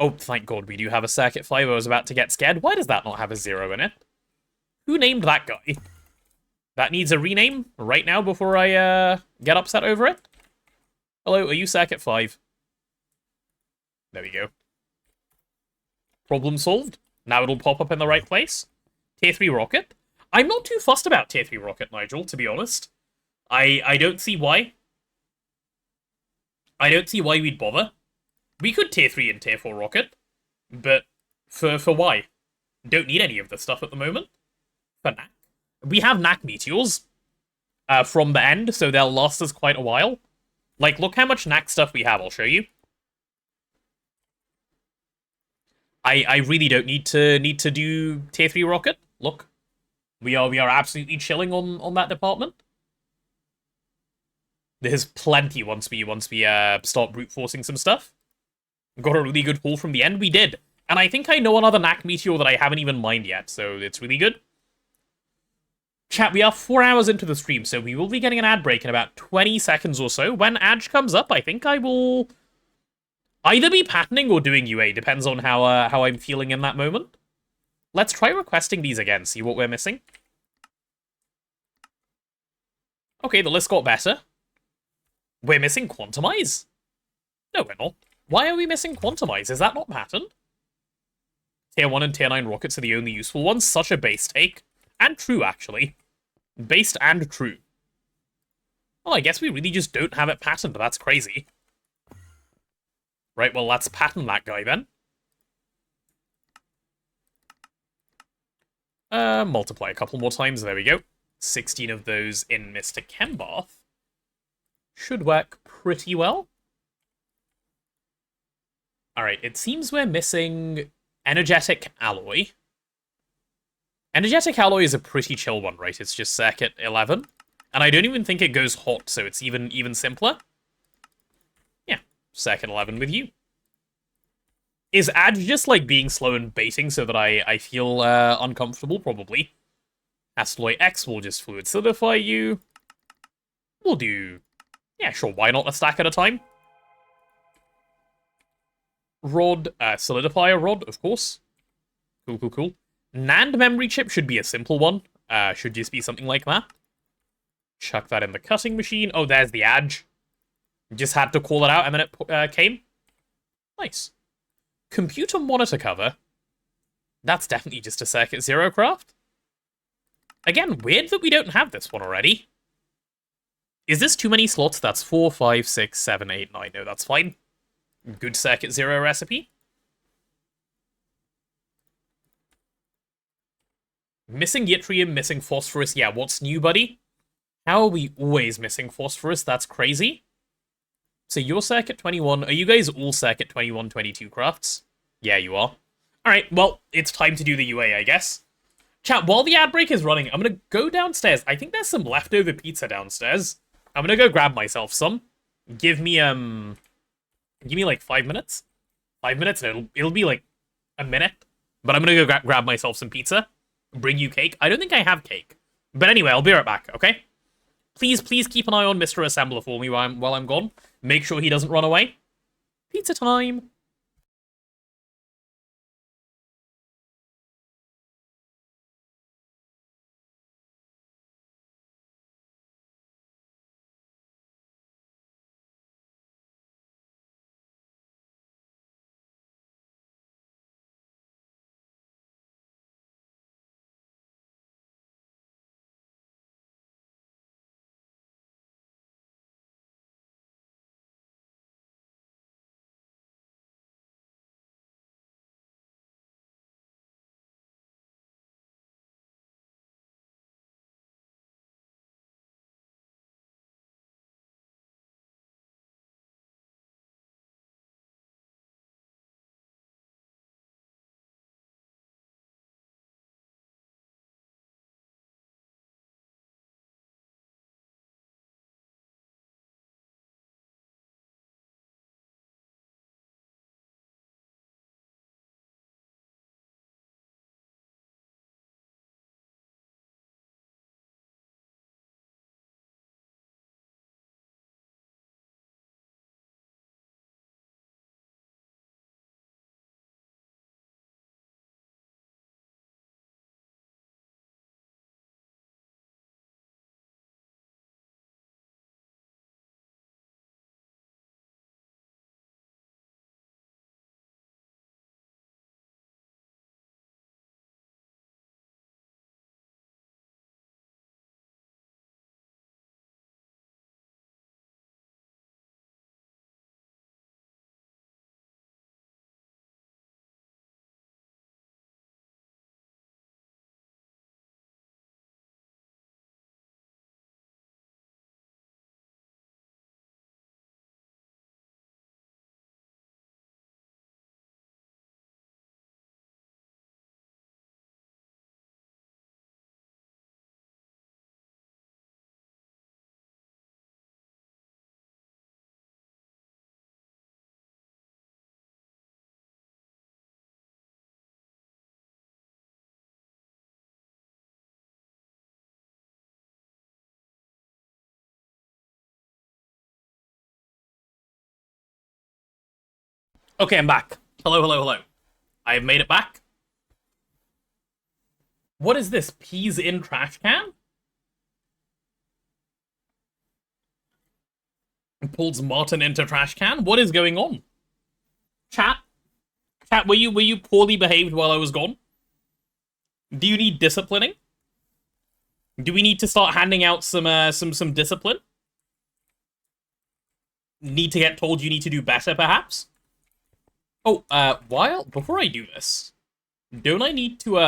Oh, thank God, we do have a Circuit 5. I was about to get scared. Why does that not have a 0 in it? Who named that guy? That needs a rename right now before I get upset over it. Hello, are you Circuit 5? There we go. Problem solved. Now it'll pop up in the right place. Tier 3 rocket. I'm not too fussed about Tier 3 rocket, Nigel, to be honest. I don't see why. I don't see why we'd bother. We could Tier 3 and Tier 4 rocket, but for why? Don't need any of this stuff at the moment. For NAC. We have NAC meteors from the end, so they'll last us quite a while. Like, look how much NAC stuff we have, I'll show you. I really don't need to do Tier 3 rocket. Look. We are absolutely chilling on that department. There's plenty once we start brute forcing some stuff. Got a really good haul from the end. We did. And I think I know another knack meteor that I haven't even mined yet, so it's really good. Chat, we are 4 hours into the stream, so we will be getting an ad break in about 20 seconds or so. When ad comes up, I think I will either be patterning or doing UA, depends on how I'm feeling in that moment. Let's try requesting these again, see what we're missing. Okay, the list got better. We're missing Quantumize? No, we're not. Why are we missing Quantumize? Is that not patterned? Tier 1 and Tier 9 rockets are the only useful ones. Such a base take. And true, actually. Based and true. Well, I guess we really just don't have it patterned. That's crazy. Right, well, let's pattern that guy, then. Multiply a couple more times. There we go. 16 of those in Mr. Chembath. Should work pretty well. Alright, it seems we're missing Energetic Alloy. Energetic Alloy is a pretty chill one, right? It's just circuit 11. And I don't even think it goes hot, so it's even simpler. Yeah, circuit 11 with you. Is Ad just like being slow and baiting so that I feel uncomfortable? Probably. Asteroid X will just fluid solidify you. We'll do... Yeah, sure, why not a stack at a time? Rod, solidifier rod, of course. Cool, cool, cool. NAND memory chip should be a simple one. Should just be something like that. Chuck that in the cutting machine. Oh, there's the edge. Just had to call it out and then it came. Nice. Computer monitor cover. That's definitely just a Circuit Zero craft. Again, weird that we don't have this one already. Is this too many slots? That's 4, 5, 6, 7, 8, 9. No, that's fine. Good Circuit Zero recipe. Missing yttrium, missing phosphorus. Yeah, what's new, buddy? How are we always missing phosphorus? That's crazy. So you're Circuit 21. Are you guys all Circuit 21, 22 crafts? Yeah, you are. Alright, well, it's time to do the UA, I guess. Chat, while the ad break is running, I'm gonna go downstairs. I think there's some leftover pizza downstairs. I'm gonna go grab myself some. Give me like 5 minutes. 5 minutes, and it'll be like a minute. But I'm gonna go grab myself some pizza. Bring you cake. I don't think I have cake. But anyway, I'll be right back, okay? Please keep an eye on Mr. Assembler for me while I'm gone. Make sure he doesn't run away. Pizza time! Okay, I'm back. Hello, hello, hello. I have made it back. What is this? Peas in trash can? Pulls Martin into trash can? What is going on? Chat? Chat, were you poorly behaved while I was gone? Do you need disciplining? Do we need to start handing out some discipline? Need to get told you need to do better, perhaps? Oh, before I do this, don't I need to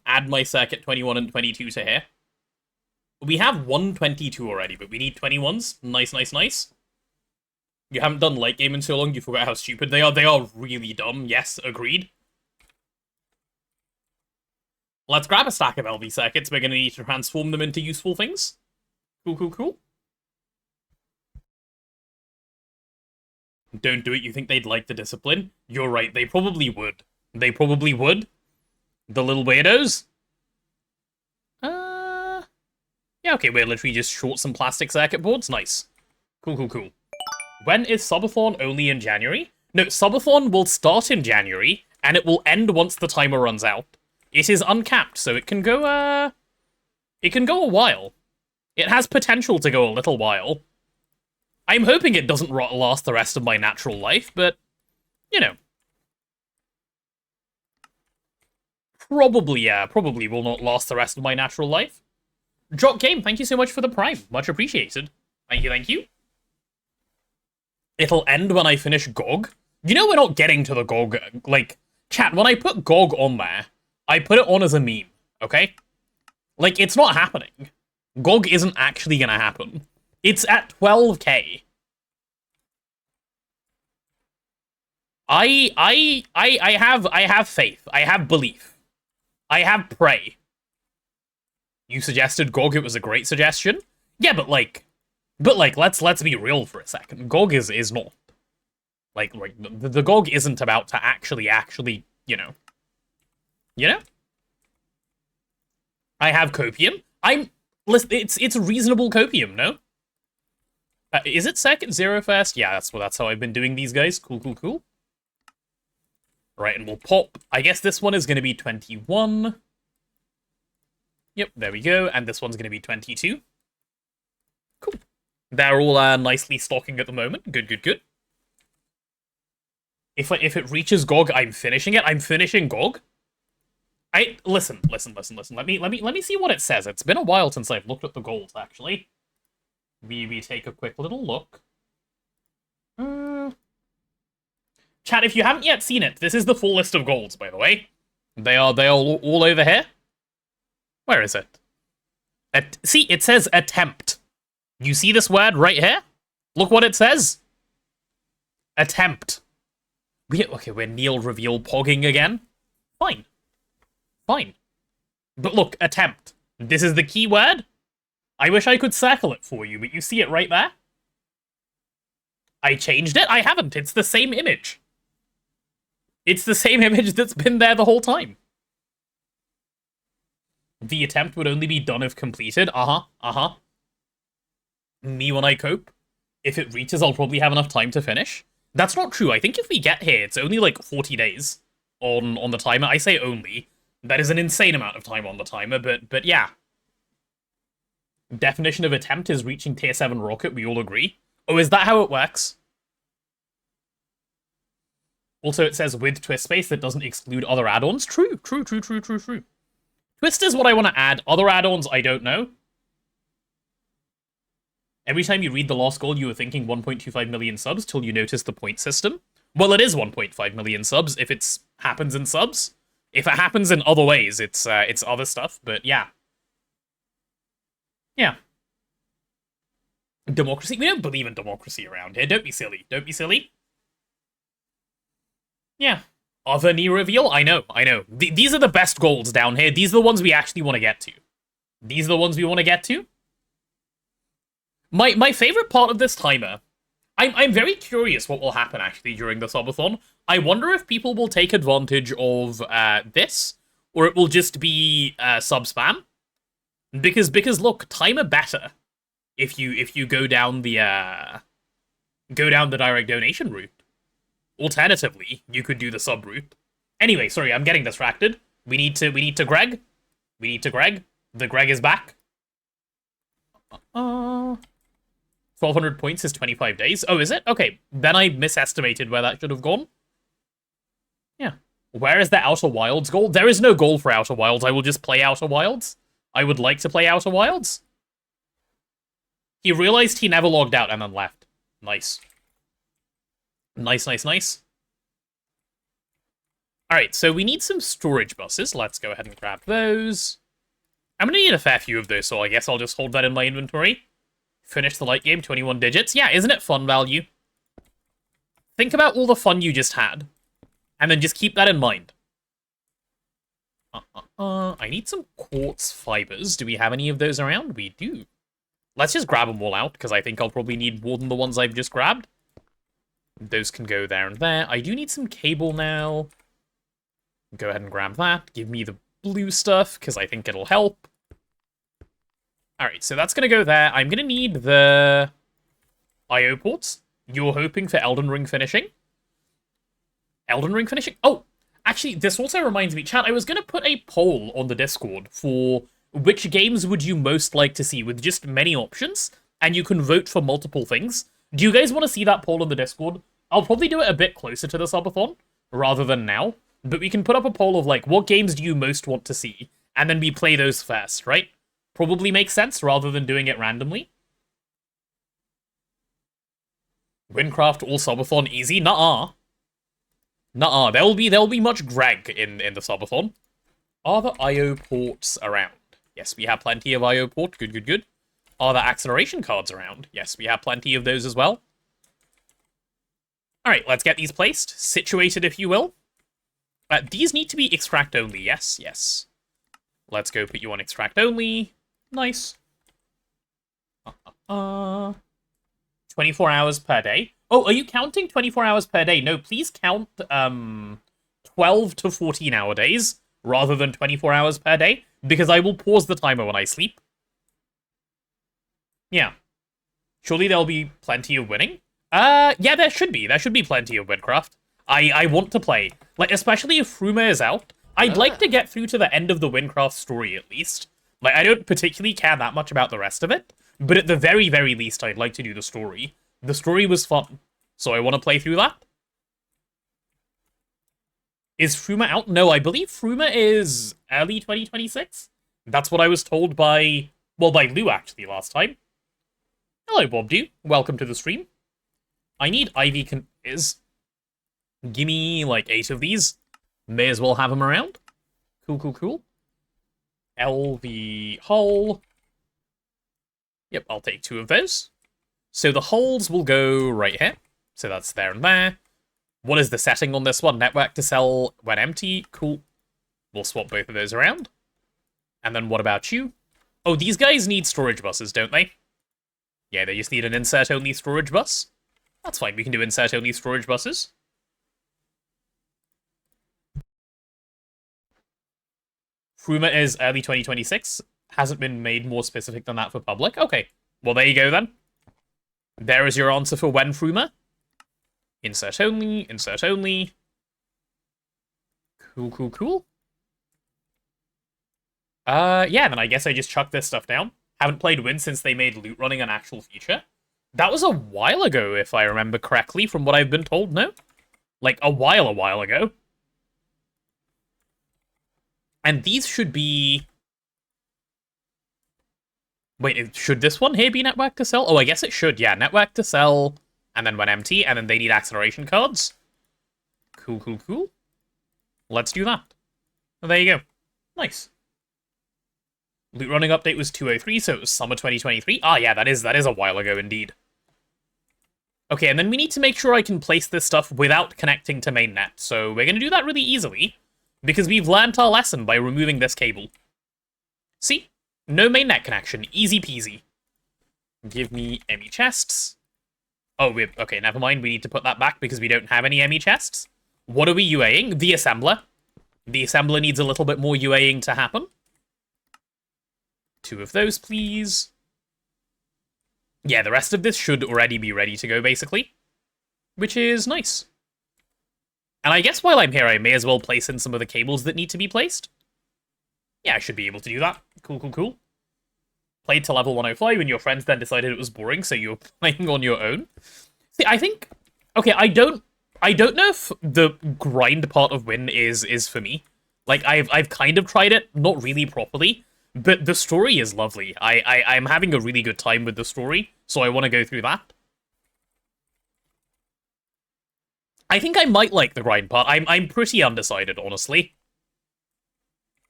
add my circuit 21 and 22 to here? We have 122 already, but we need 21s. Nice, nice, nice. You haven't done light game in so long, you forgot how stupid they are. They are really dumb. Yes, agreed. Let's grab a stack of LV circuits. We're going to need to transform them into useful things. Cool, cool, cool. Don't do it. You think they'd like the discipline? You're right. They probably would. They probably would. The little weirdos. Yeah, okay. We're literally just short some plastic circuit boards. Nice. Cool, cool, cool. When is Subathon? Only in January? No, Subathon will start in January, and it will end once the timer runs out. It is uncapped, so it can go, a while. It has potential to go a little while. I'm hoping it doesn't last the rest of my natural life, but, you know. Probably will not last the rest of my natural life. Drop Game, thank you so much for the Prime. Much appreciated. Thank you, thank you. It'll end when I finish GOG. You know we're not getting to the GOG, like, chat, when I put GOG on there, I put it on as a meme, okay? Like, it's not happening. GOG isn't actually gonna happen. It's at 12k. I have faith. I have belief. I have pray. You suggested GOG, it was a great suggestion. Yeah, but let's be real for a second. GOG is not. Like the GOG isn't about to actually, you know. You know? I have copium. Listen, it's reasonable copium, no? Is it circuit 0 first? Yeah, that's how I've been doing these guys. Cool, cool, cool. Right, and we'll pop. I guess this one is going to be 21. Yep, there we go. And this one's going to be 22. Cool. They're all nicely stocking at the moment. Good, good, good. If it reaches GOG, I'm finishing it. I'm finishing GOG. Listen. Let me see what it says. It's been a while since I've looked at the goals, actually. We take a quick little look. Chat, if you haven't yet seen it, this is the full list of goals, by the way. They are all over here. Where is it? See, it says attempt. You see this word right here? Look what it says. Attempt. We're Neil reveal pogging again. Fine. Fine. But look, attempt. This is the key word. I wish I could circle it for you, but you see it right there? I changed it? I haven't. It's the same image. It's the same image that's been there the whole time. The attempt would only be done if completed. Me when I cope. If it reaches, I'll probably have enough time to finish. That's not true. I think if we get here, it's only like 40 days on the timer. I say only. That is an insane amount of time on the timer, but yeah. Definition of attempt is reaching tier 7 rocket, we all agree. Oh, is that how it works? Also, it says with twist space that doesn't exclude other add-ons. True. Twist is what I want to add. Other add-ons, I don't know. Every time you read the last goal, you were thinking 1.25 million subs till you notice the point system. Well, it is 1.5 million subs if it happens in subs. If it happens in other ways, it's other stuff, but yeah. Yeah. Democracy? We don't believe in democracy around here. Don't be silly. Don't be silly. Yeah. Other knee reveal? I know. These are the best goals down here. These are the ones we actually want to get to. These are the ones we want to get to. My favorite part of this timer, I'm very curious what will happen actually during the subathon. I wonder if people will take advantage of this, or it will just be sub spam. Because look, timer better if you go down the direct donation route, Alternatively, you could do the sub route. Anyway, sorry, I'm getting distracted. We need to Greg. We need to Greg. The Greg is back. 1,200 points is 25 days. Oh, is it? Okay, then I misestimated where that should have gone. Yeah. Where is the Outer Wilds goal? There is no goal for Outer Wilds. I will just play Outer Wilds. I would like to play Outer Wilds. He realized he never logged out and then left. Nice. Nice, nice, nice. Alright, so we need some storage buses. Let's go ahead and grab those. I'm going to need a fair few of those, so I guess I'll just hold that in my inventory. Finish the light game, 21 digits. Yeah, isn't it fun value? Think about all the fun you just had. And then just keep that in mind. I need some quartz fibers. Do we have any of those around? We do. Let's just grab them all out, because I think I'll probably need more than the ones I've just grabbed. Those can go there and there. I do need some cable now. Go ahead and grab that. Give me the blue stuff, because I think it'll help. Alright, so that's going to go there. I'm going to need the IO ports. You're hoping for Elden Ring finishing? Elden Ring finishing? Oh, actually, this also reminds me, chat, I was going to put a poll on the Discord for which games would you most like to see with just many options, and you can vote for multiple things. Do you guys want to see that poll on the Discord? I'll probably do it a bit closer to the subathon, rather than now, but we can put up a poll of, like, what games do you most want to see, and then we play those first, right? Probably makes sense, rather than doing it randomly. Windcraft all subathon easy? Nuh-uh. Nuh-uh. There'll be much Greg in the subathon. Are the IO ports around? Yes, we have plenty of IO port. Good, good, good. Are there acceleration cards around? Yes, we have plenty of those as well. Alright, let's get these placed. Situated, if you will. These need to be extract only. Yes, yes. Let's go put you on extract only. Nice. 24 hours per day. Oh, are you counting 24 hours per day? No, please count 12 to 14 hour days rather than 24 hours per day, because I will pause the timer when I sleep. Yeah. Surely there'll be plenty of winning? Yeah, there should be. There should be plenty of Windcraft. I want to play. Like, especially if Fruma is out. I'd like to get through to the end of the Windcraft story, at least. Like, I don't particularly care that much about the rest of it, but at the very, very least, I'd like to do the story. The story was fun, so I want to play through that. Is Fruma out? No, I believe Fruma is early 2026. That's what I was told by, well, by Lou, actually, last time. Hello, Bobdu. Welcome to the stream. I need Ivy Give me, like, 8 of these. May as well have them around. Cool, cool, cool. LV hull. Yep, I'll take 2 of those. So the hulls will go right here. So that's there and there. What is the setting on this one? Network to sell when empty. Cool. We'll swap both of those around. And then what about you? Oh, these guys need storage buses, don't they? Yeah, they just need an insert-only storage bus. That's fine, we can do insert-only storage buses. Fruma is early 2026. Hasn't been made more specific than that for public. Okay, well, there you go then. There is your answer for when Fruma. Insert only, insert only. Cool, cool, cool. Yeah, then I guess I just chuck this stuff down. Haven't played Win since they made loot running an actual feature. That was a while ago, if I remember correctly, from what I've been told, no? Like, a while ago. And these should be... Wait, should this one here be network to sell? Oh, I guess it should, yeah. Network to sell, and then when empty, and then they need acceleration cards. Cool, cool, cool. Let's do that. Oh, there you go. Nice. Loot running update was 203, so it was summer 2023. Ah, yeah, that is a while ago indeed. Okay, and then we need to make sure I can place this stuff without connecting to mainnet. So we're going to do that really easily, because we've learnt our lesson by removing this cable. See? No mainnet connection. Easy peasy. Give me ME chests. Oh, okay, never mind. We need to put that back because we don't have any ME chests. What are we UAing? The assembler. The assembler needs a little bit more UAing to happen. 2 of those, please. Yeah, the rest of this should already be ready to go, basically. Which is nice. And I guess while I'm here, I may as well place in some of the cables that need to be placed. Yeah, I should be able to do that. Cool, cool, cool. Played to level 105, and your friends then decided it was boring, so you were playing on your own. See, I think... Okay, I don't know if the grind part of Win is for me. Like, I've kind of tried it, not really properly, but the story is lovely. I'm having a really good time with the story, so I want to go through that. I think I might like the grind part. I'm pretty undecided, honestly.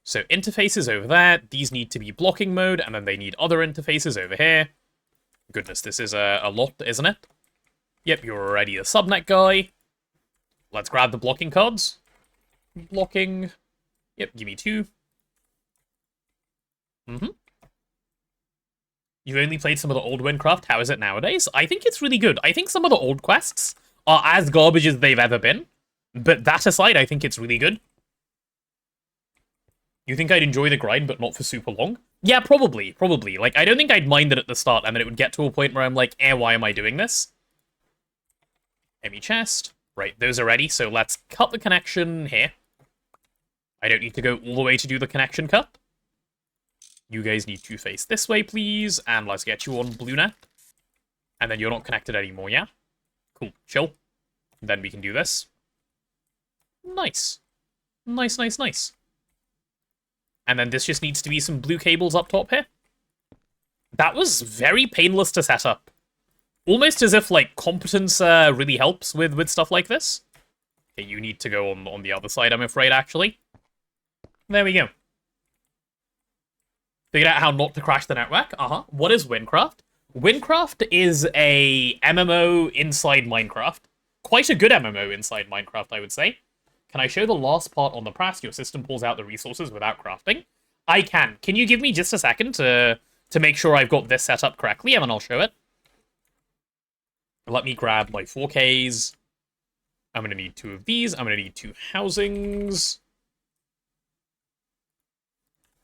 So interfaces over there. These need to be blocking mode, and then they need other interfaces over here. Goodness, this is a lot, isn't it? Yep, you're already a subnet guy. Let's grab the blocking cards. Blocking. Yep, give me 2. You've only played some of the old Windcraft. How is it nowadays? I think it's really good. I think some of the old quests are as garbage as they've ever been. But that aside, I think it's really good. You think I'd enjoy the grind, but not for super long? Yeah, probably. Like, I don't think I'd mind it at the start, and then it would get to a point where I'm like, why am I doing this? Heavy chest. Right, those are ready, so let's cut the connection here. I don't need to go all the way to do the connection cut. You guys need to face this way, please, and let's get you on BlueNet. And then you're not connected anymore, yeah? Cool, chill. Then we can do this. Nice. Nice. And then this just needs to be some blue cables up top here. That was very painless to set up. Almost as if, like, competence really helps with stuff like this. Okay, you need to go on the other side, I'm afraid, actually. There we go. Figured out how not to crash the network. What is Windcraft? Windcraft is a MMO inside Minecraft. Quite a good MMO inside Minecraft, I would say. Can I show the last part on the press? Your system pulls out the resources without crafting. I can. Can you give me just a second to make sure I've got this set up correctly, and then I'll show it? Let me grab my 4Ks. I'm going to need 2 of these. I'm going to need 2 housings.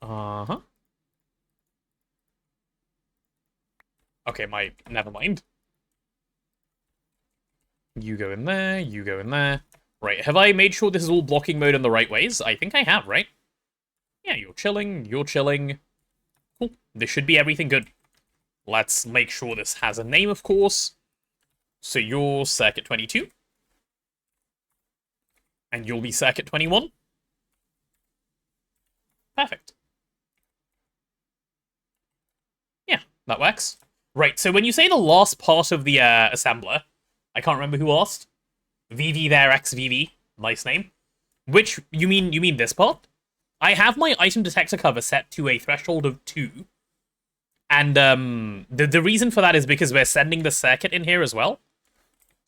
Okay, never mind. You go in there, you go in there. Right, have I made sure this is all blocking mode in the right ways? I think I have, right? Yeah, you're chilling, you're chilling. Cool, this should be everything good. Let's make sure this has a name, of course. So you're Circuit 22. And you'll be Circuit 21. Perfect. Yeah, that works. Right, so when you say the last part of the assembler, I can't remember who asked. VV there, XVV. Nice name. Which, you mean this part? I have my item detector cover set to a threshold of 2. And the reason for that is because we're sending the circuit in here as well.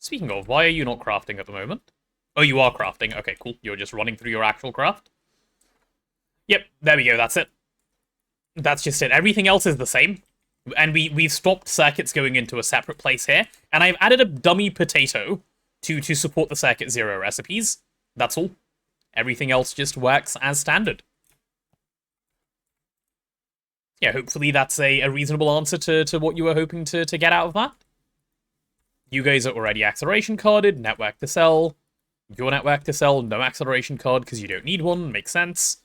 Speaking of, why are you not crafting at the moment? Oh, you are crafting. Okay, cool. You're just running through your actual craft. Yep, there we go. That's it. That's just it. Everything else is the same. And we've stopped circuits going into a separate place here. And I've added a dummy potato to support the Circuit 0 recipes. That's all. Everything else just works as standard. Yeah, hopefully that's a reasonable answer to what you were hoping to get out of that. You guys are already acceleration carded, network to sell. Your network to sell, no acceleration card because you don't need one, makes sense.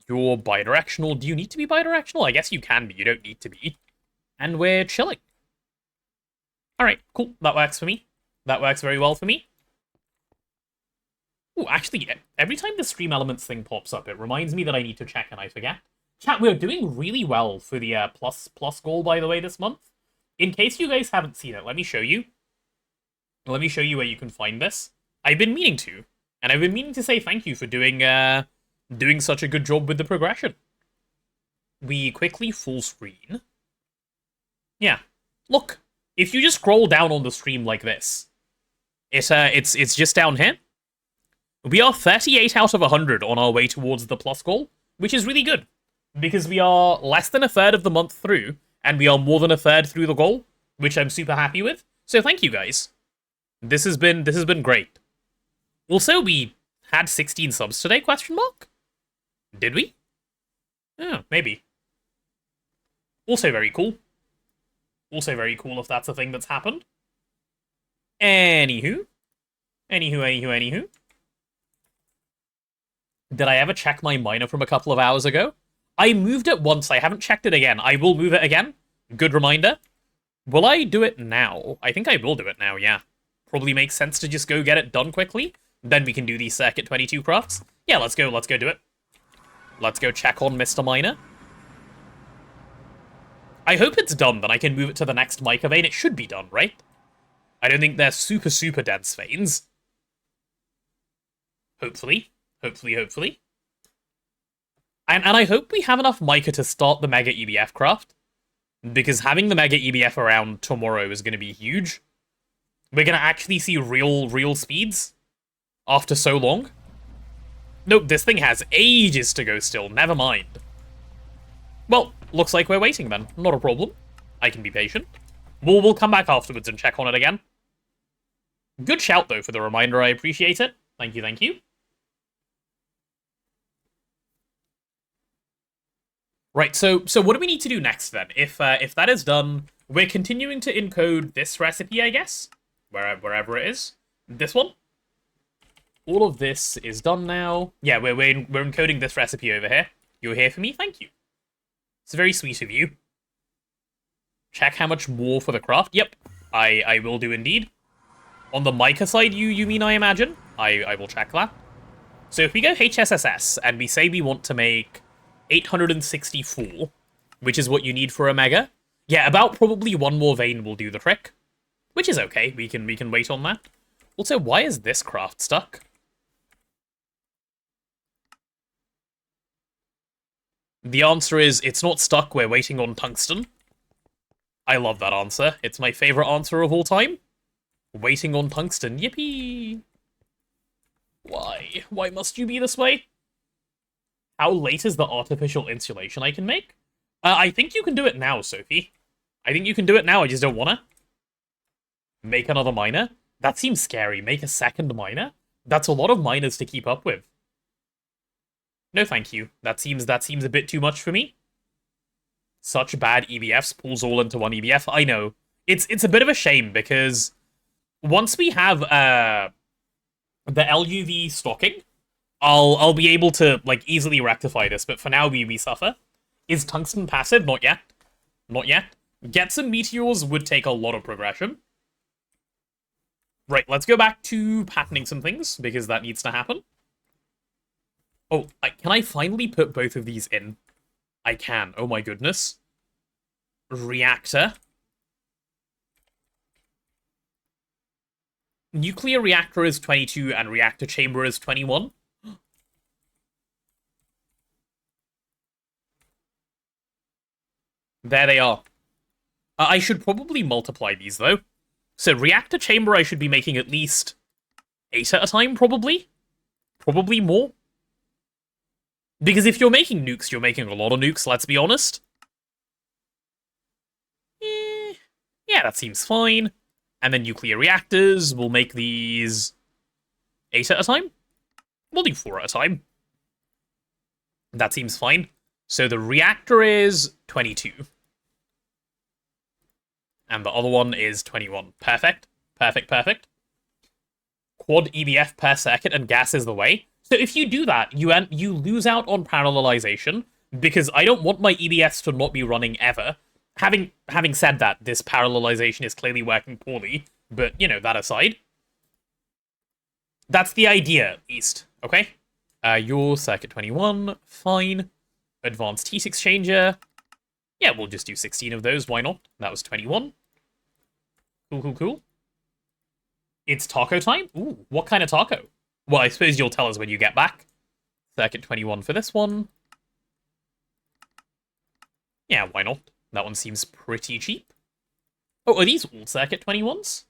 You're bidirectional. Do you need to be bidirectional? I guess you can be, you don't need to be. And we're chilling. Alright, cool. That works for me. That works very well for me. Ooh, actually, every time the Stream Elements thing pops up, it reminds me that I need to check and I forget. Chat, we're doing really well for the plus goal, by the way, this month. In case you guys haven't seen it, let me show you. Let me show you where you can find this. I've been meaning to, and I've been meaning to say thank you for doing such a good job with the progression. We quickly full screen. Yeah, look. If you just scroll down on the stream like this, it's just down here. We are 38 out of 100 on our way towards the plus goal, which is really good. Because we are less than a third of the month through, and we are more than a third through the goal, which I'm super happy with. So thank you guys. This has been great. Also, we had 16 subs today, question mark? Did we? Oh, maybe. Also very cool. Also very cool if that's a thing that's happened. Anywho. Did I ever check my miner from a couple of hours ago? I moved it once. I haven't checked it again. I will move it again. Good reminder. Will I do it now? I think I will do it now, yeah. Probably makes sense to just go get it done quickly. Then we can do these Circuit 22 crafts. Yeah, let's go do it. Let's go check on Mr. Miner. I hope it's done, then I can move it to the next mica vein. It should be done, right? I don't think they're super, super dense veins. Hopefully. Hopefully. And I hope we have enough mica to start the Mega EBF craft. Because having the Mega EBF around tomorrow is going to be huge. We're going to actually see real speeds after so long. Nope, this thing has ages to go still. Never mind. Well, looks like we're waiting then. Not a problem. I can be patient. We'll come back afterwards and check on it again. Good shout, though, for the reminder. I appreciate it. Thank you, thank you. Right, so what do we need to do next, then? If that is done, we're continuing to encode this recipe, I guess. Wherever it is. This one. All of this is done now. Yeah, we're encoding this recipe over here. You're here for me? Thank you. It's very sweet of you. Check how much more for the craft. Yep, I will do indeed. On the mica side, you mean, I imagine? I will check that. So if we go HSSS, and we say we want to make 864, which is what you need for a mega, yeah, about probably one more vein will do the trick. Which is okay, we can wait on that. Also, why is this craft stuck? The answer is, it's not stuck, we're waiting on tungsten. I love that answer. It's my favorite answer of all time. Waiting on tungsten, yippee! Why? Why must you be this way? How late is the artificial insulation I can make? I think you can do it now, Sophie. I think you can do it now, I just don't wanna. Make another miner? That seems scary. Make a second miner? That's a lot of miners to keep up with. No thank you. That seems a bit too much for me. Such bad EBFs pulls all into one EBF. I know. It's a bit of a shame, because once we have the LUV stocking, I'll be able to like easily rectify this, but for now we suffer. Is tungsten passive? Not yet. Not yet. Get some meteors would take a lot of progression. Right, let's go back to patterning some things, because that needs to happen. Oh, can I finally put both of these in? I can. Oh my goodness. Reactor. Nuclear reactor is 22 and reactor chamber is 21. There they are. I should probably multiply these, though. So, reactor chamber I should be making at least 8 at a time, probably? Probably more. Because if you're making nukes, you're making a lot of nukes, let's be honest. Yeah, that seems fine. And then nuclear reactors, we'll make these 8 at a time? We'll do 4 at a time. That seems fine. So the reactor is 22. And the other one is 21. Perfect. Perfect. Quad EBF per circuit and gas is the way. So if you do that, you lose out on parallelization, because I don't want my EBS to not be running ever. Having said that, this parallelization is clearly working poorly, but, you know, that aside. That's the idea, at least, okay? Your circuit 21, fine. Advanced heat exchanger. Yeah, we'll just do 16 of those, why not? That was 21. Cool. It's taco time? Ooh, what kind of taco? Well, I suppose you'll tell us when you get back. Circuit 21 for this one. Yeah, why not? That one seems pretty cheap. Oh, are these all circuit 21s?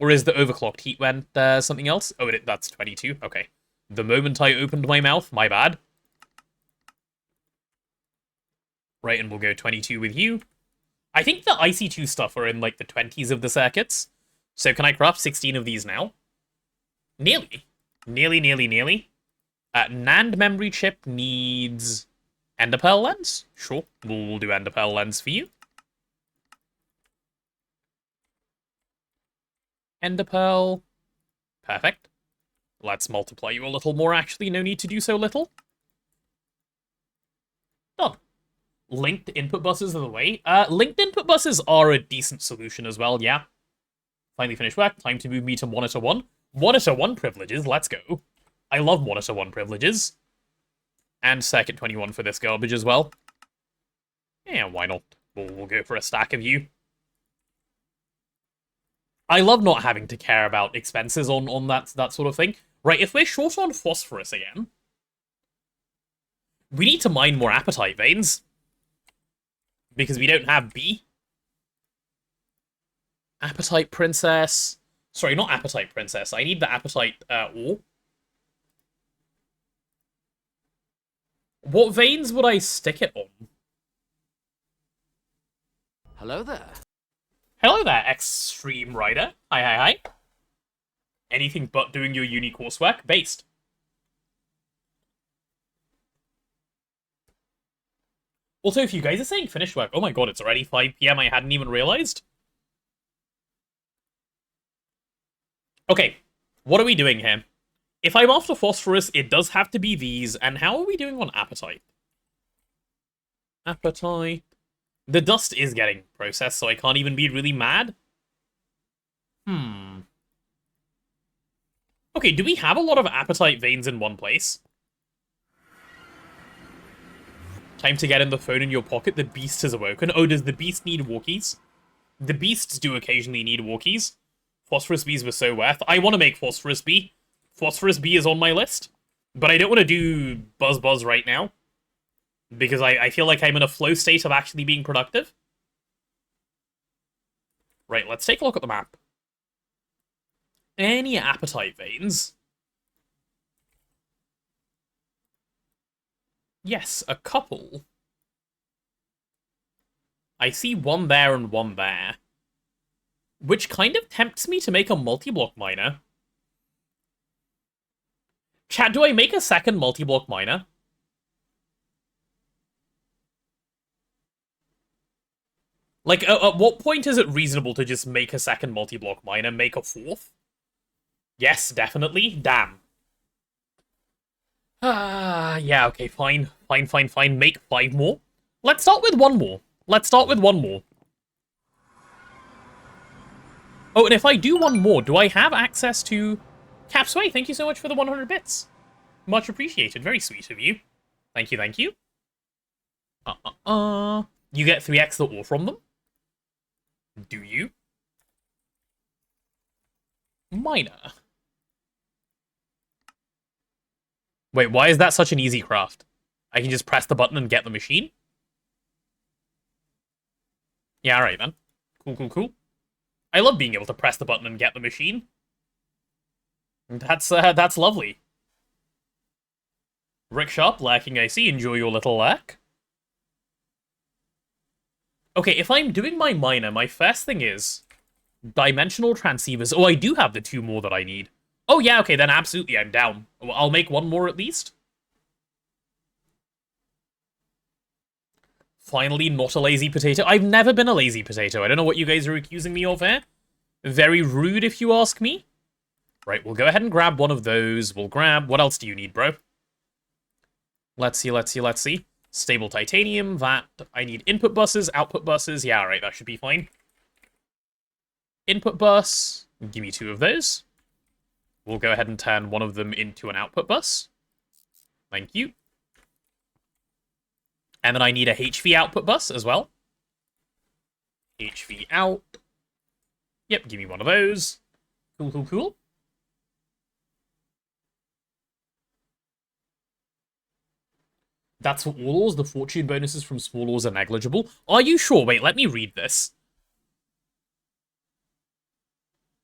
Or is the overclocked heat vent something else? Oh, that's 22. Okay. The moment I opened my mouth, my bad. Right, and we'll go 22 with you. I think the IC2 stuff are in, like, the 20s of the circuits. So can I craft 16 of these now? Nearly. Nearly. NAND memory chip needs enderpearl lens? Sure, we'll do enderpearl lens for you. Enderpearl. Perfect. Let's multiply you a little more, actually. No need to do so little. Done. Linked input buses are the way. Linked input buses are a decent solution as well, yeah. Finally finished work. Time to move me to Monitor 1. Monitor 1 privileges, let's go. I love Monitor 1 privileges. And Circuit 21 for this garbage as well. Yeah, why not? We'll go for a stack of you. I love not having to care about expenses on that sort of thing. Right, if we're short on phosphorus again, we need to mine more apatite veins. Because we don't have B. Apatite Princess. Sorry, not Apatite Princess. I need the Apatite ore. What veins would I stick it on? Hello there. Hello there, Extreme Rider. Hi. Anything but doing your uni coursework? Based. Also, if you guys are saying finished work, oh my god, it's already 5 PM, I hadn't even realized. Okay, what are we doing here? If I'm after phosphorus, it does have to be these, and how are we doing on apatite? Apatite... The dust is getting processed, so I can't even be really mad. Okay, do we have a lot of apatite veins in one place? Time to get in the phone in your pocket. The beast has awoken. Oh, does the beast need walkies? The beasts do occasionally need walkies. Phosphorus bees were so worth. I want to make Phosphorus bee. Phosphorus bee is on my list. But I don't want to do Buzz right now. Because I feel like I'm in a flow state of actually being productive. Right, let's take a look at the map. Any apatite veins? Yes, a couple. I see one there and one there. Which kind of tempts me to make a multi-block miner. Chat, do I make a second multi-block miner? Like, at what point is it reasonable to just make a second multi-block miner, make a fourth? Yes, definitely. Damn. Yeah, okay, fine. Fine. Make 5 more. Let's start with 1 more. Oh, and if I do 1 more, do I have access to... Capsway, thank you so much for the 100 bits. Much appreciated. Very sweet of you. Thank you. You get 3x the ore from them? Do you? Miner. Wait, why is that such an easy craft? I can just press the button and get the machine? Yeah, alright then. Cool. I love being able to press the button and get the machine. That's lovely. Rick Sharp, lurking, I see. Enjoy your little lurk. Okay, if I'm doing my miner, my first thing is... dimensional transceivers. Oh, I do have the 2 more that I need. Oh yeah, okay, then absolutely, I'm down. I'll make 1 more at least. Finally, not a lazy potato. I've never been a lazy potato. I don't know what you guys are accusing me of here. Very rude, if you ask me. Right, we'll go ahead and grab 1 of those. We'll grab... What else do you need, bro? Let's see. Stable titanium, that. I need input buses, output buses. Yeah, alright, that should be fine. Input bus. Give me 2 of those. We'll go ahead and turn 1 of them into an output bus. Thank you. And then I need a HV output bus as well. HV out. Yep, give me 1 of those. Cool. That's for all ores. The fortune bonuses from small ores are negligible. Are you sure? Wait, let me read this.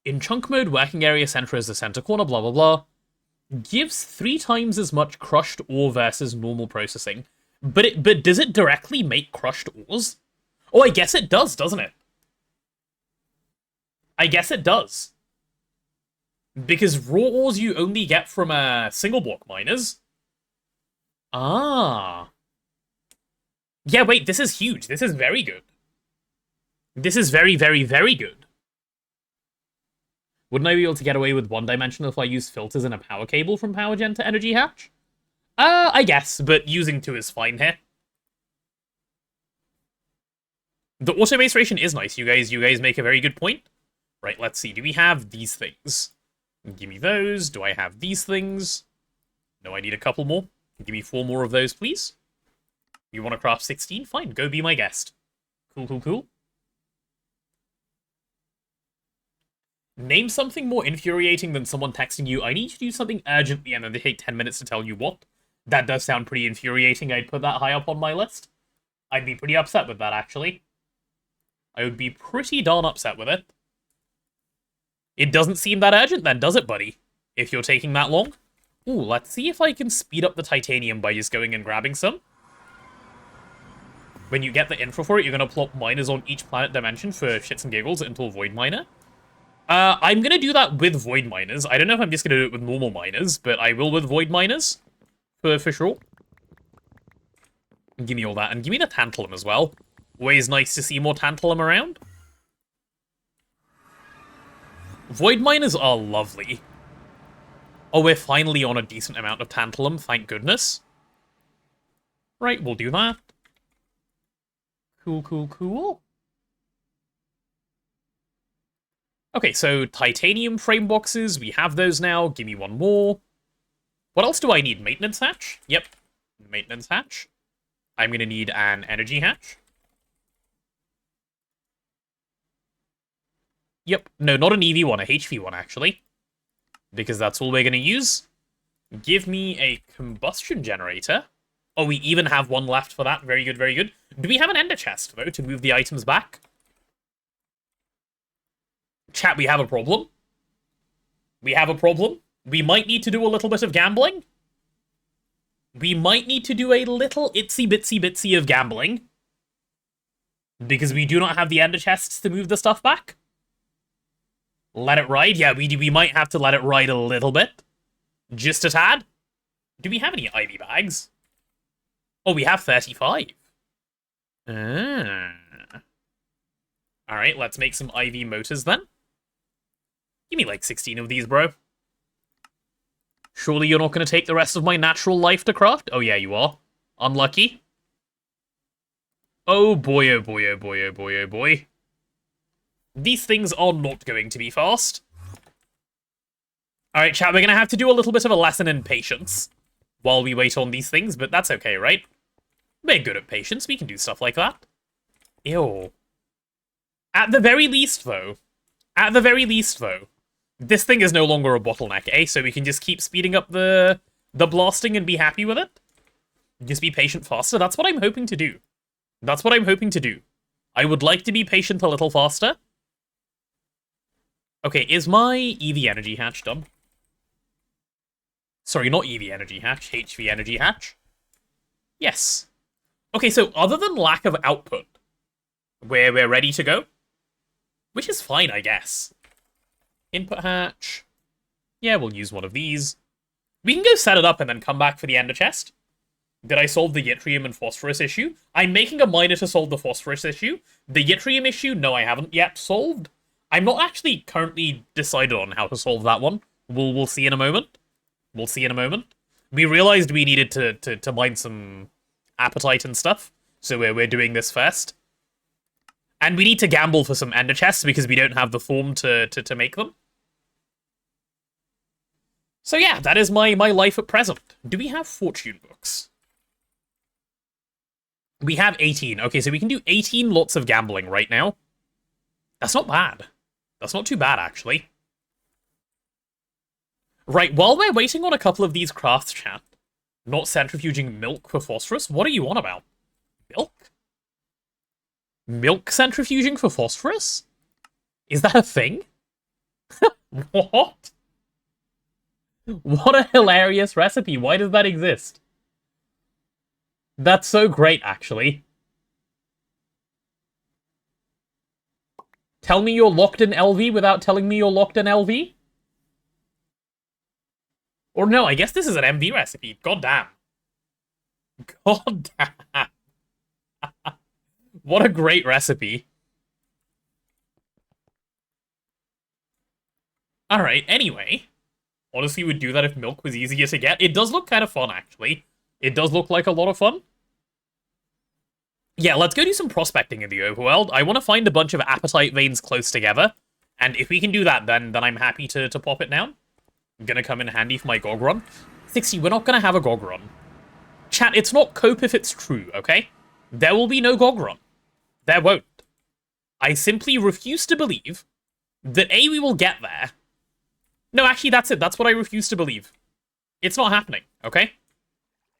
In chunk mode, working area center is the center corner, blah, blah, blah. Gives 3 times as much crushed ore versus normal processing. But does it directly make crushed ores? Oh, I guess it does, doesn't it? I guess it does. Because raw ores you only get from single block miners. Ah. Yeah, wait, this is huge. This is very good. This is very, very, very good. Wouldn't I be able to get away with one dimension if I used filters in a power cable from power gen to energy hatch? I guess, but using 2 is fine here. The auto base ration is nice. You guys make a very good point. Right, let's see. Do we have these things? Give me those. Do I have these things? No, I need a couple more. Give me 4 more of those, please. You want to craft 16? Fine, go be my guest. Cool, cool, cool. Name something more infuriating than someone texting you, I need you to do something urgently, and then they take 10 minutes to tell you what. That does sound pretty infuriating. I'd put that high up on my list. I'd be pretty upset with that, actually. I would be pretty darn upset with it. It doesn't seem that urgent then, does it, buddy? If you're taking that long? Ooh, let's see if I can speed up the titanium by just going and grabbing some. When you get the info for it, you're going to plop miners on each planet dimension for shits and giggles until Void Miner. I'm going to do that with Void Miners. I don't know if I'm just going to do it with normal miners, but I will with Void Miners. For sure. Give me all that. And give me the Tantalum as well. Always nice to see more Tantalum around. Void Miners are lovely. Oh, we're finally on a decent amount of Tantalum, thank goodness. Right, we'll do that. Cool, cool, cool. Okay, so titanium frame boxes, we have those now. Give me 1 more. What else do I need? Maintenance hatch? Yep, maintenance hatch. I'm going to need an energy hatch. Yep, no, not an EV one, a HV one, actually. Because that's all we're going to use. Give me a combustion generator. Oh, we even have 1 left for that. Very good, very good. Do we have an ender chest, though, to move the items back? Chat, we have a problem. We have a problem. We might need to do a little bit of gambling. We might need to do a little itsy-bitsy-bitsy of gambling. Because we do not have the ender chests to move the stuff back. Let it ride? Yeah, we might have to let it ride a little bit. Just a tad. Do we have any Ivy bags? Oh, we have 35. Alright, let's make some IV motors then. Give me like 16 of these, bro. Surely you're not going to take the rest of my natural life to craft? Oh yeah, you are. Unlucky. Oh boy, oh boy, oh boy, oh boy, oh boy. These things are not going to be fast. Alright, chat, we're going to have to do a little bit of a lesson in patience while we wait on these things, but that's okay, right? We're good at patience. We can do stuff like that. Ew. At the very least, though, this thing is no longer a bottleneck, eh? So we can just keep speeding up the blasting and be happy with it. Just be patient faster. That's what I'm hoping to do. That's what I'm hoping to do. I would like to be patient a little faster. Okay, is my EV energy hatch done? Sorry, not EV energy hatch, HV energy hatch. Yes. Okay, so other than lack of output, we're ready to go. Which is fine, I guess. Input hatch. Yeah, we'll use one of these. We can go set it up and then come back for the ender chest. Did I solve the yttrium and phosphorus issue? I'm making a miner to solve the phosphorus issue. The yttrium issue, no, I haven't yet solved. I'm not actually currently decided on how to solve that one. We'll see in a moment. We'll see in a moment. We realized we needed to mine some apatite and stuff, so we're doing this first. And we need to gamble for some ender chests because we don't have the form to make them. So yeah, that is my life at present. Do we have fortune books? We have 18. Okay, so we can do 18 lots of gambling right now. That's not bad. That's not too bad, actually. Right, while we're waiting on a couple of these crafts, chat, not centrifuging milk for phosphorus, what are you on about? Milk? Milk centrifuging for phosphorus? Is that a thing? What? What a hilarious recipe. Why does that exist? That's so great, actually. Tell me you're locked in LV without telling me you're locked in LV? Or no, I guess this is an MV recipe. God damn. God damn. What a great recipe. Alright, anyway. Honestly, would do that if milk was easier to get. It does look kind of fun, actually. It does look like a lot of fun. Yeah, let's go do some prospecting in the overworld. I want to find a bunch of apatite veins close together. And if we can do that, then I'm happy to pop it down. Gonna come in handy for my GOG run. 60, we're not gonna have a GOG run. Chat, it's not cope if it's true, okay? There will be no GOG run. There won't. I simply refuse to believe that A, we will get there. No, actually, that's it. That's what I refuse to believe. It's not happening, okay?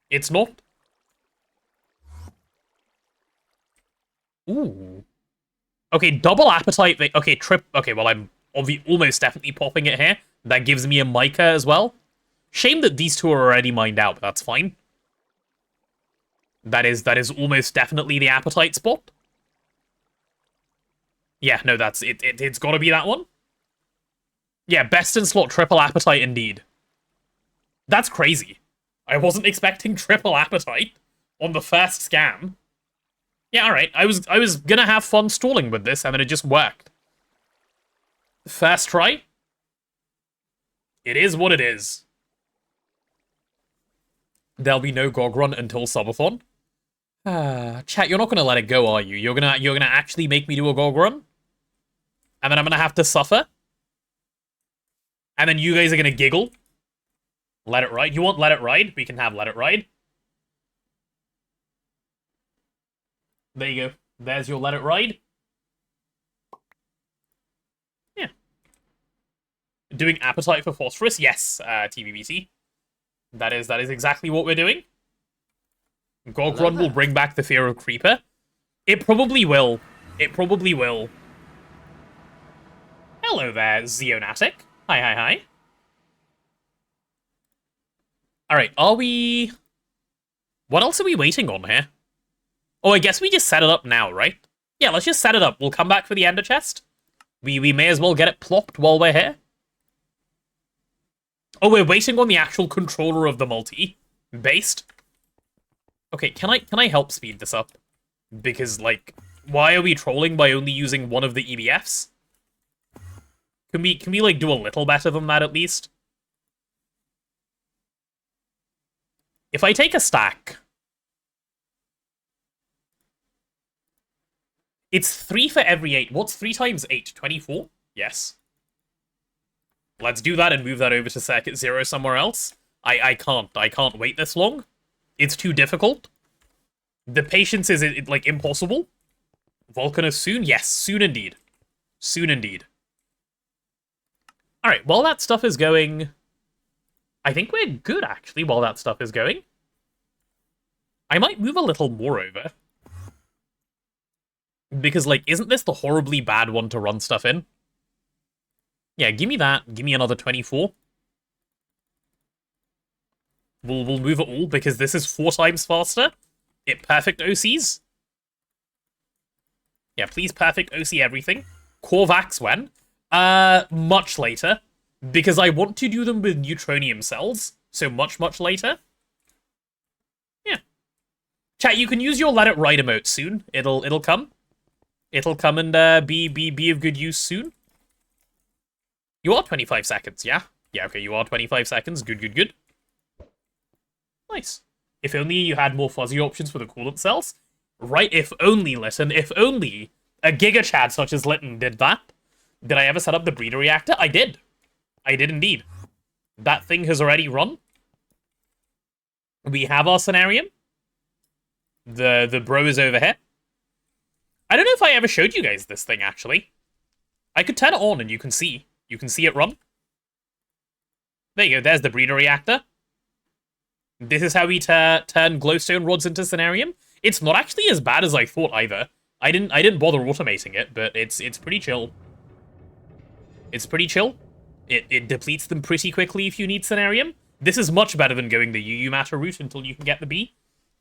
It's not. Ooh. Okay, double apatite. Okay, okay, well, I'm almost definitely popping it here. That gives me a mica as well. Shame that these two are already mined out, but that's fine. That is almost definitely the apatite spot. Yeah, no, that's it. It's got to be that one. Yeah, best in slot triple apatite indeed. That's crazy. I wasn't expecting triple apatite on the first scam. Yeah, alright. I was gonna have fun stalling with this, and then it just worked. First try. It is what it is. There'll be no GOG run until subathon. Chat, you're not gonna let it go, are you? You're gonna actually make me do a GOG run? And then I'm gonna have to suffer? And then you guys are gonna giggle? Let it ride? You want let it ride? We can have let it ride. There you go. There's your let it ride. Yeah. Doing appetite for phosphorus? Yes, TVBT. That is exactly what we're doing. GOG run will bring back the fear of creeper. It probably will. It probably will. Hello there, Zeonatic. Hi. Alright, are we... What else are we waiting on here? Oh, I guess we just set it up now, right? Yeah, let's just set it up. We'll come back for the ender chest. We may as well get it plopped while we're here. Oh, we're waiting on the actual controller of the multi. Based. Okay, can I help speed this up? Because, like, why are we trolling by only using one of the EBFs? Can we like, do a little better than that, at least? If I take a stack... It's 3 for every 8. What's 3 times 8? 24? Yes. Let's do that and move that over to circuit 0 somewhere else. I can't wait this long. It's too difficult. The patience is, like, impossible. Volcanus soon? Yes, soon indeed. Soon indeed. Alright, while that stuff is going... I think we're good, actually, while that stuff is going. I might move a little more over. Because, like, isn't this the horribly bad one to run stuff in? Yeah, give me that. Give me another 24. We'll move it all, because this is 4 times faster. It perfect OCs. Yeah, please perfect OC everything. Corvax when? Much later. Because I want to do them with neutronium cells. So much later. Yeah. Chat, you can use your let it ride emote soon. It'll come. It'll come and be of good use soon. You are 25 seconds, yeah? Yeah, okay, you are 25 seconds. Good. Nice. If only you had more fuzzy options for the coolant cells. Right, if only, Litten, if only a Giga Chad such as Litten did that. Did I ever set up the breeder reactor? I did. I did indeed. That thing has already run. We have our scenarium. The bro is over here. I don't know if I ever showed you guys this thing, actually. I could turn it on and you can see. You can see it run. There you go, there's the breeder reactor. This is how we turn glowstone rods into scenarium. It's not actually as bad as I thought either. I didn't bother automating it, but it's pretty chill. It's pretty chill. It depletes them pretty quickly if you need scenarium. This is much better than going the UU matter route until you can get the B.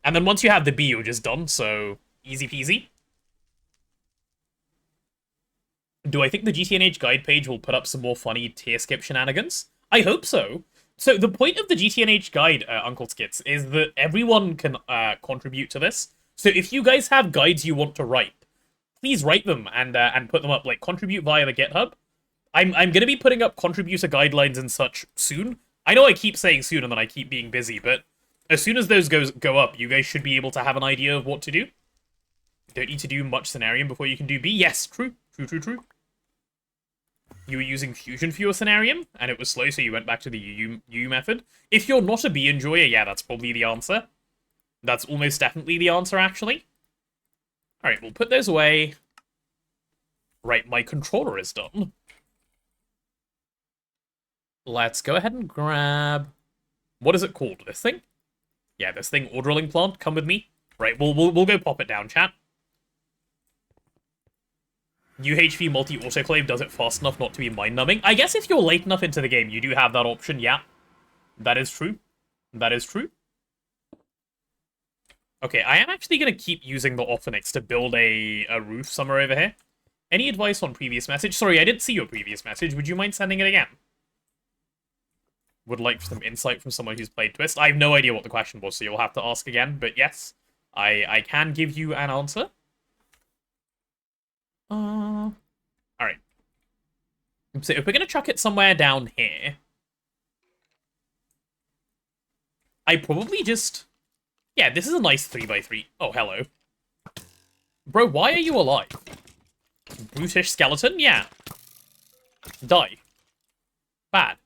And then once you have the B, you're just done, so easy peasy. Do I think the GTNH guide page will put up some more funny tier skip shenanigans? I hope so. So the point of the GTNH guide, Uncle Skits, is that everyone can contribute to this. So if you guys have guides you want to write, please write them and put them up. Like, contribute via the GitHub. I'm gonna be putting up contributor guidelines and such soon. I know I keep saying soon and then I keep being busy, but as soon as those go up, you guys should be able to have an idea of what to do. Don't need to do much scenarium before you can do B. Yes, true. True. You were using Fusion for your scenarium, and it was slow, so you went back to the UU method. If you're not a B enjoyer, yeah, that's probably the answer. That's almost definitely the answer, actually. Alright, we'll put those away. Right, my controller is done. Let's go ahead and grab... What is it called? This thing? Yeah, this thing, ore drilling plant. Come with me. Right, we'll go pop it down, chat. UHV multi-autoclave does it fast enough not to be mind-numbing. I guess if you're late enough into the game, you do have that option, yeah. That is true. That is true. Okay, I am actually going to keep using the Ophenix to build a roof somewhere over here. Any advice on previous message? Sorry, I didn't see your previous message. Would you mind sending it again? Would like some insight from someone who's played Twist. I have no idea what the question was, so you'll have to ask again. But yes, I can give you an answer. Alright. So if we're going to chuck it somewhere down here, I probably just... Yeah, this is a nice 3x3. Oh, hello. Bro, why are you alive? Brutish skeleton? Yeah. Die. Bad.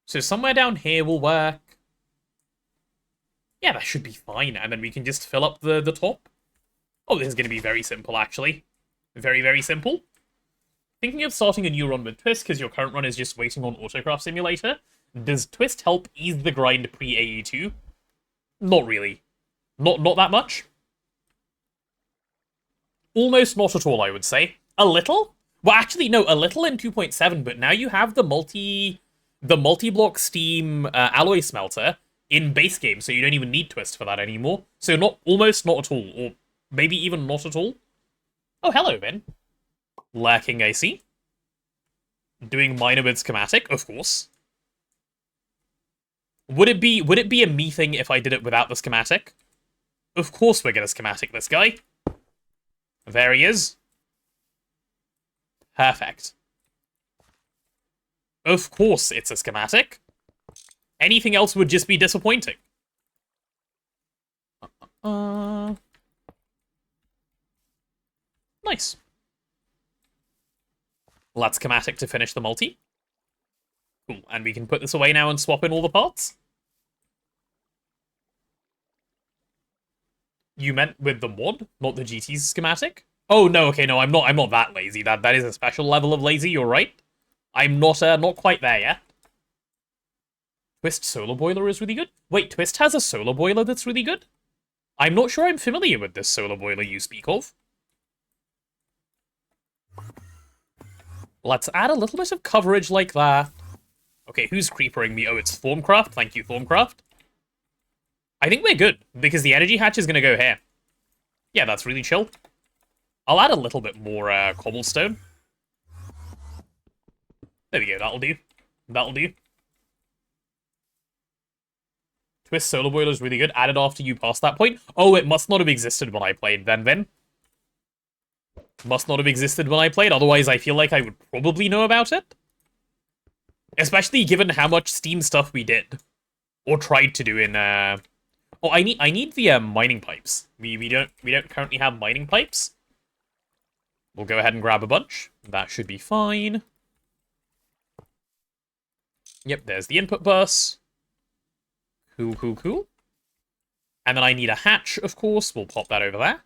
So somewhere down here will work. Yeah, that should be fine. And then we can just fill up the top. Oh, this is going to be very simple, actually. Very, very simple. Thinking of starting a new run with Twist, because your current run is just waiting on Autocraft Simulator. Does Twist help ease the grind pre-AE2? Not really. Not that much. Almost not at all, I would say. A little? Well, actually, no, a little in 2.7, but now you have the multi-block Steam alloy smelter in base game, so you don't even need Twist for that anymore. So almost not at all, or maybe even not at all. Oh, hello, Vin. Lurking, I see. Doing minor with schematic, of course. Would it be a me thing if I did it without the schematic? Of course we're gonna schematic this guy. There he is. Perfect. Of course it's a schematic. Anything else would just be disappointing. Nice. Let's schematic to finish the multi. Cool, and we can put this away now and swap in all the parts. You meant with the mod, not the GT's schematic? Oh no, okay, no, I'm not that lazy. That is a special level of lazy, you're right. I'm not quite there yet. Twist solar boiler is really good. Wait, Twist has a solar boiler that's really good? I'm not sure I'm familiar with this solar boiler you speak of. Let's add a little bit of coverage like that. Okay, who's creepering me? Oh, it's Thorncraft. Thank you, Thorncraft. I think we're good, because the energy hatch is going to go here. Yeah, that's really chill. I'll add a little bit more cobblestone. There we go, that'll do. That'll do. Twist solar boiler is really good. Added after you pass that point. Oh, it must not have existed when I played then, Vin. Must not have existed when I played, otherwise I feel like I would probably know about it. Especially given how much Steam stuff we did. Or tried to do in, Oh, I need the mining pipes. We don't currently have mining pipes. We'll go ahead and grab a bunch. That should be fine. Yep, there's the input bus. Cool. And then I need a hatch, of course. We'll pop that over there.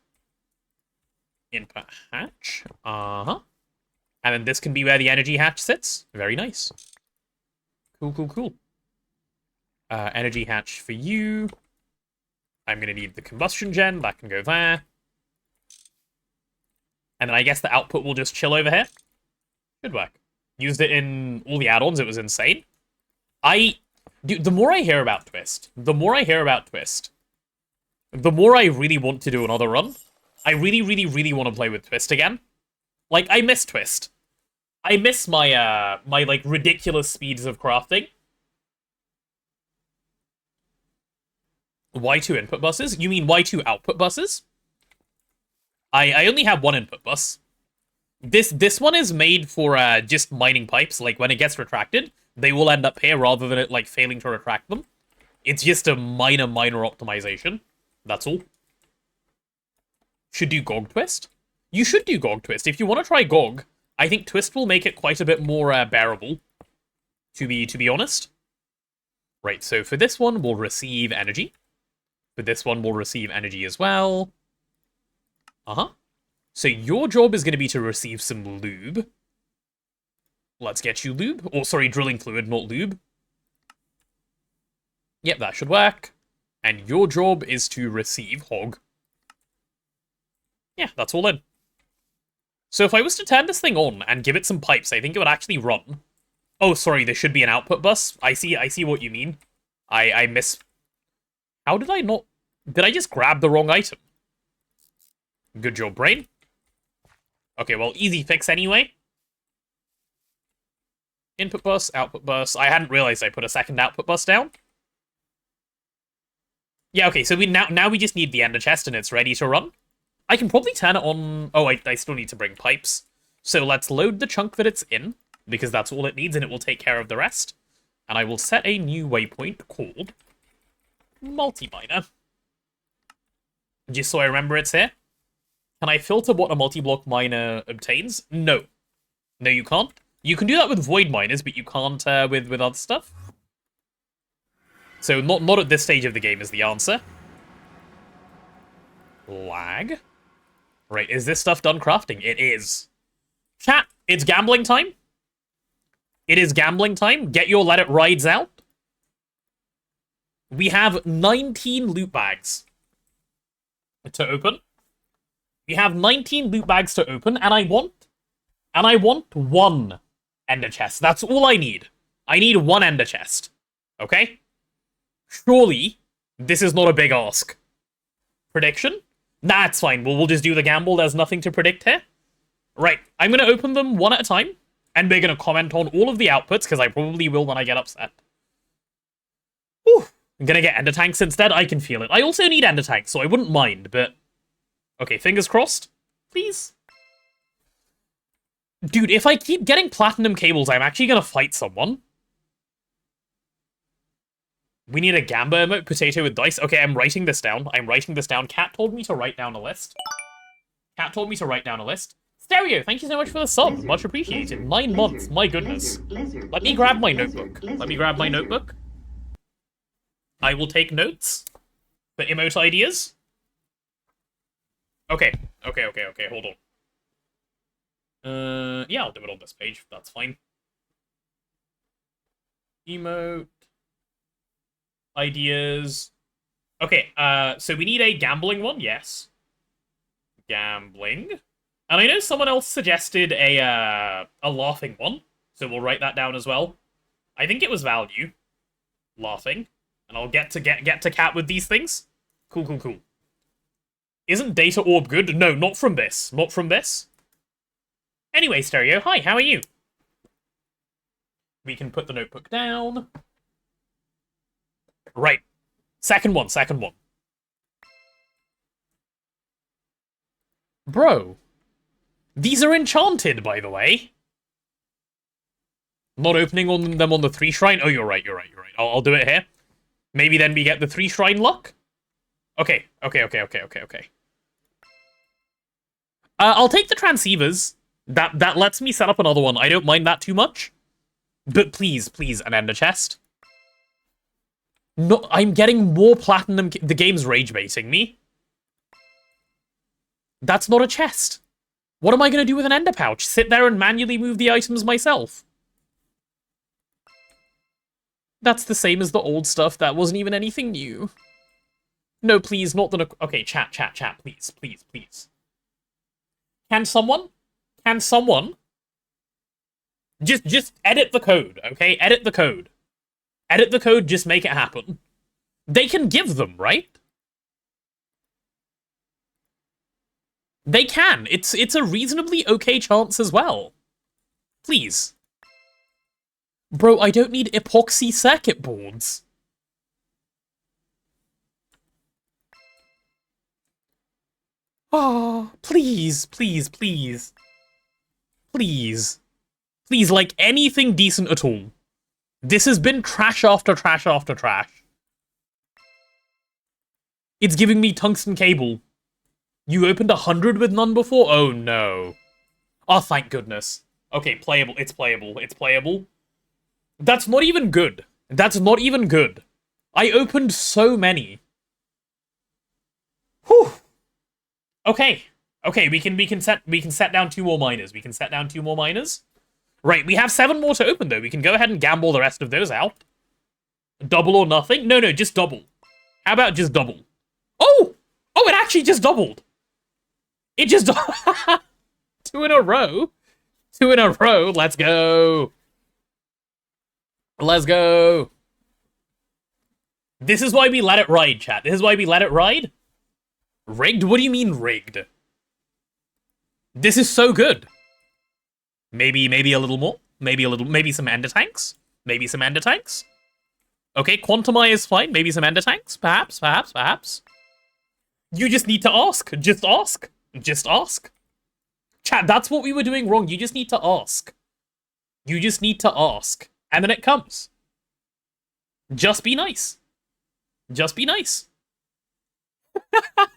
Input hatch. And then this can be where the energy hatch sits. Very nice. Cool. Energy hatch for you. I'm going to need the combustion gen. That can go there. And then I guess the output will just chill over here. Good work. Used it in all the add-ons. It was insane. Dude, the more I hear about Twist, the more I really want to do another run. I really want to play with Twist again. Like, I miss Twist. I miss my, like, ridiculous speeds of crafting. Y2 input buses? You mean Y2 output buses? I only have one input bus. This one is made for just mining pipes. Like, when it gets retracted, they will end up here rather than it, like, failing to retract them. It's just a minor optimization. That's all. Should do Gog Twist? You should do Gog Twist. If you want to try Gog, I think Twist will make it quite a bit more bearable, to be honest. Right, so for this one, we'll receive energy. For this one, we'll receive energy as well. Uh-huh. So your job is going to be to receive some lube. Let's get you lube. Or, sorry, drilling fluid, not lube. Yep, that should work. And your job is to receive hog. Yeah, that's all in. So if I was to turn this thing on and give it some pipes, I think it would actually run. Oh, sorry, there should be an output bus. I see what you mean. I miss... How did I not... Did I just grab the wrong item? Good job, brain. Okay, well, easy fix anyway. Input bus, output bus. I hadn't realized I put a second output bus down. Yeah, okay, so now we just need the ender chest and it's ready to run. I can probably turn it on... Oh, I still need to bring pipes. So let's load the chunk that it's in, because that's all it needs and it will take care of the rest. And I will set a new waypoint called multi-miner. Just so I remember it's here. Can I filter what a multi-block miner obtains? No. No, you can't. You can do that with void miners, but you can't with other stuff. So not at this stage of the game is the answer. Lag. Right, is this stuff done crafting? It is. Chat, it's gambling time. It is gambling time. Get your let it rides out. We have 19 loot bags to open. We have 19 loot bags to open, and I want one ender chest. That's all I need. I need one ender chest. Okay? Surely, this is not a big ask. Prediction? Nah, it's fine. We'll just do the gamble. There's nothing to predict here. Right, I'm going to open them one at a time, and we're going to comment on all of the outputs, because I probably will when I get upset. Whew. I'm going to get ender tanks instead. I can feel it. I also need ender tanks, so I wouldn't mind, but... Okay, fingers crossed. Please. Dude, if I keep getting platinum cables, I'm actually going to fight someone. We need a Gamba emote, potato with dice. Okay, I'm writing this down. Cat told me to write down a list. Stereo, thank you so much for the sub. Much appreciated. 9 months, my goodness. Let me grab my notebook. I will take notes for emote ideas. Okay, hold on. Yeah, I'll do it on this page. That's fine. Emote. Ideas. Okay, so we need a gambling one, yes. Gambling. And I know someone else suggested a laughing one, so we'll write that down as well. I think it was value. Laughing. And I'll get to Cat with these things. Cool. Isn't data orb good? No, not from this. Anyway, Stereo, hi, how are you? We can put the notebook down. Right. Second one. Bro. These are enchanted, by the way. Not opening them on the 3 shrine? Oh, you're right. I'll do it here. Maybe then we get the 3 shrine luck? Okay. I'll take the transceivers. That lets me set up another one. I don't mind that too much. But please, an ender chest. No, I'm getting more platinum. The game's rage baiting me. That's not a chest. What am I going to do with an ender pouch? Sit there and manually move the items myself? That's the same as the old stuff. That wasn't even anything new. No, please, not the... Okay, chat, please. Can someone? Just edit the code, okay? Edit the code, just make it happen. They can give them, right? They can. It's a reasonably okay chance as well. Please. Bro, I don't need epoxy circuit boards. Oh, please. Please. Please, like, anything decent at all. This has been trash after trash after trash. It's giving me tungsten cable. You opened 100 with none before? Oh, no. Oh, thank goodness. Okay, playable. It's playable. It's playable. That's not even good. That's not even good. I opened so many. Whew. Okay. Okay, we can set down 2 more miners. We can set down 2 more miners. Right, we have 7 more to open though. We can go ahead and gamble the rest of those out. Double or nothing? No, just double. How about just double? Oh! Oh, it actually just doubled. It just 2 in a row. 2 in a row. Let's go. Let's go. This is why we let it ride, chat. This is why we let it ride. Rigged? What do you mean rigged? This is so good. Maybe a little more. Maybe some ender tanks. Maybe some ender tanks. Okay, Quantumai is fine. Maybe some ender tanks. Perhaps. You just need to ask. Just ask. Just ask. Chat, that's what we were doing wrong. You just need to ask. You just need to ask. And then it comes. Just be nice. Just be nice.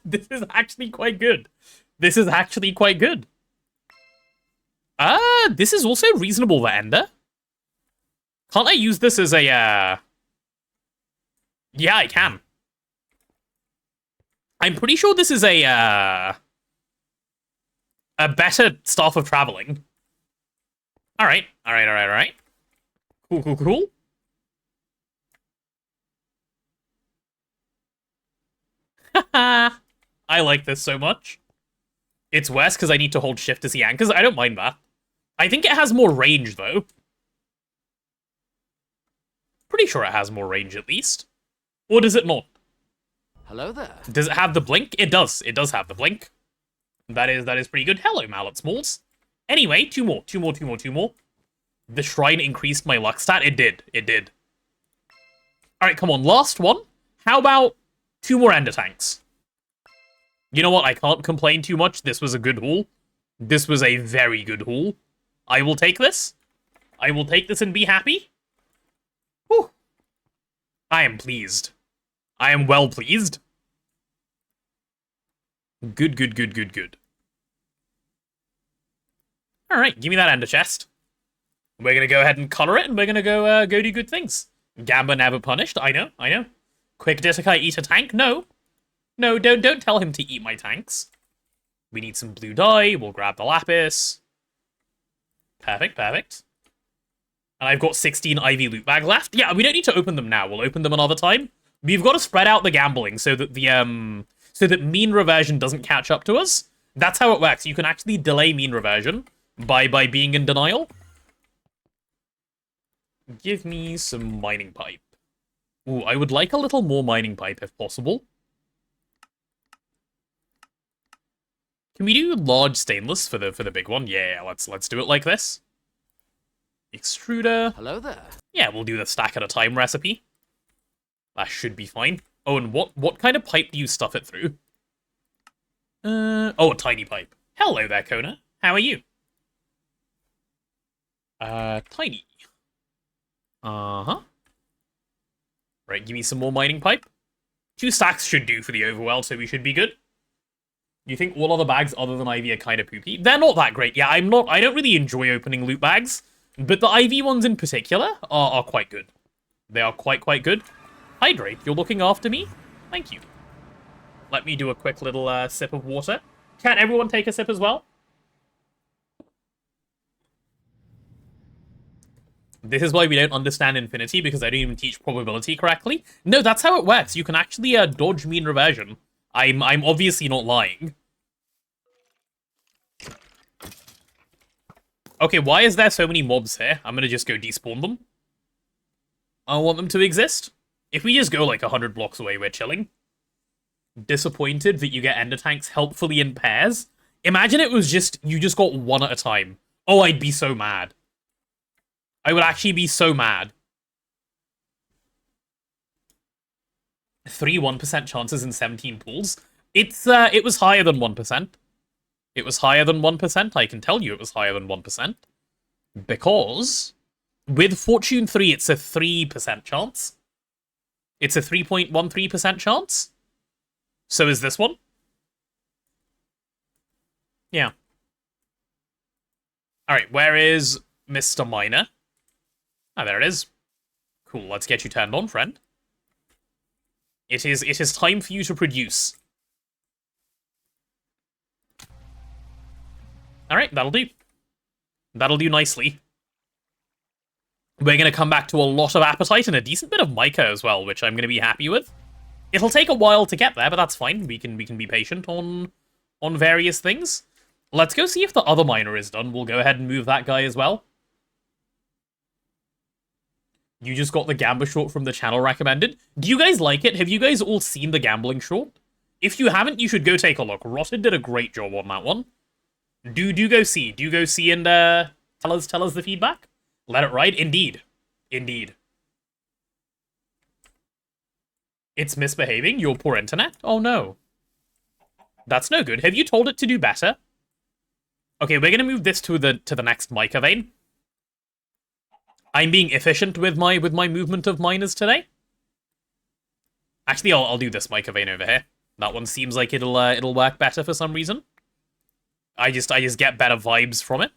This is actually quite good. This is actually quite good. This is also reasonable, the ender. Can't I use this as a, Yeah, I can. I'm pretty sure this is a better Staff of Traveling. Alright. Cool. I like this so much. It's worse because I need to hold shift to see anchors. I don't mind that. I think it has more range, though. Pretty sure it has more range, at least. Or does it not? Hello there. Does it have the blink? It does. It does have the blink. That is pretty good. Hello, Mallet Smalls. Anyway, 2 more. The shrine increased my luck stat. It did. Alright, come on. Last one. How about 2 more ender tanks? You know what? I can't complain too much. This was a good haul. This was a very good haul. I will take this. I will take this and be happy. Whew. I am pleased. I am well pleased. Good. Alright, give me that ender chest. We're gonna go ahead and color it, and we're gonna go do good things. Gamba never punished. I know. Quick Disakai eat a tank? No, don't tell him to eat my tanks. We need some blue dye. We'll grab the lapis. Perfect. And I've got 16 Ivy loot bags left. Yeah, we don't need to open them now. We'll open them another time. We've got to spread out the gambling so that the mean reversion doesn't catch up to us. That's how it works. You can actually delay mean reversion by being in denial. Give me some mining pipe. Ooh, I would like a little more mining pipe if possible. Can we do large stainless for the big one? Yeah, let's do it like this. Extruder. Hello there. Yeah, we'll do the stack at a time recipe. That should be fine. Oh, and what kind of pipe do you stuff it through? Oh, a tiny pipe. Hello there, Kona. How are you? Tiny. Uh-huh. Right, give me some more mining pipe. 2 stacks should do for the overwhelm, so we should be good. You think all other bags other than Ivy are kind of poopy? They're not that great. Yeah, I don't really enjoy opening loot bags, but the Ivy ones in particular are quite good. They are quite good. Hydrate, you're looking after me? Thank you. Let me do a quick little sip of water. Can everyone take a sip as well? This is why we don't understand Infinity, because I don't even teach probability correctly. No, that's how it works. You can actually dodge mean reversion. I'm obviously not lying. Okay, why is there so many mobs here? I'm gonna just go despawn them. I want them to exist. If we just go like 100 blocks away, we're chilling. Disappointed that you get ender tanks helpfully in pairs. Imagine it was just, you just got one at a time. Oh, I'd be so mad. I would actually be so mad. 3 1% chances in 17 pools. It was higher than 1%. It was higher than 1%. I can tell you it was higher than 1%. Because with Fortune 3, it's a 3% chance. It's a 3.13% chance. So is this one? Yeah. Alright, where is Mr. Miner? Ah, there it is. Cool, let's get you turned on, friend. It is time for you to produce. Alright, that'll do. That'll do nicely. We're going to come back to a lot of appetite and a decent bit of mica as well, which I'm going to be happy with. It'll take a while to get there, but that's fine. We can be patient on various things. Let's go see if the other miner is done. We'll go ahead and move that guy as well. You just got the Gamba short from the channel recommended. Do you guys like it? Have you guys all seen the gambling short? If you haven't, you should go take a look. Rotted did a great job on that one. Do go see. Do go see and tell us the feedback. Let it ride. Indeed. Indeed. It's misbehaving. Your poor internet. Oh no. That's no good. Have you told it to do better? Okay, we're gonna move this to the next mica vein. I'm being efficient with my movement of miners today. Actually, I'll do this mica vein over here. That one seems like it'll work better for some reason. I just get better vibes from it.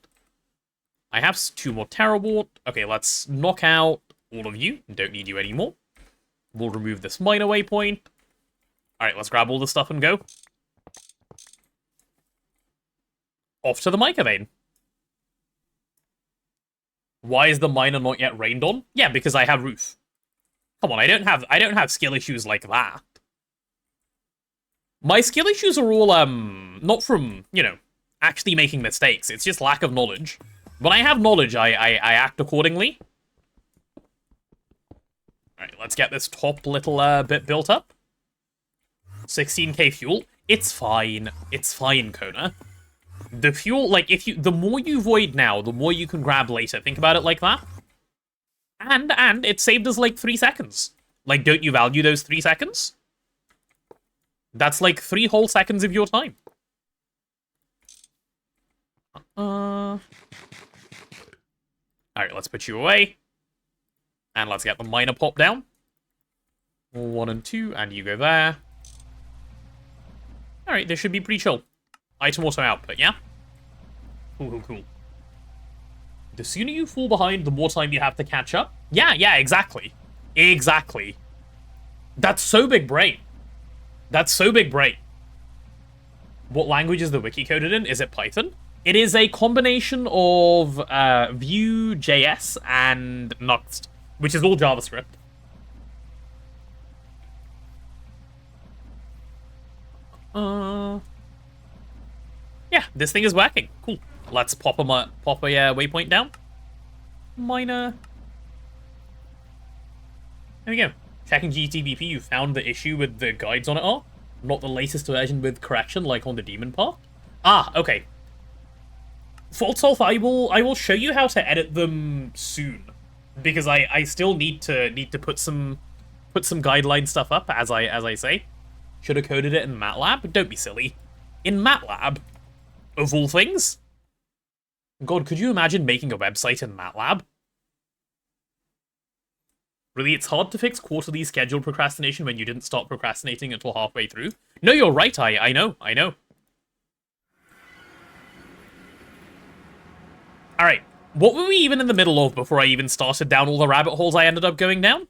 I have 2 more Terawart. Okay, let's knock out all of you. Don't need you anymore. We'll remove this miner waypoint. Alright, let's grab all the stuff and go. Off to the mica vein. Why is the miner not yet rained on? Yeah, because I have roof. Come on, I don't have skill issues like that. My skill issues are all not from, you know, actually making mistakes. It's just lack of knowledge. When I have knowledge, I act accordingly. Alright, let's get this top little bit built up. 16k fuel. It's fine. It's fine, Kona. The fuel, like, the more you void now, the more you can grab later. Think about it like that. And it saved us, like, 3 seconds. Like, don't you value those 3 seconds? That's, like, 3 whole seconds of your time. Alright, let's put you away. And let's get the miner pop down. 1 and 2, and you go there. Alright, this should be pretty chill. Item auto output, yeah? Cool. The sooner you fall behind, the more time you have to catch up. Yeah, exactly. Exactly. That's so big brain. That's so big brain. What language is the wiki coded in? Is it Python? It is a combination of Vue.js and Nuxt, which is all JavaScript. Yeah, this thing is working. Cool. Let's pop a waypoint down. Miner. There we go. Checking GTBP, you found the issue with the guides on it are. Not the latest version with correction like on the demon part. Ah, okay. FaltSolve, I will show you how to edit them soon. Because I still need to put some guideline stuff up, as I say. Should have coded it in MATLAB? Don't be silly. In MATLAB? Of all things? God, could you imagine making a website in MATLAB? Really, it's hard to fix quarterly scheduled procrastination when you didn't start procrastinating until halfway through. No, you're right, I know. Alright, what were we even in the middle of before I even started down all the rabbit holes I ended up going down?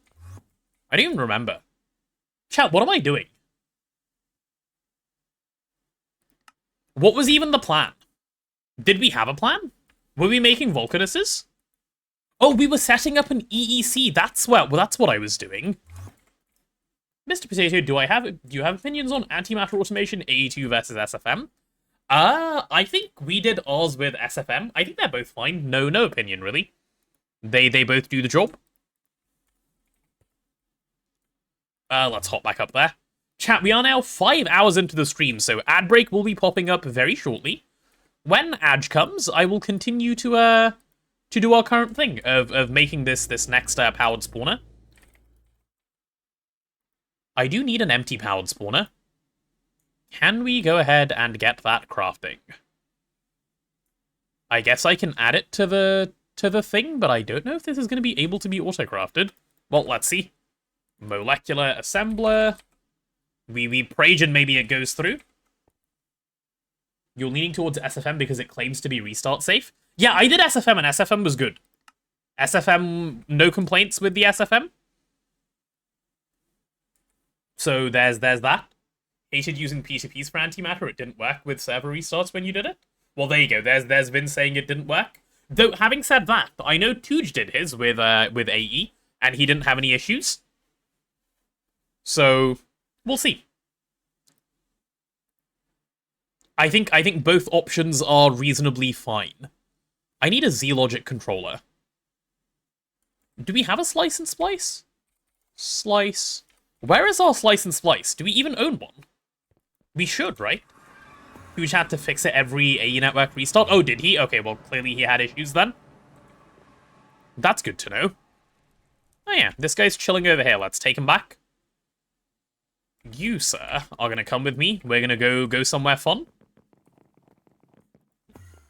I don't even remember. Chat, what am I doing? What was even the plan? Did we have a plan? Were we making Vulcanuses? Oh, we were setting up an EEC. That's what I was doing. Mr. Potato, do you have opinions on antimatter automation AE2 versus SFM? I think we did ours with SFM. I think they're both fine. No opinion, really. They both do the job. Let's hop back up there. Chat, we are now 5 hours into the stream, so ad break will be popping up very shortly. When ad comes, I will continue to do our current thing of making this next powered spawner. I do need an empty powered spawner. Can we go ahead and get that crafting? I guess I can add it to the thing, but I don't know if this is going to be able to be auto-crafted. Well, let's see. Molecular assembler. We Pragen, maybe it goes through. You're leaning towards SFM because it claims to be restart safe. Yeah, I did SFM, and SFM was good. SFM, no complaints with the SFM. So there's that. Hated using P2Ps for antimatter. It didn't work with server restarts when you did it. Well, there you go. There's Vin saying it didn't work. Though, having said that, I know Touge did his with AE, and he didn't have any issues. So, we'll see. I think both options are reasonably fine. I need a Z-Logic controller. Do we have a slice and splice? Slice. Where is our slice and splice? Do we even own one? We should, right? Touge had to fix it every AE network restart. Oh, did he? Okay, well, clearly he had issues then. That's good to know. Oh yeah, this guy's chilling over here. Let's take him back. You, sir, are going to come with me. We're going to go somewhere fun.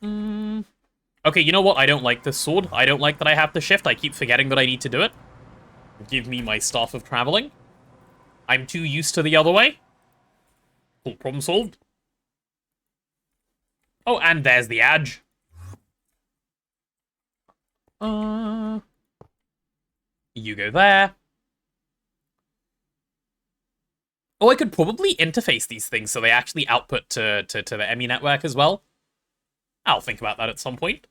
Okay, you know what? I don't like this sword. I don't like that I have to shift. I keep forgetting that I need to do it. Give me my Staff of Traveling. I'm too used to the other way. Cool, problem solved. Oh, and there's the edge. You go there. Oh, I could probably interface these things so they actually output to the ME network as well. I'll think about that at some point.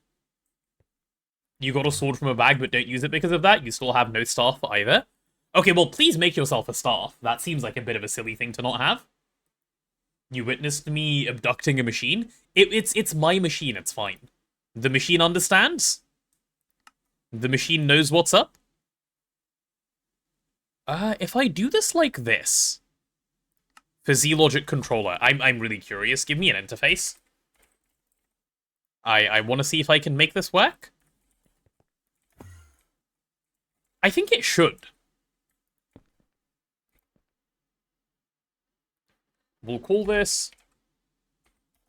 You got a sword from a bag, but don't use it because of that. You still have no staff either. Okay, well, please make yourself a staff. That seems like a bit of a silly thing to not have. You witnessed me abducting a machine. It's my machine, it's fine. The machine understands. The machine knows what's up. If I do this like this... For Z-Logic controller, I'm really curious. Give me an interface. I want to see if I can make this work. I think it should. We'll call this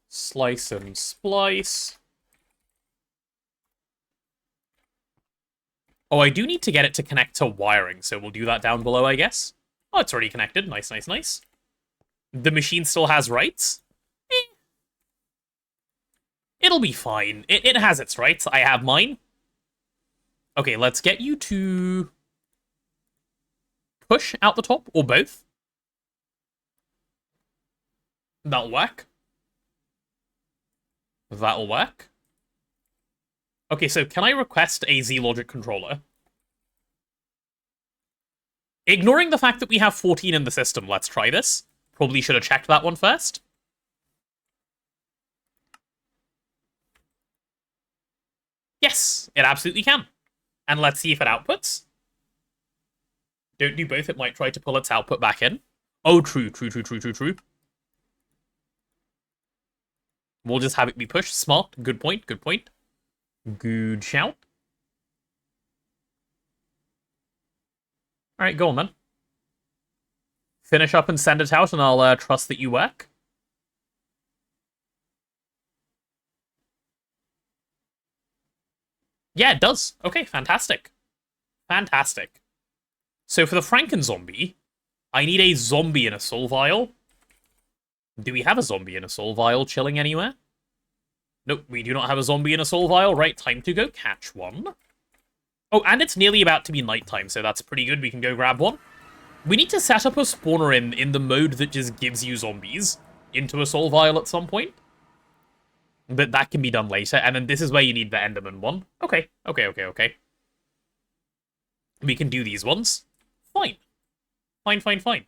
Slice and Splice. Oh, I do need to get it to connect to wiring, so we'll do that down below, I guess. Oh, it's already connected. Nice, nice, nice. The machine still has rights? It'll be fine. It has its rights. I have mine. Okay, let's get you to push out the top, or both. That'll work. That'll work. Okay, so can I request a Z-Logic controller? Ignoring the fact that we have 14 in the system, let's try this. Probably should have checked that one first. Yes, it absolutely can. And let's see if it outputs. Don't do both, it might try to pull its output back in. Oh, true. We'll just have it be pushed. Smart. Good point, good point. Good shout. Alright, go on then. Finish up and send it out, and I'll trust that you work. Yeah, it does. Okay, fantastic. Fantastic. So for the Franken-zombie, I need a zombie in a soul vial. Do we have a zombie in a soul vial chilling anywhere? Nope, we do not have a zombie in a soul vial. Right, time to go catch one. Oh, and it's nearly about to be nighttime, so that's pretty good. We can go grab one. We need to set up a spawner in the mode that just gives you zombies into a soul vial at some point. But that can be done later, and then this is where you need the Enderman one. Okay. We can do these ones. Fine. Fine.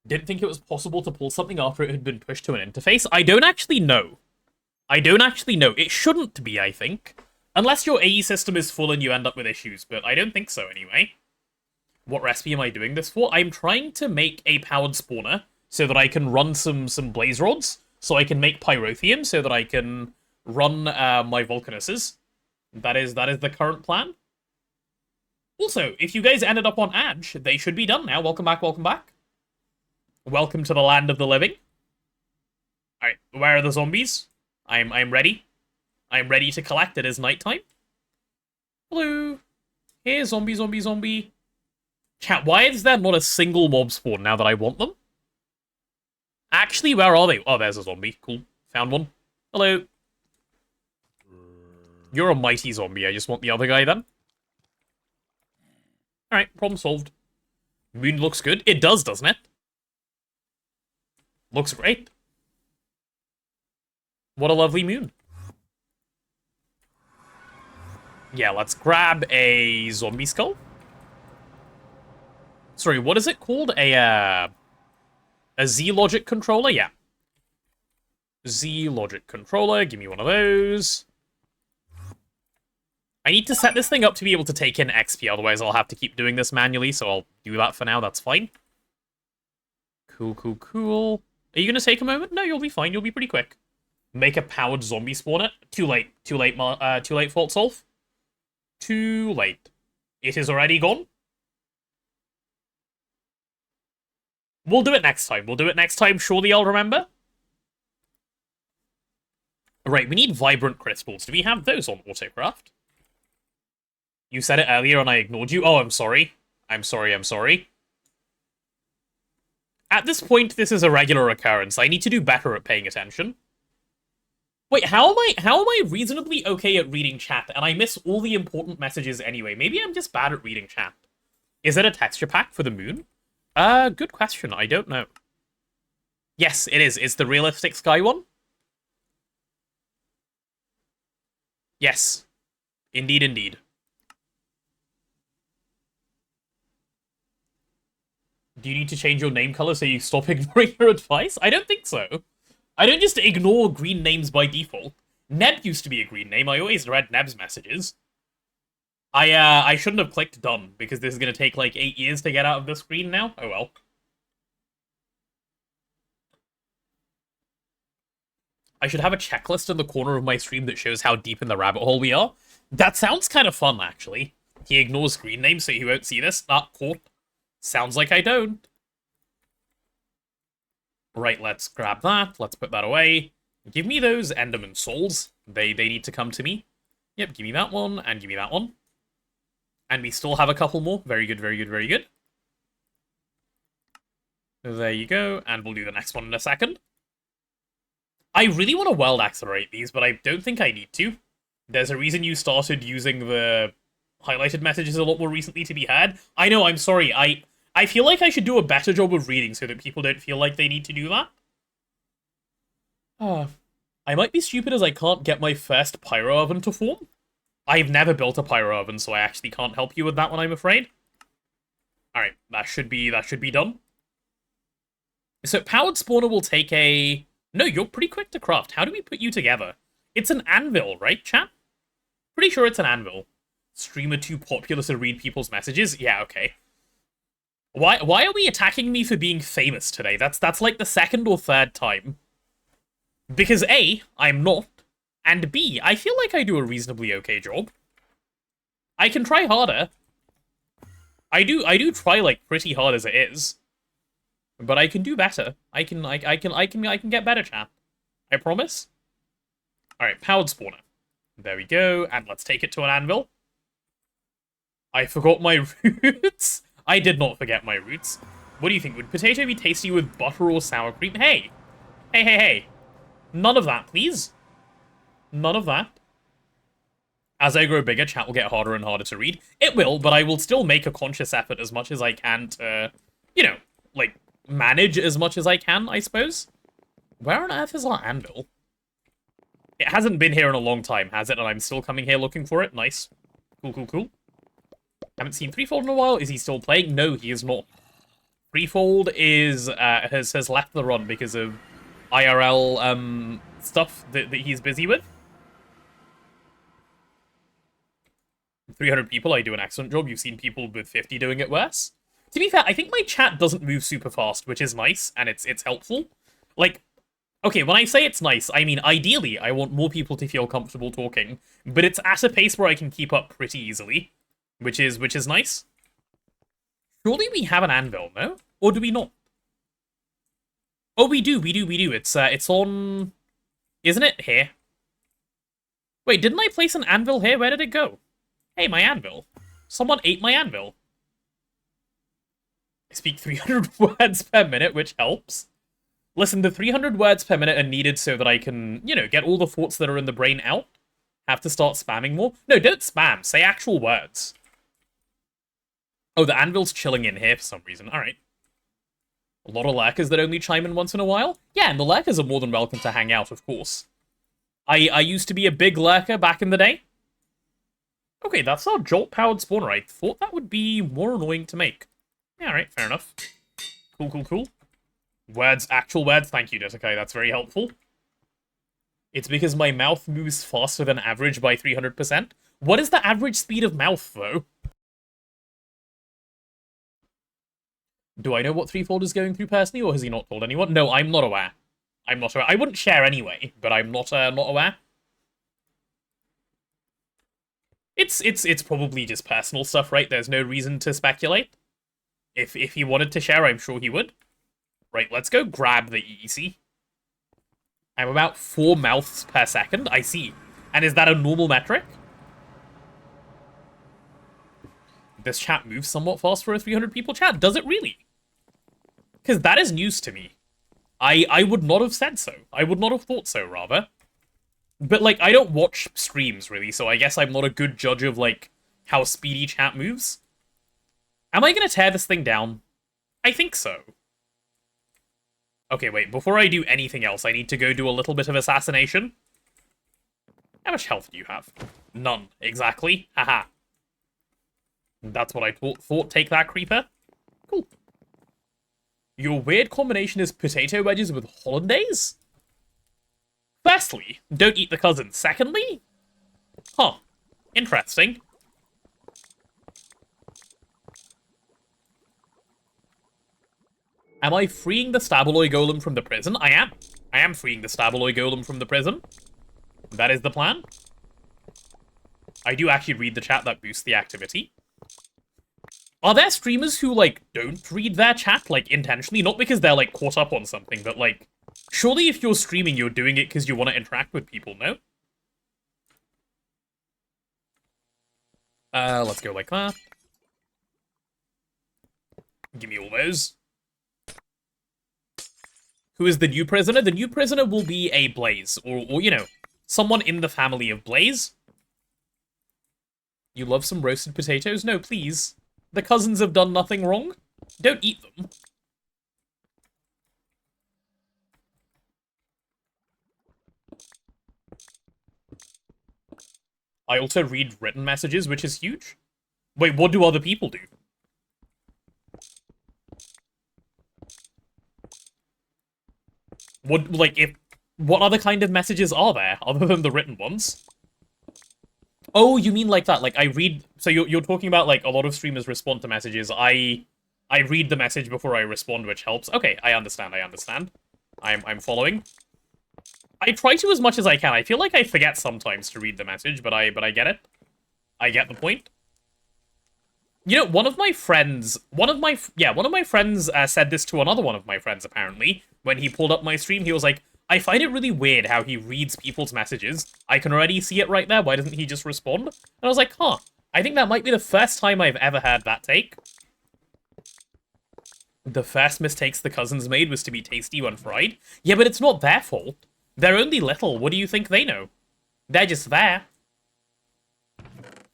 Didn't think it was possible to pull something after it had been pushed to an interface. I don't actually know. It shouldn't be, I think. Unless your AE system is full and you end up with issues, but I don't think so anyway. What recipe am I doing this for? I'm trying to make a powered spawner so that I can run some blaze rods, so I can make pyrothium, so that I can run my volcanuses. That is the current plan. Also, if you guys ended up on Edge, they should be done now. Welcome back. Welcome to the land of the living. Alright, where are the zombies? I'm ready. I'm ready to collect. It is nighttime. Hello. Hey, zombie, zombie, zombie. Chat, why is there not a single mob spawn now that I want them? Actually, where are they? Oh, there's a zombie. Cool. Found one. Hello. You're a mighty zombie. I just want the other guy then. Alright, problem solved. Moon looks good. It does, doesn't it? Looks great. What a lovely moon. Yeah, let's grab a zombie skull. Sorry, what is it called? A Z-Logic controller? Yeah. Z-Logic controller. Give me one of those. I need to set this thing up to be able to take in XP, otherwise I'll have to keep doing this manually, so I'll do that for now, that's fine. Cool, cool, cool. Are you going to take a moment? No, you'll be fine, you'll be pretty quick. Make a powered zombie spawner. Too late, Fault Solve. Too late. It is already gone. We'll do it next time, surely I'll remember. Right, we need vibrant crystals. Do we have those on Autocraft? You said it earlier and I ignored you. Oh, I'm sorry. I'm sorry. At this point, this is a regular occurrence. I need to do better at paying attention. Wait, how am I reasonably okay at reading chat and I miss all the important messages anyway? Maybe I'm just bad at reading chat. Is it a texture pack for the moon? Good question. I don't know. Yes, it is. It's the realistic sky one. Yes. Indeed, indeed. Do you need to change your name color so you stop ignoring your advice? I don't think so. I don't just ignore green names by default. Neb used to be a green name. I always read Neb's messages. I shouldn't have clicked done, because this is going to take like 8 years to get out of the screen now. Oh well. I should have a checklist in the corner of my stream that shows how deep in the rabbit hole we are. That sounds kind of fun, actually. He ignores screen names so he won't see this. Not caught. Sounds like I don't. Right, let's grab that. Let's put that away. Give me those Enderman souls. They need to come to me. Yep, give me that one, and give me that one. And we still have a couple more. Very good, very good, very good. There you go, and we'll do the next one in a second. I really want to world accelerate these, but I don't think I need to. There's a reason you started using the highlighted messages a lot more recently to be had. I know, I'm sorry. I feel like I should do a better job of reading so that people don't feel like they need to do that. I might be stupid as I can't get my first pyro oven to form. I've never built a pyro oven, so I actually can't help you with that one, I'm afraid. Alright, that should be done. So powered spawner will take a... No, you're pretty quick to craft. How do we put you together? It's an anvil, right, chat? Pretty sure it's an anvil. Streamer too popular to read people's messages? Yeah, okay. Why are we attacking me for being famous today? That's like the second or third time. Because A, I'm not, and B, I feel like I do a reasonably okay job. I can try harder. I do try like pretty hard as it is. But I can do better. I can get better, chat. I promise. Alright, powered spawner. There we go, and let's take it to an anvil. I forgot my roots. I did not forget my roots. What do you think? Would potato be tasty with butter or sour cream? Hey! Hey! None of that, please. None of that. As I grow bigger, chat will get harder and harder to read. It will, but I will still make a conscious effort as much as I can to, you know, like, manage as much as I can, I suppose. Where on earth is our anvil? It hasn't been here in a long time, has it? And I'm still coming here looking for it. Nice. Cool. Haven't seen Threefold in a while. Is he still playing? No, he is not. Threefold is has left the run because of IRL stuff that he's busy with. 300 people, I do an excellent job. You've seen people with 50 doing it worse. To be fair, I think my chat doesn't move super fast, which is nice, and it's helpful. Like, okay, when I say it's nice, I mean, ideally, I want more people to feel comfortable talking, but it's at a pace where I can keep up pretty easily, which is nice. Surely we have an anvil, no? Or do we not? Oh, we do. It's on... Isn't it here? Wait, didn't I place an anvil here? Where did it go? Hey, my anvil. Someone ate my anvil. I speak 300 words per minute, which helps. Listen, the 300 words per minute are needed so that I can, you know, get all the thoughts that are in the brain out. Have to start spamming more. No, don't spam. Say actual words. Oh, the anvil's chilling in here for some reason. Alright. A lot of lurkers that only chime in once in a while? Yeah, and the lurkers are more than welcome to hang out, of course. I used to be a big lurker back in the day. Okay, that's our jolt-powered spawner. I thought that would be more annoying to make. Yeah, alright, fair enough. Cool, cool, cool. Words, actual words. Thank you, Detekai. That's very helpful. It's because my mouth moves faster than average by 300%. What is the average speed of mouth, though? Do I know what Threefold is going through personally, or has he not told anyone? No, I'm not aware. I'm not aware. I wouldn't share anyway, but I'm not aware. It's probably just personal stuff, right? There's no reason to speculate. If he wanted to share, I'm sure he would. Right, let's go grab the EEC. I'm about 4 mouths per second. I see. And is that a normal metric? This chat moves somewhat fast for a 300 people chat. Does it really? Because that is news to me. I would not have said so. I would not have thought so, rather. But, like, I don't watch streams, really, so I guess I'm not a good judge of, like, how speedy chat moves. Am I going to tear this thing down? I think so. Okay, wait, before I do anything else, I need to go do a little bit of assassination. How much health do you have? None, exactly. Haha. That's what I thought. Take that, creeper. Cool. Your weird combination is potato wedges with hollandaise? Firstly, don't eat the cousin. Secondly? Huh. Interesting. Am I freeing the Stabaloy Golem from the prison? I am. I am freeing the Stabaloy Golem from the prison. That is the plan. I do actually read the chat. That boosts the activity. Are there streamers who, like, don't read their chat, like, intentionally? Not because they're, like, caught up on something, but, like, surely if you're streaming, you're doing it because you want to interact with people, no? Let's go like that. Give me all those. Who is the new prisoner? The new prisoner will be a Blaze, or you know, someone in the family of Blaze. You love some roasted potatoes? No, please. The cousins have done nothing wrong. Don't eat them. I also read written messages, which is huge. Wait, what do other people do? What other kind of messages are there, other than the written ones? Oh, you mean like that? Like, I read... So you're talking about, like, a lot of streamers respond to messages. I read the message before I respond, which helps. Okay, I understand. I'm following. I try to as much as I can. I feel like I forget sometimes to read the message, but I get it. I get the point. You know, one of my friends said this to another one of my friends, apparently. When he pulled up my stream, he was like, I find it really weird how he reads people's messages. I can already see it right there. Why doesn't he just respond? And I was like, huh. I think that might be the first time I've ever heard that take. The first mistakes the cousins made was to be tasty when fried. Yeah, but it's not their fault. They're only little. What do you think they know? They're just there.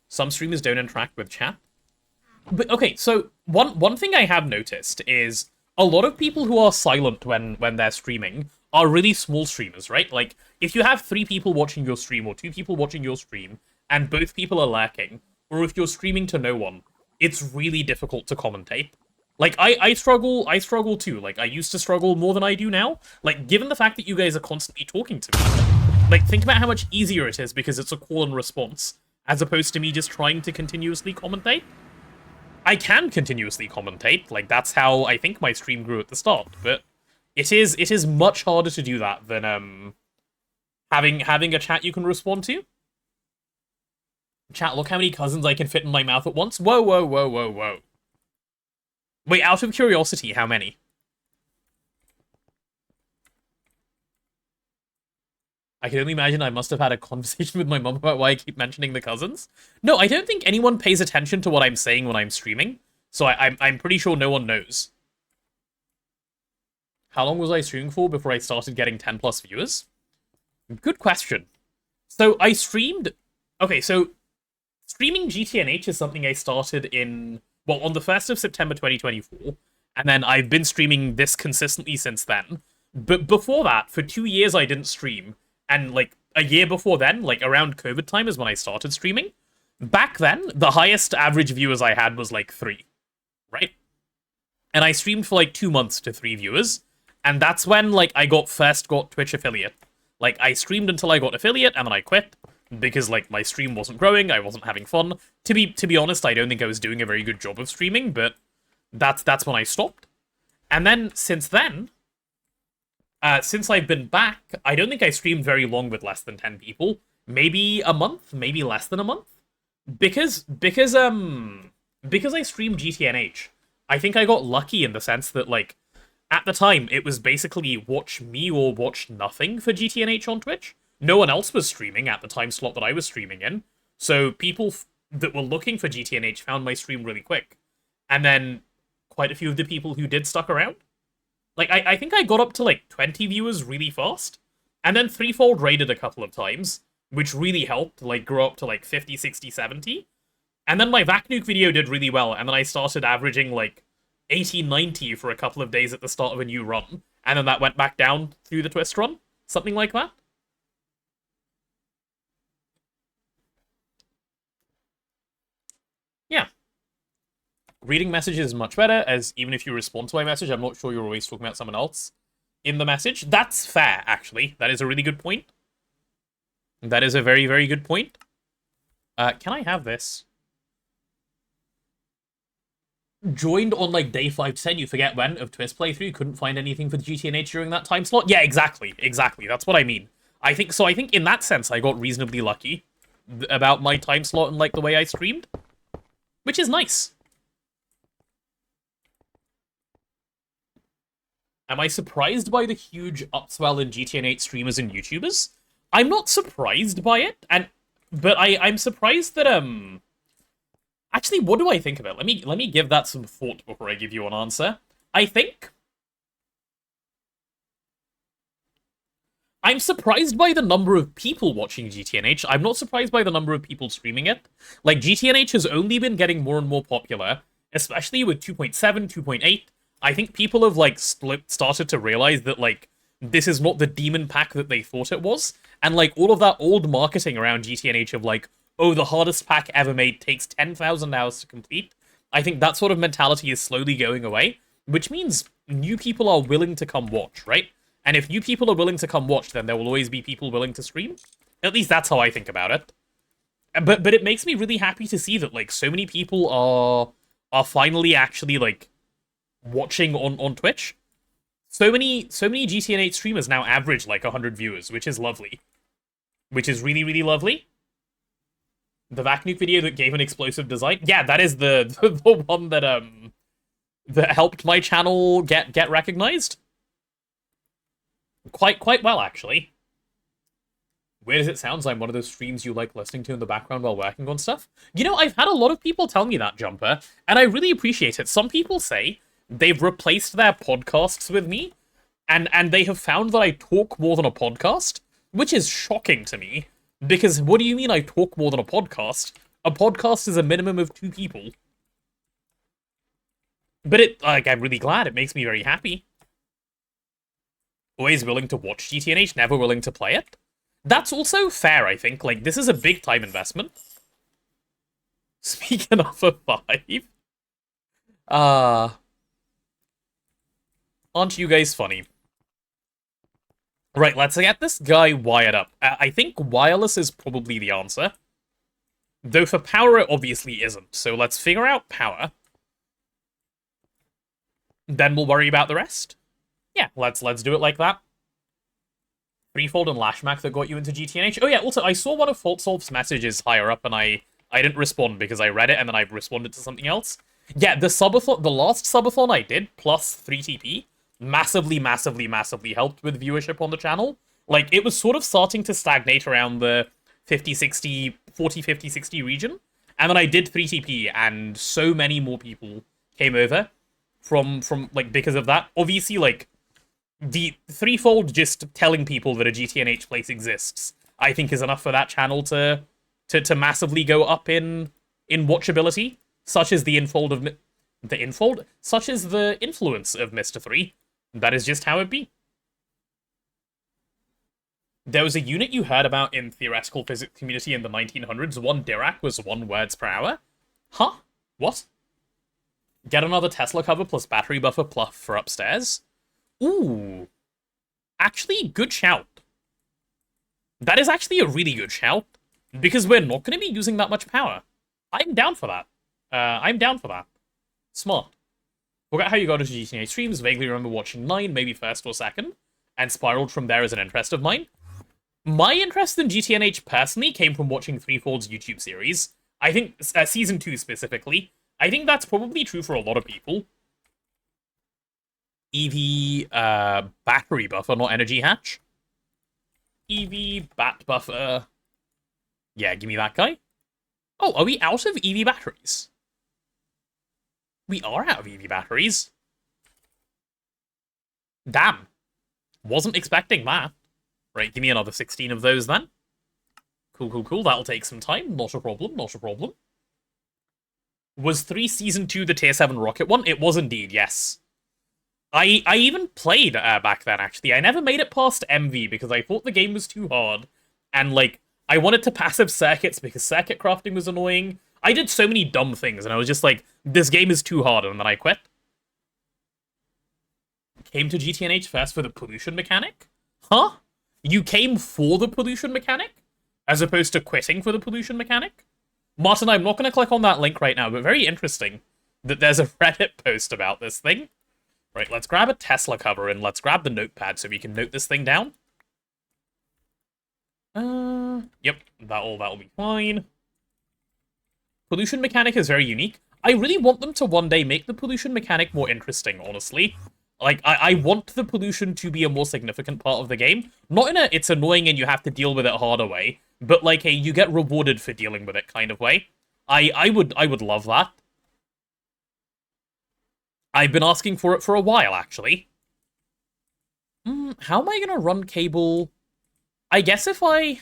Some streamers don't interact with chat. But, okay, so one thing I have noticed is a lot of people who are silent when they're streaming are really small streamers, right? Like, if you have 3 people watching your stream or 2 people watching your stream, and both people are lurking, or if you're streaming to no one, it's really difficult to commentate. Like, I struggle too. Like, I used to struggle more than I do now. Like, given the fact that you guys are constantly talking to me, like, think about how much easier it is because it's a call and response, as opposed to me just trying to continuously commentate. I can continuously commentate, like, that's how I think my stream grew at the start, but it is much harder to do that than, having a chat you can respond to. Chat, look how many cousins I can fit in my mouth at once. Whoa, whoa, whoa, whoa, whoa. Wait, out of curiosity, how many? I can only imagine I must have had a conversation with my mom about why I keep mentioning the cousins. No, I don't think anyone pays attention to what I'm saying when I'm streaming, so I'm pretty sure no one knows. How long was I streaming for before I started getting 10 plus viewers? Good question. So I streamed... Okay, so streaming GTNH is something I started in... Well, on the 1st of September 2024, and then I've been streaming this consistently since then. But before that, for 2 years I didn't stream, and, like, a year before then, like, around COVID time is when I started streaming. Back then, the highest average viewers I had was, like, 3, right? And I streamed for, like, 2 months to 3 viewers, and that's when, like, I first got Twitch affiliate. Like, I streamed until I got affiliate, and then I quit, because, like, my stream wasn't growing, I wasn't having fun. To be honest, I don't think I was doing a very good job of streaming, but that's when I stopped. And then, since I've been back, I don't think I streamed very long with less than 10 people. Maybe a month, maybe less than a month. Because I streamed GTNH, I think I got lucky in the sense that, like, at the time, it was basically watch me or watch nothing for GTNH on Twitch. No one else was streaming at the time slot that I was streaming in. So people that were looking for GTNH found my stream really quick. And then quite a few of the people who did stuck around. Like, I think I got up to, like, 20 viewers really fast. And then threefold raided a couple of times, which really helped, like, grow up to, like, 50, 60, 70. And then my vac nuke video did really well, and then I started averaging, like, 80, 90 for a couple of days at the start of a new run. And then that went back down through the twist run. Something like that. Yeah. Reading messages is much better, as even if you respond to my message, I'm not sure you're always talking about someone else in the message. That's fair, actually. That is a really good point. That is a very, very good point. Can I have this? Joined on, like, day 5 to 10, you forget when, of Twist playthrough, couldn't find anything for the GTNH during that time slot? Yeah, exactly. That's what I mean. I think in that sense, I got reasonably lucky about my time slot and, like, the way I streamed. Which is nice. Am I surprised by the huge upswell in GTNH streamers and YouTubers? I'm not surprised by it, but I'm surprised that, Actually, what do I think of it? Let me give that some thought before I give you an answer. I think I'm surprised by the number of people watching GTNH. I'm not surprised by the number of people streaming it. Like, GTNH has only been getting more and more popular, especially with 2.7, 2.8. I think people have, like, started to realize that, like, this is not the demon pack that they thought it was. And, like, all of that old marketing around GTNH of, like, oh, the hardest pack ever made takes 10,000 hours to complete. I think that sort of mentality is slowly going away, which means new people are willing to come watch, right? And if new people are willing to come watch, then there will always be people willing to stream. At least that's how I think about it. But it makes me really happy to see that, like, so many people are finally actually, like, watching on Twitch. So many GTNH streamers now average, like, 100 viewers, which is lovely. Which is really, really lovely. The vac nuke video that gave an explosive design? Yeah, that is the one that helped my channel get recognized. Quite well, actually. Weird as it sounds, I'm one of those streams you like listening to in the background while working on stuff. You know, I've had a lot of people tell me that, Jumper, and I really appreciate it. Some people say they've replaced their podcasts with me, and they have found that I talk more than a podcast, which is shocking to me. Because what do you mean I talk more than a podcast? A podcast is a minimum of 2 people. But I'm really glad. It makes me very happy. Always willing to watch GTNH, never willing to play it. That's also fair, I think. Like, this is a big time investment. Speaking of a 5. Aren't you guys funny? Right, let's get this guy wired up. I think wireless is probably the answer. Though for power, it obviously isn't. So let's figure out power. Then we'll worry about the rest. Yeah, let's do it like that. Threefold and Lashmac that got you into GTNH. Oh yeah, also, I saw one of FaltSolve's messages higher up, and I didn't respond because I read it, and then I responded to something else. Yeah, the last subathon I did, plus 3TP, massively helped with viewership on the channel, Like, it was sort of starting to stagnate around the 50, 60, 40, 50, 60 region. And then I did 3TP, and so many more people came over from like, because of that. Obviously, like, the threefold just telling people that a GTNH place exists, I think is enough for that channel to massively go up in watchability, such as the influence of Mr. 3. That is just how it be. There was a unit you heard about in theoretical physics community in the 1900s. 1 Dirac was 1 words per hour. Huh? What? Get another Tesla cover plus battery buffer pluff for upstairs. Ooh. Actually, good shout. That is actually a really good shout. Because we're not going to be using that much power. I'm down for that. I'm down for that. Smart. Forgot how you got into GTNH streams. Vaguely remember watching 9, maybe first or second. And spiraled from there as an interest of mine. My interest in GTNH personally came from watching Threefold's YouTube series. I think, Season 2 specifically. I think that's probably true for a lot of people. EV, battery buffer, not energy hatch. EV, bat buffer. Yeah, give me that guy. Oh, are we out of EV batteries? We are out of EV batteries. Damn. Wasn't expecting that. Right, give me another 16 of those then. Cool, cool, cool. That'll take some time. Not a problem, not a problem. Was 3 Season 2 the Tier 7 rocket one? It was indeed, yes. I even played back then, actually. I never made it past MV because I thought the game was too hard. And, like, I wanted to passive circuits because circuit crafting was annoying. I did so many dumb things, and I was just like, this game is too hard, and then I quit. Came to GTNH first for the pollution mechanic? Huh? You came for the pollution mechanic? As opposed to quitting for the pollution mechanic? Martin, I'm not going to click on that link right now, but very interesting that there's a Reddit post about this thing. Right, let's grab a Tesla cover and let's grab the notepad so we can note this thing down. Yep, that'll be fine. Pollution mechanic is very unique. I really want them to one day make the pollution mechanic more interesting, honestly. Like, I want the pollution to be a more significant part of the game. Not in a, it's annoying and you have to deal with it harder way, but like a, you get rewarded for dealing with it kind of way. I would love that. I've been asking for it for a while, actually. How am I gonna run cable? I guess if I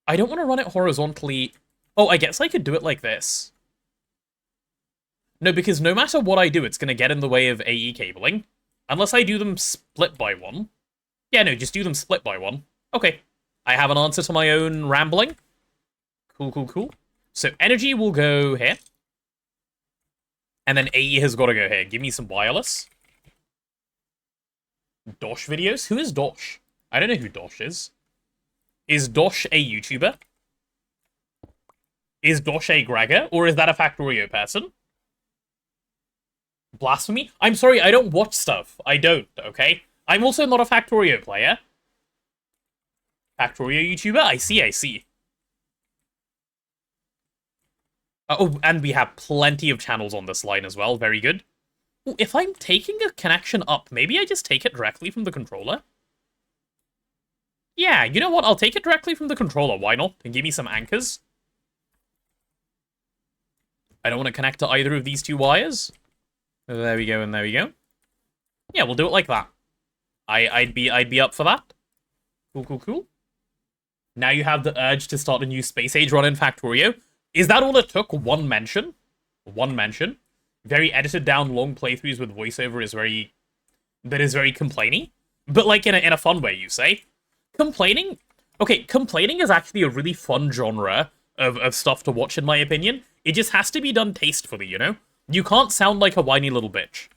don't want to run it horizontally. Oh, I guess I could do it like this. No, because no matter what I do, it's going to get in the way of AE cabling. Unless I do them split by 1. Yeah, no, just do them split by 1. Okay. I have an answer to my own rambling. Cool, cool, cool. So energy will go here. And then AE has got to go here. Give me some wireless. Dosh videos? Who is Dosh? I don't know who Dosh is. Is Dosh a YouTuber? Is Dosh a Gregor? Or is that a Factorio person? Blasphemy? I'm sorry, I don't watch stuff. I don't, okay? I'm also not a Factorio player. Factorio YouTuber? I see, I see. Oh, and we have plenty of channels on this line as well. Very good. Ooh, if I'm taking a connection up, maybe I just take it directly from the controller? Yeah, you know what? I'll take it directly from the controller. Why not? And give me some anchors. I don't want to connect to either of these 2 wires. There we go, and there we go. Yeah, we'll do it like that. I'd be up for that. Cool, cool, cool. Now you have the urge to start a new Space Age run in Factorio. Is that all it took? 1 mention? 1 mention. Very edited down long playthroughs with voiceover is very... That is very complainy. But like in a fun way, you say. Complaining? Okay, complaining is actually a really fun genre of stuff to watch, in my opinion. It just has to be done tastefully, you know? You can't sound like a whiny little bitch.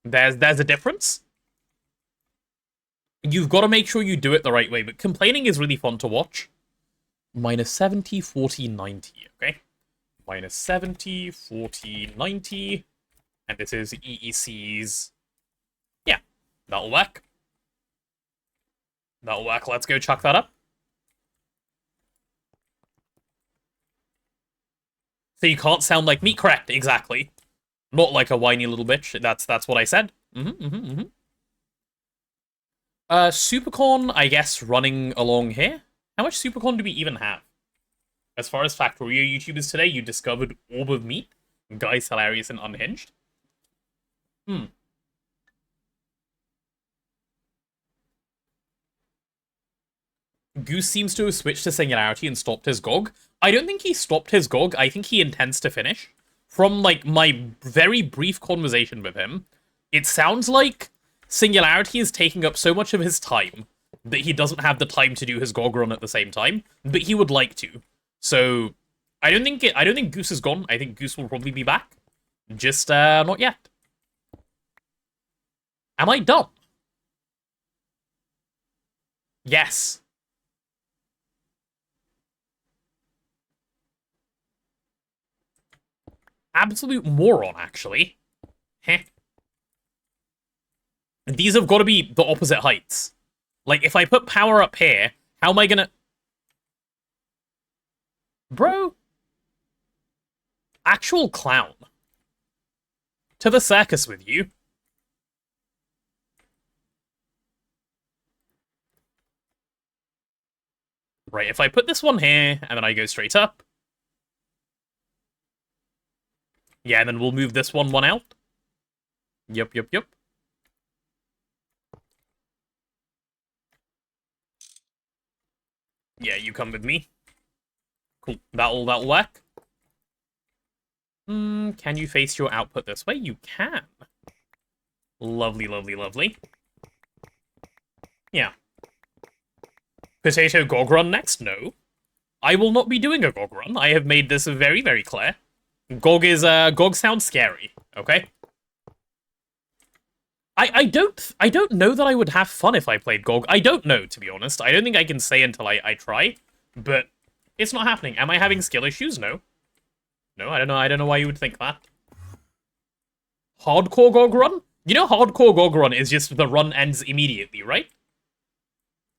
There's a difference. You've got to make sure you do it the right way, but complaining is really fun to watch. Minus 70, 40, 90, okay? Minus 70, 40, 90. And this is EEC's... Yeah, that'll work. That'll work. Let's go chuck that up. So you can't sound like me? Correct, exactly. Not like a whiny little bitch. That's what I said. Supercorn, I guess, running along here. How much Supercorn do we even have? As far as Factorio YouTubers today, you discovered Orb of Meat. Guys, hilarious and unhinged. Goose seems to have switched to Singularity and stopped his GOG. I don't think he stopped his GOG. I think he intends to finish. From, like, my very brief conversation with him, it sounds like Singularity is taking up so much of his time that he doesn't have the time to do his GOG run at the same time, but he would like to. So, I don't think Goose is gone. I think Goose will probably be back. Just, not yet. Am I done? Yes. Absolute moron, actually. Heh. These have got to be the opposite heights. Like, if I put power up here, how am I gonna... Bro. Actual clown. To the circus with you. Right, if I put this one here, and then I go straight up. Yeah, and then we'll move this one out. Yup. Yeah, you come with me. Cool, that'll work. Can you face your output this way? You can. Lovely. Yeah. Potato GOG run next? No. I will not be doing a GOG run. I have made this very, very clear. GOG sounds scary, okay? I don't know that I would have fun if I played GOG. I don't know, to be honest. I don't think I can say until I try, but it's not happening. Am I having skill issues? No. No, I don't know why you would think that. Hardcore GOG run? You know hardcore GOG run is just the run ends immediately, right?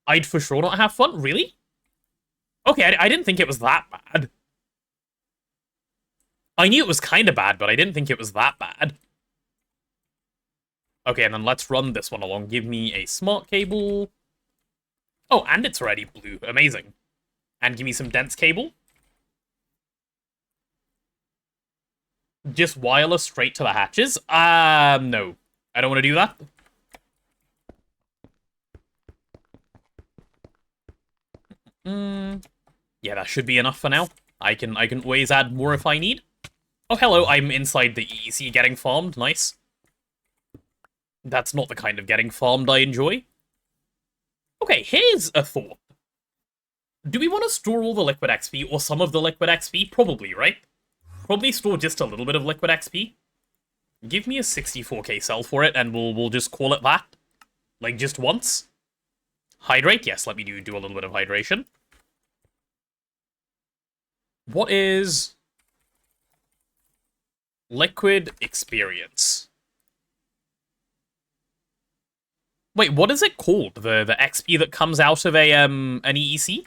I'd for sure not have fun? Really? Okay, I didn't think it was that bad. I knew it was kind of bad, but I didn't think it was that bad. Okay, and then let's run this one along. Give me a smart cable. Oh, and it's already blue. Amazing. And give me some dense cable. Just wireless straight to the hatches? No. I don't want to do that. Yeah, that should be enough for now. I can always add more if I need. Oh, hello, I'm inside the EEC getting farmed. Nice. That's not the kind of getting farmed I enjoy. Okay, here's a thought. Do we want to store all the liquid XP or some of the liquid XP? Probably, right? Probably store just a little bit of liquid XP. Give me a 64k cell for it, and we'll just call it that. Like, just once. Hydrate? Yes, let me do a little bit of hydration. What is... liquid experience? Wait, what is it called? The XP that comes out of an EEC?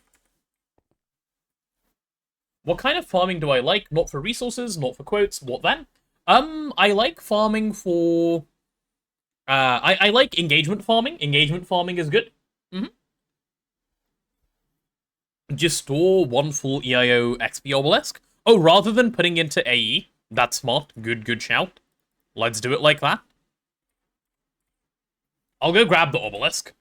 What kind of farming do I like? Not for resources, not for quotes, what then? I like farming for... I like engagement farming. Engagement farming is good. Just store one full EIO XP obelisk. Oh, rather than putting into AE. That's smart. Good shout. Let's do it like that. I'll go grab the obelisk.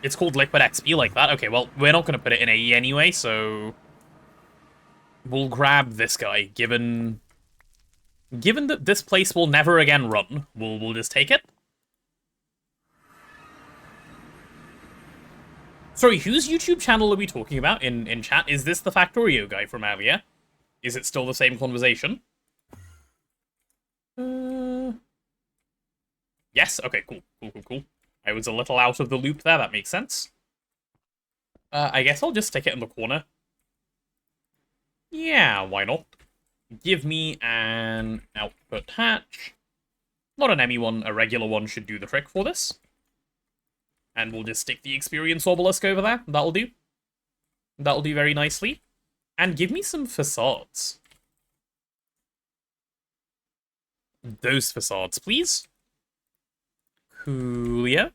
It's called liquid XP like that. Okay, well, we're not going to put it in AE anyway, so... we'll grab this guy, given that this place will never again run. We'll just take it. Sorry, whose YouTube channel are we talking about in chat? Is this the Factorio guy from earlier? Is it still the same conversation? Yes? Okay, cool. I was a little out of the loop there, that makes sense. I guess I'll just stick it in the corner. Yeah, why not? Give me an output hatch. Not an Emmy one, a regular one should do the trick for this. And we'll just stick the experience obelisk over there. That'll do. That'll do very nicely. And give me some facades. Those facades, please. Coolio.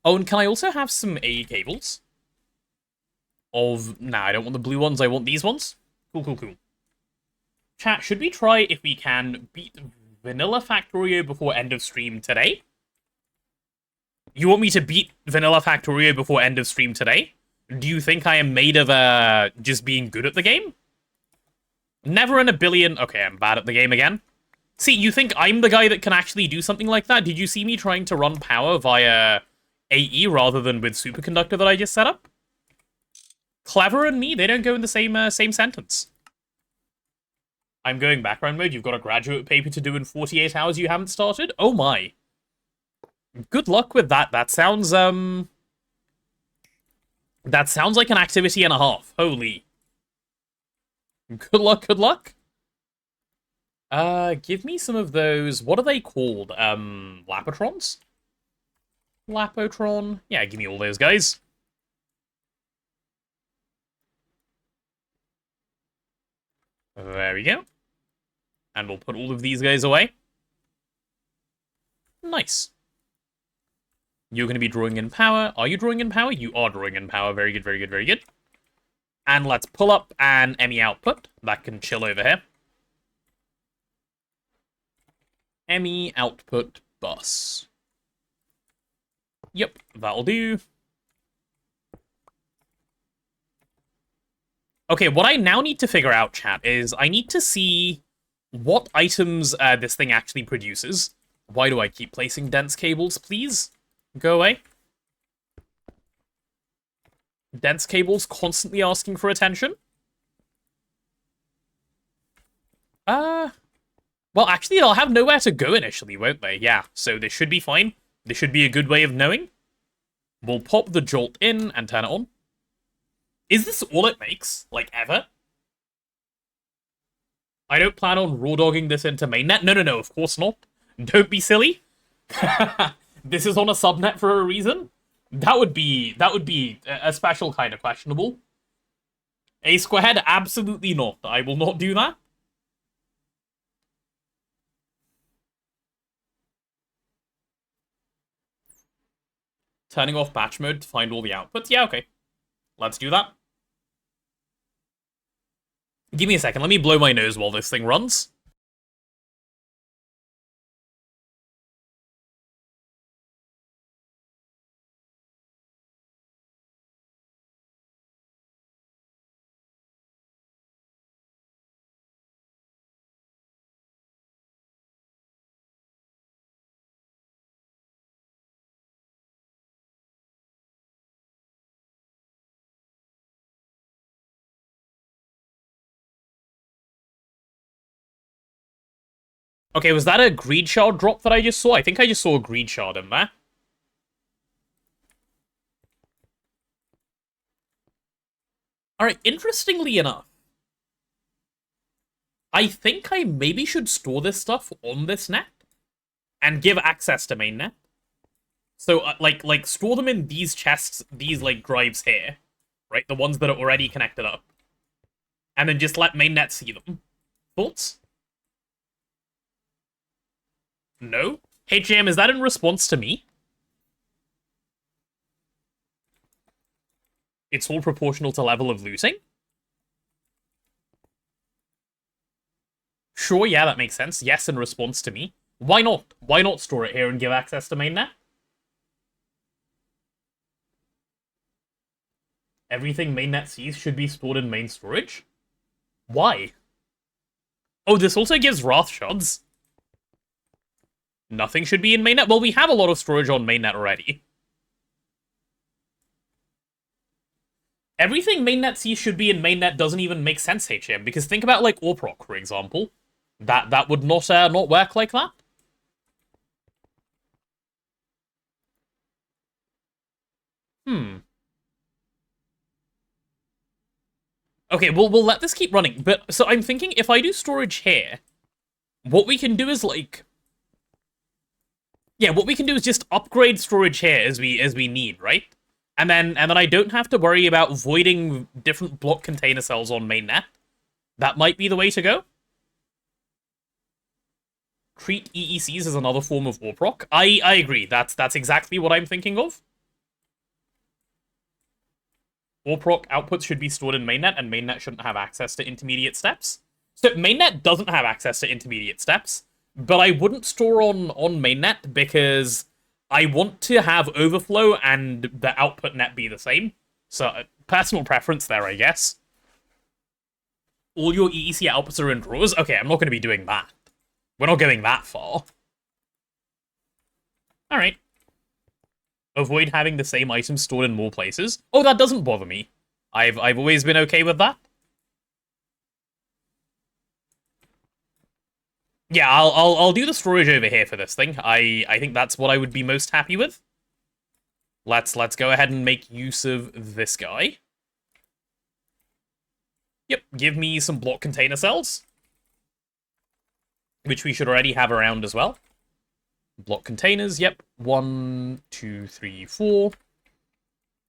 Oh, and can I also have some A cables? Nah, I don't want the blue ones, I want these ones. Cool. Chat, should we try if we can beat Vanilla Factorio before end of stream today? You want me to beat Vanilla Factorio before end of stream today? Do you think I am made of, just being good at the game? Never in a billion... Okay, I'm bad at the game again. See, you think I'm the guy that can actually do something like that? Did you see me trying to run power via AE rather than with superconductor that I just set up? Clever and me, they don't go in the same sentence. I'm going background mode. You've got a graduate paper to do in 48 hours you haven't started? Oh my. Good luck with that. That sounds like an activity and a half. Holy. Good luck. Give me some of those... What are they called? Lapotrons? Lapotron? Yeah, give me all those guys. There we go. And we'll put all of these guys away. Nice. You're going to be drawing in power. Are you drawing in power? You are drawing in power. Very good. And let's pull up an ME output. That can chill over here. ME output bus. Yep, that'll do. Okay, what I now need to figure out, chat, is I need to see what items this thing actually produces. Why do I keep placing dense cables, please? Go away. Dense cables constantly asking for attention. Well, actually, they'll have nowhere to go initially, won't they? Yeah, so this should be fine. This should be a good way of knowing. We'll pop the jolt in and turn it on. Is this all it makes? Like, ever? I don't plan on raw dogging this into mainnet. No, of course not. Don't be silly. This is on a subnet for a reason. That would be a special kind of questionable. A squared, absolutely not. I will not do that. Turning off batch mode to find all the outputs. Yeah, okay. Let's do that. Give me a second. Let me blow my nose while this thing runs. Okay, was that a greed shard drop that I just saw? I think I just saw a greed shard in there. Alright, interestingly enough, I think I maybe should store this stuff on this net and give access to mainnet. So, like, store them in these chests, these, like, drives here, right? The ones that are already connected up. And then just let mainnet see them. Thoughts? No? Hey, Jam, is that in response to me? It's all proportional to level of losing? Sure, yeah, that makes sense. Yes, in response to me. Why not? Why not store it here and give access to mainnet? Everything mainnet sees should be stored in main storage? Why? Oh, this also gives Wrath shards. Nothing should be in mainnet? Well, we have a lot of storage on mainnet already. Everything mainnet sees should be in mainnet doesn't even make sense, HM, because think about, like, Orproc, for example. That would not work like that. Okay, we'll let this keep running, but, so I'm thinking if I do storage here, what we can do is, like... Yeah, what we can do is just upgrade storage here as we need, right? And then I don't have to worry about voiding different block container cells on mainnet. That might be the way to go. treat EECs as another form of warp rock. I agree. That's exactly what I'm thinking of. Warp rock outputs should be stored in mainnet, and mainnet shouldn't have access to intermediate steps. So mainnet doesn't have access to intermediate steps, but I wouldn't store on mainnet because I want to have overflow and the output net be the same. So, personal preference there, I guess. All your EEC outputs are in drawers? Okay, I'm not going to be doing that. We're not going that far. Alright. Avoid having the same items stored in more places. Oh, that doesn't bother me. I've always been okay with that. Yeah, I'll do the storage over here for this thing. I think that's what I would be most happy with. Let's go ahead and make use of this guy. Yep, give me some block container cells, which we should already have around as well. Block containers, yep. 1, 2, 3, 4.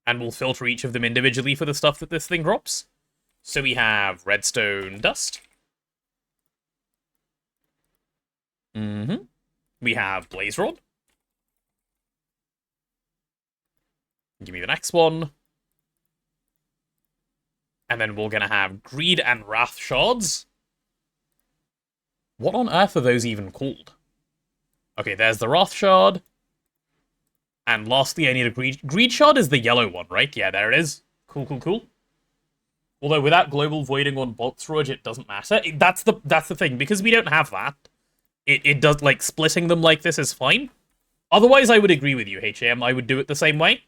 And we'll filter each of them individually for the stuff that this thing drops. So we have redstone dust. We have blaze rod. Give me the next one. And then we're gonna have greed and wrath shards. What on earth are those even called? Okay, there's the wrath shard. And lastly, I need a greed shard is the yellow one, right? Yeah, there it is. Cool, cool, cool. Although without global voiding on bulk storage, it doesn't matter. That's the thing, because we don't have that. It does, like, splitting them like this is fine. Otherwise, I would agree with you, HAM. I would do it the same way.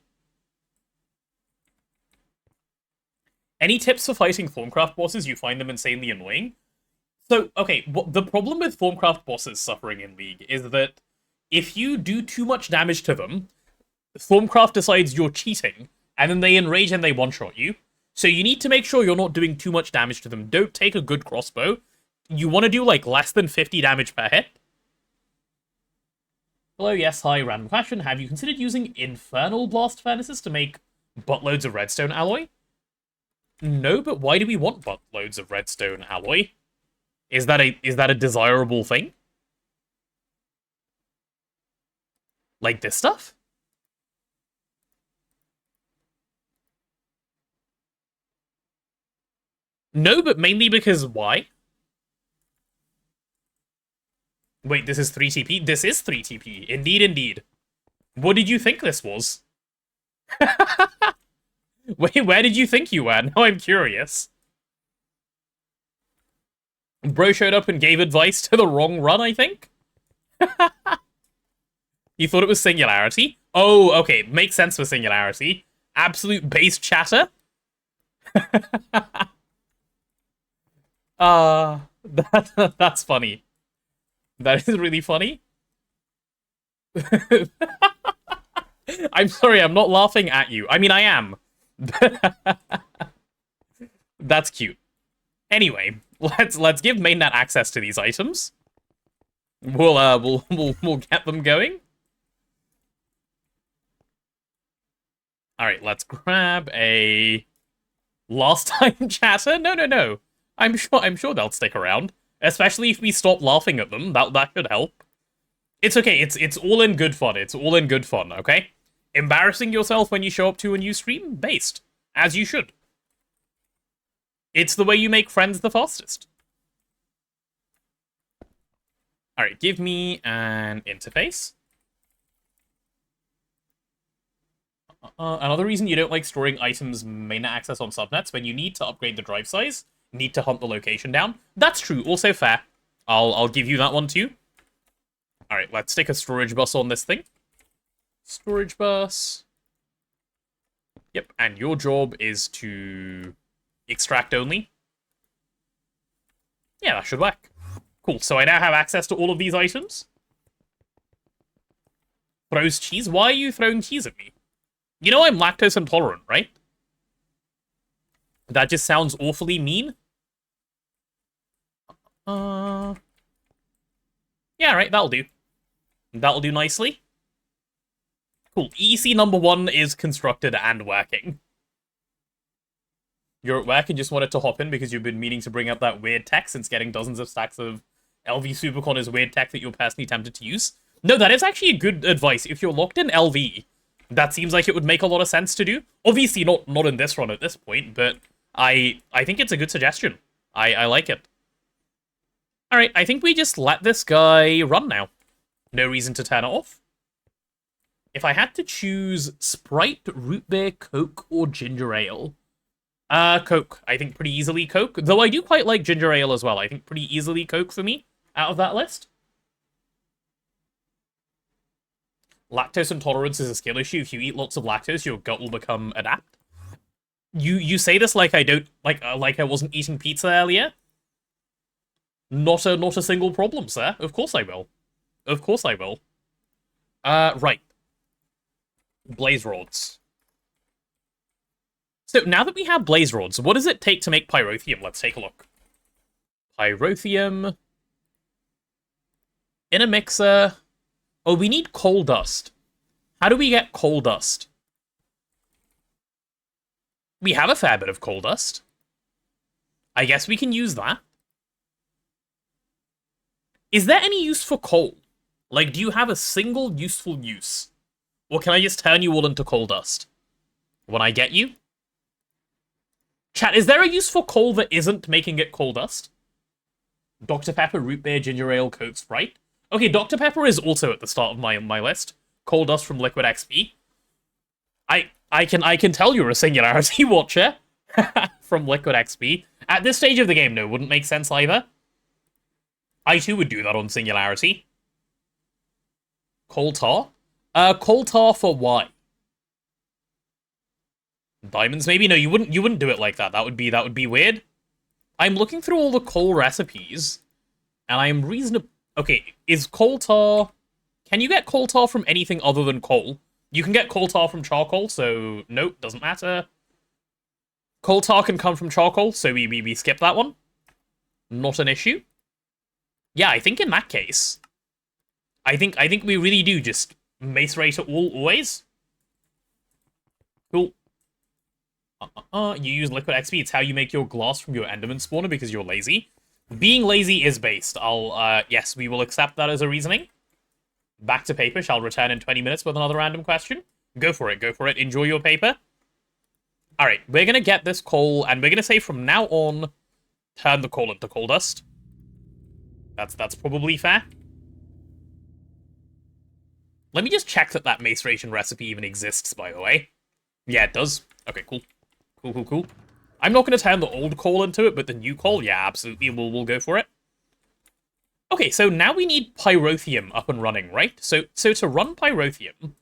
Any tips for fighting Thaumcraft bosses? You find them insanely annoying? So, okay, the problem with Thaumcraft bosses suffering in League is that if you do too much damage to them, Thaumcraft decides you're cheating, and then they enrage and they one-shot you. So you need to make sure you're not doing too much damage to them. Don't take a good crossbow. You want to do, like, less than 50 damage per hit. Hello, yes, hi, random question. Have you considered using infernal blast furnaces to make buttloads of redstone alloy? No, but why do we want buttloads of redstone alloy? Is that a desirable thing? Like this stuff? No, but mainly because why? Wait, this is 3TP? This is 3TP. Indeed, indeed. What did you think this was? Wait, where did you think you were? Now I'm curious. Bro showed up and gave advice to the wrong run, I think? You thought it was Singularity? Oh, okay. Makes sense for Singularity. Absolute base chatter? That's funny. That is really funny. I'm sorry, I'm not laughing at you. I mean, I am. That's cute. Anyway, let's give mainnet access to these items. We'll get them going. All right, let's grab a last time chatter. No. I'm sure they'll stick around, especially if we stop laughing at them. That could help. It's okay. It's all in good fun. It's all in good fun. Okay. Embarrassing yourself when you show up to a new stream, based as you should. It's the way you make friends the fastest. All right, give me an interface. Another reason you don't like storing items mainnet access on subnets, when you need to upgrade the drive size, need to hunt the location down. That's true, also fair. I'll give you that one too. All right, let's stick a storage bus on this thing. Storage bus. Yep, and your job is to extract only. Yeah, that should work. Cool, so I now have access to all of these items. Throws cheese? Why are you throwing cheese at me? You know I'm lactose intolerant, right? That just sounds awfully mean. Yeah, right, that'll do. That'll do nicely. Cool, EC number 1 is constructed and working. You're at work and just wanted to hop in because you've been meaning to bring up that weird tech since getting dozens of stacks of LV Supercon is weird tech that you're personally tempted to use. No, that is actually a good advice. If you're locked in LV, that seems like it would make a lot of sense to do. Obviously not in this run at this point, but I think it's a good suggestion. I like it. Alright, I think we just let this guy run now. No reason to turn it off. If I had to choose Sprite, root beer, Coke, or ginger ale... Coke. I think pretty easily Coke. Though I do quite like ginger ale as well. I think pretty easily Coke for me out of that list. Lactose intolerance is a skill issue. If you eat lots of lactose, your gut will become adapt. You say this like I don't like I wasn't eating pizza earlier. Not a single problem, sir. Of course I will. Of course I will. Right. Blaze rods. So now that we have blaze rods, what does it take to make pyrothium? Let's take a look. Pyrothium. In a mixer. Oh, we need coal dust. How do we get coal dust? We have a fair bit of coal dust. I guess we can use that. Is there any use for coal? Like, do you have a single useful use? Or can I just turn you all into coal dust? When I get you? Chat, is there a use for coal that isn't making it coal dust? Dr. Pepper, root beer, ginger ale, Coke, Sprite. Okay, Dr. Pepper is also at the start of my list. Coal dust from Liquid XP. I can tell you're a Singularity watcher from Liquid XP. At this stage of the game, no, wouldn't make sense either. I too would do that on Singularity. Coal tar? Coal tar for why? Diamonds, maybe? No, you wouldn't do it like that. That would be weird. I'm looking through all the coal recipes, and I am reasonable. Okay, is coal tar... Can you get coal tar from anything other than coal? You can get coal tar from charcoal, so nope, doesn't matter. Coal tar can come from charcoal, so we skip that one. Not an issue. Yeah, I think in that case, I think we really do just macerate it all always. Cool. You use Liquid XP. It's how you make your glass from your Enderman spawner because you're lazy. Being lazy is based. Yes, we will accept that as a reasoning. Back to paper. Shall return in 20 minutes with another random question. Go for it. Go for it. Enjoy your paper. All right, we're gonna get this coal, and we're gonna say from now on, turn the coal into coal dust. That's probably fair. Let me just check that maceration recipe even exists, by the way. Yeah, it does. Okay, cool. Cool. I'm not going to turn the old coal into it, but the new coal, yeah, absolutely, we'll go for it. Okay, so now we need pyrothium up and running, right? So to run pyrothium,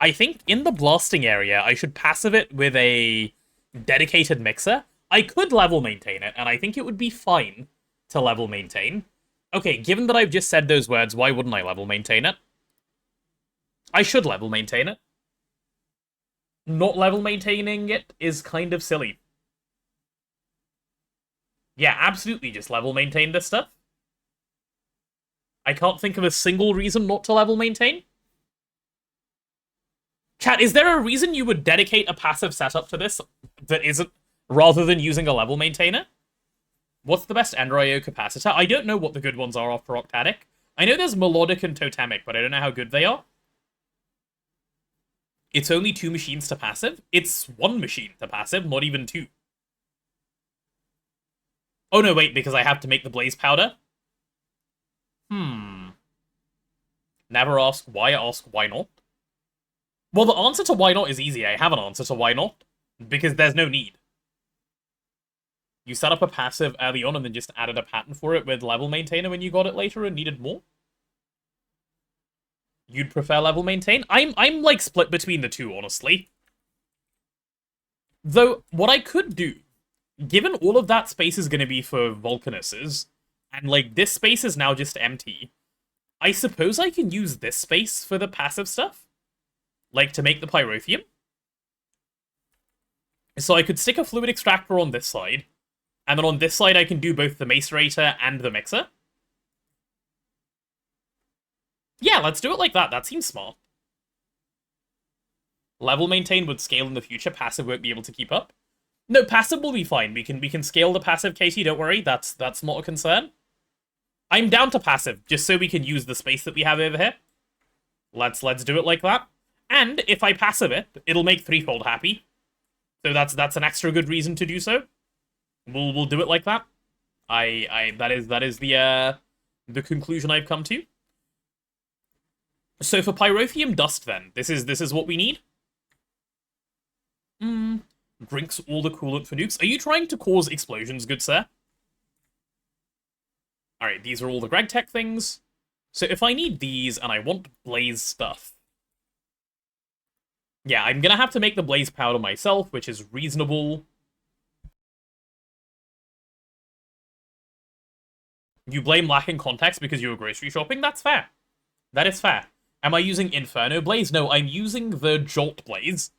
I think in the blasting area, I should passive it with a dedicated mixer. I could level maintain it, and I think it would be fine to level maintain. Okay, given that I've just said those words, why wouldn't I level maintain it? I should level maintain it. Not level maintaining it is kind of silly. Yeah, absolutely just level maintain this stuff. I can't think of a single reason not to level maintain. Chat, is there a reason you would dedicate a passive setup to this that isn't, rather than using a level maintainer? What's the best Ender IO capacitor? I don't know what the good ones are off Proctatic. I know there's Melodic and Totemic, but I don't know how good they are. It's only 2 machines to passive? It's 1 machine to passive, not even 2. Oh no, wait, because I have to make the blaze powder? Never ask why, ask why not. Well, the answer to why not is easy. I have an answer to why not. Because there's no need. You set up a passive early on and then just added a pattern for it with level maintainer when you got it later and needed more? You'd prefer level maintain? I'm like split between the two, honestly. Though, what I could do, given all of that space is going to be for Vulcanuses, and like this space is now just empty, I suppose I can use this space for the passive stuff? Like to make the pyrothium? So I could stick a fluid extractor on this side, and then on this side I can do both the macerator and the mixer. Yeah, let's do it like that. That seems smart. Level maintain would scale in the future. Passive won't be able to keep up. No, passive will be fine. We can scale the passive, Katie. Don't worry. That's not a concern. I'm down to passive, just so we can use the space that we have over here. Let's do it like that. And if I passive it, it'll make threefold happy. So that's an extra good reason to do so. We'll do it like that. That is the conclusion I've come to. So for pyrothium dust, then this is what we need. Drinks all the coolant for nukes. Are you trying to cause explosions, good sir? Alright, these are all the GregTech things. So if I need these and I want blaze stuff, yeah, I'm gonna have to make the blaze powder myself, which is reasonable. You blame lacking context because you were grocery shopping? That's fair. That is fair. Am I using Inferno Blaze? No, I'm using the Jolt Blaze.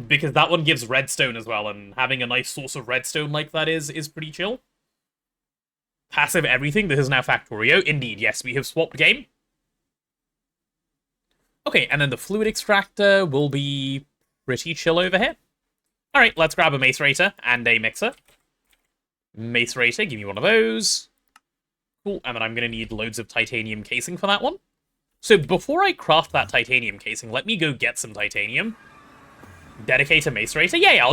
Because that one gives redstone as well, and having a nice source of redstone like that is pretty chill. Passive everything. This is now Factorio. Indeed, yes, we have swapped game. Okay, and then the fluid extractor will be pretty chill over here. Alright, let's grab a macerator and a mixer. Macerator, give me one of those. Cool, and then I'm going to need loads of titanium casing for that one. So before I craft that titanium casing, let me go get some titanium. Dedicate a macerator? Yeah,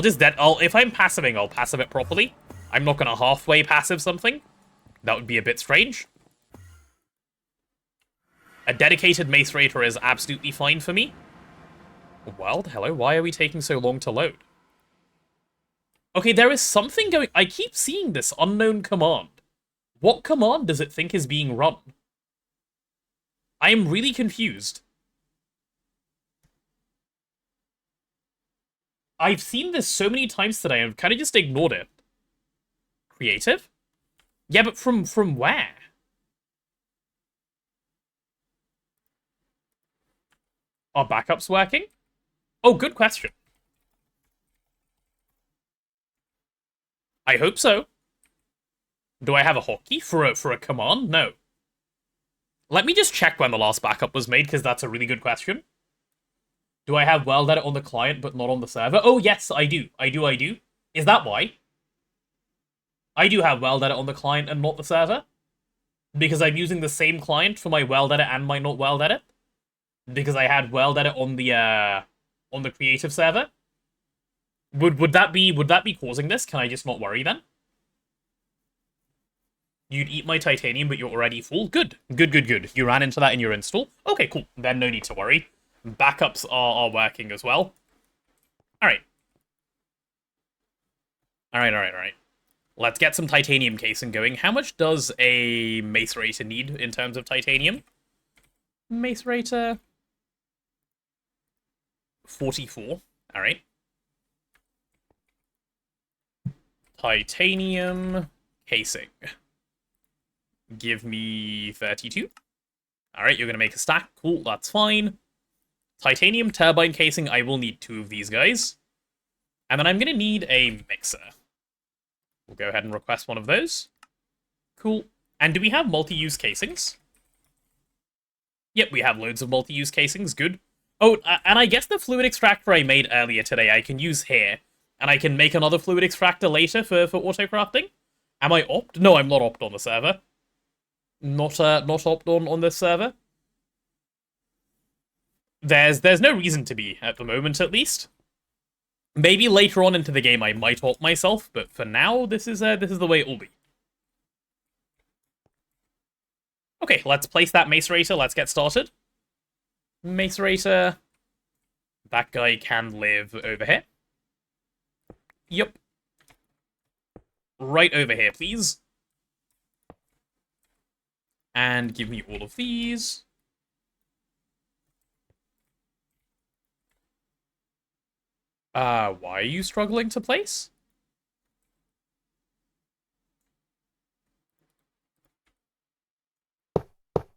if I'm passiving, I'll passive it properly. I'm not going to halfway passive something. That would be a bit strange. A dedicated macerator is absolutely fine for me. Well, hello, why are we taking so long to load? Okay, there is something going... I keep seeing this unknown command. What command does it think is being run? I am really confused. I've seen this so many times today, I've kind of just ignored it. Creative? Yeah, but from where? Are backups working? Oh, good question. I hope so. Do I have a hotkey for a command? No. Let me just check when the last backup was made, because that's a really good question. Do I have World Edit on the client, but not on the server? Oh, yes, I do. I do. Is that why? I do have World Edit on the client and not the server. Because I'm using the same client for my World Edit and my not World Edit. Because I had World Edit on the creative server. Would that be causing this? Can I just not worry then? You'd eat my titanium, but you're already full? Good. You ran into that in your install? Okay, cool. Then no need to worry. Backups are working as well. Alright. Alright. Let's get some titanium casing going. How much does a macerator need in terms of titanium? Macerator... 44. Alright. Titanium casing. Give me 32. Alright, you're going to make a stack. Cool, that's fine. Titanium turbine casing, I will need 2 of these guys. And then I'm going to need a mixer. We'll go ahead and request one of those. Cool. And do we have multi-use casings? Yep, we have loads of multi-use casings. Good. Oh, and I guess the fluid extractor I made earlier today I can use here. And I can make another fluid extractor later for auto-crafting. Am I opt? No, I'm not opt on the server. Not opt on this server. There's no reason to be, at the moment at least. Maybe later on into the game I might opt myself, but for now, this is the way it will be. Okay, let's place that macerator, let's get started. Macerator. That guy can live over here. Yep. Right over here, please. And give me all of these. Why are you struggling to place?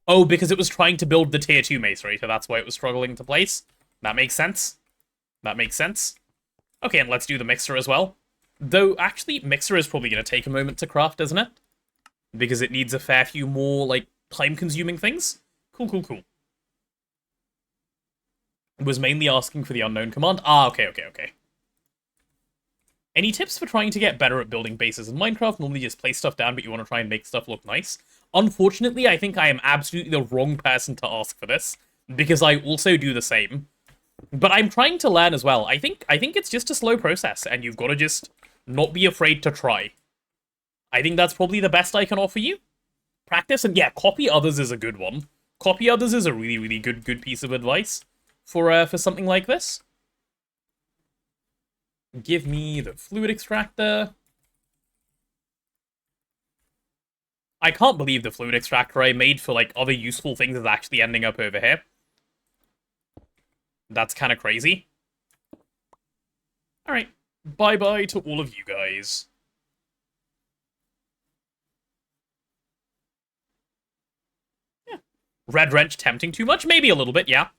Oh, because it was trying to build the tier 2 macerator, that's why it was struggling to place. That makes sense. Okay, and let's do the mixer as well. Though, actually, mixer is probably going to take a moment to craft, doesn't it? Because it needs a fair few more, like, time-consuming things. Cool. Was mainly asking for the unknown command. Okay. Any tips for trying to get better at building bases in Minecraft? Normally just place stuff down, but you want to try and make stuff look nice. Unfortunately, I think I am absolutely the wrong person to ask for this, because I also do the same. But I'm trying to learn as well. I think it's just a slow process, and you've got to just not be afraid to try. I think that's probably the best I can offer you. Practice, and yeah, copy others is a good one. Copy others is a really, really good piece of advice for something like this. Give me the fluid extractor. I can't believe the fluid extractor I made for, like, other useful things is actually ending up over here. That's kind of crazy. Alright. Bye-bye to all of you guys. Yeah. Red Wrench tempting too much? Maybe a little bit, yeah.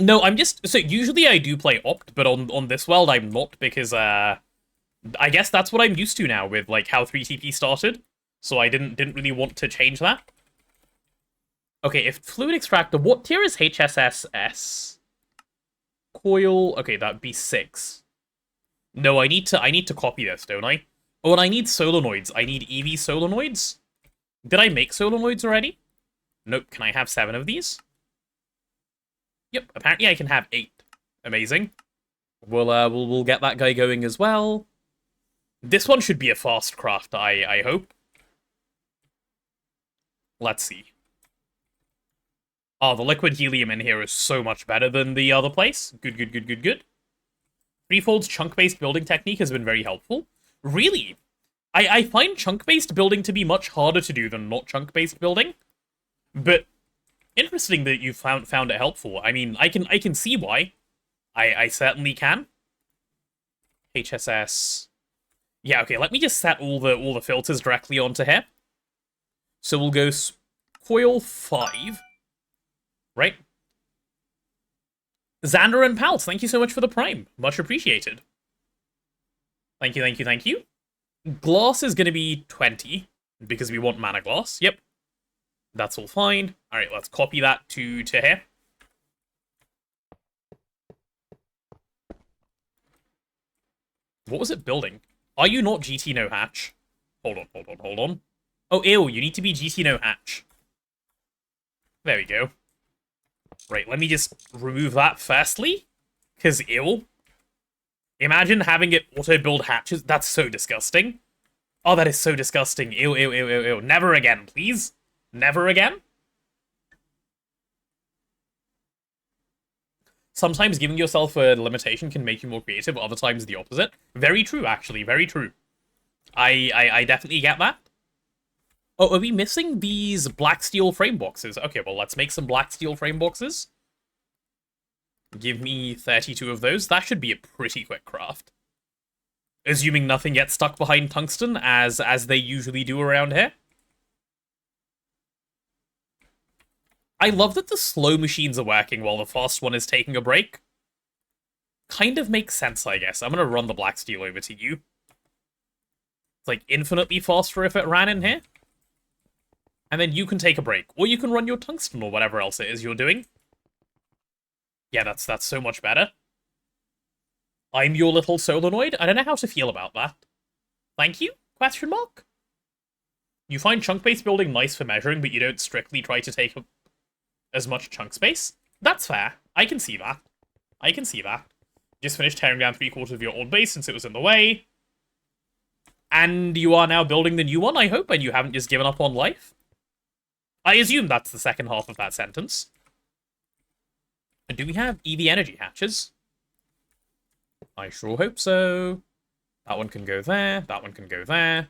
No, I'm just... So, usually I do play Opt, but on this world I'm not, because, I guess that's what I'm used to now with, like, how 3TP started. So I didn't really want to change that. Okay, if Fluid Extractor... What tier is HSSS? Coil... Okay, that'd be 6. No, I need to copy this, don't I? Oh, and I need solenoids. I need EV solenoids. Did I make solenoids already? Nope. Can I have 7 of these? Yep, apparently I can have 8. Amazing. We'll get that guy going as well. This one should be a fast craft, I hope. Let's see. Oh, the liquid helium in here is so much better than the other place. Good. Threefold's chunk-based building technique has been very helpful. Really? I find chunk-based building to be much harder to do than not chunk-based building. But interesting that you found it helpful. I mean, I can see why. I certainly can. HSS. Yeah, okay, let me just set all the filters directly onto here. So we'll go coil 5. Right? Xander and Pals, thank you so much for the Prime. Much appreciated. Thank you. Glass is going to be 20, because we want mana glass. Yep. That's all fine. Alright, let's copy that to here. What was it building? Are you not GT no hatch? Hold on. Oh, ew, you need to be GT no hatch. There we go. Right, let me just remove that firstly. Because ew. Imagine having it auto-build hatches. That's so disgusting. Oh, that is so disgusting. Ew. Never again, please. Never again. Sometimes giving yourself a limitation can make you more creative, other times the opposite. Very true, actually. Very true. I definitely get that. Oh, are we missing these black steel frame boxes? Okay, well, let's make some black steel frame boxes. Give me 32 of those. That should be a pretty quick craft. Assuming nothing gets stuck behind tungsten, as they usually do around here. I love that the slow machines are working while the fast one is taking a break. Kind of makes sense, I guess. I'm gonna run the black steel over to you. It's like infinitely faster if it ran in here. And then you can take a break. Or you can run your tungsten or whatever else it is you're doing. Yeah, that's so much better. I'm your little solenoid. I don't know how to feel about that. Thank you? Question mark? You find chunk-based building nice for measuring, but you don't strictly try to take as much chunk space? That's fair. I can see that. Just finished tearing down 3/4 of your old base since it was in the way. And you are now building the new one, I hope, and you haven't just given up on life? I assume that's the second half of that sentence. And do we have EV energy hatches? I sure hope so. That one can go there. That one can go there.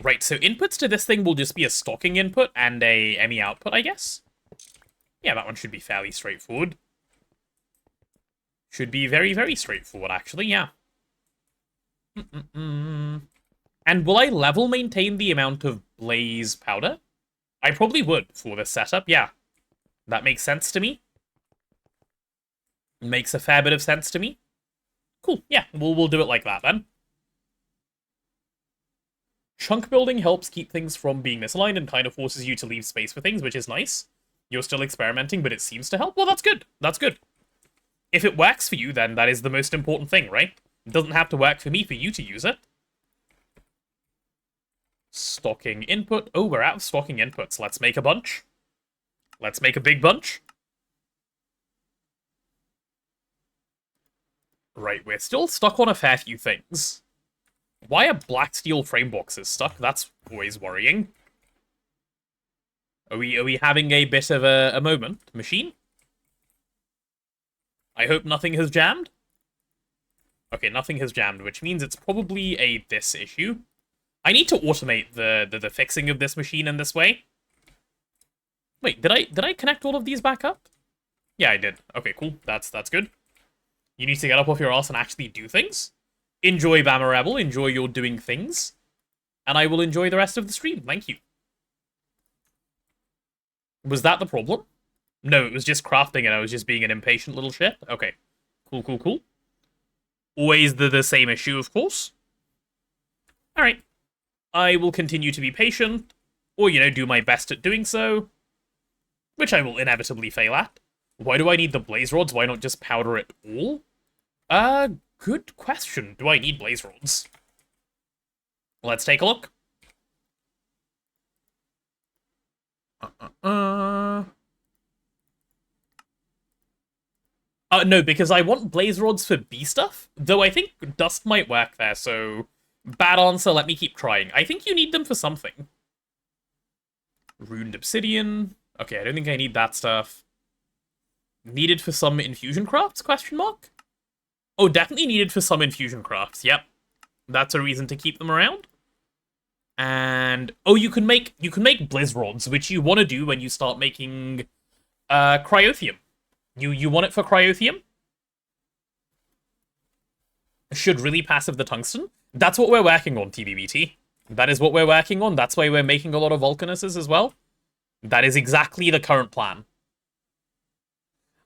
Right, so inputs to this thing will just be a stocking input and a ME output, I guess? Yeah, that one should be fairly straightforward. Should be very, very straightforward, actually, yeah. And will I level maintain the amount of blaze powder? I probably would for this setup, yeah. That makes sense to me. Makes a fair bit of sense to me. Cool, yeah, we'll do it like that then. Chunk building helps keep things from being misaligned and kind of forces you to leave space for things, which is nice. You're still experimenting, but it seems to help. Well, that's good. That's good. If it works for you, then that is the most important thing, right? It doesn't have to work for me for you to use it. Stocking input. Oh, we're out of stocking inputs. Let's make a bunch. Let's make a big bunch. Right, we're still stuck on a fair few things. Why are black steel frame boxes stuck? That's always worrying. Are we having a bit of a moment? Machine? I hope nothing has jammed. Okay, nothing has jammed, which means it's probably a this issue. I need to automate the fixing of this machine in this way. Wait, did I connect all of these back up? Yeah, I did. Okay, cool. That's good. You need to get up off your ass and actually do things. Enjoy Bama Rebel, enjoy your doing things. And I will enjoy the rest of the stream. Thank you. Was that the problem? No, it was just crafting and I was just being an impatient little shit. Okay. Cool. Always the same issue, of course. Alright. I will continue to be patient, or, do my best at doing so. Which I will inevitably fail at. Why do I need the blaze rods? Why not just powder it all? Good question. Do I need blaze rods? Let's take a look. No, because I want blaze rods for B stuff, though I think dust might work there, so bad answer, let me keep trying. I think you need them for something. Ruined obsidian. Okay, I don't think I need that stuff. Needed for some infusion crafts, question mark? Oh, definitely needed for some infusion crafts, yep. That's a reason to keep them around. And, oh, you can make blizz rods, which you want to do when you start making cryothium. You want it for cryothium? Should really passive the tungsten. That's what we're working on, TBBT. That is what we're working on. That's why we're making a lot of Vulcanuses as well. That is exactly the current plan.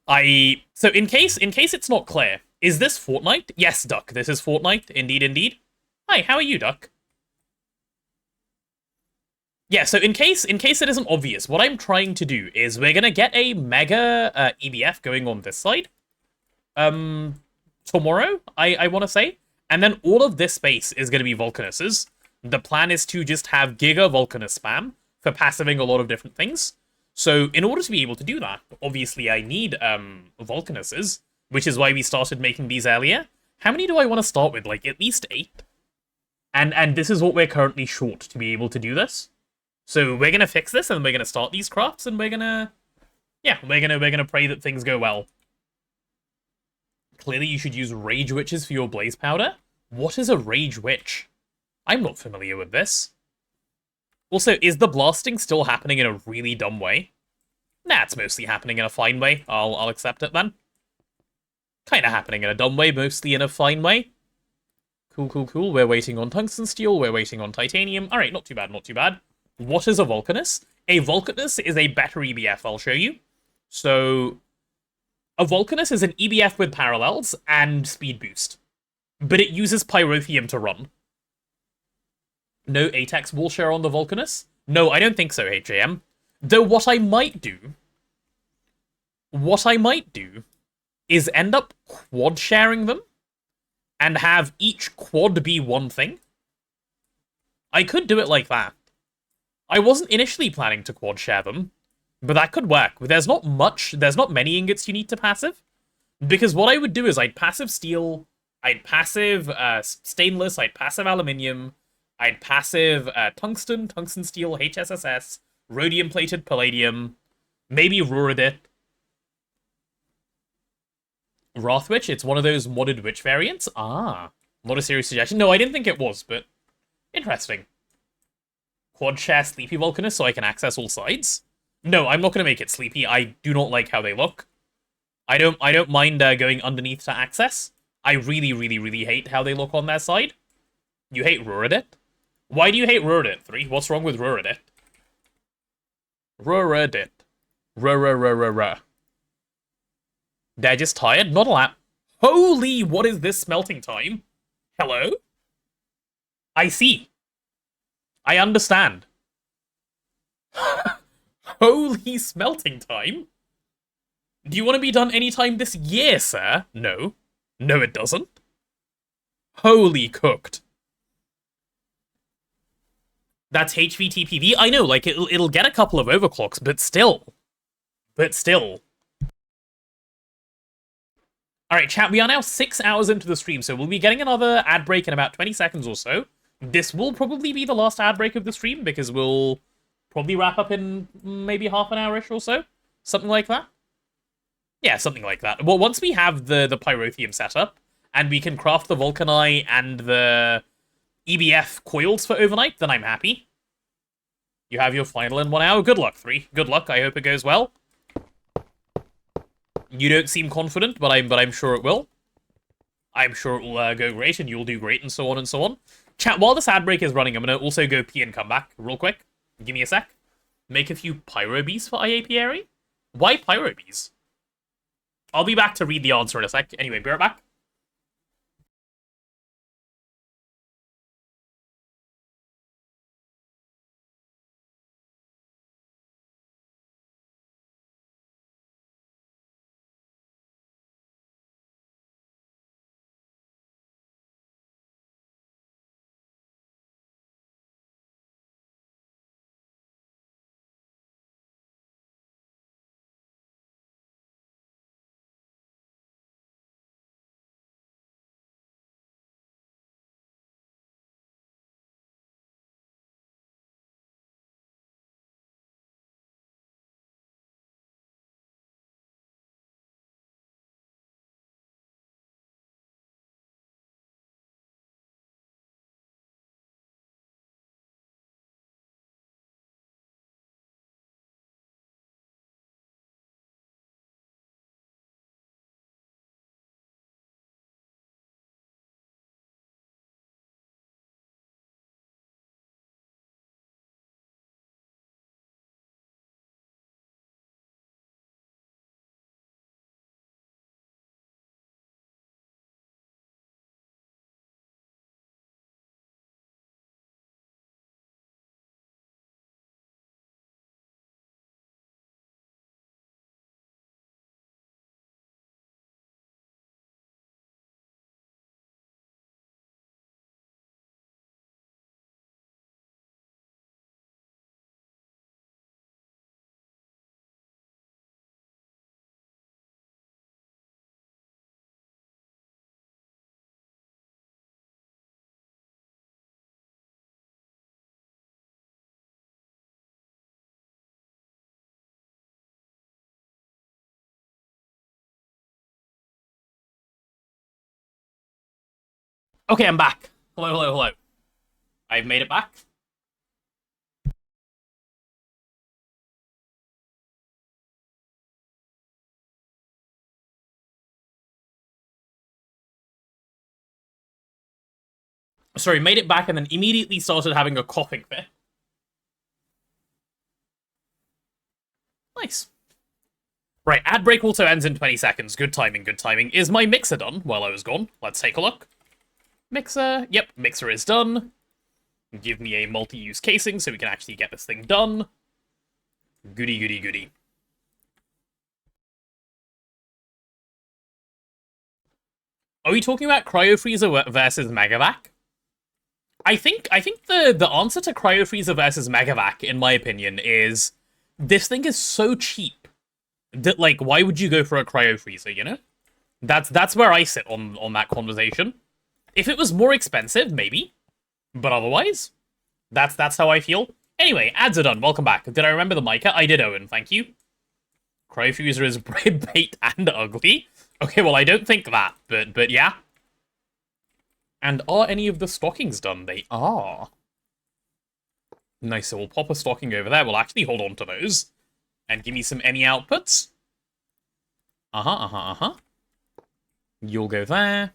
So in case it's not clear, is this Fortnite? Yes, Duck, this is Fortnite. Indeed. Hi, how are you, Duck? Yeah, so in case it isn't obvious, what I'm trying to do is we're gonna get a mega EBF going on this side. Tomorrow, I want to say. And then all of this space is going to be Vulcanuses. The plan is to just have Giga Vulcanus spam for passiving a lot of different things. So in order to be able to do that, obviously I need Vulcanuses, which is why we started making these earlier. How many do I want to start with? Like, at least 8? And this is what we're currently short to be able to do this. So we're going to fix this, and we're going to start these crafts, and we're going to... Yeah, we're gonna pray that things go well. Clearly you should use Rage Witches for your Blaze Powder. What is a Rage Witch? I'm not familiar with this. Also, is the blasting still happening in a really dumb way? Nah, it's mostly happening in a fine way. I'll accept it then. Kinda happening in a dumb way, mostly in a fine way. Cool. We're waiting on tungsten steel, we're waiting on titanium. Alright, not too bad. What is a Vulcanus? A Vulcanus is a better EBF, I'll show you. So, a Vulcanus is an EBF with parallels and speed boost. But it uses pyrothium to run. No ATEX wall share on the Vulcanus? No, I don't think so, HJM. Though what I might do is end up quad sharing them and have each quad be one thing. I could do it like that. I wasn't initially planning to quad share them, but that could work. There's not many ingots you need to passive, because what I would do is I'd passive steel, I'd passive stainless, I'd passive aluminium, I'd passive tungsten steel, HSSS, rhodium-plated palladium, maybe Ruridit. Wrathwitch, it's one of those modded witch variants? Ah, not a serious suggestion. No, I didn't think it was, but interesting. Quad share Sleepy Vulcanus so I can access all sides? No, I'm not going to make it sleepy. I do not like how they look. I don't mind going underneath to access. I really hate how they look on their side. You hate Ruridit? Why do you hate Ruridit, 3? What's wrong with Ruridit? Ruridit. Ruh. They're just tired? Not a lot. Holy, what is this smelting time? Hello? I see. I understand. Holy smelting time? Do you want to be done anytime this year, sir? No. No, it doesn't. Holy cooked. That's HVTPV. I know, like, it'll get a couple of overclocks, but still. Alright, chat, we are now 6 hours into the stream, so we'll be getting another ad break in about 20 seconds or so. This will probably be the last ad break of the stream, because we'll probably wrap up in maybe half an hour-ish or so. Something like that. Yeah, something like that. Well, once we have the pyrothium set up, and we can craft the Vulcanite and the EBF coils for overnight, then I'm happy. You have your final in 1 hour. Good luck, 3. Good luck. I hope it goes well. You don't seem confident, but I'm sure it will. I'm sure it will go great, and you'll do great, and so on and so on. Chat, while this ad break is running, I'm going to also go pee and come back real quick. Give me a sec. Make a few pyro bees for IAPRE? Why pyro bees? I'll be back to read the answer in a sec. Anyway, be right back. Okay, I'm back. Hello. I've made it back. Sorry, made it back and then immediately started having a coughing fit. Nice. Right, ad break also ends in 20 seconds. Good timing, good timing. Is my mixer done while I was gone? Let's take a look. Mixer. Yep, mixer is done. Give me a multi-use casing so we can actually get this thing done. Goody. Are we talking about Cryofreezer versus Megavac? I think the answer to Cryofreezer versus Megavac, in my opinion, is this thing is so cheap that, like, why would you go for a Cryofreezer, you know? That's where I sit on that conversation. If it was more expensive, maybe. But otherwise, that's how I feel. Anyway, ads are done. Welcome back. Did I remember the mica? I did, Owen. Thank you. Cryofreezer is bait and ugly. Okay, well, I don't think that, but yeah. And are any of the stockings done? They are. Nice, so we'll pop a stocking over there. We'll actually hold on to those. And give me some ME outputs. You'll go there.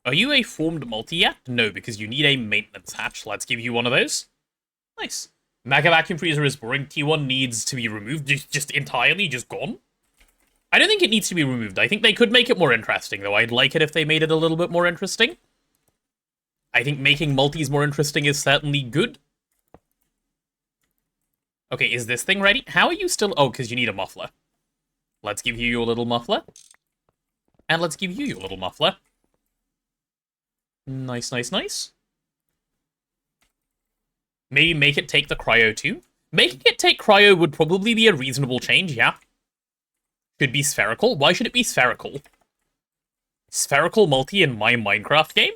Are you a formed multi yet? No, because you need a maintenance hatch. Let's give you one of those. Nice. Mega Vacuum Freezer is boring. T1 needs to be removed. Just entirely, just gone. I don't think it needs to be removed. I think they could make it more interesting, though. I'd like it if they made it a little bit more interesting. I think making multis more interesting is certainly good. Okay, is this thing ready? How are you still... Oh, because you need a muffler. Let's give you your little muffler. And let's give you your little muffler. Nice. Maybe make it take the cryo too. Making it take cryo would probably be a reasonable change, yeah. Should be spherical. Why should it be spherical? Spherical multi in my Minecraft game?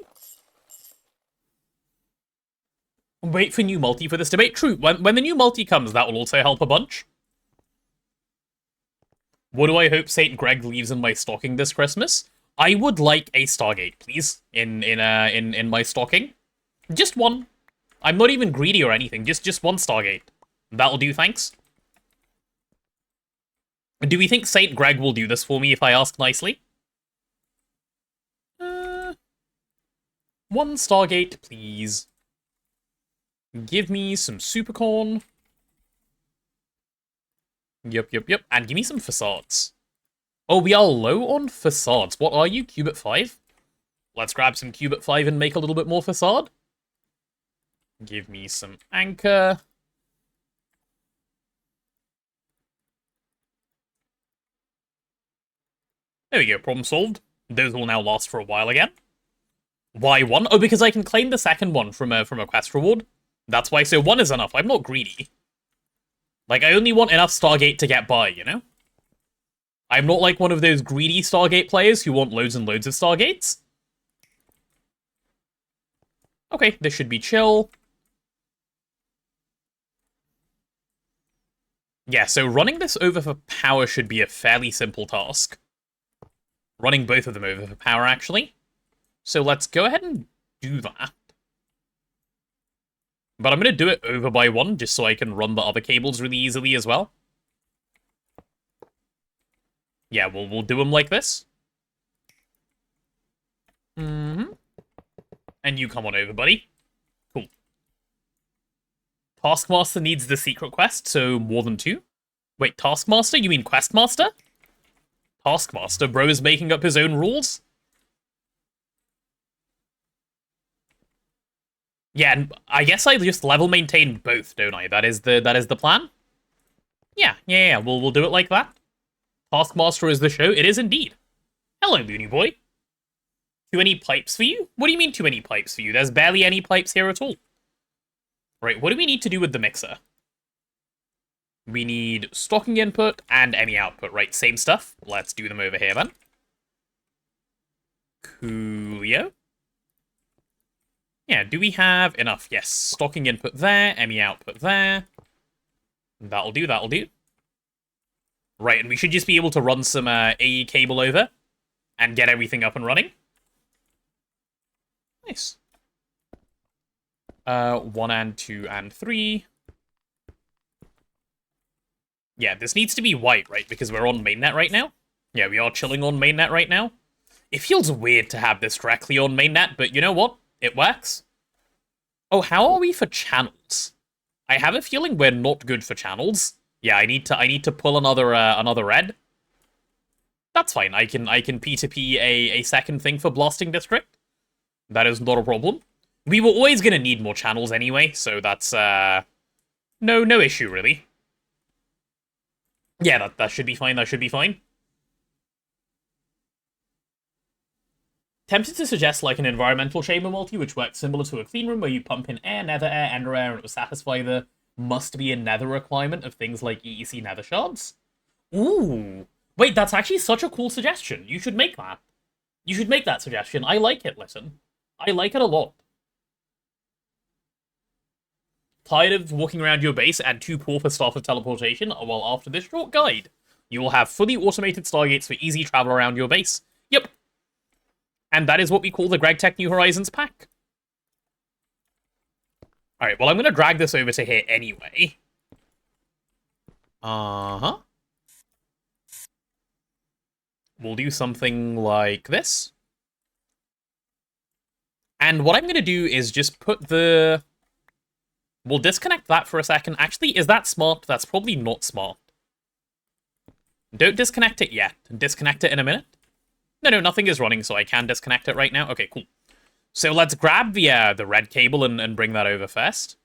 Wait for new multi for this debate. True, when the new multi comes, that will also help a bunch. What do I hope St. Greg leaves in my stocking this Christmas? I would like a Stargate, please, in my stocking. Just one. I'm not even greedy or anything. Just one Stargate. That'll do, thanks. Do we think St. Greg will do this for me if I ask nicely? One Stargate, please. Give me some supercorn. Yep. And give me some facades. Oh, we are low on facades. What are you? Cubit 5? Let's grab some Cubit 5 and make a little bit more facade. Give me some anchor. There we go, problem solved. Those will now last for a while again. Why 1? Oh, because I can claim the second one from a quest reward. That's why, so 1 is enough. I'm not greedy. Like, I only want enough Stargate to get by, you know? I'm not like one of those greedy Stargate players who want loads and loads of Stargates. Okay, this should be chill. Yeah, so running this over for power should be a fairly simple task. Running both of them over for power, actually. So let's go ahead and do that. But I'm going to do it over by 1, just so I can run the other cables really easily as well. Yeah, we'll do them like this. And you come on over, buddy. Cool. Taskmaster needs the secret quest, so more than 2. Wait, Taskmaster? You mean Questmaster? Taskmaster, bro, is making up his own rules? Yeah, and I guess I just level maintain both, don't I? That is the plan? Yeah, we'll do it like that. Taskmaster is the show. It is indeed. Hello, Looney Boy. Too many pipes for you? What do you mean too many pipes for you? There's barely any pipes here at all. Right, what do we need to do with the mixer? We need stocking input and ME output, right? Same stuff. Let's do them over here, then. Coolio. Yeah, do we have enough? Yes, stocking input there, ME output there. That'll do. Right, and we should just be able to run some AE cable over and get everything up and running. Nice. 1 and 2 and 3. Yeah, this needs to be white, right? Because we're on mainnet right now. Yeah, we are chilling on mainnet right now. It feels weird to have this directly on mainnet, but you know what? It works. Oh, how are we for channels? I have a feeling we're not good for channels. Yeah, I need to pull another red. That's fine. I can P2P a second thing for blasting district. That is not a problem. We were always gonna need more channels anyway, so that's no issue really. Yeah, that should be fine. That should be fine. Tempted to suggest like an environmental chamber multi, which works similar to a clean room where you pump in air, nether air, ender air, and it will satisfy the must-be in nether requirement of things like EEC nether shards. Ooh. Wait, that's actually such a cool suggestion. You should make that. You should make that suggestion. I like it, listen. I like it a lot. Tired of walking around your base and too poor for staff of teleportation? Well, after this short guide, you will have fully automated stargates for easy travel around your base. Yep. And that is what we call the GregTech New Horizons pack. Alright, well, I'm going to drag this over to here anyway. Uh-huh. We'll do something like this. And what I'm going to do is just put the... We'll disconnect that for a second. Actually, is that smart? That's probably not smart. Don't disconnect it yet. Disconnect it in a minute. No, nothing is running, so I can disconnect it right now. Okay, cool. So let's grab the red cable and bring that over first.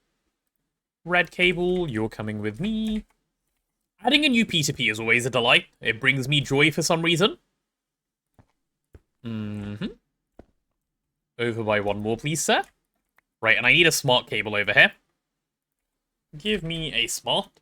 Red cable, you're coming with me. Adding a new P2P is always a delight. It brings me joy for some reason. Over by 1 more, please, sir. Right, and I need a smart cable over here. Give me a smart.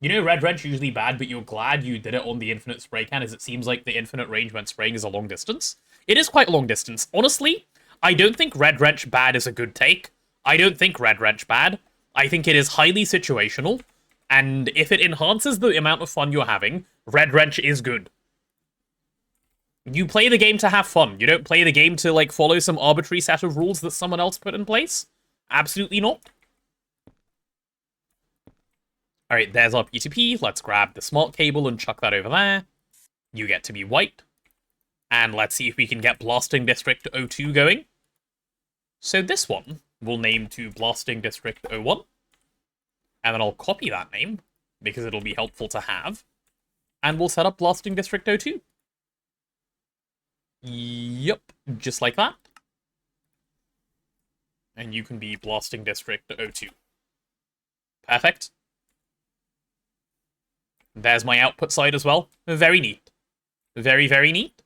You know, red wrench usually bad, but you're glad you did it on the infinite spray can, as it seems like the infinite range when spraying is a long distance. It is quite a long distance. Honestly, I don't think red wrench bad is a good take. I don't think red wrench bad. I think it is highly situational, and if it enhances the amount of fun you're having, red wrench is good. You play the game to have fun. You don't play the game to, like, follow some arbitrary set of rules that someone else put in place. Absolutely not. Alright, there's our P2P. Let's grab the smart cable and chuck that over there. You get to be white. And let's see if we can get Blasting District 02 going. So this one we'll name to Blasting District 01. And then I'll copy that name, because it'll be helpful to have. And we'll set up Blasting District 02. Yep, just like that. And you can be Blasting District 02. Perfect. There's my output side as well. Very neat. Very, very neat.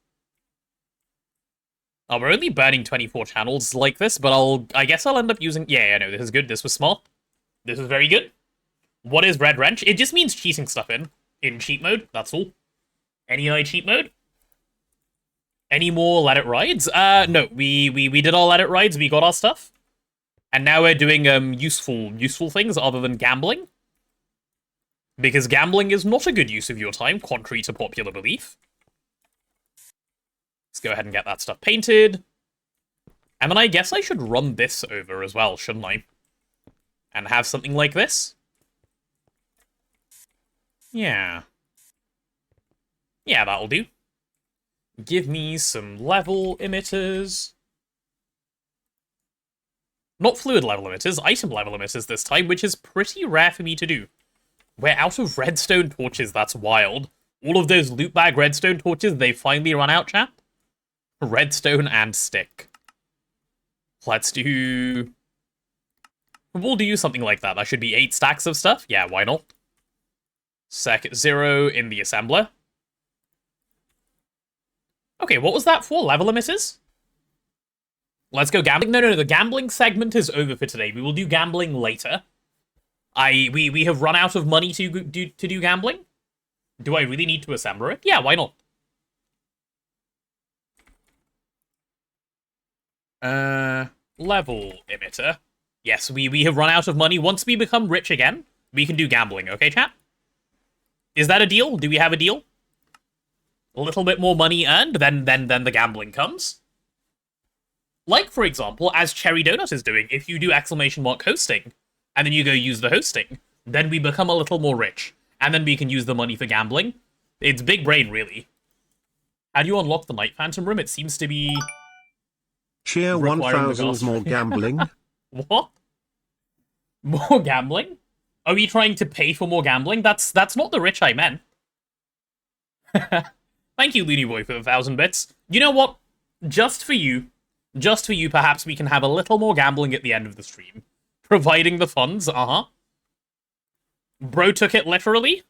Oh, we're only burning 24 channels like this, but I guess I'll end up using... Yeah, no, this is good. This was smart. This is very good. What is red wrench? It just means cheating stuff in cheat mode, that's all. Any cheat mode? Any more let it rides? No, we did our let it rides, we got our stuff. And now we're doing useful things other than gambling. Because gambling is not a good use of your time, contrary to popular belief. Let's go ahead and get that stuff painted. And then I guess I should run this over as well, shouldn't I? And have something like this. Yeah. Yeah, that'll do. Give me some level emitters. Not fluid level emitters, item level emitters this time, which is pretty rare for me to do. We're out of redstone torches, that's wild. All of those loot bag redstone torches, they finally run out, chat. Redstone and stick. Let's do... We'll do something like that. That should be 8 stacks of stuff. Yeah, why not? Circuit 0 in the assembler. Okay, what was that for? Level emitters? Let's go gambling. No, the gambling segment is over for today. We will do gambling later. We have run out of money to do gambling. Do I really need to assemble it? Yeah, why not? Level emitter. Yes, we have run out of money. Once we become rich again, we can do gambling, okay, chat? Is that a deal? Do we have a deal? A little bit more money earned, then the gambling comes. Like, for example, as Cherry Donut is doing, if you do ! hosting, and then you go use the hosting, then we become a little more rich. And then we can use the money for gambling. It's big brain, really. How do you unlock the Night Phantom room? It seems to be... Cheer 1,000 more gambling. What? More gambling? Are we trying to pay for more gambling? That's not the rich I meant. Thank you, Looney Boy, for the 1,000 bits. You know what? Just for you, perhaps we can have a little more gambling at the end of the stream. Providing the funds, Bro took it literally.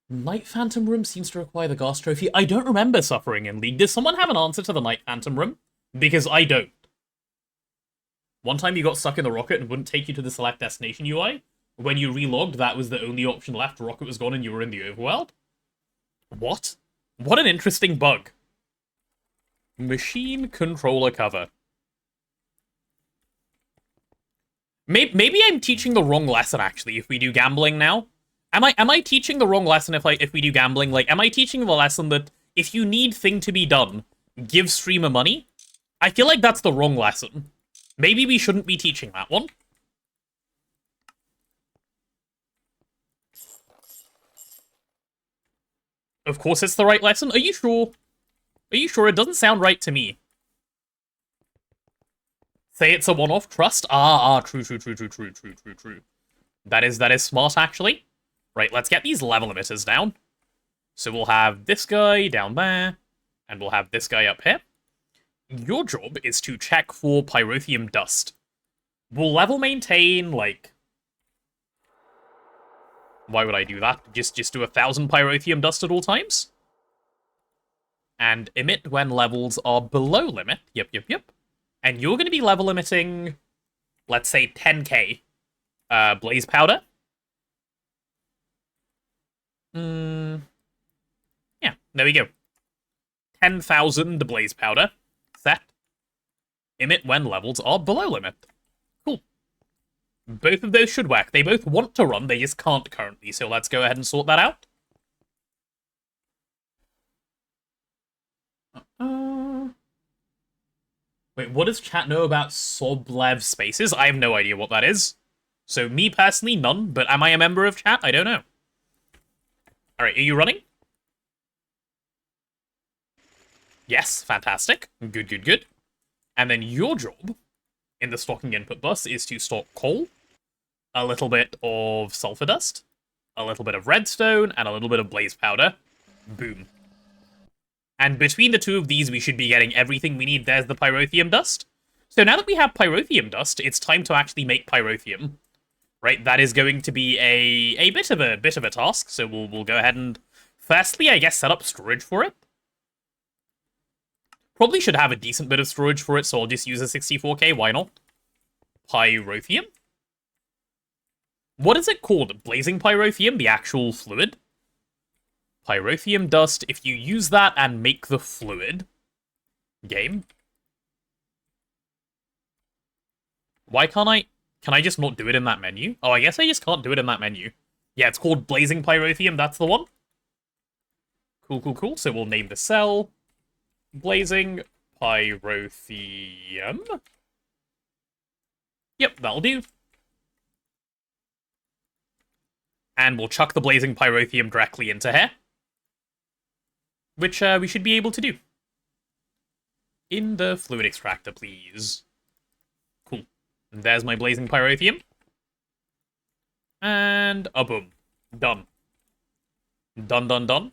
Night Phantom room seems to require the gas trophy. I don't remember suffering in League. Does someone have an answer to the Night Phantom room? Because I don't. One time you got stuck in the rocket and wouldn't take you to the select destination UI. When you relogged, that was the only option left. Rocket was gone and you were in the overworld. What? What an interesting bug. Machine controller cover. Maybe I'm teaching the wrong lesson, actually, if we do gambling now. Am I teaching the wrong lesson if we do gambling? Like, am I teaching the lesson that if you need thing to be done, give streamer money? I feel like that's the wrong lesson. Maybe we shouldn't be teaching that one. Of course it's the right lesson. Are you sure? Are you sure? It doesn't sound right to me. Say it's a one-off trust? True. That is smart, actually. Right, let's get these level emitters down. So we'll have this guy down there, and we'll have this guy up here. Your job is to check for pyrothium dust. We'll level maintain, like... Why would I do that? Just do 1,000 pyrothium dust at all times? And emit when levels are below limit. Yep. And you're going to be level limiting, let's say, 10k blaze powder. Yeah, there we go. 10,000 blaze powder. Set. Emit when levels are below limit. Cool. Both of those should work. They both want to run, they just can't currently, so let's go ahead and sort that out. Wait, what does chat know about Soblev spaces? I have no idea what that is. So me personally, none, but am I a member of chat? I don't know. Alright, are you running? Yes, fantastic. Good, good, good. And then your job in the stocking input bus is to stock coal, a little bit of sulfur dust, a little bit of redstone, and a little bit of blaze powder. Boom. And between the two of these, we should be getting everything we need. There's the pyrothium dust. So now that we have pyrothium dust, it's time to actually make pyrothium. Right, that is going to be a bit of a task. So we'll go ahead and firstly, I guess, set up storage for it. Probably should have a decent bit of storage for it, so I'll just use a 64k. Why not? Pyrothium. What is it called? Blazing pyrothium, the actual fluid. Pyrothium dust, if you use that and make the fluid... Game? Why can't I... Can I just not do it in that menu? Oh, I guess I just can't do it in that menu. Yeah, it's called Blazing Pyrothium, that's the one. Cool, cool, cool. So we'll name the cell Blazing Pyrothium. Yep, that'll do. And we'll chuck the Blazing Pyrothium directly into here. Which we should be able to do. In the fluid extractor, please. Cool. And there's my Blazing Pyrothium. And a boom. Done. Done, done, done.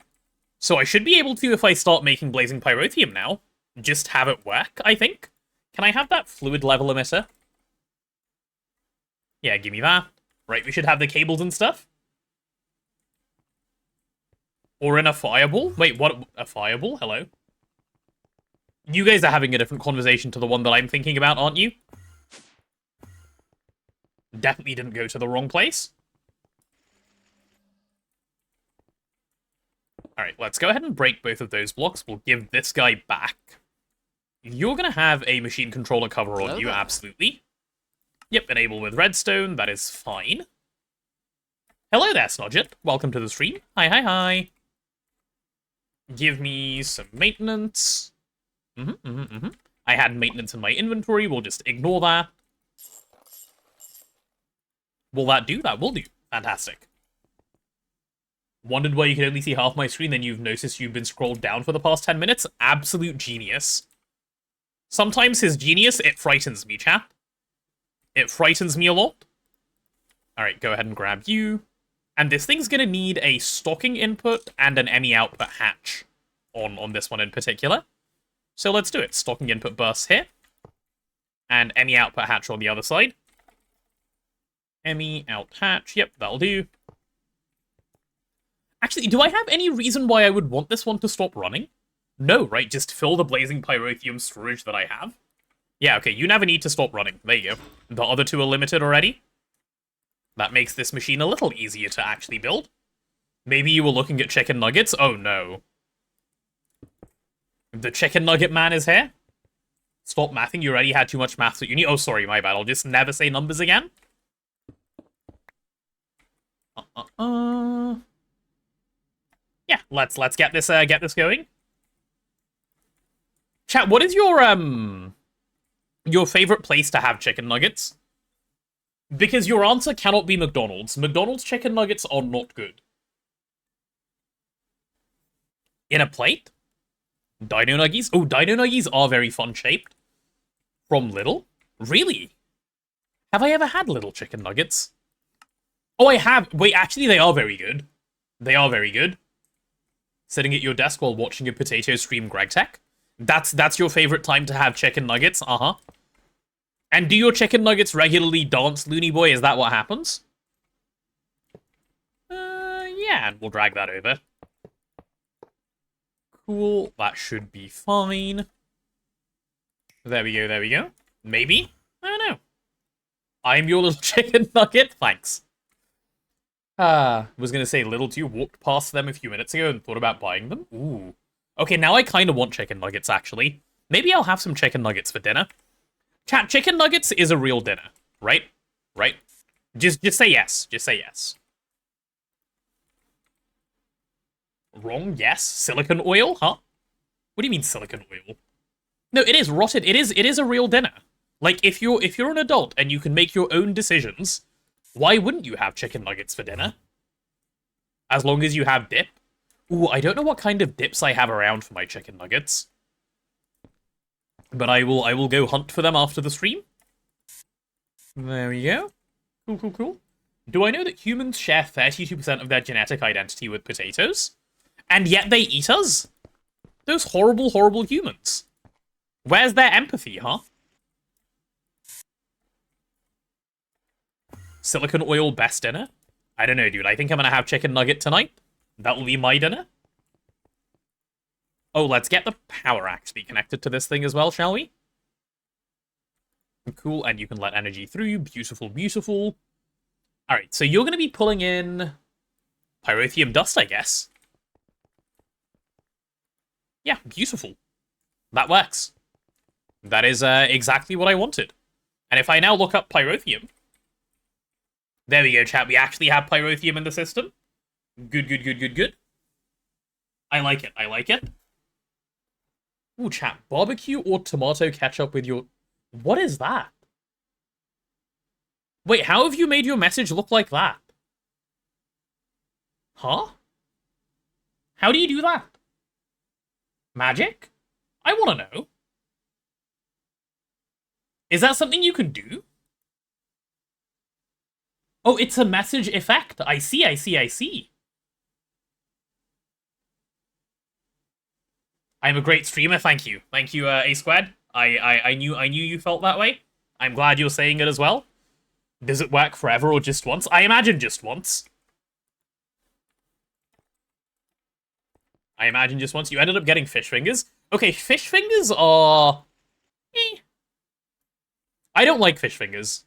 So I should be able to, if I start making Blazing Pyrothium now, just have it work, I think. Can I have that fluid level emitter? Yeah, give me that. Right, we should have the cables and stuff. Or in a fireball? Wait, what? A fireball? Hello? You guys are having a different conversation to the one that I'm thinking about, aren't you? Definitely didn't go to the wrong place. Alright, let's go ahead and break both of those blocks. We'll give this guy back. You're gonna have a machine controller cover on you, absolutely. Yep, enable with redstone, that is fine. Hello there, Snodget. Welcome to the stream. Hi, hi, hi. Give me some maintenance. I had maintenance in my inventory. We'll just ignore that. Will that do? That will do. Fantastic. Wondered why you could only see half my screen, then you've noticed you've been scrolled down for the past 10 minutes? Absolute genius. Sometimes his genius, it frightens me, chat. It frightens me a lot. Alright, go ahead and grab you. And this thing's gonna need a stocking input and an ME output hatch on this one in particular. So let's do it. Stocking input bus here. And ME output hatch on the other side. ME out hatch. Yep, that'll do. Actually, do I have any reason why I would want this one to stop running? No, right? Just fill the blazing pyrothium storage that I have. Yeah, okay, you never need to stop running. There you go. The other two are limited already. That makes this machine a little easier to actually build. Maybe you were looking at chicken nuggets? Oh no. The chicken nugget man is here? Stop mathing, you already had too much maths at uni. Oh, sorry, my bad. I'll just never say numbers again. Yeah, let's get this going. Chat, what is your favorite place to have chicken nuggets? Because your answer cannot be McDonald's. McDonald's chicken nuggets are not good. In a plate? Dino Nuggies? Oh, Dino Nuggies are very fun shaped. From Lidl? Really? Have I ever had Lidl chicken nuggets? Oh, I have. Wait, actually, they are very good. They are very good. Sitting at your desk while watching a potato stream GregTech? That's your favorite time to have chicken nuggets? Uh-huh. And do your chicken nuggets regularly dance, Looney Boy? Is that what happens? Yeah, and we'll drag that over. Cool, that should be fine. There we go, there we go. Maybe? I don't know. I'm your little chicken nugget? Thanks. Was gonna say Little 2 walked past them a few minutes ago and thought about buying them. Ooh. Okay, now I kind of want chicken nuggets, actually. Maybe I'll have some chicken nuggets for dinner. Chat, chicken nuggets is a real dinner, right? Right? Just say yes. Just say yes. Wrong? Yes. Silicon oil? Huh? What do you mean silicon oil? No, it is rotted. It is a real dinner. Like, if you're an adult and you can make your own decisions, why wouldn't you have chicken nuggets for dinner? As long as you have dip. Ooh, I don't know what kind of dips I have around for my chicken nuggets. But I will go hunt for them after the stream. There we go. Cool, cool, cool. Do I know that humans share 32% of their genetic identity with potatoes? And yet they eat us? Those horrible, horrible humans. Where's their empathy, huh? Silicon oil best dinner? I don't know, dude. I think I'm gonna have chicken nugget tonight. That will be my dinner. Oh, let's get the power actually connected to this thing as well, shall we? Cool, and you can let energy through. Beautiful, beautiful. Alright, so you're gonna be pulling in pyrothium dust, I guess. Yeah, beautiful. That works. That is exactly what I wanted. And if I now look up pyrothium... There we go, chat. We actually have pyrothium in the system. Good, good, good, good, good. I like it. I like it. Ooh, chat. Barbecue or tomato ketchup with your... What is that? Wait, how have you made your message look like that? Huh? How do you do that? Magic? I want to know. Is that something you can do? Oh, it's a message effect. I see, I see, I see. I'm a great streamer, thank you. Thank you, A-Squared. I knew you felt that way. I'm glad you're saying it as well. Does it work forever or just once? I imagine just once. I imagine just once. You ended up getting fish fingers. Okay, fish fingers are... I don't like fish fingers.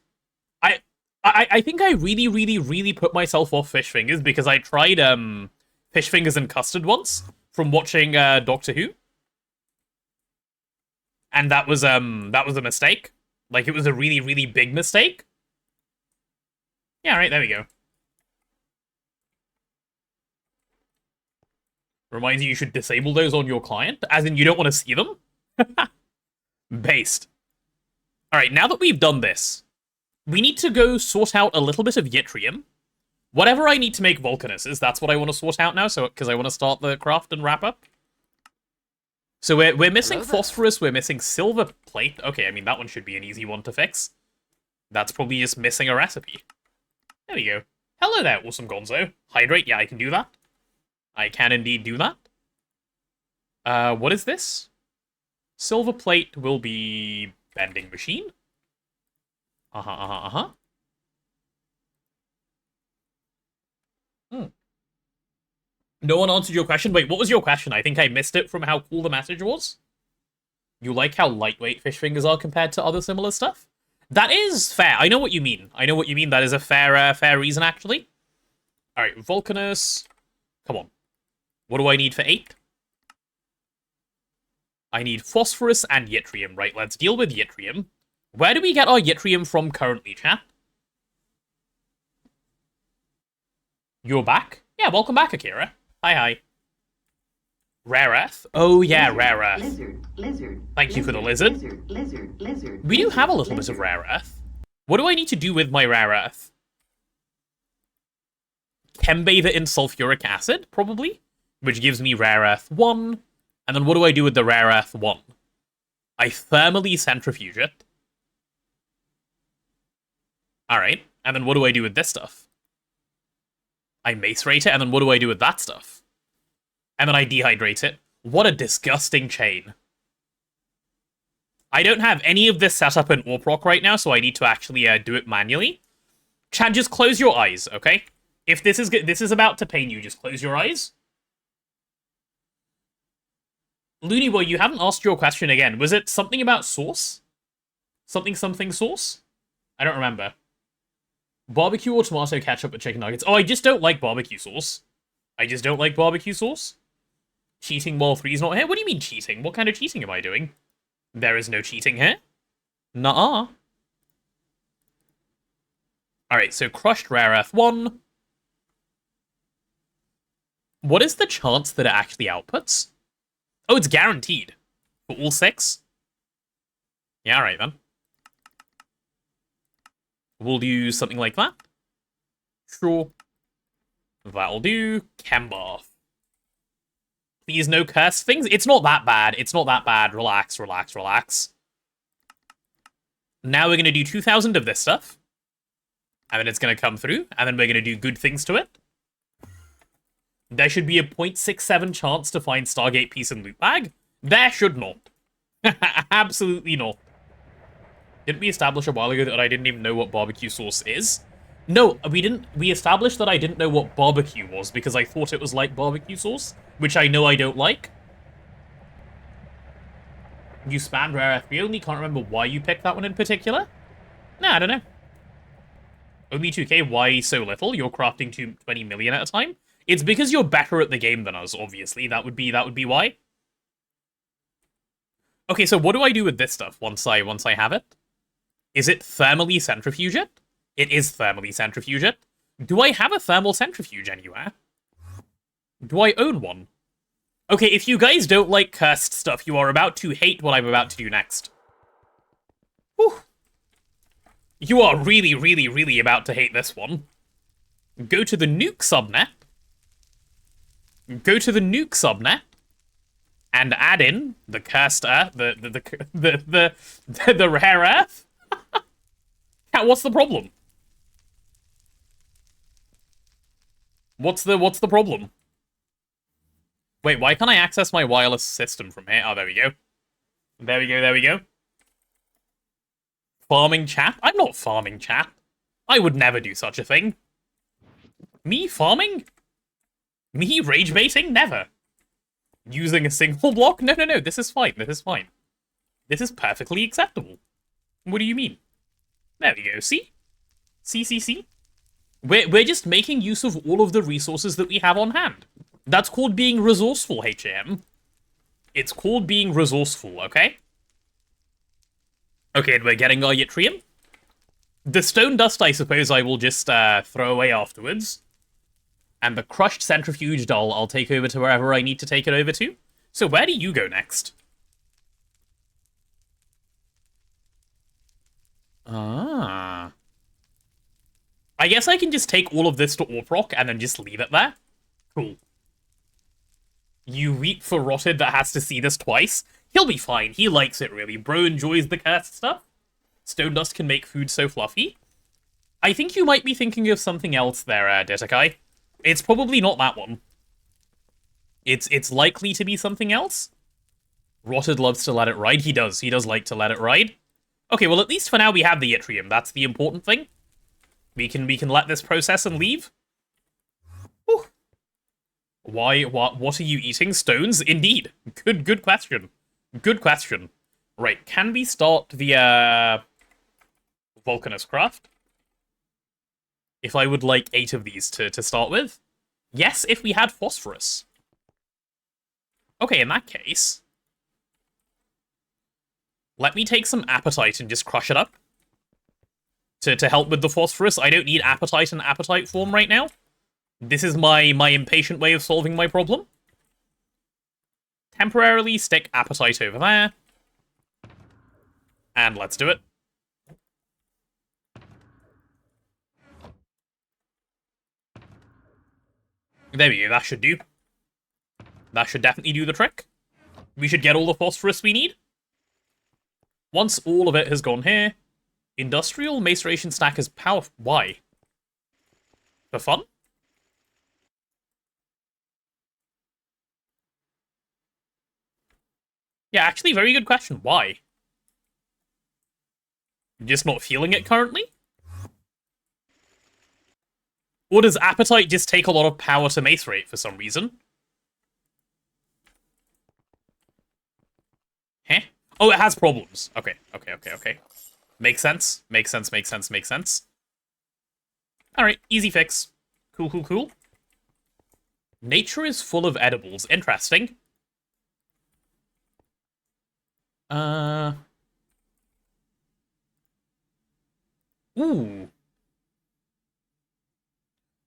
I think I really, really, really put myself off fish fingers because I tried fish fingers and custard once from watching Doctor Who. And that was a mistake. Like, it was a really, really big mistake. Yeah, right, there we go. Reminds you should disable those on your client, as in you don't want to see them. Based. Alright, now that we've done this, we need to go sort out a little bit of yttrium. Whatever I need to make volcanuses, that's what I want to sort out now, so because I want to start the craft and wrap up. So we're missing phosphorus, we're missing silver plate. Okay, I mean, that one should be an easy one to fix. That's probably just missing a recipe. There we go. Hello there, awesome Gonzo. Hydrate, yeah, I can do that. I can indeed do that. What is this? Silver plate will be bending machine. No one answered your question. Wait, what was your question? I think I missed it from how cool the message was. You like how lightweight fish fingers are compared to other similar stuff? That is fair. I know what you mean. I know what you mean. That is a fair reason, actually. Alright, Volcanus. Come on. What do I need for 8? I need phosphorus and yttrium. Right, let's deal with yttrium. Where do we get our yttrium from currently, chat? You're back? Yeah, welcome back, Akira. Hi, hi. Rare earth? Oh, yeah, rare earth. Thank you for the lizard. We do have a little bit of rare earth. What do I need to do with my rare earth? Chembathe it in sulfuric acid, probably, which gives me rare earth 1. And then what do I do with the rare earth 1? I thermally centrifuge it. Alright, and then what do I do with this stuff? I macerate it, and then what do I do with that stuff? And then I dehydrate it. What a disgusting chain. I don't have any of this set up in Orproc right now, so I need to actually do it manually. Chad, just close your eyes, okay? If this is about to pain you, just close your eyes. Looney Boy, you haven't asked your question again. Was it something about sauce? Something sauce? I don't remember. Barbecue or tomato ketchup with chicken nuggets? Oh, I just don't like barbecue sauce. I just don't like barbecue sauce. Cheating while 3's not here? What do you mean cheating? What kind of cheating am I doing? There is no cheating here. Nuh-uh. Alright, so crushed rare earth 1. What is the chance that it actually outputs? Oh, it's guaranteed. For all 6? Yeah, alright then. We'll do something like that. Sure. That'll do. Chembath. Please no curse things. It's not that bad. It's not that bad. Relax, relax, relax. Now we're going to do 2,000 of this stuff. And then it's going to come through. And then we're going to do good things to it. There should be a 0.67 chance to find Stargate piece and loot bag. There should not. Absolutely not. Didn't we establish a while ago that I didn't even know what barbecue sauce is? No, we didn't. We established that I didn't know what barbecue was because I thought it was like barbecue sauce, which I know I don't like. You spammed rare F3 only. Can't remember why you picked that one in particular. Nah, I don't know. Only 2k, why so little? You're crafting 20 million at a time? It's because you're better at the game than us, obviously. That would be why. Okay, so what do I do with this stuff once I have it? Is it thermally centrifuge it? It is thermally centrifuge it. Do I have a thermal centrifuge anywhere? Do I own one? Okay, if you guys don't like cursed stuff, you are about to hate what I'm about to do next. Whew. You are really, really, really about to hate this one. Go to the nuke subnet. Go to the nuke subnet. And add in the cursed earth, the rare earth. What's the problem? What's the problem? Wait, why can't I access my wireless system from here? Oh, there we go. There we go, there we go. Farming chat? I'm not farming chat. I would never do such a thing. Me farming? Me rage baiting? Never. Using a single block? No, no, no, this is fine, this is fine. This is perfectly acceptable. What do you mean? There we go, see? See? We're just making use of all of the resources that we have on hand. That's called being resourceful, HM. It's called being resourceful, okay? Okay, and we're getting our yttrium. The stone dust, I suppose I will just throw away afterwards. And the crushed centrifuge doll I'll take over to wherever I need to take it over to. So where do you go next? Ah. I guess I can just take all of this to Orproc and then just leave it there. Cool. You weep for Rotted that has to see this twice. He'll be fine. He likes it, really. Bro enjoys the cursed stuff. Stone dust can make food so fluffy. I think you might be thinking of something else there, Detakai. It's probably not that one. It's likely to be something else. Rotted loves to let it ride. He does. He does like to let it ride. Okay, well, at least for now we have the yttrium. That's the important thing. We can let this process and leave. Whew. Why? What are you eating? Stones? Indeed. Good question. Good question. Right, can we start the Volcanus craft? If I would like 8 of these to start with? Yes, if we had phosphorus. Okay, in that case, let me take some apatite and just crush it up. To help with the phosphorus. I don't need apatite in apatite form right now. This is my impatient way of solving my problem. Temporarily stick apatite over there. And let's do it. There we go, that should do. That should definitely do the trick. We should get all the phosphorus we need. Once all of it has gone here, industrial maceration stack is powerful. Why? For fun? Yeah, actually, very good question. Why? Just not feeling it currently? Or does appetite just take a lot of power to macerate for some reason? Oh, it has problems. Okay. Makes sense. Makes sense. Alright, easy fix. Cool. Nature is full of edibles. Interesting. Ooh.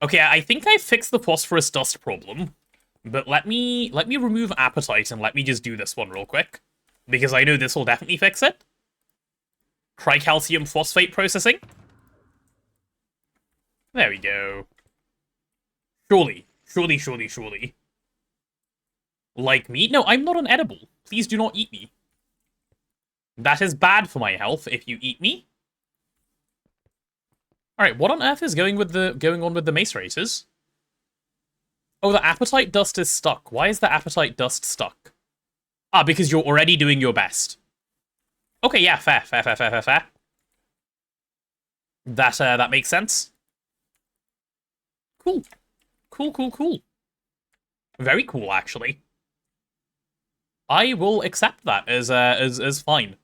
Okay, I think I fixed the phosphorus dust problem, but let me remove appetite and let me just do this one real quick, because I know this will definitely fix it. Tricalcium phosphate processing. There we go. Surely. Like me? No, I'm not an edible. Please do not eat me. That is bad for my health if you eat me. Alright, what on earth is going on with the mace racers? Oh, the appetite dust is stuck. Why is the appetite dust stuck? Ah, because you're already doing your best. Okay, yeah, fair. That makes sense. Cool. Very cool, actually. I will accept that as fine.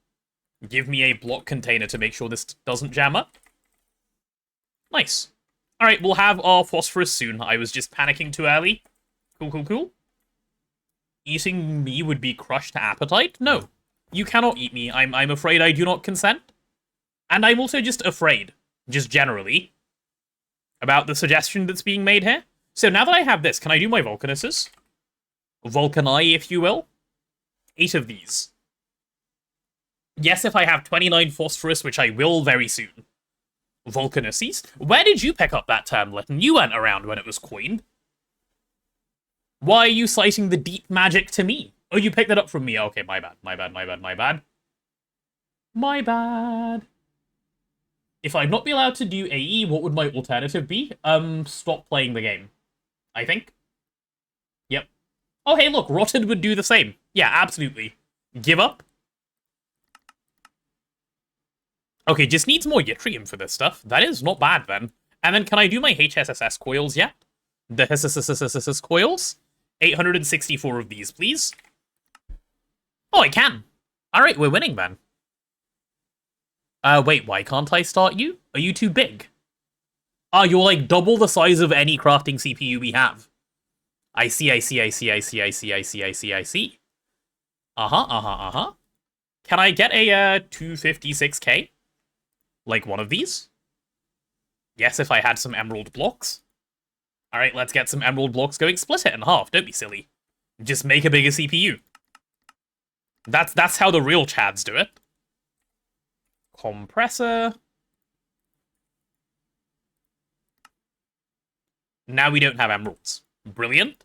Give me a block container to make sure this doesn't jam up. Nice. Alright, we'll have our phosphorus soon. I was just panicking too early. Cool. Eating me would be crushed appetite? No. You cannot eat me. I'm afraid I do not consent. And I'm also just afraid, just generally, about the suggestion that's being made here. So now that I have this, can I do my Vulcanuses? Vulcani, if you will. 8 of these. Yes, if I have 29 phosphorus, which I will very soon. Vulcanuses? Where did you pick up that term, Lytton? You weren't around when it was coined. Why are you citing the deep magic to me? Oh, you picked it up from me. Okay, my bad. If I'd not be allowed to do AE, what would my alternative be? Stop playing the game. I think. Yep. Oh, hey, look, Rotted would do the same. Yeah, absolutely. Give up? Okay, just needs more yttrium for this stuff. That is not bad, then. And then can I do my HSSS coils yet? The HSSS coils? 864 of these, please. Oh, I can. Alright, we're winning, then. Wait, why can't I start you? Are you too big? Ah, you're like double the size of any crafting CPU we have. I see. Can I get a 256k? Like one of these? Yes, if I had some emerald blocks. Alright, let's get some emerald blocks going. Split it in half, don't be silly. Just make a bigger CPU. That's how the real chads do it. Compressor. Now we don't have emeralds. Brilliant.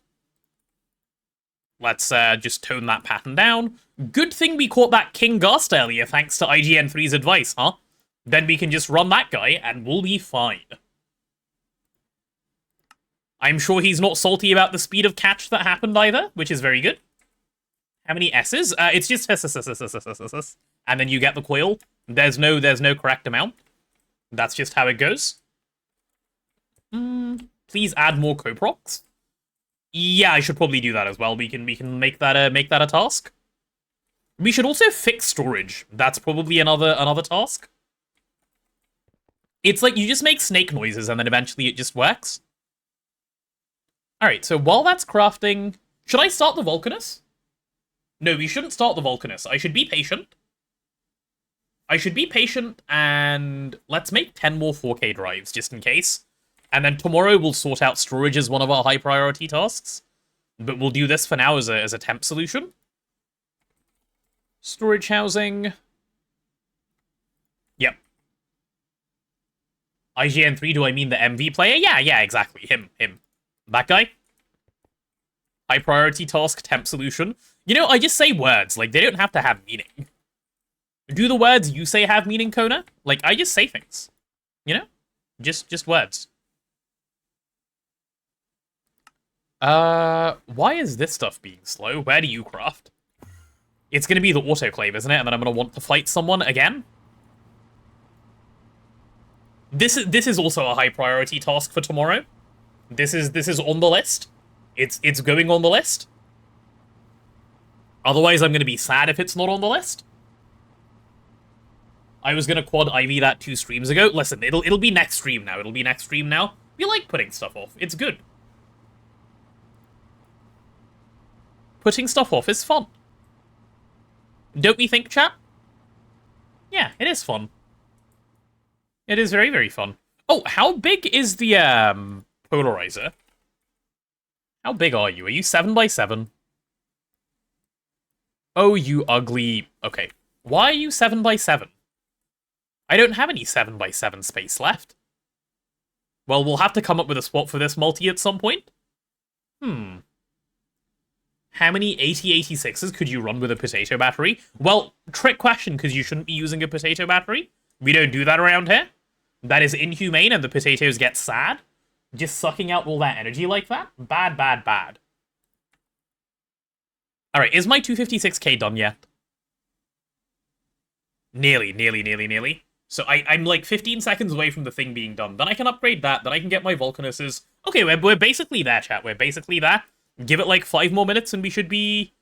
Let's just tone that pattern down. Good thing we caught that King Gast earlier thanks to IGN3's advice, huh? Then we can just run that guy and we'll be fine. I'm sure he's not salty about the speed of catch that happened either, which is very good. How many S's? It's just and then you get the coil. There's no correct amount. That's just how it goes. Please add more coprocs. Yeah, I should probably do that as well. We can make that a task. We should also fix storage. That's probably another task. It's like you just make snake noises and then eventually it just works. Alright, so while that's crafting... Should I start the Vulcanus? No, we shouldn't start the Vulcanus. I should be patient. And let's make 10 more 4K drives, just in case. And then tomorrow we'll sort out storage as one of our high priority tasks. But we'll do this for now as a temp solution. Storage housing. Yep. IGN3, do I mean the MV player? Yeah, exactly. Him. That guy? High priority task, temp solution. You know, I just say words. Like, they don't have to have meaning. Do the words you say have meaning, Kona? Like, I just say things. You know? Just words. Why is this stuff being slow? Where do you craft? It's gonna be the autoclave, isn't it? And then I'm gonna want to fight someone again? This is also a high priority task for tomorrow. This is on the list. It's going on the list. Otherwise, I'm gonna be sad if it's not on the list. I was gonna quad IV that 2 streams ago. Listen, it'll be next stream now. It'll be next stream now. We like putting stuff off. It's good. Putting stuff off is fun. Don't we think, chat? Yeah, it is fun. It is very, very fun. Oh, how big is the polarizer? How big are you? Are you 7x7? Oh, you ugly... Okay. Why are you 7x7? I don't have any 7x7 space left. Well, we'll have to come up with a spot for this multi at some point. How many 8086s could you run with a potato battery? Well, trick question, because you shouldn't be using a potato battery. We don't do that around here. That is inhumane, and the potatoes get sad. Just sucking out all that energy like that? Bad, bad, bad. Alright, is my 256k done yet? Nearly. So I'm like 15 seconds away from the thing being done. Then I can upgrade that, then I can get my Vulcanuses. Okay, we're basically there, chat. We're basically there. Give it like 5 more minutes and we should be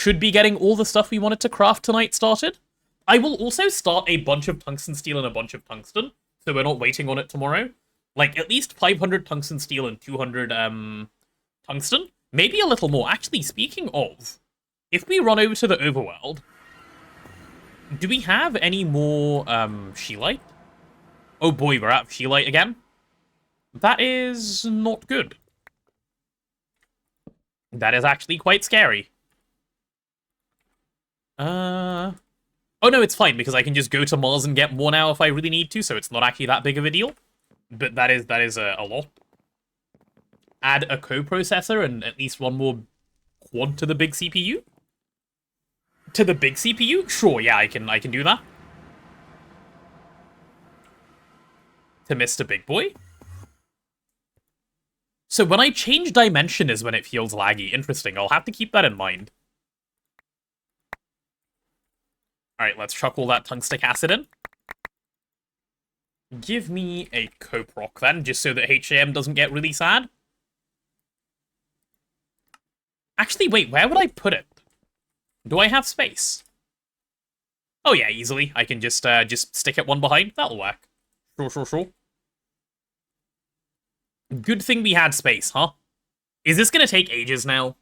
getting all the stuff we wanted to craft tonight started. I will also start a bunch of tungsten steel and a bunch of tungsten, so we're not waiting on it tomorrow. Like, at least 500 tungsten steel and 200 tungsten. Maybe a little more. Actually, speaking of, if we run over to the overworld, do we have any more Scheelite? Oh boy, we're out of Scheelite again. That is not good. That is actually quite scary. Oh no, it's fine, because I can just go to Mars and get more now if I really need to, so it's not actually that big of a deal. But that is a lot. Add a coprocessor and at least one more quad to the big CPU? To the big CPU? Sure, yeah, I can do that. To Mr. Big Boy? So when I change dimension is when it feels laggy. Interesting, I'll have to keep that in mind. Alright, let's chuck all that tungstic acid in. Give me a coproc then, just so that HAM doesn't get really sad. Actually, wait, where would I put it? Do I have space? Oh yeah, easily. I can just stick it one behind. That'll work. Sure. Good thing we had space, huh? Is this gonna take ages now?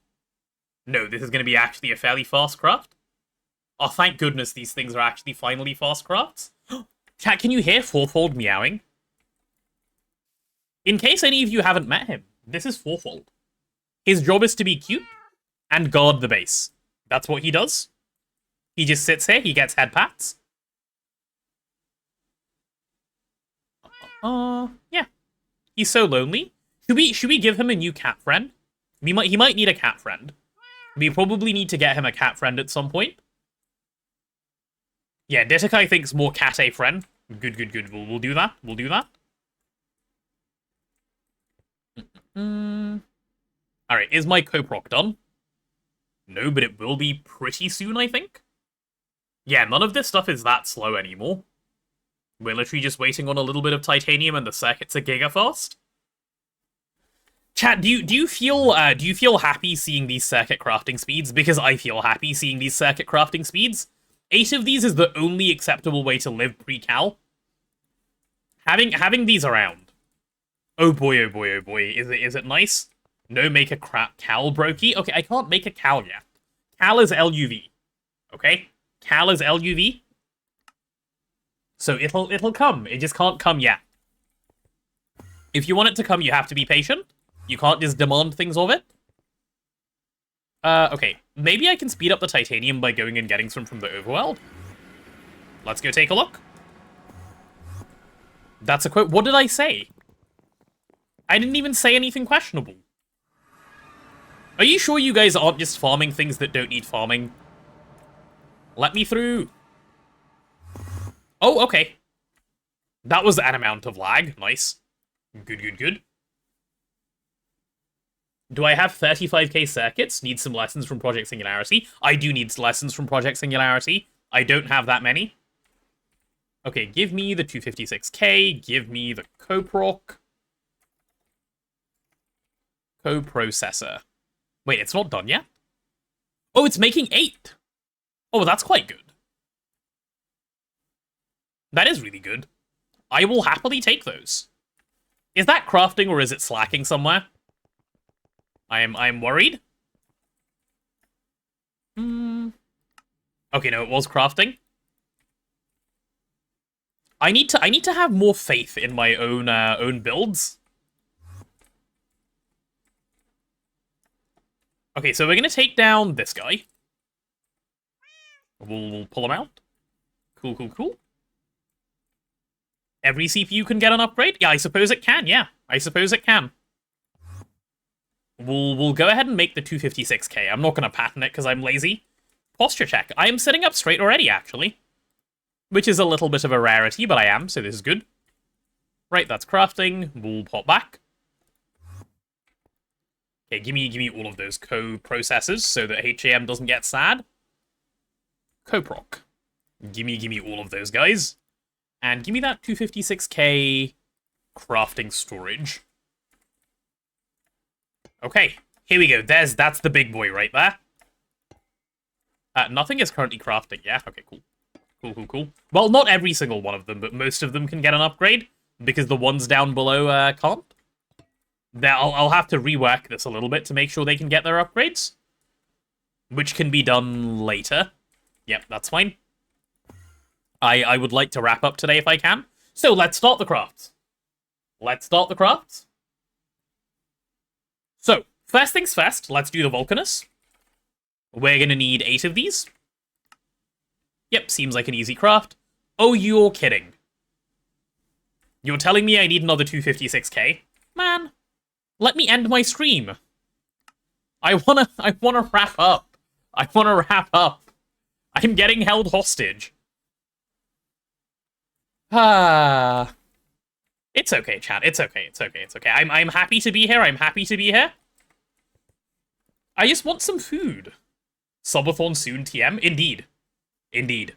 No, this is gonna be actually a fairly fast craft. Oh, thank goodness these things are actually finally fast crafts. Chat, can you hear Fourfold meowing? In case any of you haven't met him, this is Fourfold. His job is to be cute and guard the base. That's what he does. He just sits here, he gets head pats. Yeah. He's so lonely. Should we give him a new cat friend? He might need a cat friend. We probably need to get him a cat friend at some point. Yeah, Detakai thinks more cat a friend. Good. We'll do that. We'll do that. Alright, is my coproc done? No, but it will be pretty soon, I think. Yeah, none of this stuff is that slow anymore. We're literally just waiting on a little bit of titanium and the circuits are gigafast. Chat, do you feel happy seeing these circuit crafting speeds? Because I feel happy seeing these circuit crafting speeds. 8 of these is the only acceptable way to live pre-cal. Having these around. Oh boy, is it nice? No, make a crap cal brokey. Okay, I can't make a cal yet. Cal is LUV. Okay? Cal is LUV. So it'll come. It just can't come yet. If you want it to come, you have to be patient. You can't just demand things of it. Okay. Maybe I can speed up the titanium by going and getting some from the overworld. Let's go take a look. That's a quote. What did I say? I didn't even say anything questionable. Are you sure you guys aren't just farming things that don't need farming? Let me through. Oh, okay. That was an amount of lag. Nice. Good. Do I have 35k circuits? Need some lessons from Project Singularity. I do need lessons from Project Singularity. I don't have that many. Okay, give me the 256k. Give me the coproc. Coprocessor. Wait, it's not done yet? Oh, it's making 8. Oh, that's quite good. That is really good. I will happily take those. Is that crafting or is it slacking somewhere? I'm worried. Okay, no, it was crafting. I need to have more faith in my own builds. Okay, so we're gonna take down this guy. We'll pull him out. Cool, cool, cool. Every CPU can get an upgrade? Yeah, I suppose it can, yeah. I suppose it can. We'll go ahead and make the 256k. I'm not gonna pattern it because I'm lazy. Posture check. I am sitting up straight already, actually. Which is a little bit of a rarity, but I am, so this is good. Right, that's crafting. We'll pop back. Okay, give me all of those co-processors so that HAM doesn't get sad. Coproc. Give me all of those guys. And give me that 256k crafting storage. Okay, here we go. That's the big boy right there. Nothing is currently crafting, yeah? Okay, cool. Cool, cool, cool. Well, not every single one of them, but most of them can get an upgrade, because the ones down below can't. I'll have to rework this a little bit to make sure they can get their upgrades. Which can be done later. Yep, that's fine. I would like to wrap up today if I can. So, let's start the crafts. Let's start the crafts. So, first things first, let's do the Vulcanus. We're gonna need 8 of these. Yep, seems like an easy craft. Oh, you're kidding. You're telling me I need another 256k? Man, let me end my stream. I wanna wrap up. I wanna wrap up. I'm getting held hostage. Ah. It's okay, chat. It's okay. It's okay. It's okay. I'm happy to be here. I'm happy to be here. I just want some food. Subathon soon, TM. Indeed. Indeed.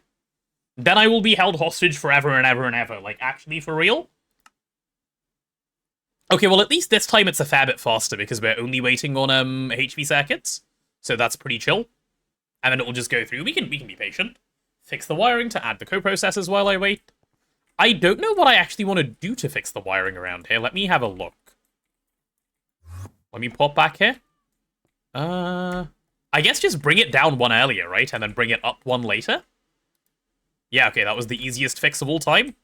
Then I will be held hostage forever and ever and ever. Like, actually, for real? Okay, well, at least this time it's a fair bit faster because we're only waiting on HV circuits. So that's pretty chill. And then it will just go through. We can be patient. Fix the wiring to add the coprocessors while I wait. I don't know what I actually want to do to fix the wiring around here. Let me have a look. Let me pop back here. I guess just bring it down one earlier, right? And then bring it up one later? Yeah, okay, that was the easiest fix of all time.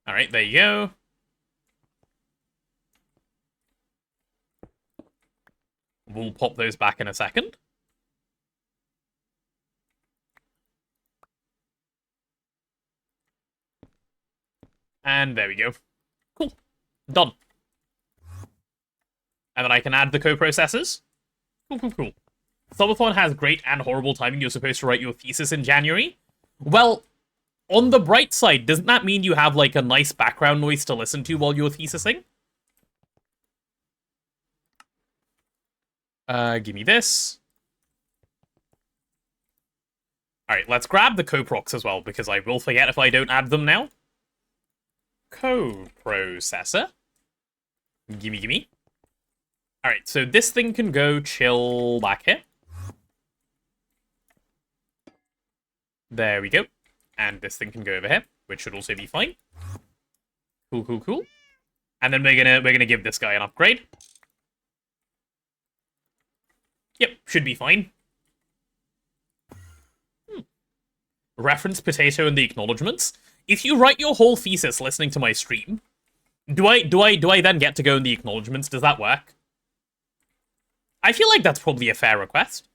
Alright, there you go. We'll pop those back in a second. And there we go. Cool. Done. And then I can add the coprocessors. Cool, cool, cool. Subathon has great and horrible timing. You're supposed to write your thesis in January. Well, on the bright side, doesn't that mean you have, like, a nice background noise to listen to while you're thesising? Give me this. Alright, let's grab the coprocs as well, because I will forget if I don't add them now. Coprocessor. Gimme, gimme. Alright, so this thing can go chill back here. There we go. And this thing can go over here, which should also be fine. Cool, cool, cool. And then we're gonna give this guy an upgrade. Yep, should be fine. Reference potato in the acknowledgements. If you write your whole thesis listening to my stream, do I then get to go in the acknowledgements? Does that work? I feel like that's probably a fair request.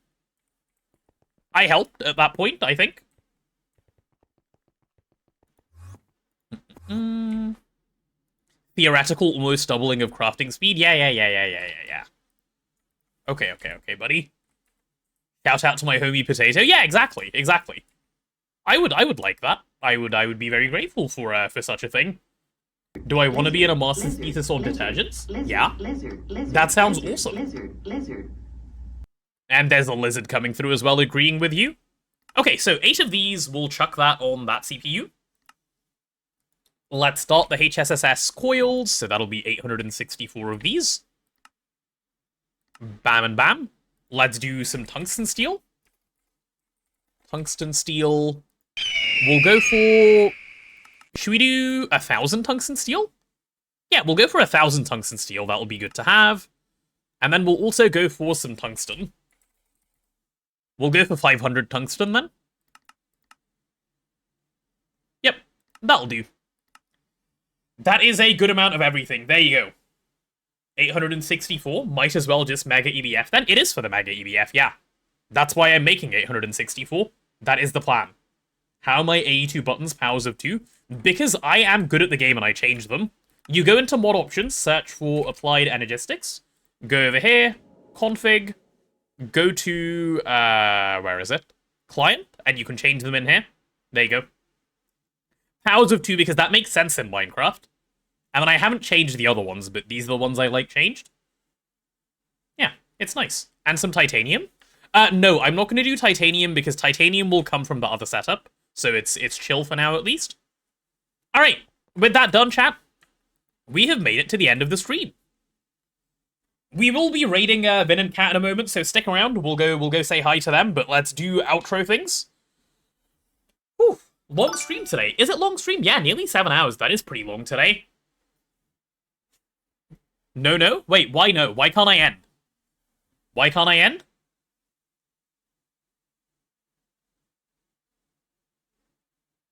I helped at that point, I think. Theoretical almost doubling of crafting speed? Yeah. Okay, buddy. Shout out to my homie Potato. Yeah, exactly. I would like that. I would be very grateful for such a thing. Do I want to be in a master's thesis on detergents? Yeah. That sounds awesome. And there's a lizard coming through as well, agreeing with you. Okay, so 8 of these, we'll chuck that on that CPU. Let's start the HSSS coils, so that'll be 864 of these. Bam and bam. Let's do some tungsten steel. Tungsten steel. We'll go for... Should we do 1,000 tungsten steel? Yeah, we'll go for 1,000 tungsten steel. That'll be good to have. And then we'll also go for some tungsten. We'll go for 500 tungsten then. Yep, that'll do. That is a good amount of everything. There you go. 864. Might as well just Mega EBF then. It is for the Mega EBF, yeah. That's why I'm making 864. That is the plan. How are my AE2 buttons powers of 2? Because I am good at the game and I change them. You go into mod options, search for applied energistics, go over here, config, go to, where is it? Client, and you can change them in here. There you go. Powers of 2 because that makes sense in Minecraft. And then I haven't changed the other ones, but these are the ones I like changed. Yeah, it's nice. And some titanium. No, I'm not going to do titanium because titanium will come from the other setup. So it's chill for now, at least. Alright, with that done, chat, we have made it to the end of the stream. We will be raiding Vin and Cat in a moment, so stick around. We'll go say hi to them, but let's do outro things. Whew, long stream today. Is it long stream? Yeah, nearly 7 hours. That is pretty long today. No? Wait, why no? Why can't I end? Why can't I end?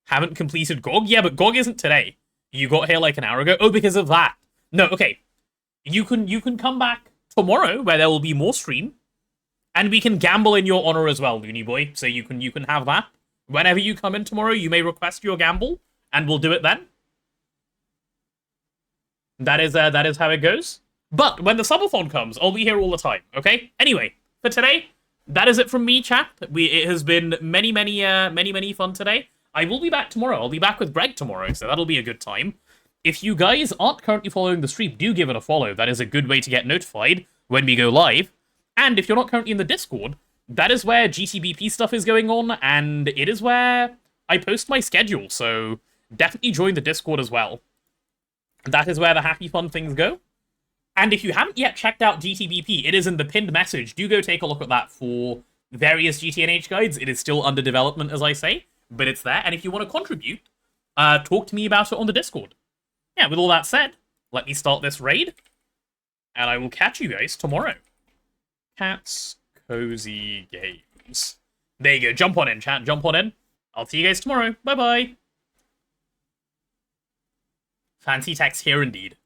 Haven't completed GOG? Yeah, but GOG isn't today. You got here like an hour ago. Oh, because of that. No, okay. You can come back tomorrow where there will be more stream. And we can gamble in your honor as well, Looney Boy. So you can have that. Whenever you come in tomorrow, you may request your gamble. And we'll do it then. That is how it goes. But when the subathon comes, I'll be here all the time, okay? Anyway, for today, that is it from me, chat. It has been many fun today. I will be back tomorrow. I'll be back with Greg tomorrow, so that'll be a good time. If you guys aren't currently following the stream, do give it a follow. That is a good way to get notified when we go live. And if you're not currently in the Discord, that is where GTBP stuff is going on, and it is where I post my schedule, so definitely join the Discord as well. That is where the happy fun things go. And if you haven't yet checked out GTBP, it is in the pinned message. Do go take a look at that for various GTNH guides. It is still under development, as I say, but it's there. And if you want to contribute, talk to me about it on the Discord. Yeah, with all that said, let me start this raid, and I will catch you guys tomorrow. Cat's Cozy Games. There you go. Jump on in, chat. Jump on in. I'll see you guys tomorrow. Bye-bye. Fancy text here indeed.